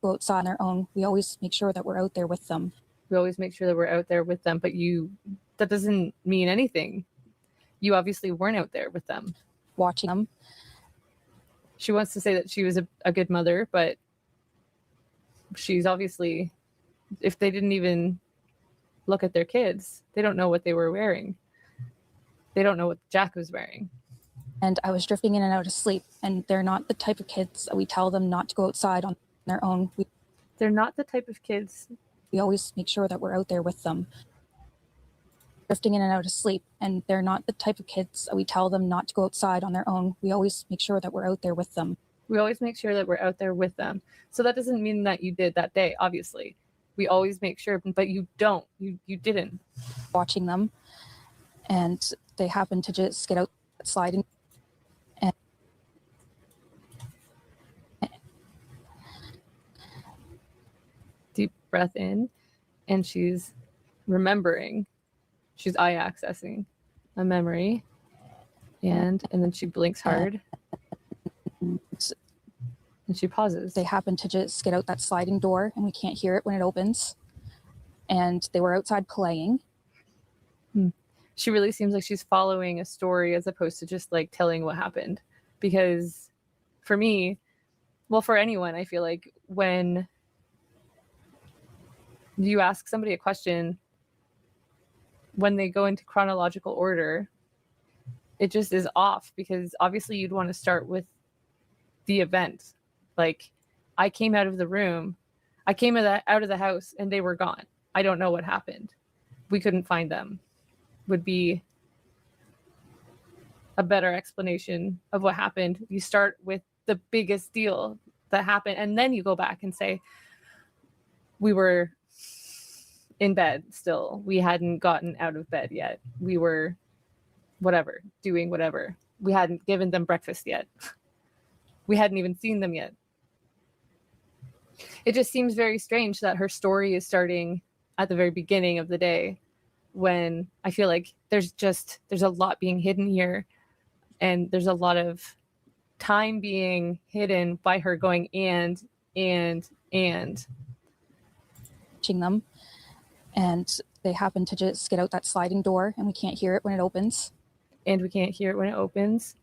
R: go outside on their own. We always make sure that we're out there with them.
Q: We always make sure that we're out there with them. But that doesn't mean anything. You obviously weren't out there with them.
R: Watching them.
Q: She wants to say that she was a good mother, but she's obviously, if they didn't even look at their kids, they don't know what they were wearing. They don't know what Jack was wearing.
R: And I was drifting in and out of sleep. And they're not the type of kids that we tell them not to go outside on their own.
Q: They're not the type of kids.
R: We always make sure that we're out there with them. Drifting in and out of sleep. And they're not the type of kids that we tell them not to go outside on their own. We always make sure that we're out there with them.
Q: We always make sure that we're out there with them. So that doesn't mean that you did that day, obviously. We always make sure, but you don't. You didn't.
R: Watching them. And they happened to just get out sliding. And
Q: deep breath in, and she's remembering. She's eye accessing a memory, and then she blinks hard, and she pauses.
R: They happened to just get out that sliding door, and we can't hear it when it opens. And they were outside playing.
Q: She really seems like she's following a story as opposed to just like telling what happened. Because for me, well, for anyone, I feel like when you ask somebody a question, when they go into chronological order, it just is off, because obviously you'd want to start with the event. Like, I came out of the room, I came out of the house and they were gone. I don't know what happened. We couldn't find them. Would be a better explanation of what happened. You start with the biggest deal that happened, and then you go back and say, we were in bed still. We hadn't gotten out of bed yet. We were whatever, doing whatever. We hadn't given them breakfast yet. We hadn't even seen them yet. It just seems very strange that her story is starting at the very beginning of the day, when I feel like there's a lot being hidden here, and there's a lot of time being hidden by her going and
R: watching them, and they happen to just get out that sliding door, and we can't hear it when it opens.
Q: And we can't hear it when it opens.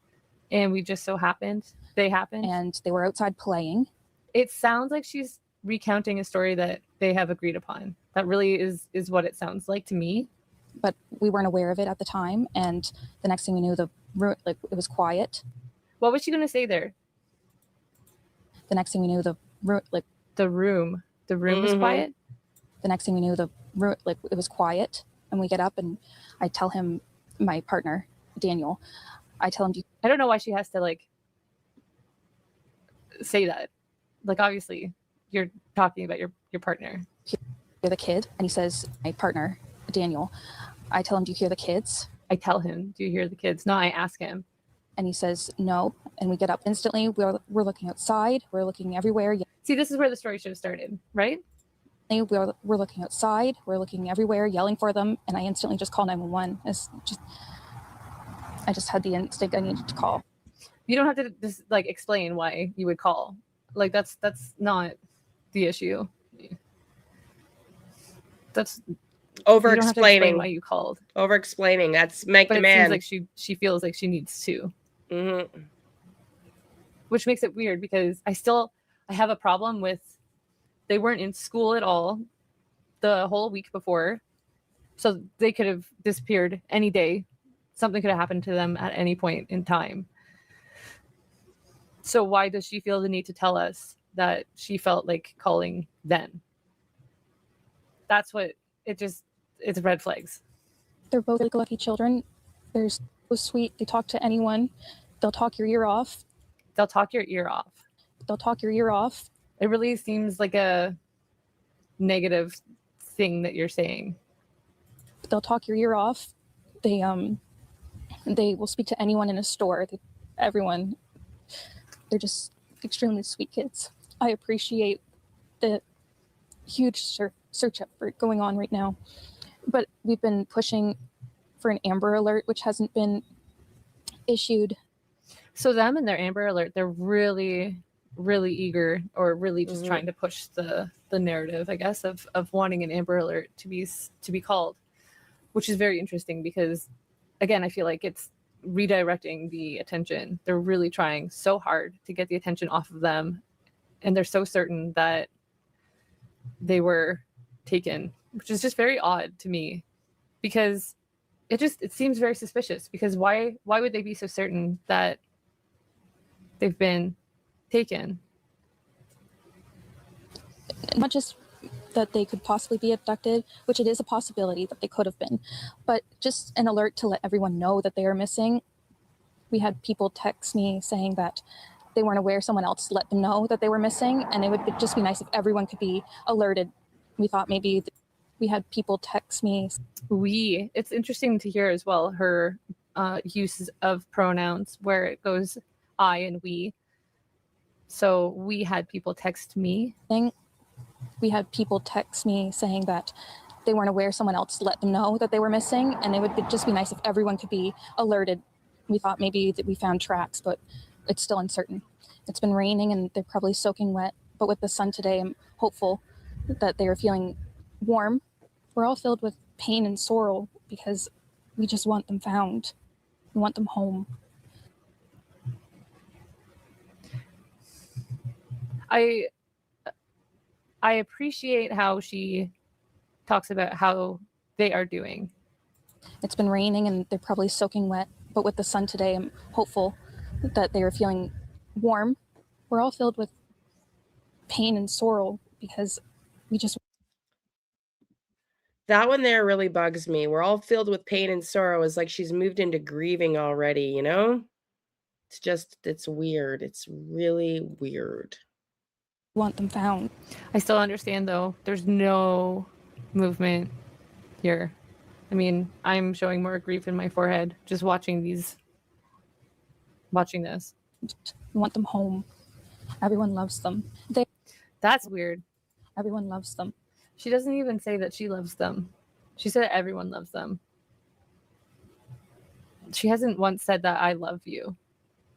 Q: And we just so happened. They happened.
R: And they were outside playing.
Q: It sounds like she's recounting a story that they have agreed upon. That really is what it sounds like to me.
R: But we weren't aware of it at the time. And the next thing we knew, it was quiet.
Q: What was she going to say there?
R: The next thing we knew, the
Q: room was quiet.
R: The next thing we knew, it was quiet. And we get up, and I tell him, my partner, Daniel, I tell him,
Q: I don't know why she has to like say that. Like, obviously you're talking about your partner.
R: Hear the kid? And he says, my partner, Daniel, I tell him, do you hear the kids?
Q: I tell him, do you hear the kids? No, I ask him.
R: And he says, no. And we get up instantly. We're looking outside. We're looking everywhere.
Q: See, this is where the story should have started, right?
R: We're looking outside. We're looking everywhere, yelling for them. And I instantly just call 911. I just had the instinct I needed to call.
Q: You don't have to just like explain why you would call. Like that's not the issue. That's
A: over-explaining
Q: why you called.
A: Over-explaining. That's Meg
Q: but
A: the
Q: it
A: man.
Q: seems like she feels like she needs to.
A: Mm-hmm.
Q: Which makes it weird because I have a problem with they weren't in school at all the whole week before. So they could have disappeared any day. Something could have happened to them at any point in time. So why does she feel the need to tell us that she felt like calling then? That's what it's red flags.
R: They're both like lucky children. They're so sweet. They talk to anyone. They'll talk your ear off.
Q: They'll talk your ear off.
R: They'll talk your ear off.
Q: It really seems like a negative thing that you're saying.
R: They'll talk your ear off. They will speak to anyone in a store. Everyone. They're just extremely sweet kids. I appreciate the huge search effort going on right now. But we've been pushing for an Amber Alert, which hasn't been issued.
Q: So them and their Amber Alert, they're really, really eager, or really just trying to push the narrative, I guess, of wanting an Amber Alert to be called, which is very interesting because, again, I feel like it's redirecting the attention. They're really trying so hard to get the attention off of them, and they're so certain that they were taken, which is just very odd to me because it seems very suspicious. Because why would they be so certain that they've been taken?
R: Not just that they could possibly be abducted, which it is a possibility that they could have been, but just an alert to let everyone know that they are missing. We had people text me saying that they weren't aware, someone else let them know that they were missing, and it would just be nice if everyone could be alerted. We thought maybe we had people text me.
Q: It's interesting to hear as well her use of pronouns where it goes I and we. So we had people text me.
R: We had people text me saying that they weren't aware, someone else let them know that they were missing, and it would just be nice if everyone could be alerted. We thought maybe that we found tracks, but it's still uncertain. It's been raining and they're probably soaking wet, but with the sun today, I'm hopeful that they are feeling warm. We're all filled with pain and sorrow because we just want them found. We want them home.
Q: I appreciate how she talks about how they are doing.
R: It's been raining and they're probably soaking wet, but with the sun today, I'm hopeful that they are feeling warm. We're all filled with pain and sorrow because we just...
A: That one there really bugs me. We're all filled with pain and sorrow. It's like she's moved into grieving already, you know? It's weird. It's really weird.
R: Want them found.
Q: I still understand though. There's no movement here. I mean, I'm showing more grief in my forehead just watching this.
R: We want them home. Everyone loves them.
Q: That's weird.
R: Everyone loves them.
Q: She doesn't even say that she loves them. She said everyone loves them. She hasn't once said that I love you.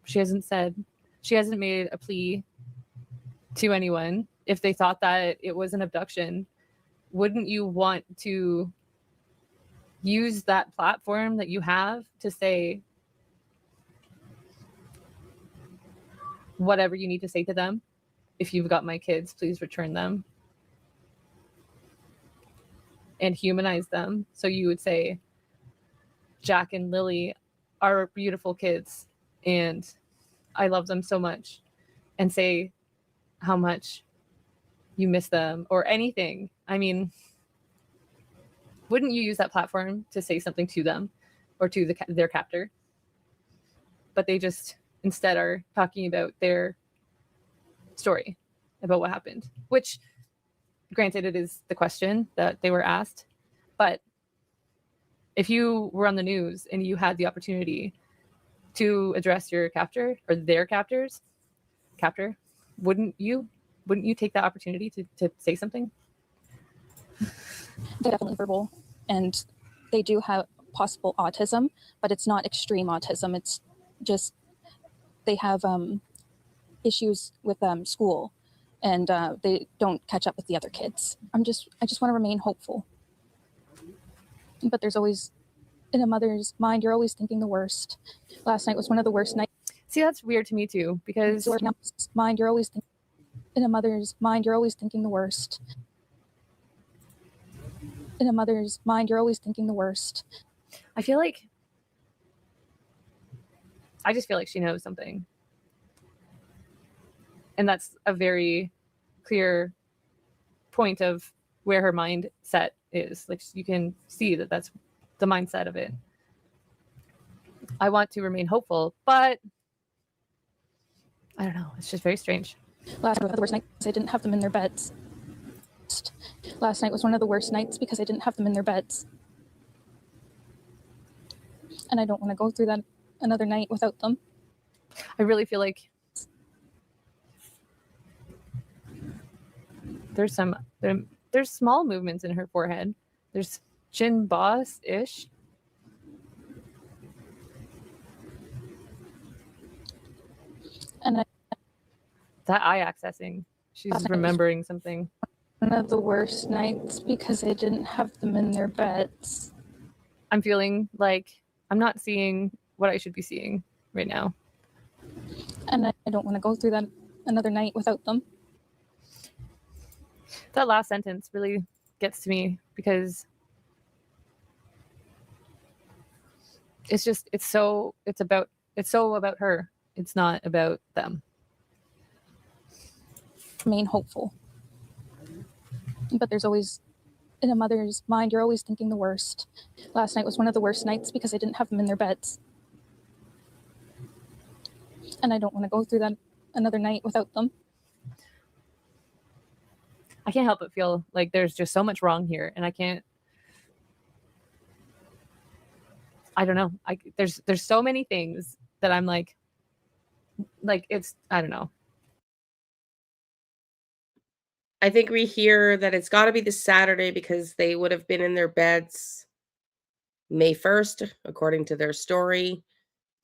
Q: She hasn't made a plea to anyone. If they thought that it was an abduction, wouldn't you want to use that platform that you have to say whatever you need to say to them? If you've got my kids, please return them. And humanize them. So you would say, Jack and Lilly are beautiful kids and I love them so much, and say how much you miss them or anything. I mean, wouldn't you use that platform to say something to them or to their captor? But they just instead are talking about their story, about what happened, which granted it is the question that they were asked. But if you were on the news and you had the opportunity to address your captor or their captor, wouldn't you take that opportunity to say something?
R: They're definitely verbal, and they do have possible autism, but it's not extreme autism. It's just they have issues with school, and they don't catch up with the other kids. I just want to remain hopeful. But there's always, in a mother's mind, you're always thinking the worst. Last night was one of the worst nights.
Q: See, that's weird to me too, because
R: in a mother's mind, you're always thinking the worst. In a mother's mind, you're always thinking the worst.
Q: I just feel like she knows something. And that's a very clear point of where her mindset is. Like, you can see that that's the mindset of it. I want to remain hopeful, but I don't know. It's just very strange.
R: Last night was the worst night because I didn't have them in their beds. Last night was one of the worst nights because I didn't have them in their beds. And I don't want to go through that another night without them.
Q: I really feel like there's small movements in her forehead. There's chin boss-ish.
R: And
Q: that eye accessing. She's remembering something.
R: One of the worst nights because I didn't have them in their beds.
Q: I'm feeling like I'm not seeing what I should be seeing right now.
R: And I don't want to go through that another night without them.
Q: That last sentence really gets to me because it's so about her. It's not about them.
R: Remain hopeful. But there's always, in a mother's mind, you're always thinking the worst. Last night was one of the worst nights because I didn't have them in their beds. And I don't want to go through that another night without them.
Q: I can't help but feel like there's just so much wrong here, and I don't know. There's so many things that I'm like it's, I don't know.
A: I think we hear that it's got to be the Saturday because they would have been in their beds May 1st, according to their story.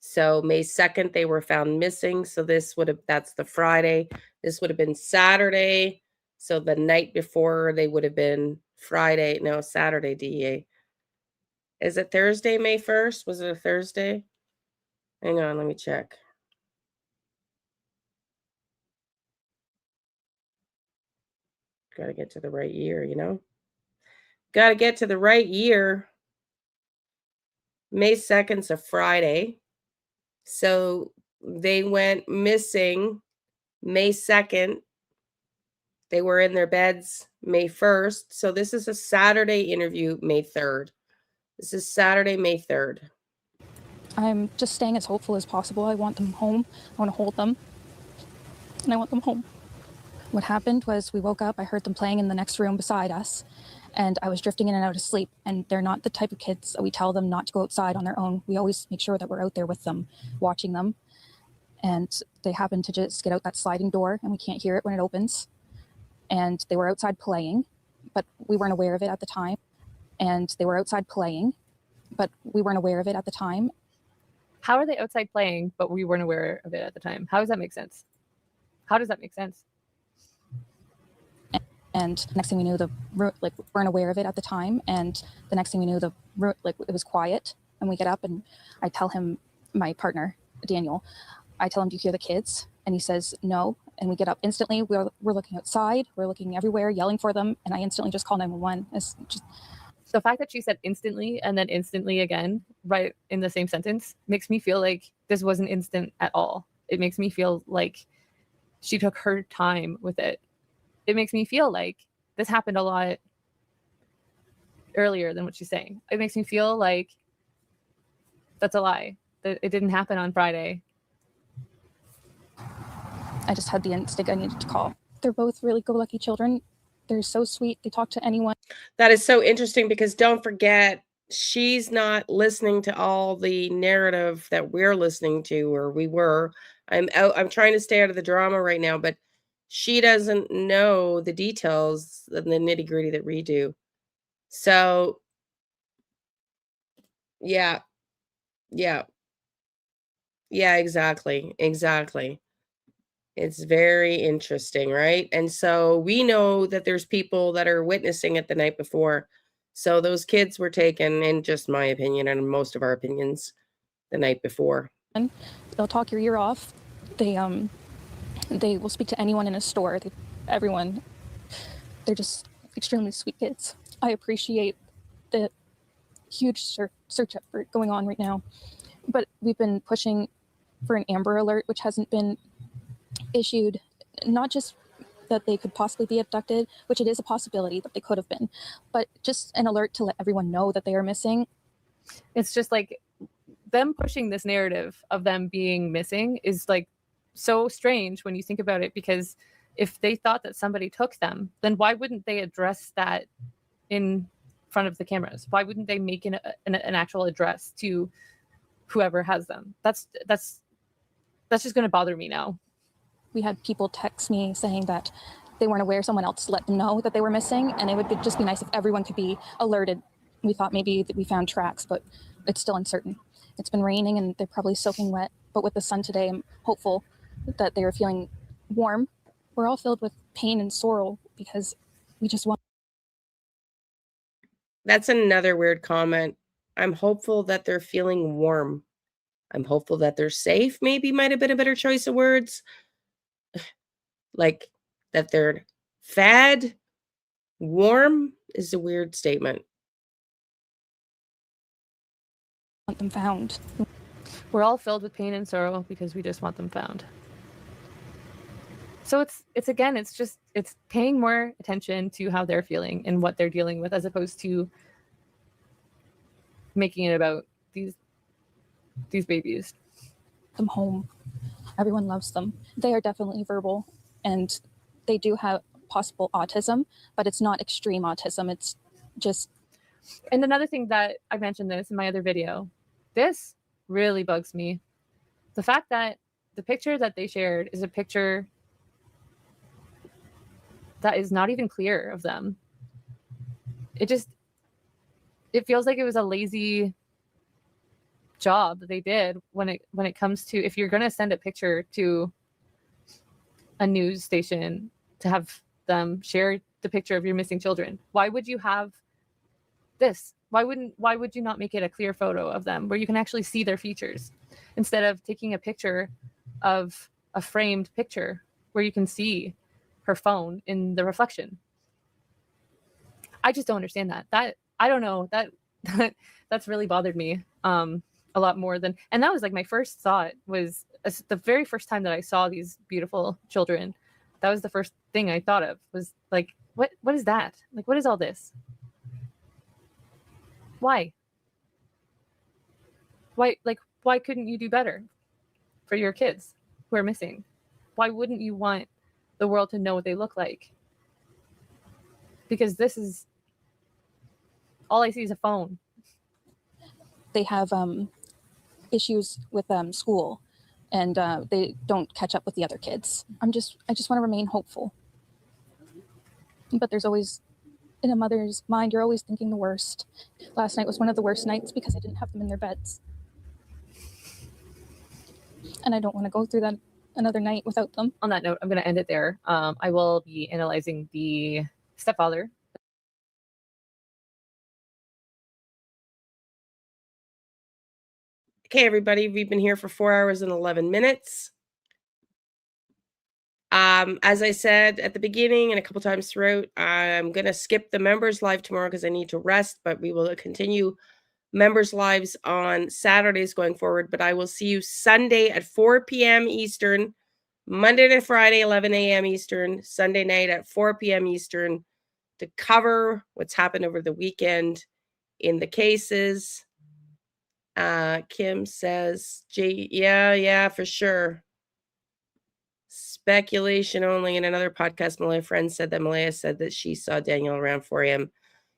A: So May 2nd, they were found missing. So that's the Friday. This would have been Saturday. So the night before they would have been Saturday, DEA. Is it Thursday, May 1st? Was it a Thursday? Hang on, let me check. Got to get to the right year, Got to get to the right year. May 2nd's a Friday. So they went missing May 2nd. They were in their beds May 1st. So this is a Saturday interview, May 3rd. This is Saturday, May 3rd.
R: I'm just staying as hopeful as possible. I want them home. I want to hold them. And I want them home. What happened was we woke up, I heard them playing in the next room beside us, and I was drifting in and out of sleep. And they're not the type of kids that we tell them not to go outside on their own. We always make sure that we're out there with them, watching them. And they happened to just get out that sliding door, and we can't hear it when it opens. And they were outside playing, but we weren't aware of it at the time. And they were outside playing, but we weren't aware of it at the time.
Q: How are they outside playing, but we weren't aware of it at the time? How does that make sense? How does that make sense?
R: And next thing we knew, we weren't aware of it at the time. And the next thing we knew, it was quiet. And we get up, and I tell him, my partner, Daniel, I tell him, do you hear the kids? And he says, no. And we get up instantly. We're looking outside. We're looking everywhere, yelling for them. And I instantly just call 911. It's just...
Q: The fact that she said instantly and then instantly again, right in the same sentence, makes me feel like this wasn't instant at all. It makes me feel like she took her time with it. It makes me feel like this happened a lot earlier than what she's saying. It makes me feel like that's a lie, that it didn't happen on Friday.
R: I just had the instinct I needed to call. They're both really go-lucky children. They're so sweet. They talk to anyone.
A: That is so interesting, because don't forget, she's not listening to all the narrative that we're listening to, or we were. I'm trying to stay out of the drama right now, but she doesn't know the details and the nitty-gritty that we do. So yeah, exactly. It's very interesting, right? And so we know that there's people that are witnessing it the night before. So those kids were taken, in just my opinion and most of our opinions, the night before.
R: They'll talk your ear off. They will speak to anyone in a store. Everyone. They're just extremely sweet kids. I appreciate the huge search effort going on right now. But we've been pushing for an Amber Alert, which hasn't been issued, not just that they could possibly be abducted, which it is a possibility that they could have been, but just an alert to let everyone know that they are missing.
Q: It's just like them pushing this narrative of them being missing is like so strange when you think about it, because if they thought that somebody took them, then why wouldn't they address that in front of the cameras? Why wouldn't they make an actual address to whoever has them? That's just going to bother me now.
R: We had people text me saying that they weren't aware, someone else let them know that they were missing, and it would just be nice if everyone could be alerted. We thought maybe that we found tracks, but it's still uncertain. It's been raining and they're probably soaking wet, but with the sun today, I'm hopeful that they are feeling warm. We're all filled with pain and sorrow because we just want...
A: That's another weird comment. I'm hopeful that they're feeling warm. I'm hopeful that they're safe, maybe might have been a better choice of words. Like that they're fed. Warm is a weird statement.
R: Want them found.
Q: We're all filled with pain and sorrow because we just want them found. So it's paying more attention to how they're feeling and what they're dealing with, as opposed to making it about these babies.
R: Them home. Everyone loves them. They are definitely verbal, and they do have possible autism, but it's not extreme autism. It's just...
Q: And another thing that I mentioned this in my other video, this really bugs me. The fact that the picture that they shared is a picture that is not even clear of them. It feels like it was a lazy job that they did when it comes to, if you're going to send a picture to a news station to have them share the picture of your missing children, why would you have this? Why would you not make it a clear photo of them where you can actually see their features, instead of taking a picture of a framed picture where you can see her phone in the reflection? I just don't understand that. I don't know, that's really bothered me a lot more than, and that was like my first thought, was the very first time that I saw these beautiful children. That was the first thing I thought of, was like, what is that? Like, what is all this? Why couldn't you do better for your kids who are missing? Why wouldn't you want the world to know what they look like. Because this is all I see is a phone.
R: They have issues with school, and they don't catch up with the other kids. I just want to remain hopeful. But there's always, in a mother's mind, you're always thinking the worst. Last night was one of the worst nights because I didn't have them in their beds. And I don't want to go through that another night without them.
Q: On that note, I'm going to end it there. I will be analyzing the stepfather.
A: Okay, everybody, we've been here for 4 hours and 11 minutes. As I said at the beginning and a couple times throughout, I'm going to skip the members live tomorrow because I need to rest, but we will continue members lives on Saturdays going forward. But I will see you Sunday at 4 p.m. Eastern, Monday to Friday, 11 a.m. Eastern, Sunday night at 4 p.m. Eastern to cover what's happened over the weekend in the cases. Kim says, yeah, for sure. Speculation only. In another podcast, Malaya friend said that Malaya said that she saw Daniel around 4 a.m.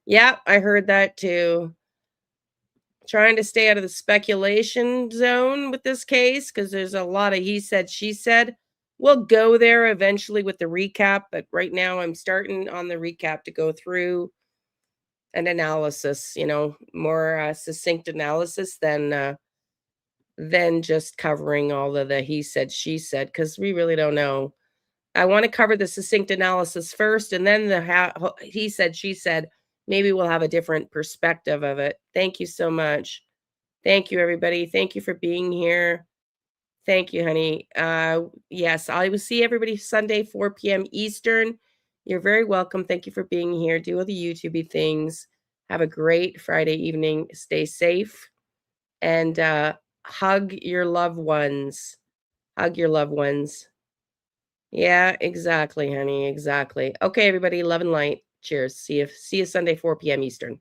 A: Yeah, I heard that too. Trying to stay out of the speculation zone with this case because there's a lot of he said, she said. We'll go there eventually with the recap, but right now I'm starting on the recap to go through an analysis, more succinct analysis than just covering all of the he said, she said, because we really don't know. I want to cover the succinct analysis first, and then the he said, she said. Maybe we'll have a different perspective of it. Thank you so much. Thank you, everybody. Thank you for being here. Thank you, honey. Yes, I will see everybody Sunday, 4 p.m. Eastern. You're very welcome. Thank you for being here. Do all the YouTube things. Have a great Friday evening. Stay safe. And hug your loved ones. Hug your loved ones. Yeah, exactly, honey. Exactly. Okay, everybody. Love and light. Cheers. See you Sunday, 4 p.m. Eastern.